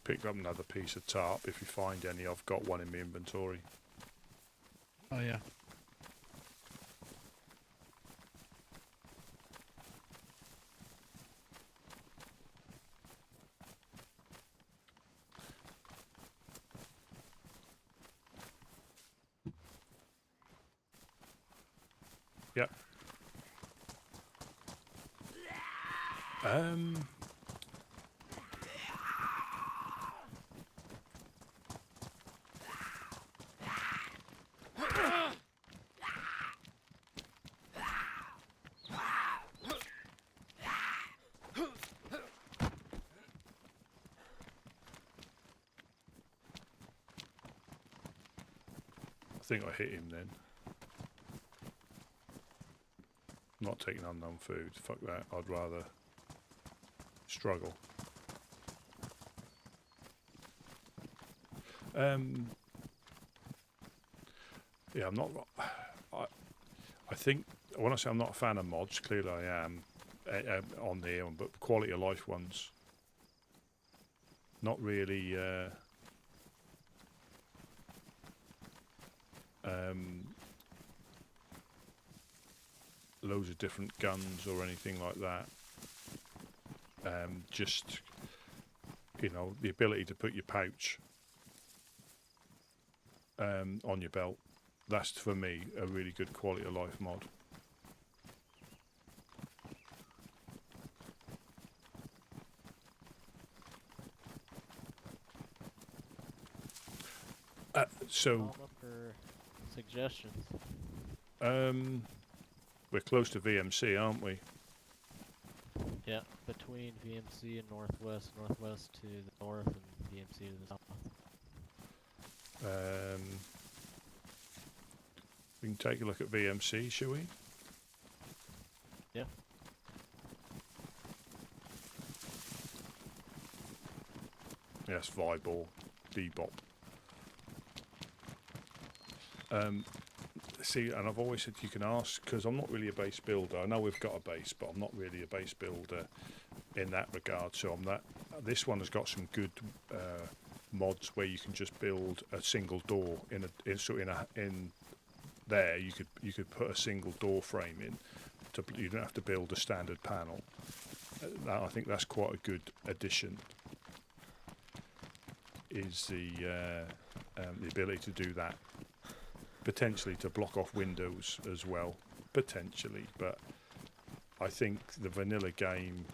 C: Pick up another piece of tarp if you find any. I've got one in my inventory.
A: Oh yeah.
C: Yep. I think I hit him then. I'm not taking unknown food. Fuck that. I'd rather struggle. Yeah, I'm not. I think when I say I'm not a fan of mods, clearly I am on there, but quality of life ones. Not really. Loads of different guns or anything like that. Just, you know, the ability to put your pouch on your belt. That's for me a really good quality of life mod. So
H: For suggestions.
C: we're close to VMC, aren't we?
H: Yeah, between VMC and Northwest, Northwest to the north, and VMC to the south.
C: We can take a look at VMC, shall we?
H: Yeah.
C: Yes, Vibor, Bebop. See, and I've always said you can ask, because I'm not really a base builder. I know we've got a base, but I'm not really a base builder in that regard. So I'm that. This one has got some good mods where you can just build a single door in there. You could put a single door frame in. You don't have to build a standard panel. I think that's quite a good addition. Is the ability to do that. Potentially to block off windows as well, potentially, but I think the vanilla game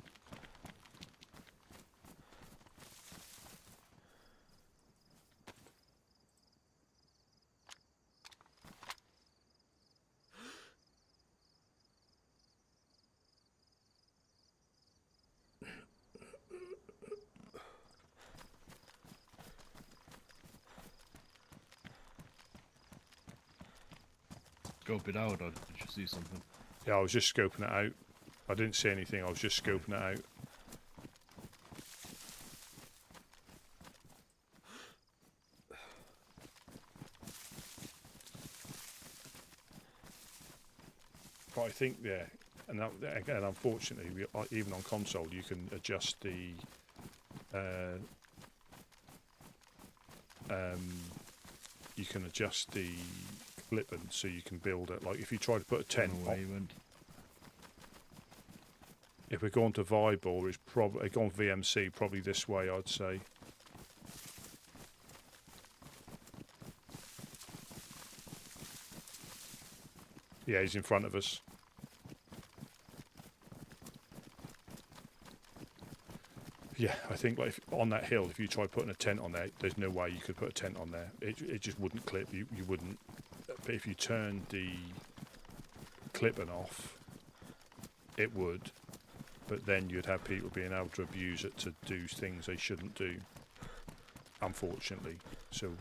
A: Scope it out, or did you see something?
C: Yeah, I was just scoping it out. I didn't see anything, I was just scoping it out. But I think, yeah, and that, again, unfortunately, even on console, you can adjust the clipping, so you can build it. Like if you try to put a tent on, if we're going to Vibor, it's probably going VMC, probably this way, I'd say. Yeah, he's in front of us. Yeah, I think like on that hill, if you try putting a tent on there, there's no way you could put a tent on there. It just wouldn't clip. You wouldn't. But if you turned the clipping off, it would. But then you'd have people being able to abuse it to do things they shouldn't do. Unfortunately, so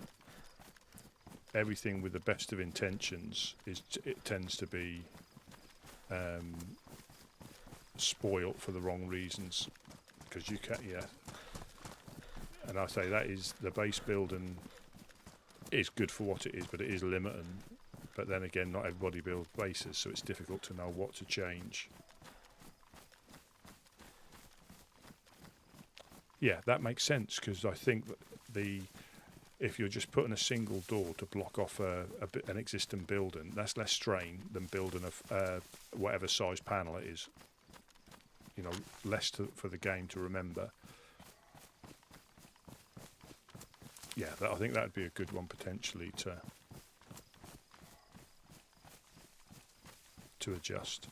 C: everything with the best of intentions it tends to be spoilt for the wrong reasons. Because you can, yeah, and I say that is the base building is good for what it is, but it is limiting. But then again, not everybody builds bases, so it's difficult to know what to change. Yeah, that makes sense, because I think that if you're just putting a single door to block off an existing building, that's less strain than building a whatever size panel it is. You know, less for the game to remember. Yeah, I think that'd be a good one potentially to adjust.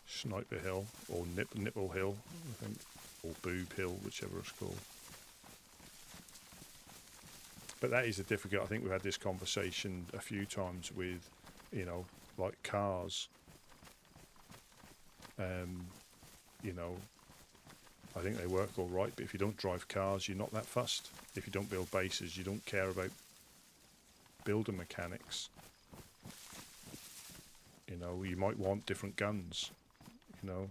C: Sniper Hill or Nipple Hill, I think, or Boob Hill, whichever it's called. But that is a difficult. I think we've had this conversation a few times with, you know, like cars. You know, I think they work all right, but if you don't drive cars, you're not that fussed. If you don't build bases, you don't care about building mechanics. You know, you might want different guns, you know.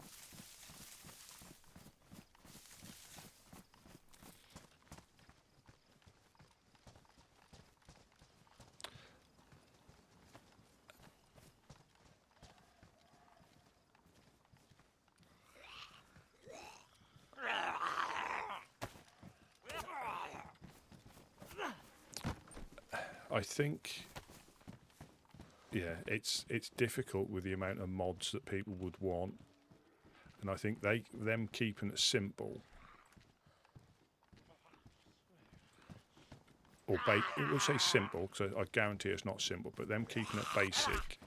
C: I think, yeah, it's difficult with the amount of mods that people would want, and I think them keeping it simple, or we'll say simple because I guarantee it's not simple, but them keeping it basic.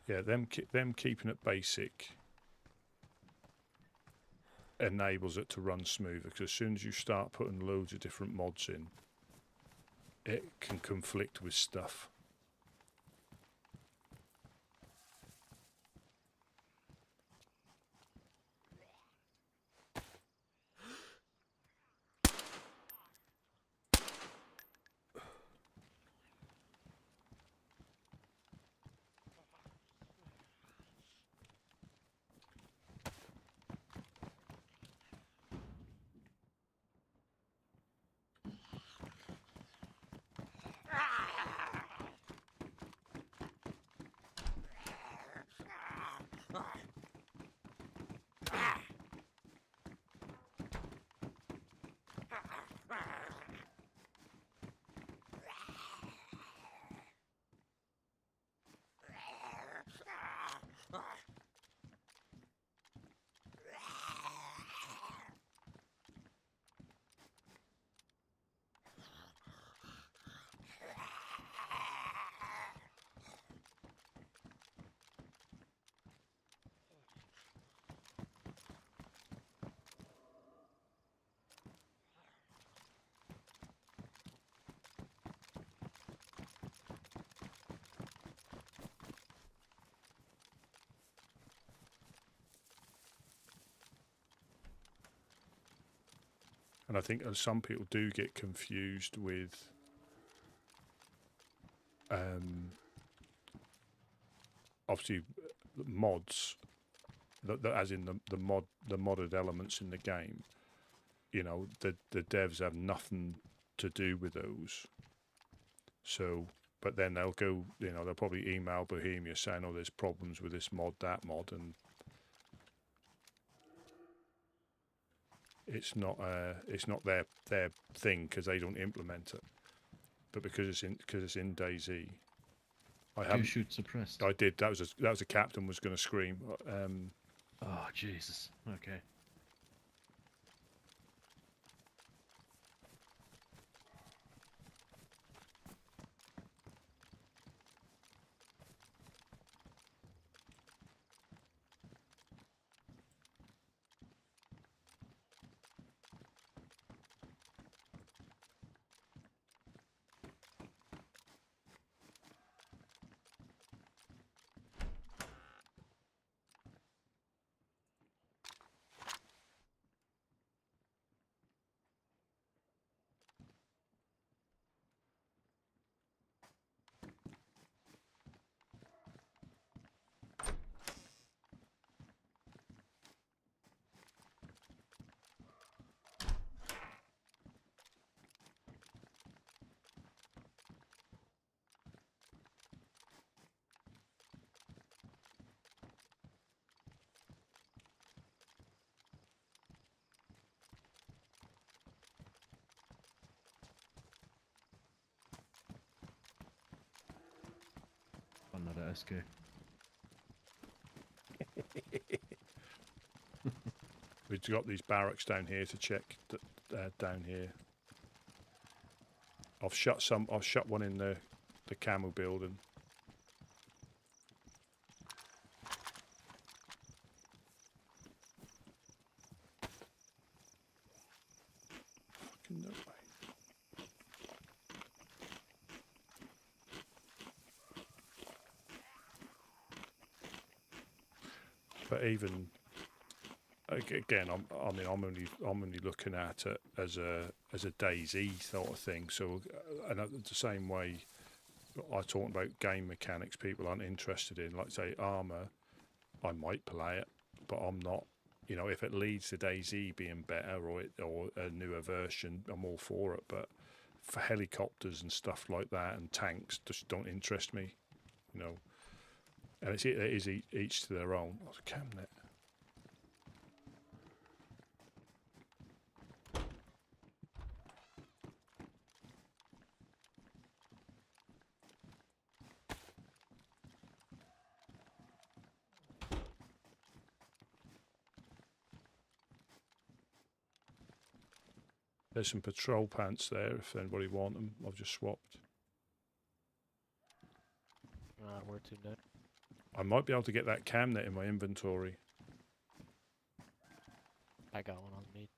C: Yeah, them keeping it basic enables it to run smoother, because as soon as you start putting loads of different mods in, it can conflict with stuff. And I think some people do get confused with obviously mods, as in the modded elements in the game. You know, the devs have nothing to do with those. So, but then they'll go, you know, they'll probably email Bohemia saying, "Oh, there's problems with this mod, that mod," and it's not their thing because they don't implement it. But because it's in DayZ, I haven't.
A: You shoot suppressed.
C: I did. That was a captain was going to scream.
A: Oh Jesus. Okay. Another SK.
C: We've got these barracks down here to check. Down here, I've shot one in the camo building. Fucking no way. But even again, I'm only looking at it as a DayZ sort of thing. So, and the same way I talk about game mechanics, people aren't interested in, like say Armour. I might play it, but I'm not. You know, if it leads to DayZ being better or a newer version, I'm all for it. But for helicopters and stuff like that and tanks, just don't interest me. You know, and it is each to their own. Oh, the cabinet. There's some patrol pants there if anybody want them. I've just swapped.
H: Where to now?
C: I might be able to get that cam net in my inventory.
H: I got one on me.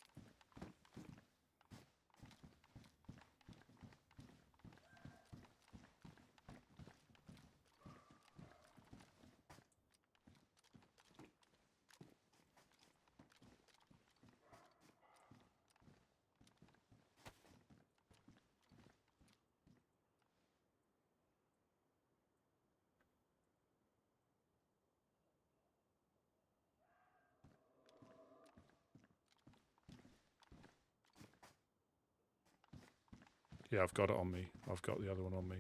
C: Yeah, I've got it on me. I've got the other one on me.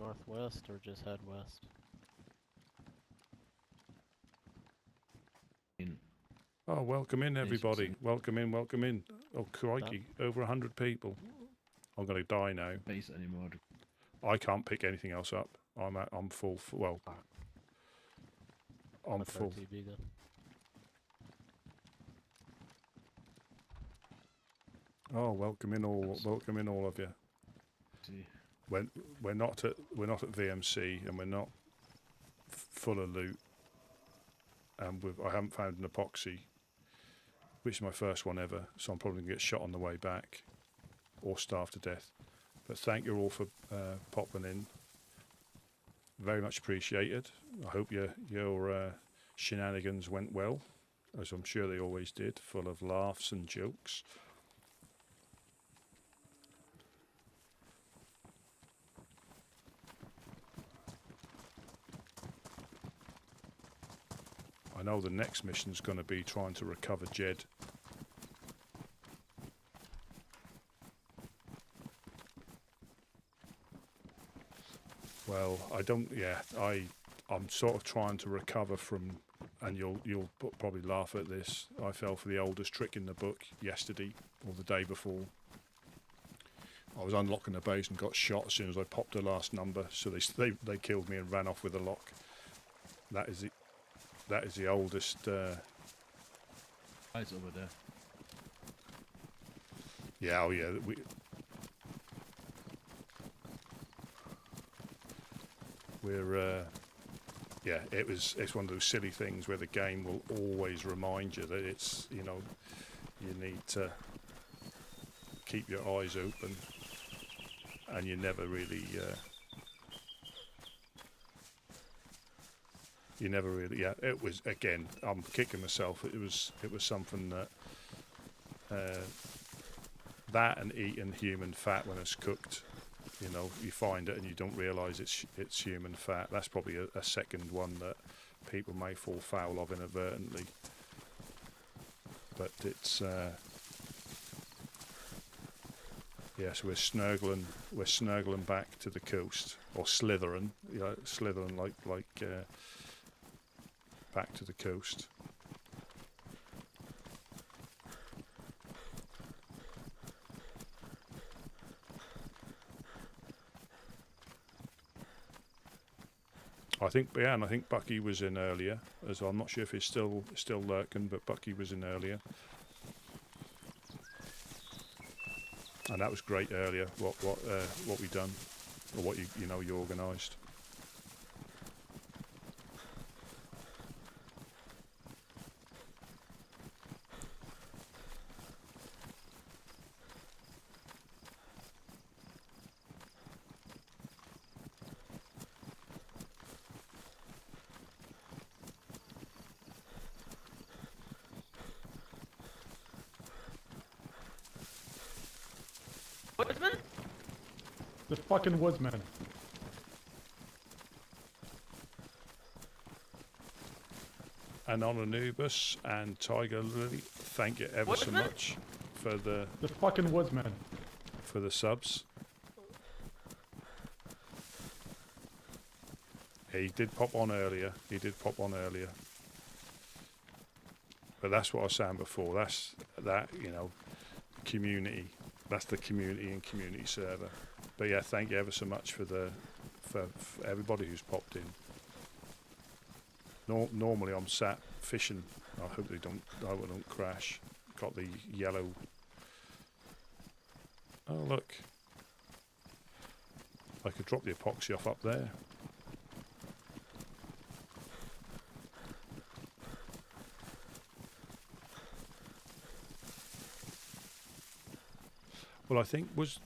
H: Northwest or just head west?
A: In
C: Oh, welcome in, everybody.
A: 80%.
C: Welcome in, welcome in. Oh, crikey. Over 100 people. I'm going to die now.
A: base anymore.
C: I can't pick anything else up. I'm full. Well, I'm
H: What's
C: full.
H: RTB then?
C: Oh, welcome in all. Welcome in all of you.
A: See.
C: We're not at VMC and we're not full of loot. And I haven't found an epoxy, which is my first one ever. So I'm probably gonna get shot on the way back, or starve to death. But thank you all for popping in. Very much appreciated. I hope your shenanigans went well, as I'm sure they always did, full of laughs and jokes. I know the next mission's going to be trying to recover Jed. Well, I don't. Yeah, I'm sort of trying to recover from, and you'll probably laugh at this. I fell for the oldest trick in the book yesterday or the day before. I was unlocking the base and got shot as soon as I popped the last number. So they killed me and ran off with a lock. That is it. That is the oldest.
A: It's over there.
C: Yeah, oh yeah. We're yeah. It's one of those silly things where the game will always remind you that it's, you know, you need to keep your eyes open, and you never really. You never really, yeah. It was, again, I'm kicking myself. It was something that that and eating human fat when it's cooked, you know, you find it and you don't realise it's human fat. That's probably a second one that people may fall foul of inadvertently. But it's yes, we're snurgling back to the coast, or slithering, you know, slithering like back to the coast. I think, yeah, and I think Bucky was in earlier, as I'm not sure if he's still lurking, but Bucky was in earlier, and that was great earlier. What we done, or what you organised.
I: The fucking woodsman.
C: And on Anubis and Tiger Lily, thank you ever so much for the
I: fucking woodsman.
C: For the subs. He did pop on earlier. But that's what I was saying before. That's that, you know, community. That's the community and community server. But yeah, thank you ever so much for everybody who's popped in. Normally I'm sat fishing. I hope I don't crash. Got the yellow. Oh look. I could drop the epoxy off up there. Well, I think was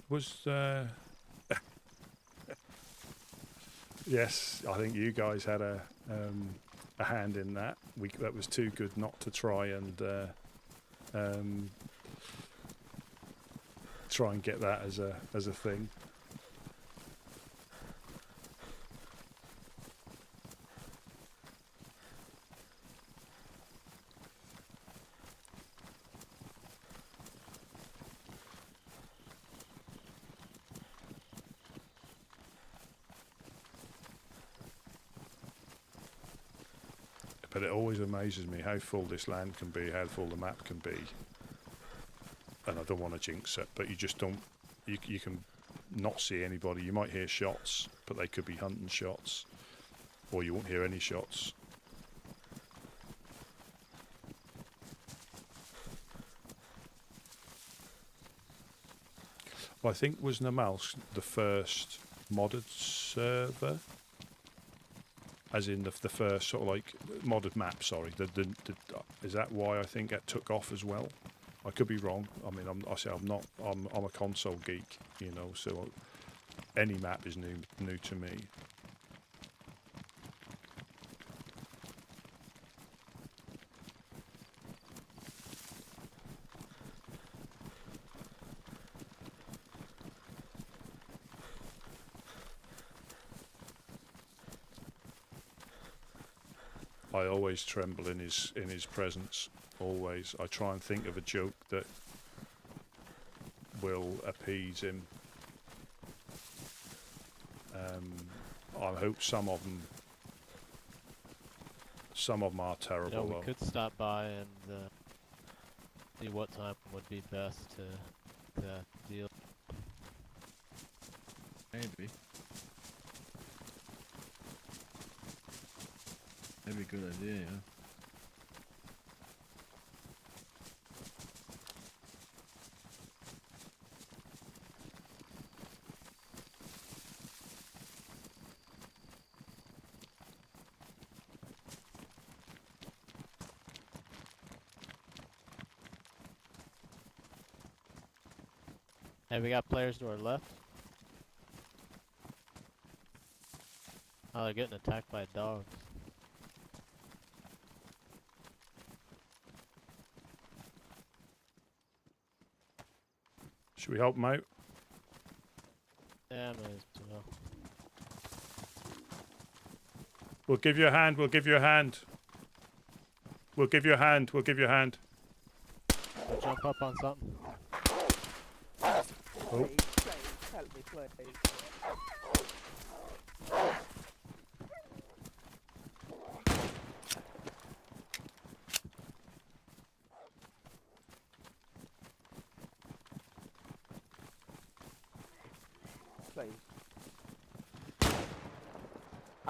C: yes, I think you guys had a hand in that. That was too good not to try and get that as a thing. But it always amazes me how full this land can be, how full the map can be. And I don't want to jinx it, but you just don't. You can not see anybody. You might hear shots, but they could be hunting shots, or you won't hear any shots. Well, I think was Namalsk the first modded server. As in the first sort of like modded map, sorry. Is that why I think it took off as well? I could be wrong. I mean, I'm a console geek, you know, so any map is new to me. I always tremble in his presence. Always. I try and think of a joke that will appease him. I hope some of them are terrible.
H: You know, we
C: though.
H: could stop by and see what time would be best to deal.
A: Maybe. Maybe a good idea, yeah.
H: Hey, we got players to our left. Oh, they're getting attacked by dogs.
C: Should we help him out?
H: Yeah, may as well.
C: We'll give you a hand. We'll give you a hand. We'll give you a hand. We'll give you a hand.
H: We'll jump up on something.
C: Oh.
J: Help me, please. Please.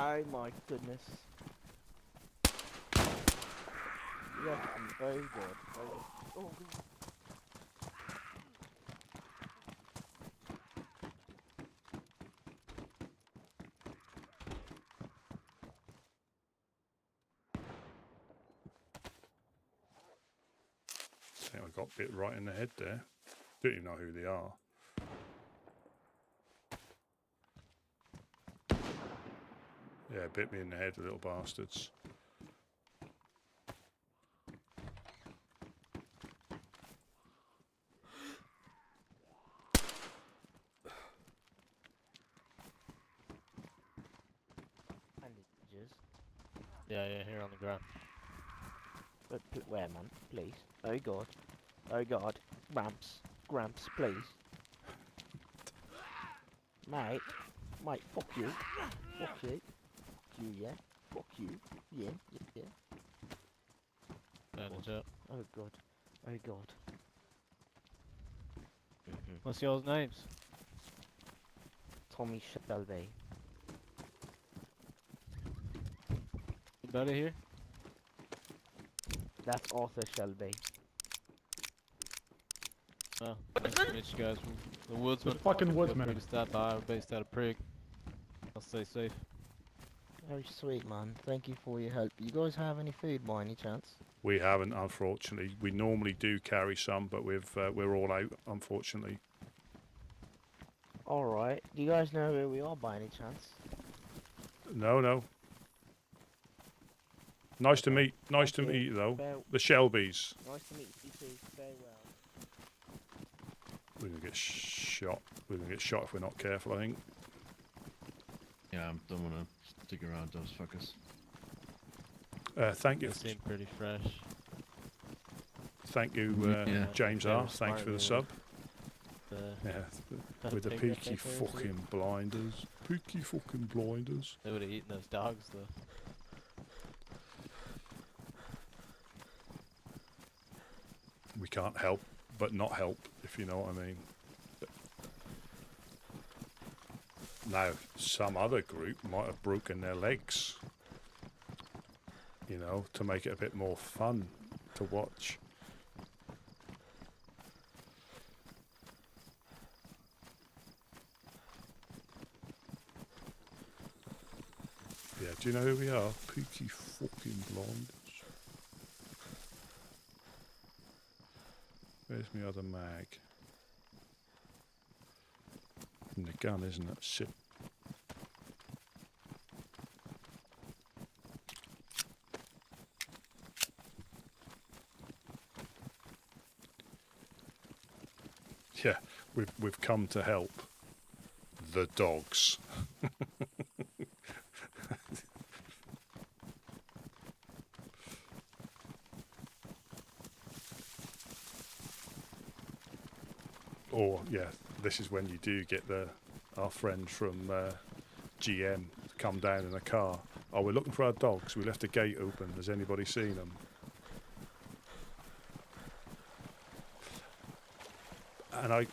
J: Oh my goodness. Yes, very good. Very good. Oh god.
C: I think I got bit right in the head there. Don't even know who they are. Yeah, bit me in the head, the little bastards.
J: Bandages.
H: Yeah, here on the ground.
J: But where, man? Please. Oh god. Oh god. Gramps. Gramps, please. Mate. Mate, fuck you. Fuck you. Fuck you, yeah. Fuck you. Yeah, yeah.
H: Bandage up.
J: Oh god. Oh god.
H: What's y'all's names?
J: Tommy Shelby.
H: Anybody here?
J: That's Arthur Shelby.
H: Oh, nice to meet you guys from the Woodsman.
I: The fucking
H: Feel
I: Woodsman.
H: free to stop by. We're based out of Prig. I'll stay safe.
J: Very sweet, man. Thank you for your help. You guys have any food by any chance?
C: We haven't, unfortunately. We normally do carry some, but we're all out, unfortunately.
J: Alright. Do you guys know where we are by any chance?
C: No, no. Nice to meet. Nice to meet you, though. The Shelbys.
J: Nice to meet you too. Very well.
C: We're gonna get shot. We're gonna get shot if we're not careful, I think.
A: Yeah, I don't want to stick around those fuckers.
C: Thank you.
H: They seem pretty fresh.
C: Thank you,
A: Yeah.
C: James
H: They were
C: R. Thanks for the
H: smart,
C: sub.
H: The,
C: Yeah,
H: that
C: with the
H: pig that
C: peaky
H: they threw into
C: fucking blinders. Peaky fucking blinders.
H: They would have eaten those dogs though.
C: We can't help but not help, if you know what I mean. Now, some other group might have broken their legs, you know, to make it a bit more fun to watch. Yeah, do you know who we are? Peaky fucking blinders. Where's my other mag? And the gun, isn't it? Shit. Yeah, we've come to help the dogs. Or yeah, this is when you do get our friend from GM come down in a car. Oh, we're looking for our dogs. We left the gate open. Has anybody seen them? And I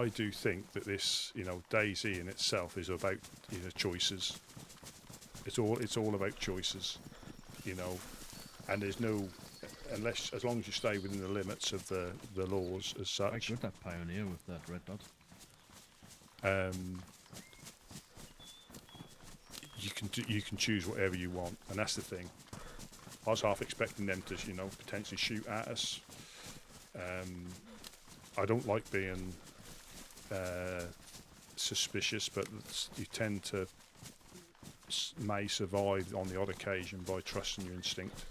C: do think that this, you know, DayZ in itself is about, you know, choices. It's all about choices, you know, and there's no, as long as you stay within the limits of the laws as such.
A: I got that pioneer with that red dot.
C: You can choose whatever you want, and that's the thing. I was half expecting them to, you know, potentially shoot at us. I don't like being suspicious, but you tend to may survive on the odd occasion by trusting your instinct.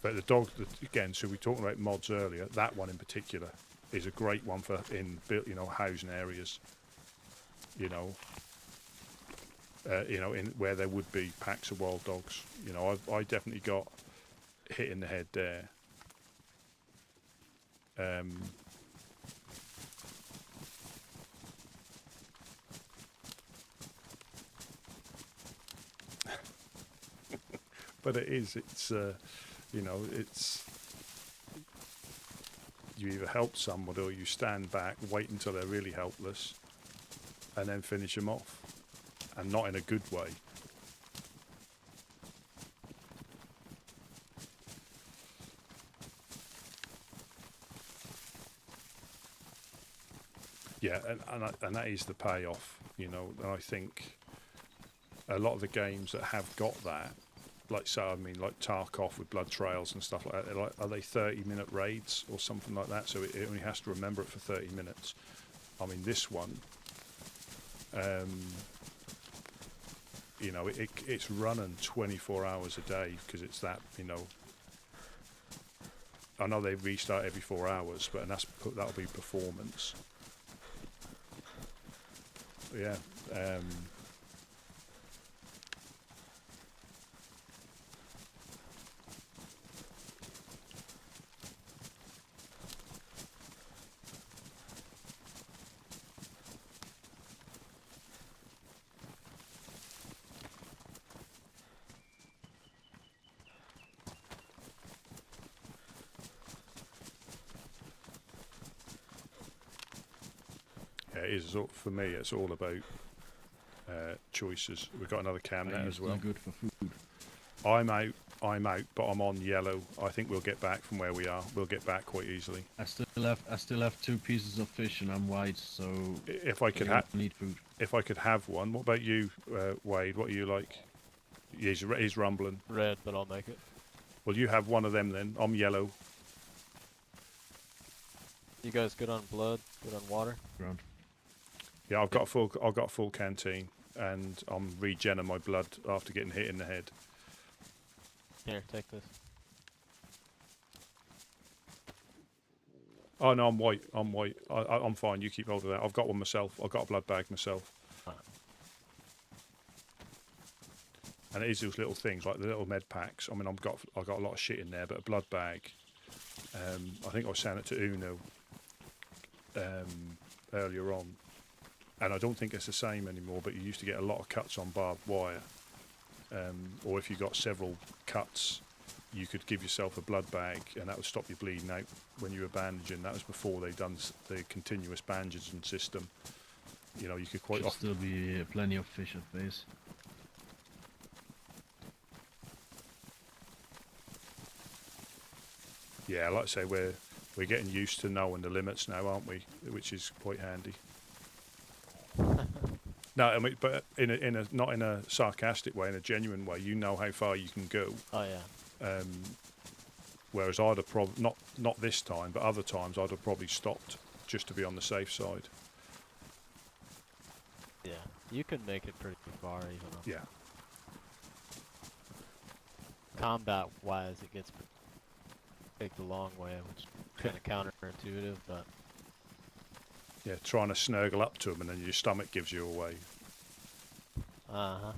C: But the dog, again, so we talked about mods earlier. That one in particular is a great one for you know, housing areas. You know, in where there would be packs of wild dogs. You know, I definitely got hit in the head there. But it's you know, it's, you either help somebody or you stand back, wait until they're really helpless, and then finish them off, and not in a good way. Yeah, and that is the payoff, you know. And I think a lot of the games that have got that, like, so I mean, like Tarkov with blood trails and stuff like that, like, are they 30-minute raids or something like that? So it only has to remember it for 30 minutes. I mean, this one, you know, it's running 24 hours a day because it's that, you know. I know they restart every 4 hours, but that'll be performance. Yeah. Yeah, it is, for me, it's all about choices. We've got another cam net as well.
A: Good for food.
C: I'm out I'm out, but I'm on yellow. I think we'll get back from where we are. We'll get back quite easily.
A: I still have 2 pieces of fish, and I'm white, so
C: If I could
A: need food.
C: if I could have one. What about you, Wade? What are you like? He's rumbling.
H: Red, but I'll make it.
C: Well, you have one of them then. I'm yellow.
H: You guys good on blood? Good on water?
A: Ground.
C: Yeah, I've got a full canteen, and I'm regenerating my blood after getting hit in the head.
H: Here, take this.
C: Oh no, I'm white. I'm white. I'm fine. You keep hold of that. I've got one myself. I've got a blood bag myself. And it is those little things like the little med packs. I mean, I've got a lot of shit in there, but a blood bag. I think I was saying it to Uno earlier on, and I don't think it's the same anymore. But you used to get a lot of cuts on barbed wire, or if you got several cuts, you could give yourself a blood bag, and that would stop you bleeding out when you were bandaging. That was before they done the continuous bandaging system. You know, you could quite
A: Should
C: often.
A: still be plenty of fish at base.
C: Yeah, like I say, we're getting used to knowing the limits now, aren't we? Which is quite handy. No, I mean, but in a not in a sarcastic way, in a genuine way. You know how far you can go.
H: Oh yeah.
C: Whereas I'd have not this time, but other times I'd have probably stopped just to be on the safe side.
H: Yeah, you can make it pretty far even.
C: Yeah.
H: Combat-wise, it gets take the long way, which is kind of counterintuitive, but
C: Yeah, trying to snuggle up to them and then your stomach gives you away.
H: uh-huh.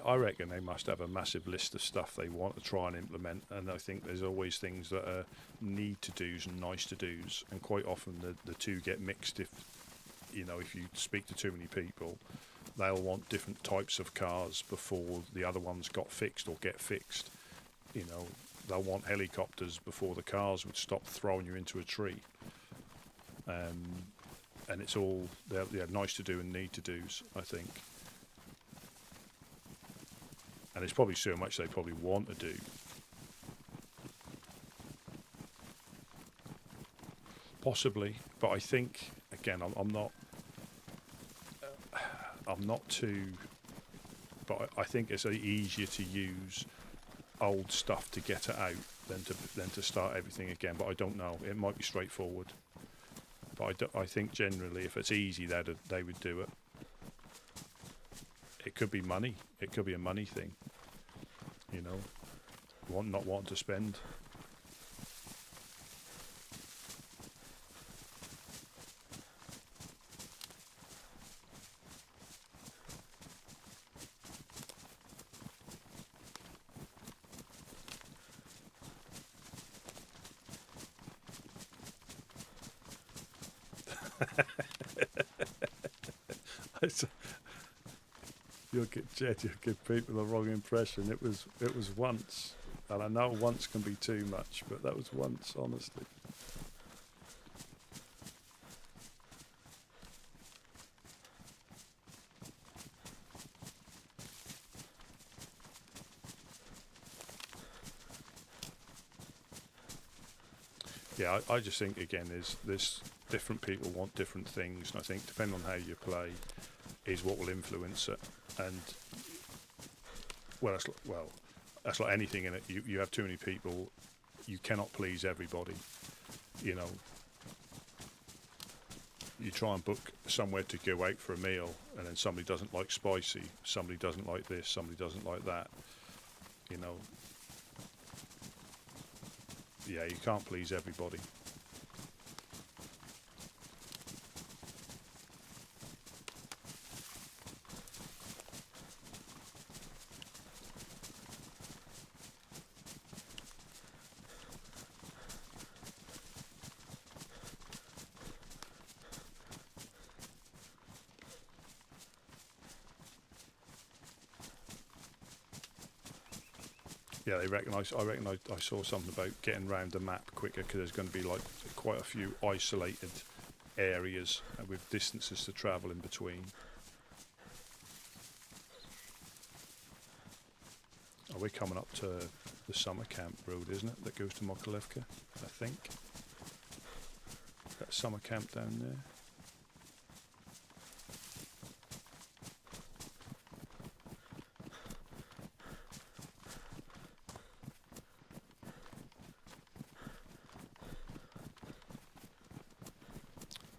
C: I reckon they must have a massive list of stuff they want to try and implement, and I think there's always things that are need to do's and nice to do's, and quite often the two get mixed. If you speak to too many people, they'll want different types of cars before the other ones got fixed or get fixed. They'll want helicopters before the cars would stop throwing you into a tree. And it's all they're nice to do and need to do's, I think. And it's probably so much they probably want to do. Possibly, but I think again, I'm not too. But I think it's easier to use old stuff to get it out than to start everything again. But I don't know. It might be straightforward. But I think generally, if it's easy, they would do it. It could be money. It could be a money thing. Not wanting to spend. You'll give people the wrong impression. It was once, and I know once can be too much, but that was once, honestly. Yeah, I just think again, there's different people want different things, and I think depending on how you play, is what will influence it. And that's like anything in it. You have too many people, you cannot please everybody. You try and book somewhere to go out for a meal, and then somebody doesn't like spicy, somebody doesn't like this, somebody doesn't like that. Yeah, you can't please everybody. Yeah, I reckon I saw something about getting round the map quicker because there's going to be like quite a few isolated areas with distances to travel in between. Oh, we're coming up to the summer camp road, isn't it? That goes to Mokolevka, I think. That summer camp down there.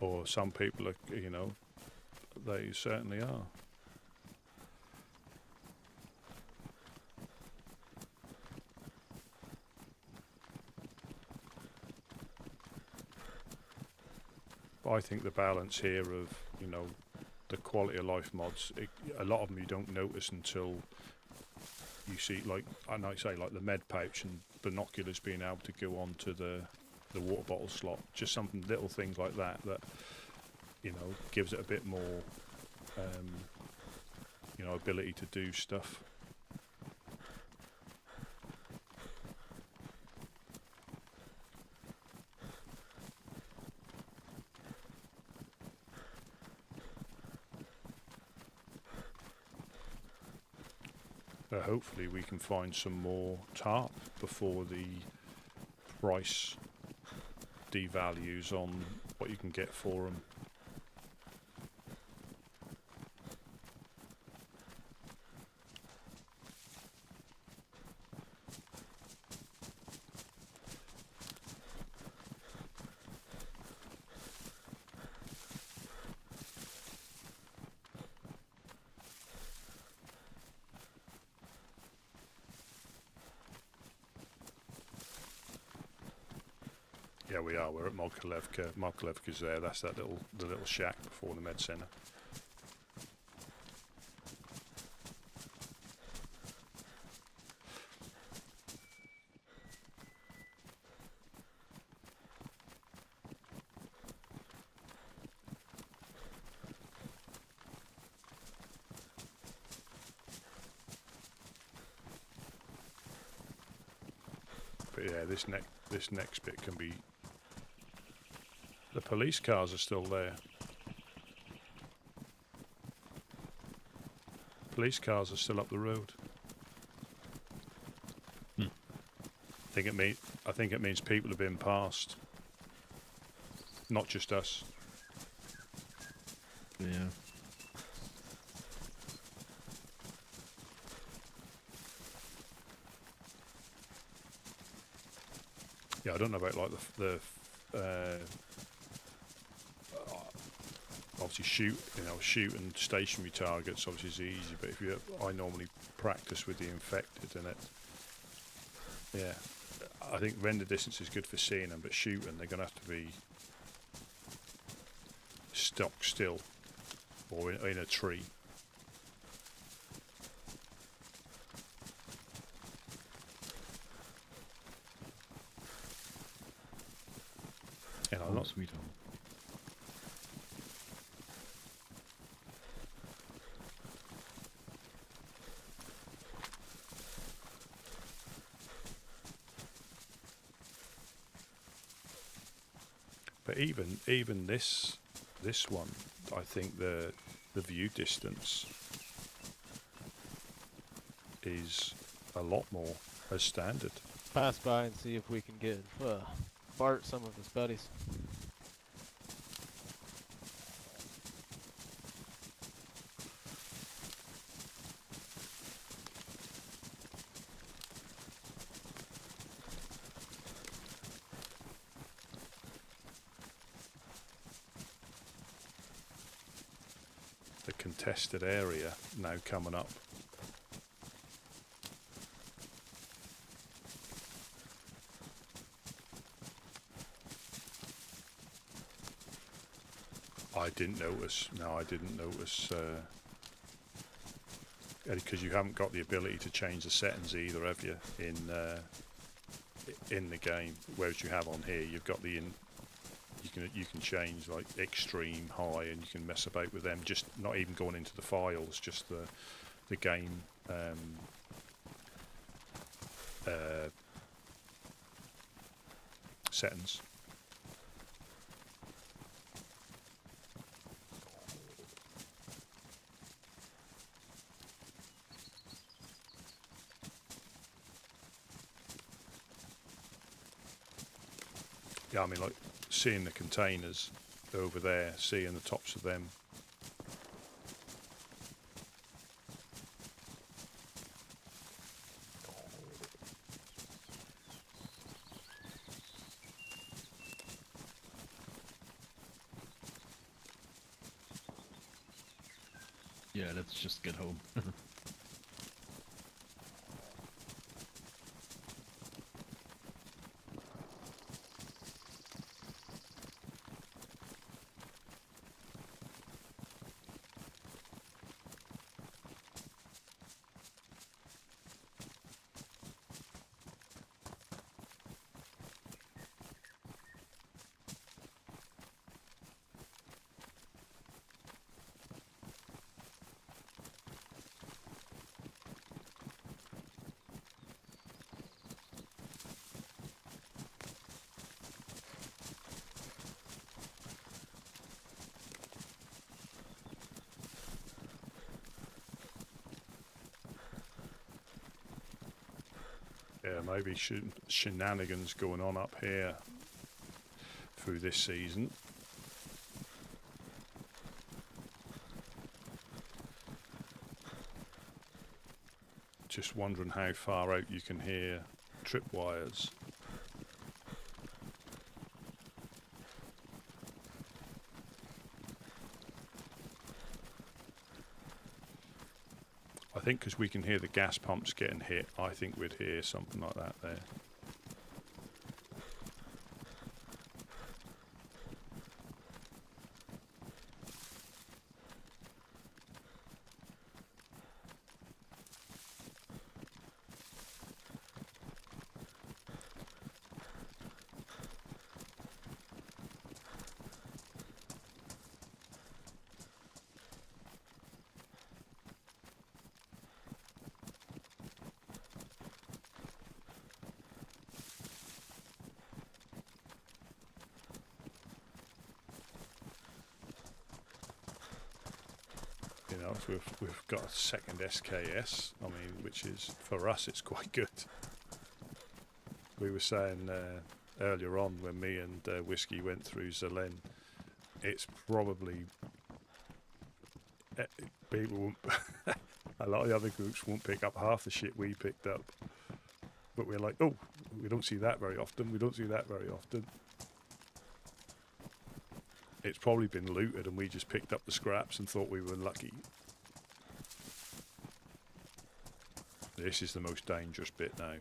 C: Or some people are, you know, they certainly are. But I think the balance here of, you know, the quality of life mods, a lot of them you don't notice until you see, like, and I say, like the med pouch and binoculars being able to go on to the water bottle slot. Just something, little things like that, you know, gives it a bit more, you know, ability to do stuff. Hopefully we can find some more tarp before the price devalues on what you can get for them. Yeah, we are. We're at Mokolevka. Mokolevka's there. That's the little shack before the med centre. But yeah, this next bit can be. The police cars are still there. Police cars are still up the road. I think it means people have been passed. Not just us.
A: Yeah.
C: Yeah, I don't know about like the obviously shoot and stationary targets obviously is easy, but I normally practice with the infected, and yeah, I think render distance is good for seeing them, but shooting they're going to have to be stock still or in a tree. And I'm not
A: sweet home.
C: But even this one, I think the view distance is a lot more as standard.
H: Pass by and see if we can get Bart some of his buddies.
C: The contested area now coming up. I didn't notice. No, I didn't notice. Because you haven't got the ability to change the settings either, have you? In the game, whereas you have on here, you've got you can change like extreme, high, and you can mess about with them. Just not even going into the files, just the game settings. Yeah, I mean, like seeing the containers over there, seeing the tops of them.
A: Yeah, let's just get home. Yeah, maybe shenanigans going on up here through this season. Just wondering how far out you can hear tripwires. I think because we can hear the gas pumps getting hit, I think we'd hear something like that there. You know, so we've got a second SKS, I mean, which is, for us, it's quite good. We were saying earlier on when me and Whiskey went through Zelen, it's probably, people won't, a lot of the other groups won't pick up half the shit we picked up. But we're like, oh, we don't see that very often, we don't see that very often. It's probably been looted and we just picked up the scraps and thought we were lucky. This is the most dangerous bit now.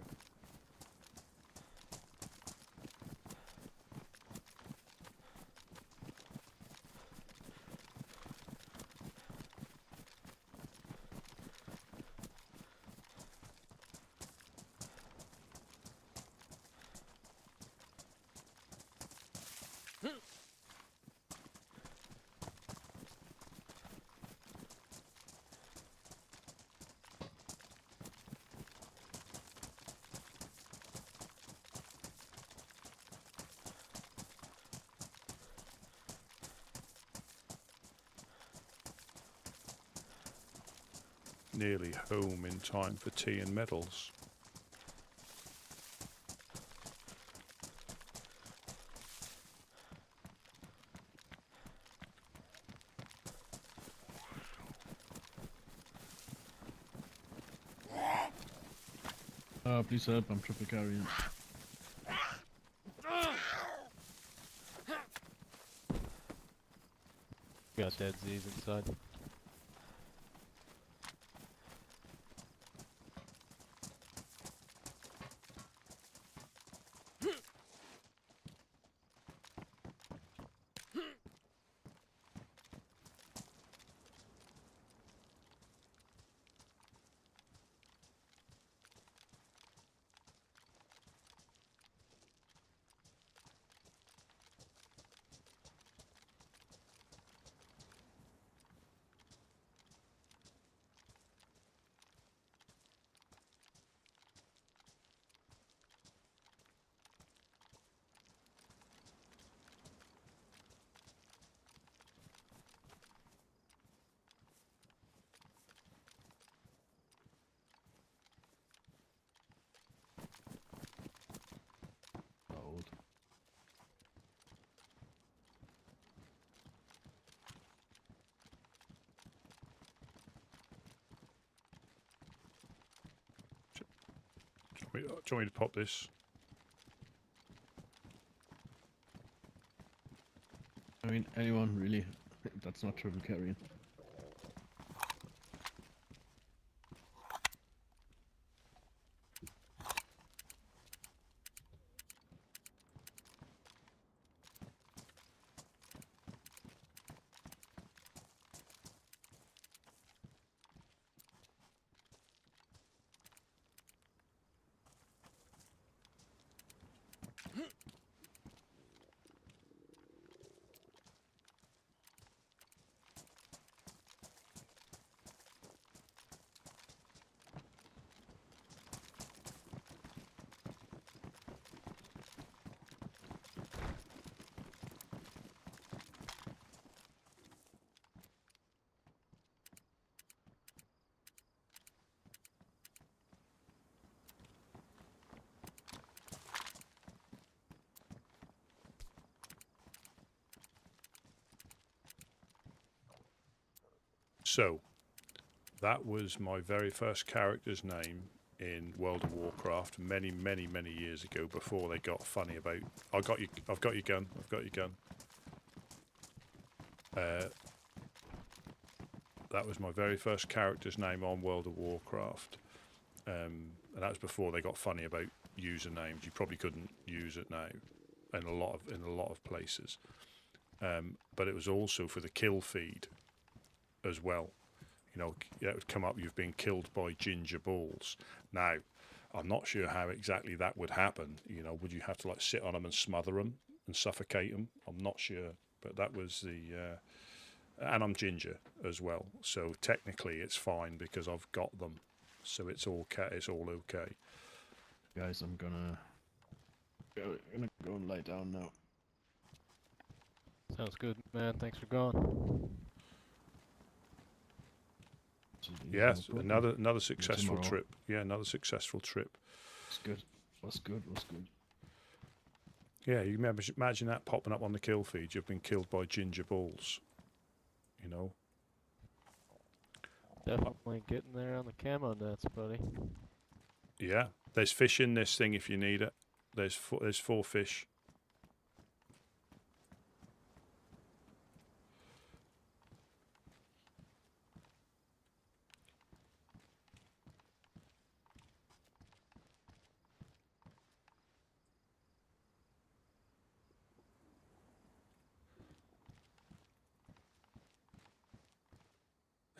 A: Nearly home in time for tea and medals. Please help, I'm triple carrying.
H: Got dead Z's inside.
C: Do you want me to pop this?
A: I mean, anyone really. That's not triple carrying.
C: So, that was my very first character's name in World of Warcraft many, many, many years ago before they got funny about, I've got your gun, I've got your gun. That was my very first character's name on World of Warcraft. And that was before they got funny about usernames. You probably couldn't use it now in a lot of places. But it was also for the kill feed as well. You know, it would come up, you've been killed by ginger balls. Now, I'm not sure how exactly that would happen. You know, would you have to like sit on them and smother them and suffocate them? I'm not sure, but that was the, and I'm ginger as well. So technically it's fine because I've got them. So it's all okay. It's all okay.
A: Guys, I'm gonna go and lie down now.
H: Sounds good, man. Thanks for going.
C: Yes, another successful trip. Yeah, another successful trip.
A: It's good. Was good.
C: Yeah, you can imagine that popping up on the kill feed. You've been killed by ginger balls. You know.
H: Definitely getting there on the camo nets, buddy.
C: Yeah, there's fish in this thing if you need it. There's 4 fish.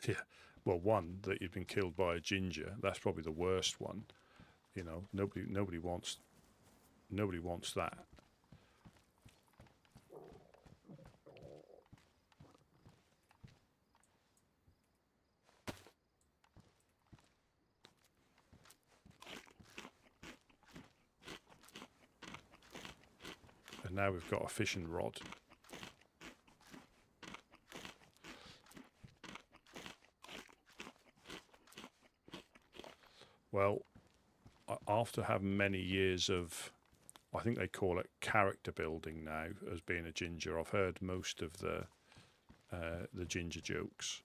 C: Yeah, well, one that you've been killed by a ginger. That's probably the worst one. You know, nobody wants that. And now we've got a fishing rod. Well, after having many years of, I think they call it character building now as being a ginger, I've heard most of the ginger jokes.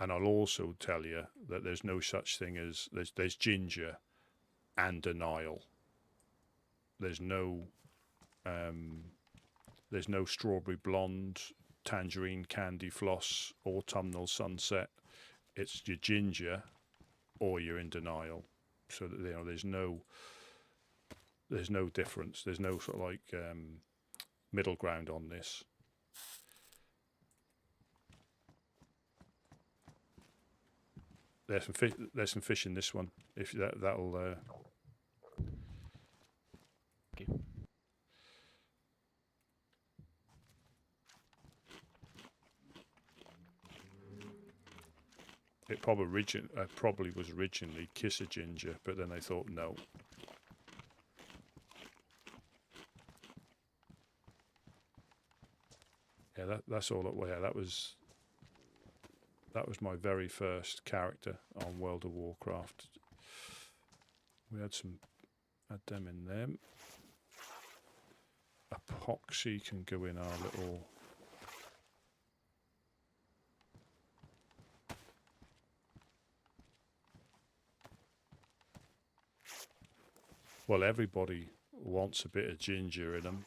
C: And I'll also tell you that there's no such thing as, there's ginger and denial. There's no strawberry blonde, tangerine candy floss, autumnal sunset. It's your ginger or you're in denial. So that, you know, there's no difference. There's no sort of like middle ground on this. There's some fish in this one. If that'll.
H: Thank you.
C: It probably was originally Kiss a Ginger, but then they thought no. Yeah, that's all. Yeah, that was my very first character on World of Warcraft. We had them in them. Epoxy can go in our little. Well, everybody wants a bit of ginger in them.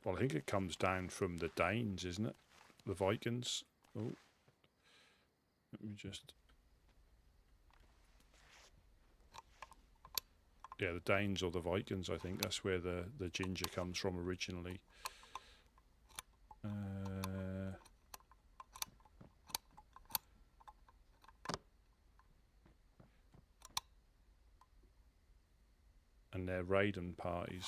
C: Well, I think it comes down from the Danes, isn't it? The Vikings. Oh, let me just... Yeah, the Danes or the Vikings, I think. That's where the ginger comes from originally. And their raiding parties.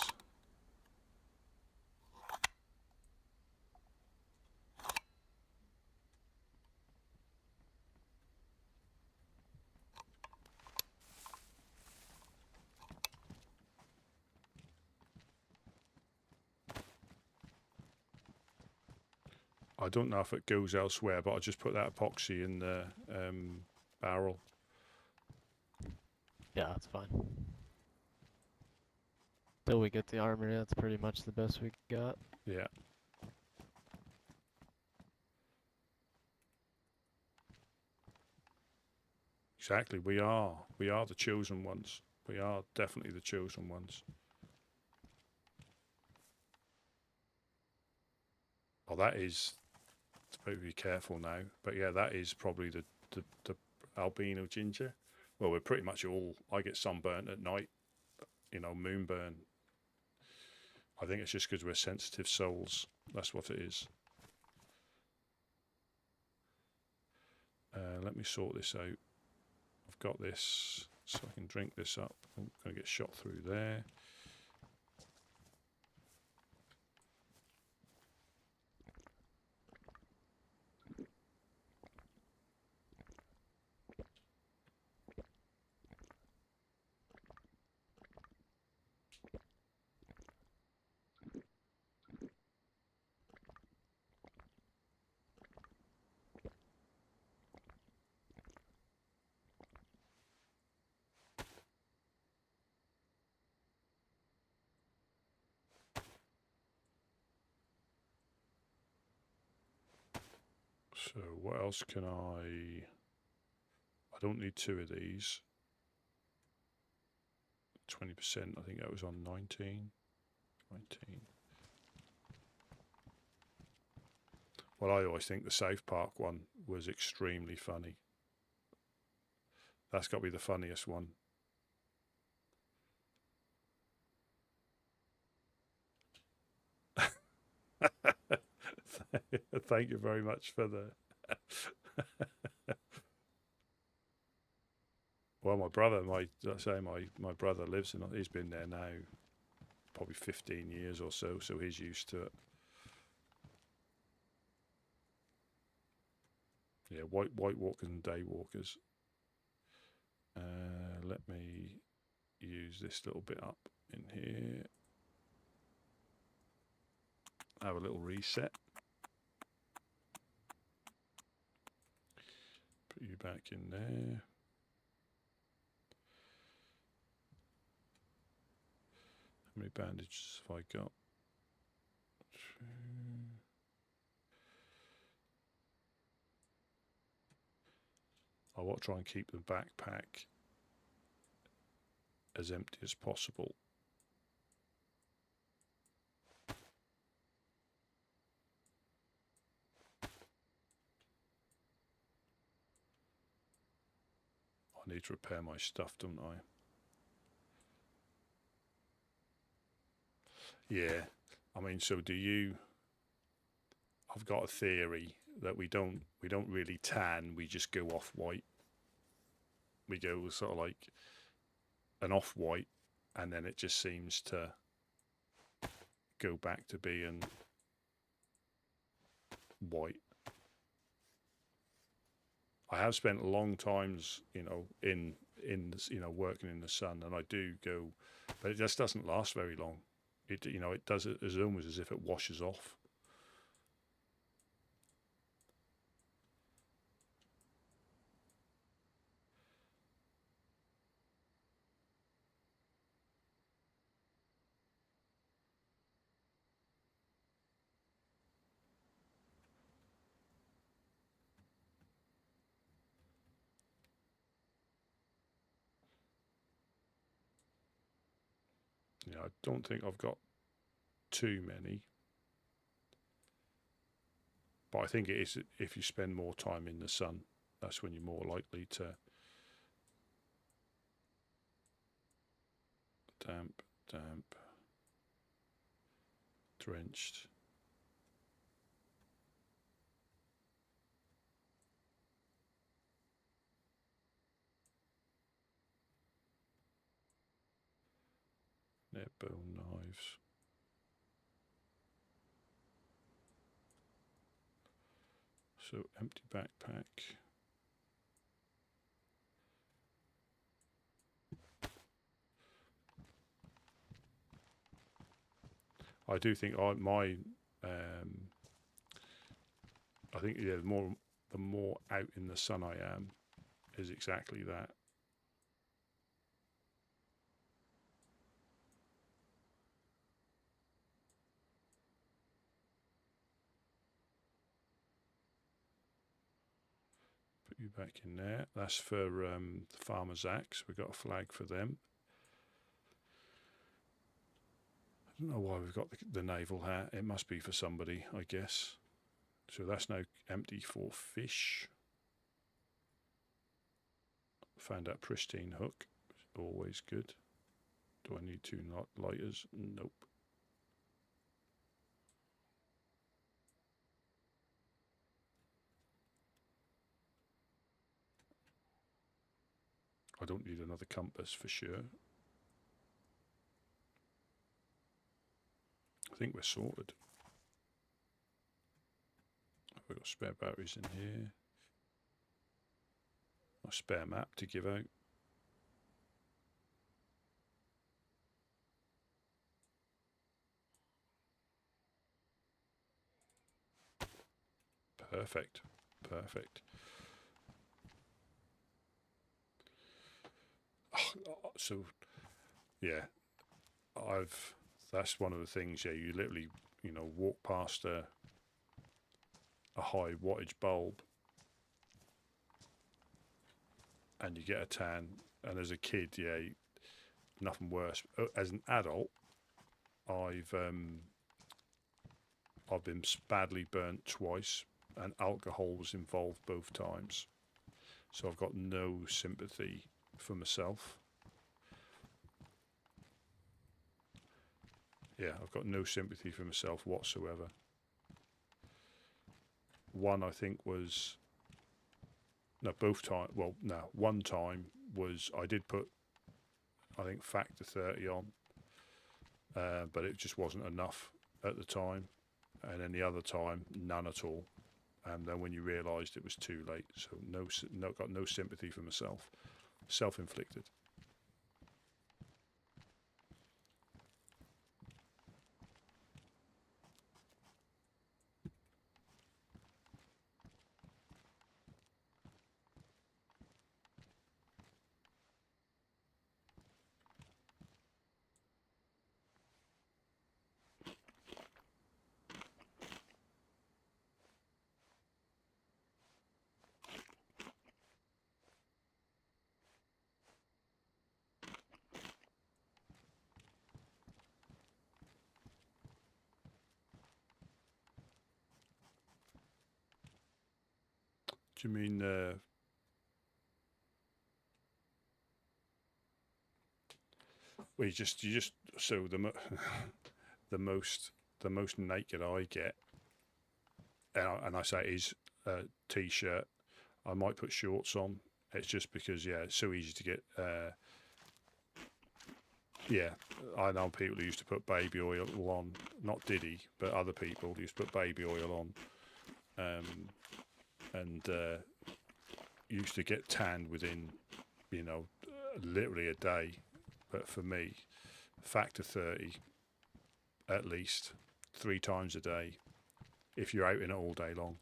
C: I don't know if it goes elsewhere, but I'll just put that epoxy in the barrel.
H: Yeah, that's fine. Till we get the armory, that's pretty much the best we got.
C: Yeah. Exactly. We are the chosen ones. We are definitely the chosen ones. Oh, that is... Be careful now, but yeah, that is probably the albino ginger. Well, we're pretty much all... I get sunburnt at night, you know, moonburn. I think it's just because we're sensitive souls. That's what it is. Let me sort this out. I've got this, so I can drink this up. I'm going to get shot through there. So what else can I don't need 2 of these. 20%, I think that was on 19. 19. Well, I always think the South Park one was extremely funny. That's got to be the funniest one. Thank you very much for the... Well, my brother, my brother lives in... He's been there now probably 15 years or so, so he's used to it. Yeah, white walkers and day walkers. Let me use this little bit up in here. Have a little reset. Put you back in there. How many bandages have I got? 2. I want to try and keep the backpack as empty as possible. I need to repair my stuff, don't I? Yeah. I mean, so do you... I've got a theory that we don't really tan, we just go off-white. We go sort of like an off-white, and then it just seems to go back to being white. I have spent long times, you know, in working in the sun, and I do go, but it just doesn't last very long. It does it as almost as if it washes off. Yeah, I don't think I've got too many. But I think it is, if you spend more time in the sun, that's when you're more likely to damp, drenched. Net bone knives. So empty backpack. I do think I think the more out in the sun I am, is exactly that. Put you back in there. That's for the Farmer's Axe. We've got a flag for them. I don't know why we've got the naval hat. It must be for somebody, I guess. So that's now empty for fish. Found that pristine hook. Always good. Do I need 2 lighters? Nope. I don't need another compass for sure. I think we're sorted. We've got spare batteries in here. A spare map to give out. Perfect. Perfect. So, yeah, that's one of the things. Yeah, you literally, walk past a high wattage bulb, and you get a tan. And as a kid, yeah, nothing worse. As an adult, I've been badly burnt twice, and alcohol was involved both times. So I've got no sympathy for myself. Yeah, I've got no sympathy for myself whatsoever. One, I think, was... No, both time. Well, no, one time was I did put, I think, factor 30 on, but it just wasn't enough at the time. And then the other time, none at all. And then when you realised it was too late, so got no sympathy for myself, self-inflicted. Do you mean well, you just so the most naked I get, and I say is a t-shirt. I might put shorts on. It's just because it's so easy to get. Yeah, I know people who used to put baby oil on, not Diddy, but other people used to put baby oil on, and used to get tanned within, literally a day. But for me, factor 30, at least 3 times a day, if you're out in it all day long.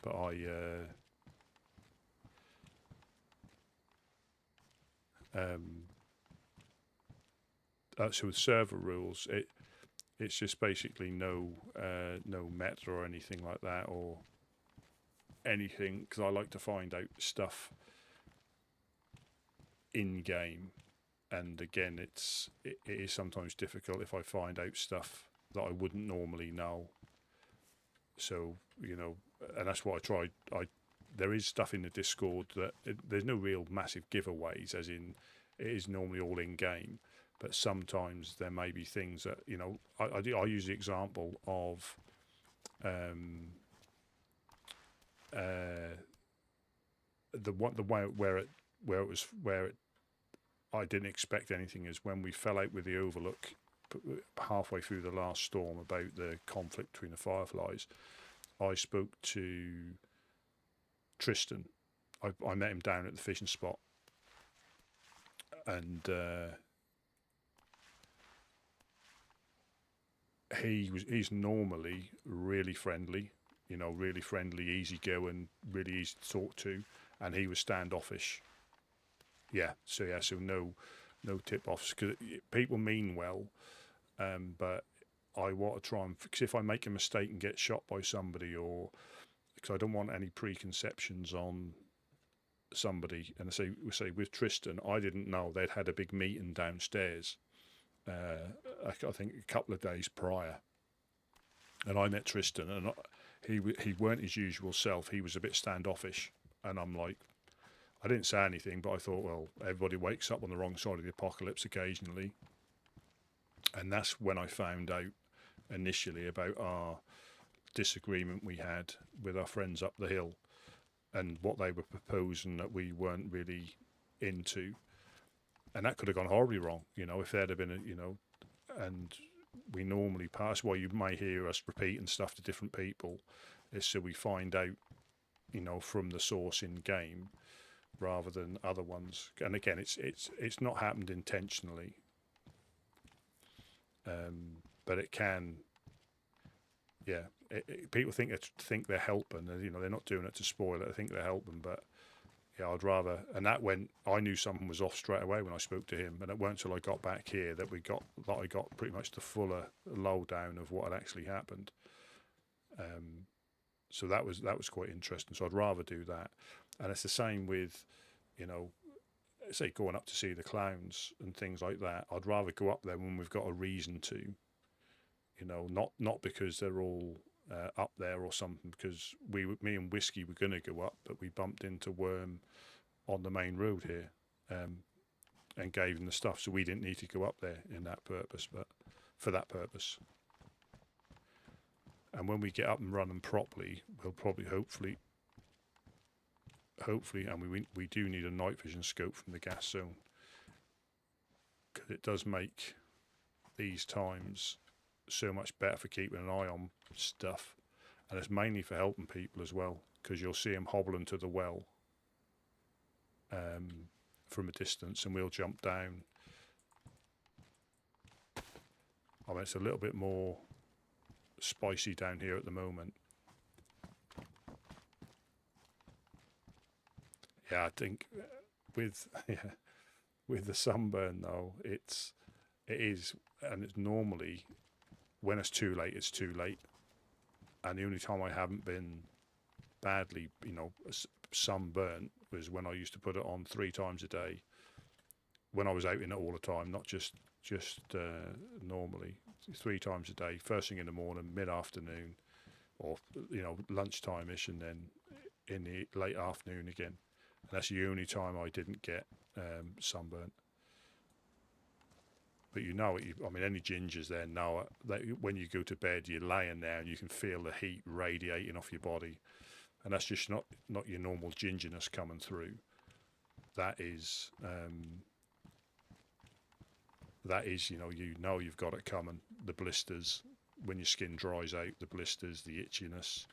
C: But so with server rules, it's just basically no meta or anything like that, or anything, because I like to find out stuff in game. And again, it is sometimes difficult if I find out stuff that I wouldn't normally know. So, you know, and that's what I tried. There is stuff in the Discord that there's no real massive giveaways, as in it is normally all in game. But sometimes there may be things that, you know, I use the example of the way where I didn't expect anything is when we fell out with the Overlook halfway through the last storm about the conflict between the Fireflies. I spoke to Tristan. I met him down at the fishing spot, and he's normally really friendly, you know, really friendly, easygoing, really easy to talk to, and he was standoffish. So no tip-offs, because people mean well, but I want to try and, because if I make a mistake and get shot by somebody, or because I don't want any preconceptions on somebody, and we say with Tristan, I didn't know they'd had a big meeting downstairs. I think a couple of days prior, and I met Tristan, and he weren't his usual self. He was a bit standoffish, and I'm like, I didn't say anything, but I thought, well, everybody wakes up on the wrong side of the apocalypse occasionally. And that's when I found out initially about our disagreement we had with our friends up the hill and what they were proposing that we weren't really into. And that could have gone horribly wrong, you know, if there'd have been and we normally pass, why you may hear us repeating stuff to different people, is so we find out, you know, from the source in game, rather than other ones. And again, it's not happened intentionally, but it can. People think they're helping, and you know they're not doing it to spoil it. I think they're helping, but yeah, I'd rather. And that went. I knew something was off straight away when I spoke to him, and it weren't until I got back here that I got pretty much the fuller lowdown of what had actually happened. So that was quite interesting. So I'd rather do that. And it's the same with, you know, say going up to see the clowns and things like that. I'd rather go up there when we've got a reason to, you know, not because they're all up there or something, because me and Whiskey were going to go up, but we bumped into Worm on the main road here, and gave him the stuff, so we didn't need to go up there for that purpose. And when we get up and running properly, we'll probably hopefully, and we do need a night vision scope from the gas zone, because it does make these times so much better for keeping an eye on stuff, and it's mainly for helping people as well, because you'll see them hobbling to the well from a distance, and we'll jump down. I mean, it's a little bit more spicy down here at the moment. Yeah, I think with the sunburn though, it is, and it's normally when it's too late, it's too late. And the only time I haven't been badly, you know, sunburnt was when I used to put it on 3 times a day when I was out in it all the time, not just normally 3 times a day, first thing in the morning, mid-afternoon, or you know, lunchtime-ish, and then in the late afternoon again. And that's the only time I didn't get sunburnt. But you know it, I mean, any gingers there know that when you go to bed, you're laying there and you can feel the heat radiating off your body, and that's just not your normal gingerness coming through. That is you know you've got it coming. The blisters, when your skin dries out, the blisters, the itchiness.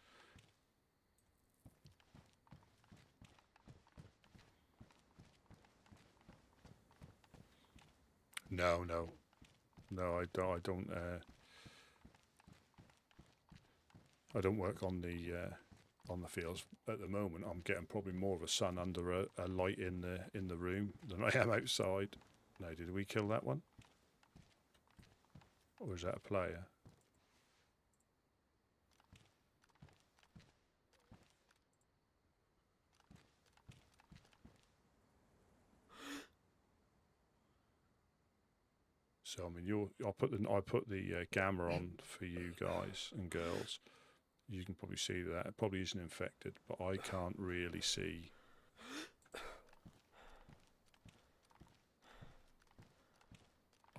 C: No, I don't. I don't work on the fields at the moment. I'm getting probably more of a sun under a light in the room than I am outside. No, did we kill that one? Or is that a player? So I mean, I put the gamma on for you guys and girls. You can probably see that it probably isn't infected, but I can't really see.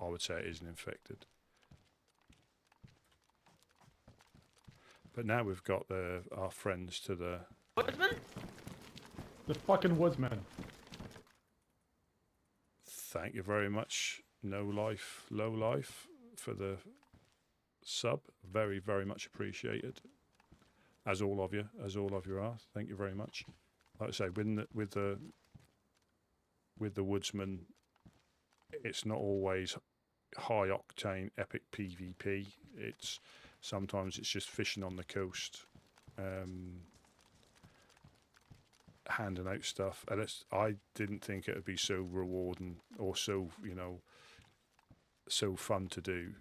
C: I would say it isn't infected. But now we've got our friends to the...
J: Woodsman?
I: The fucking woodsman.
C: Thank you very much, No Life, Low Life, for the sub. Very, very much appreciated. As all of you are. Thank you very much. Like I say, with the woodsman, it's not always high octane epic PvP. Sometimes it's just fishing on the coast, handing out stuff, and I didn't think it would be so rewarding or so so fun to do.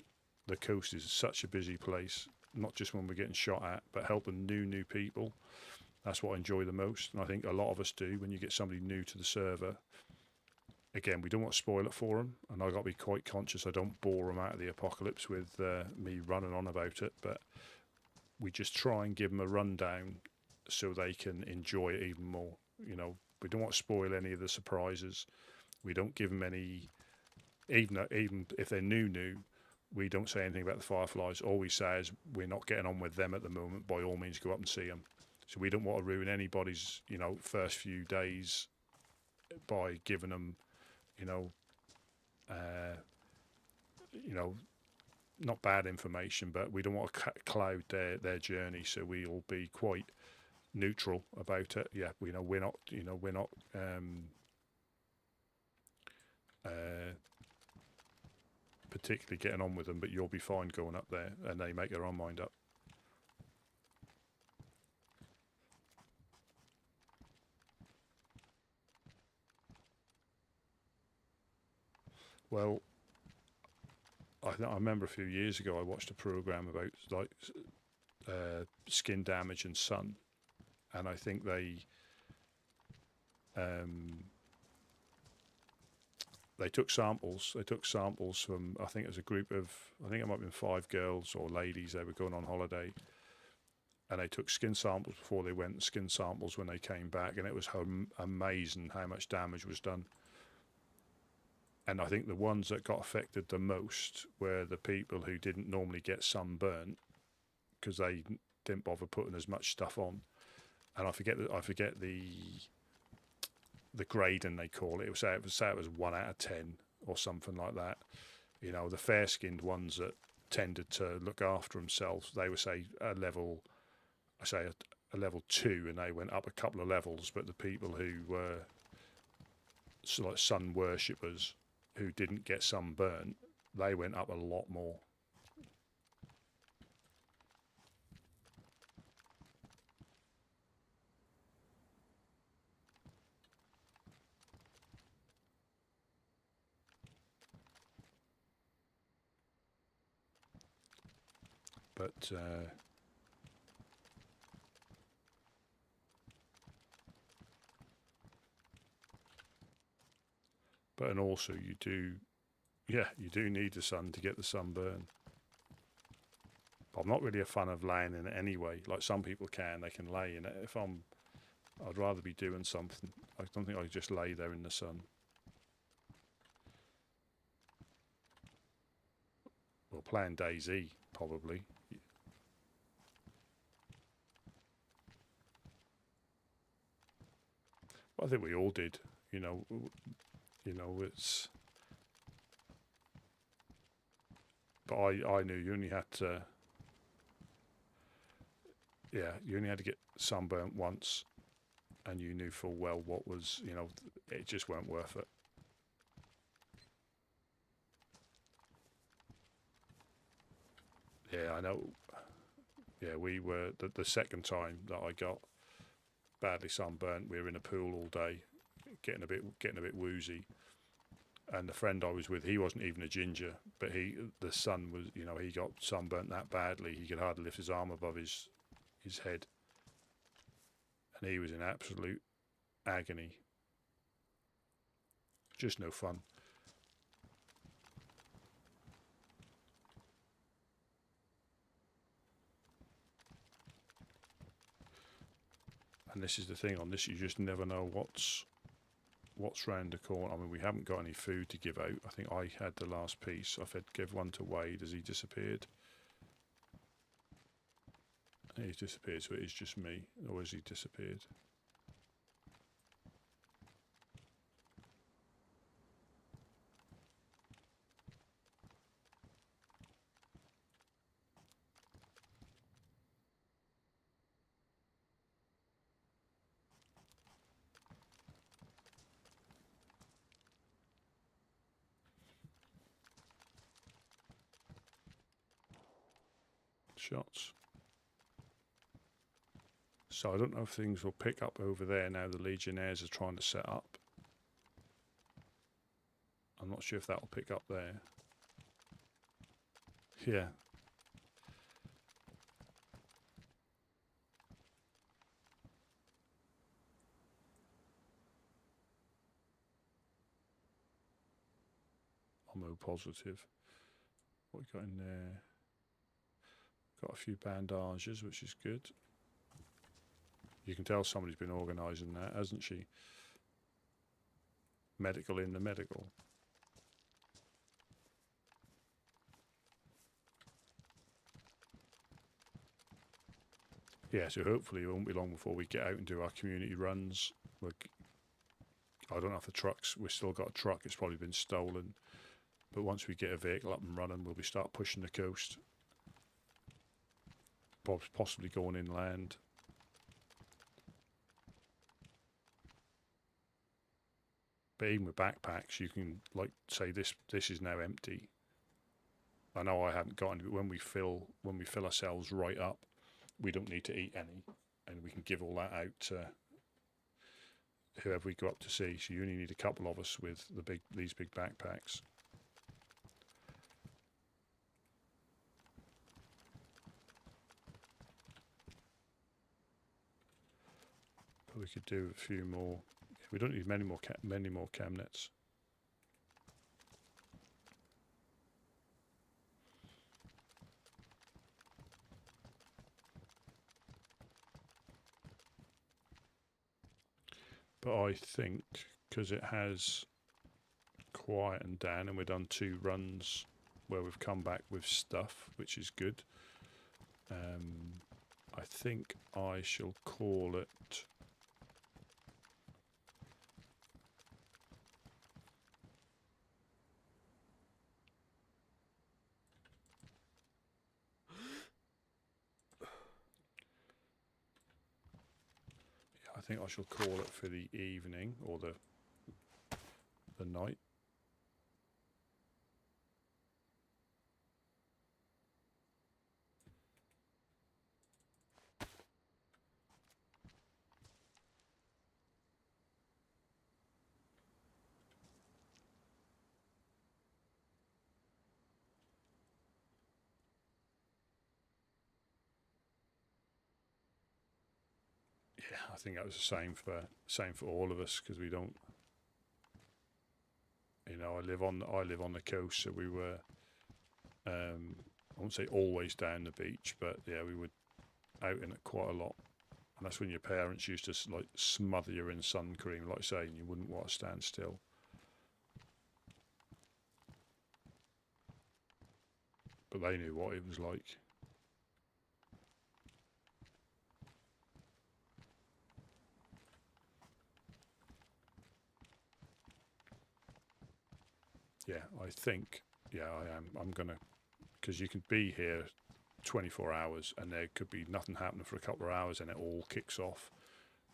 C: The coast is such a busy place, not just when we're getting shot at, but helping new people. That's what I enjoy the most, and I think a lot of us do when you get somebody new to the server. Again, we don't want to spoil it for them, and I've got to be quite conscious I don't bore them out of the apocalypse with me running on about it, but we just try and give them a rundown so they can enjoy it even more. We don't want to spoil any of the surprises. We don't give them any, even if they're new, we don't say anything about the Fireflies. All we say is we're not getting on with them at the moment. By all means, go up and see them. So we don't want to ruin anybody's, first few days by giving them, not bad information, but we don't want to cloud their journey. So we'll be quite neutral about it. Yeah, we're not particularly getting on with them, but you'll be fine going up there, and they make their own mind up. Well, I remember a few years ago I watched a program about skin damage and sun, and I think they took samples. They took samples from, I think it was a group of, I think it might have been 5 girls or ladies. They were going on holiday, and they took skin samples before they went, skin samples when they came back, and it was amazing how much damage was done. And I think the ones that got affected the most were the people who didn't normally get sunburnt because they didn't bother putting as much stuff on. And I forget the grading they call it. It was 1 out of 10 or something like that. The fair-skinned ones that tended to look after themselves, they were a level 2, and they went up a couple of levels. But the people who were like sun worshippers, who didn't get sunburnt, they went up a lot more. But and also you do need the sun to get the sunburn. But I'm not really a fan of laying in it anyway. Like some people they can lay in it. I'd rather be doing something. I don't think I could just lay there in the sun. Well, playing DayZ probably. Well, I think we all did. It's. But I knew you only had to. Yeah, you only had to get sunburnt once, and you knew full well what was. It just weren't worth it. Yeah, I know. Yeah, we were the second time that I got badly sunburnt. We were in a pool all day, getting a bit woozy. And the friend I was with, he wasn't even a ginger, but the sun was, he got sunburnt that badly he could hardly lift his arm above his head, and he was in absolute agony. Just no fun. And this is the thing on this, you just never know what's round the corner. I mean, we haven't got any food to give out. I think I had the last piece. I've had to give one to Wade as he disappeared. He's disappeared, so it is just me. Or has he disappeared? Shots. So I don't know if things will pick up over there now the Legionnaires are trying to set up. I'm not sure if that will pick up there. Yeah. I'm positive. What we got in there? Got a few bandages, which is good. You can tell somebody's been organising that, hasn't she? Medical in the medical. Yeah, so hopefully it won't be long before we get out and do our community runs. I don't know if the trucks, we've still got a truck, it's probably been stolen. But once we get a vehicle up and running, we'll start pushing the coast. Possibly going inland. But even with backpacks, you can, like, say this is now empty. I know I haven't got any, but when we fill ourselves right up, we don't need to eat any, and we can give all that out to whoever we go up to see. So you only need a couple of us with these big backpacks. But we could do a few more. We don't need many more camnets. But I think because it has quietened down and we've done 2 runs where we've come back with stuff, which is good. I think I shall call it. I think I shall call it for the evening or the night. Yeah, I think that was the same for all of us because we don't. You know, I live on the coast, so we were. I won't say always down the beach, but yeah, we were out in it quite a lot. And that's when your parents used to like smother you in sun cream, like I say, and you wouldn't want to stand still. But they knew what it was like. Yeah, I think, yeah, I am. I'm going to, because you can be here 24 hours and there could be nothing happening for a couple of hours and it all kicks off.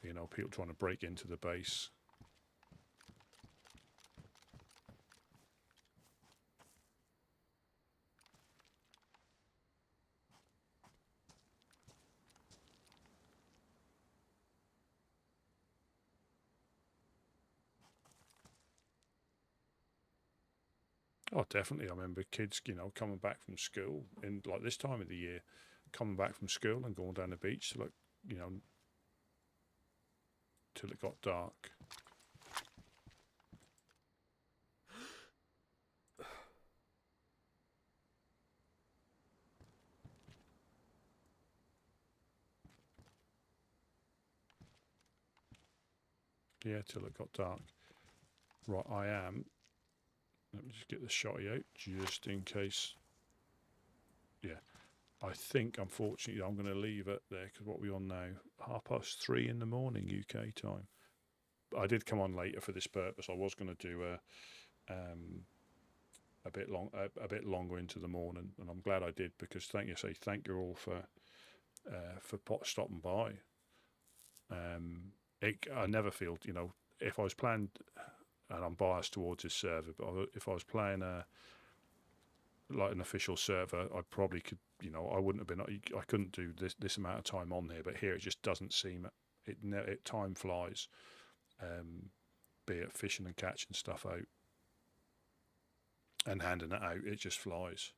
C: You know, people trying to break into the base. Oh, definitely. I remember kids, you know, coming back from school in like this time of the year, coming back from school and going down the beach to, like, you know, till it got dark. Yeah, till it got dark. Right, I am. Let me just get the shotty out, just in case. Yeah, I think, unfortunately, I'm going to leave it there, because what are we on now? 3:30 in the morning, UK time. I did come on later for this purpose. I was going to do a bit longer into the morning, and I'm glad I did, because thank you all for stopping by. I never feel, if I was playing, and I'm biased towards this server, but if I was playing like an official server, I probably could, I wouldn't have been, I couldn't do this amount of time on here, but here it just doesn't seem, it time flies, be it fishing and catching stuff out and handing it out, it just flies.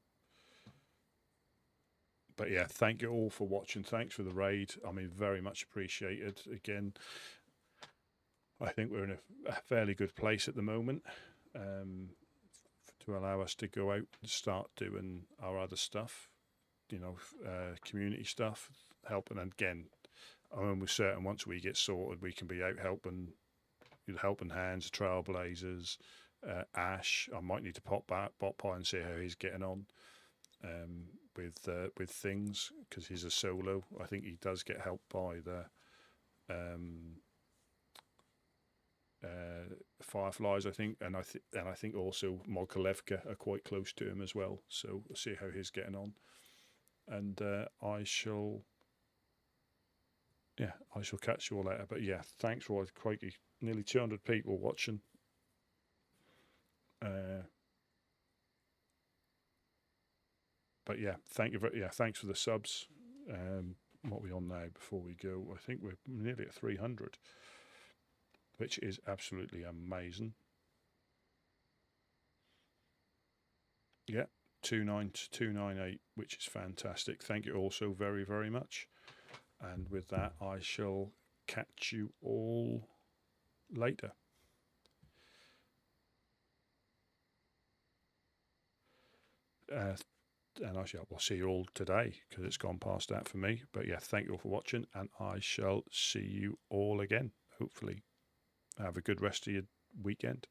C: But yeah, thank you all for watching. Thanks for the raid. I mean, very much appreciated. Again, I think we're in a fairly good place at the moment, to allow us to go out and start doing our other stuff, community stuff, helping. And again, I mean, we're certain once we get sorted, we can be out helping hands, trailblazers, Ash. I might need to pop by and see how he's getting on with things, because he's a solo. I think he does get helped by the Fireflies, I think, and I think also Mokolevka are quite close to him as well. So we'll see how he's getting on, and I shall catch you all later. But yeah, thanks for crikey, nearly 200 people watching. But yeah, thanks for the subs. What are we on now before we go? I think we're nearly at 300, which is absolutely amazing. Yeah, 29298, which is fantastic. Thank you all so very, very much. And with that, I shall catch you all later. And we'll see you all today, because it's gone past that for me. But yeah, thank you all for watching, and I shall see you all again, hopefully. Have a good rest of your weekend.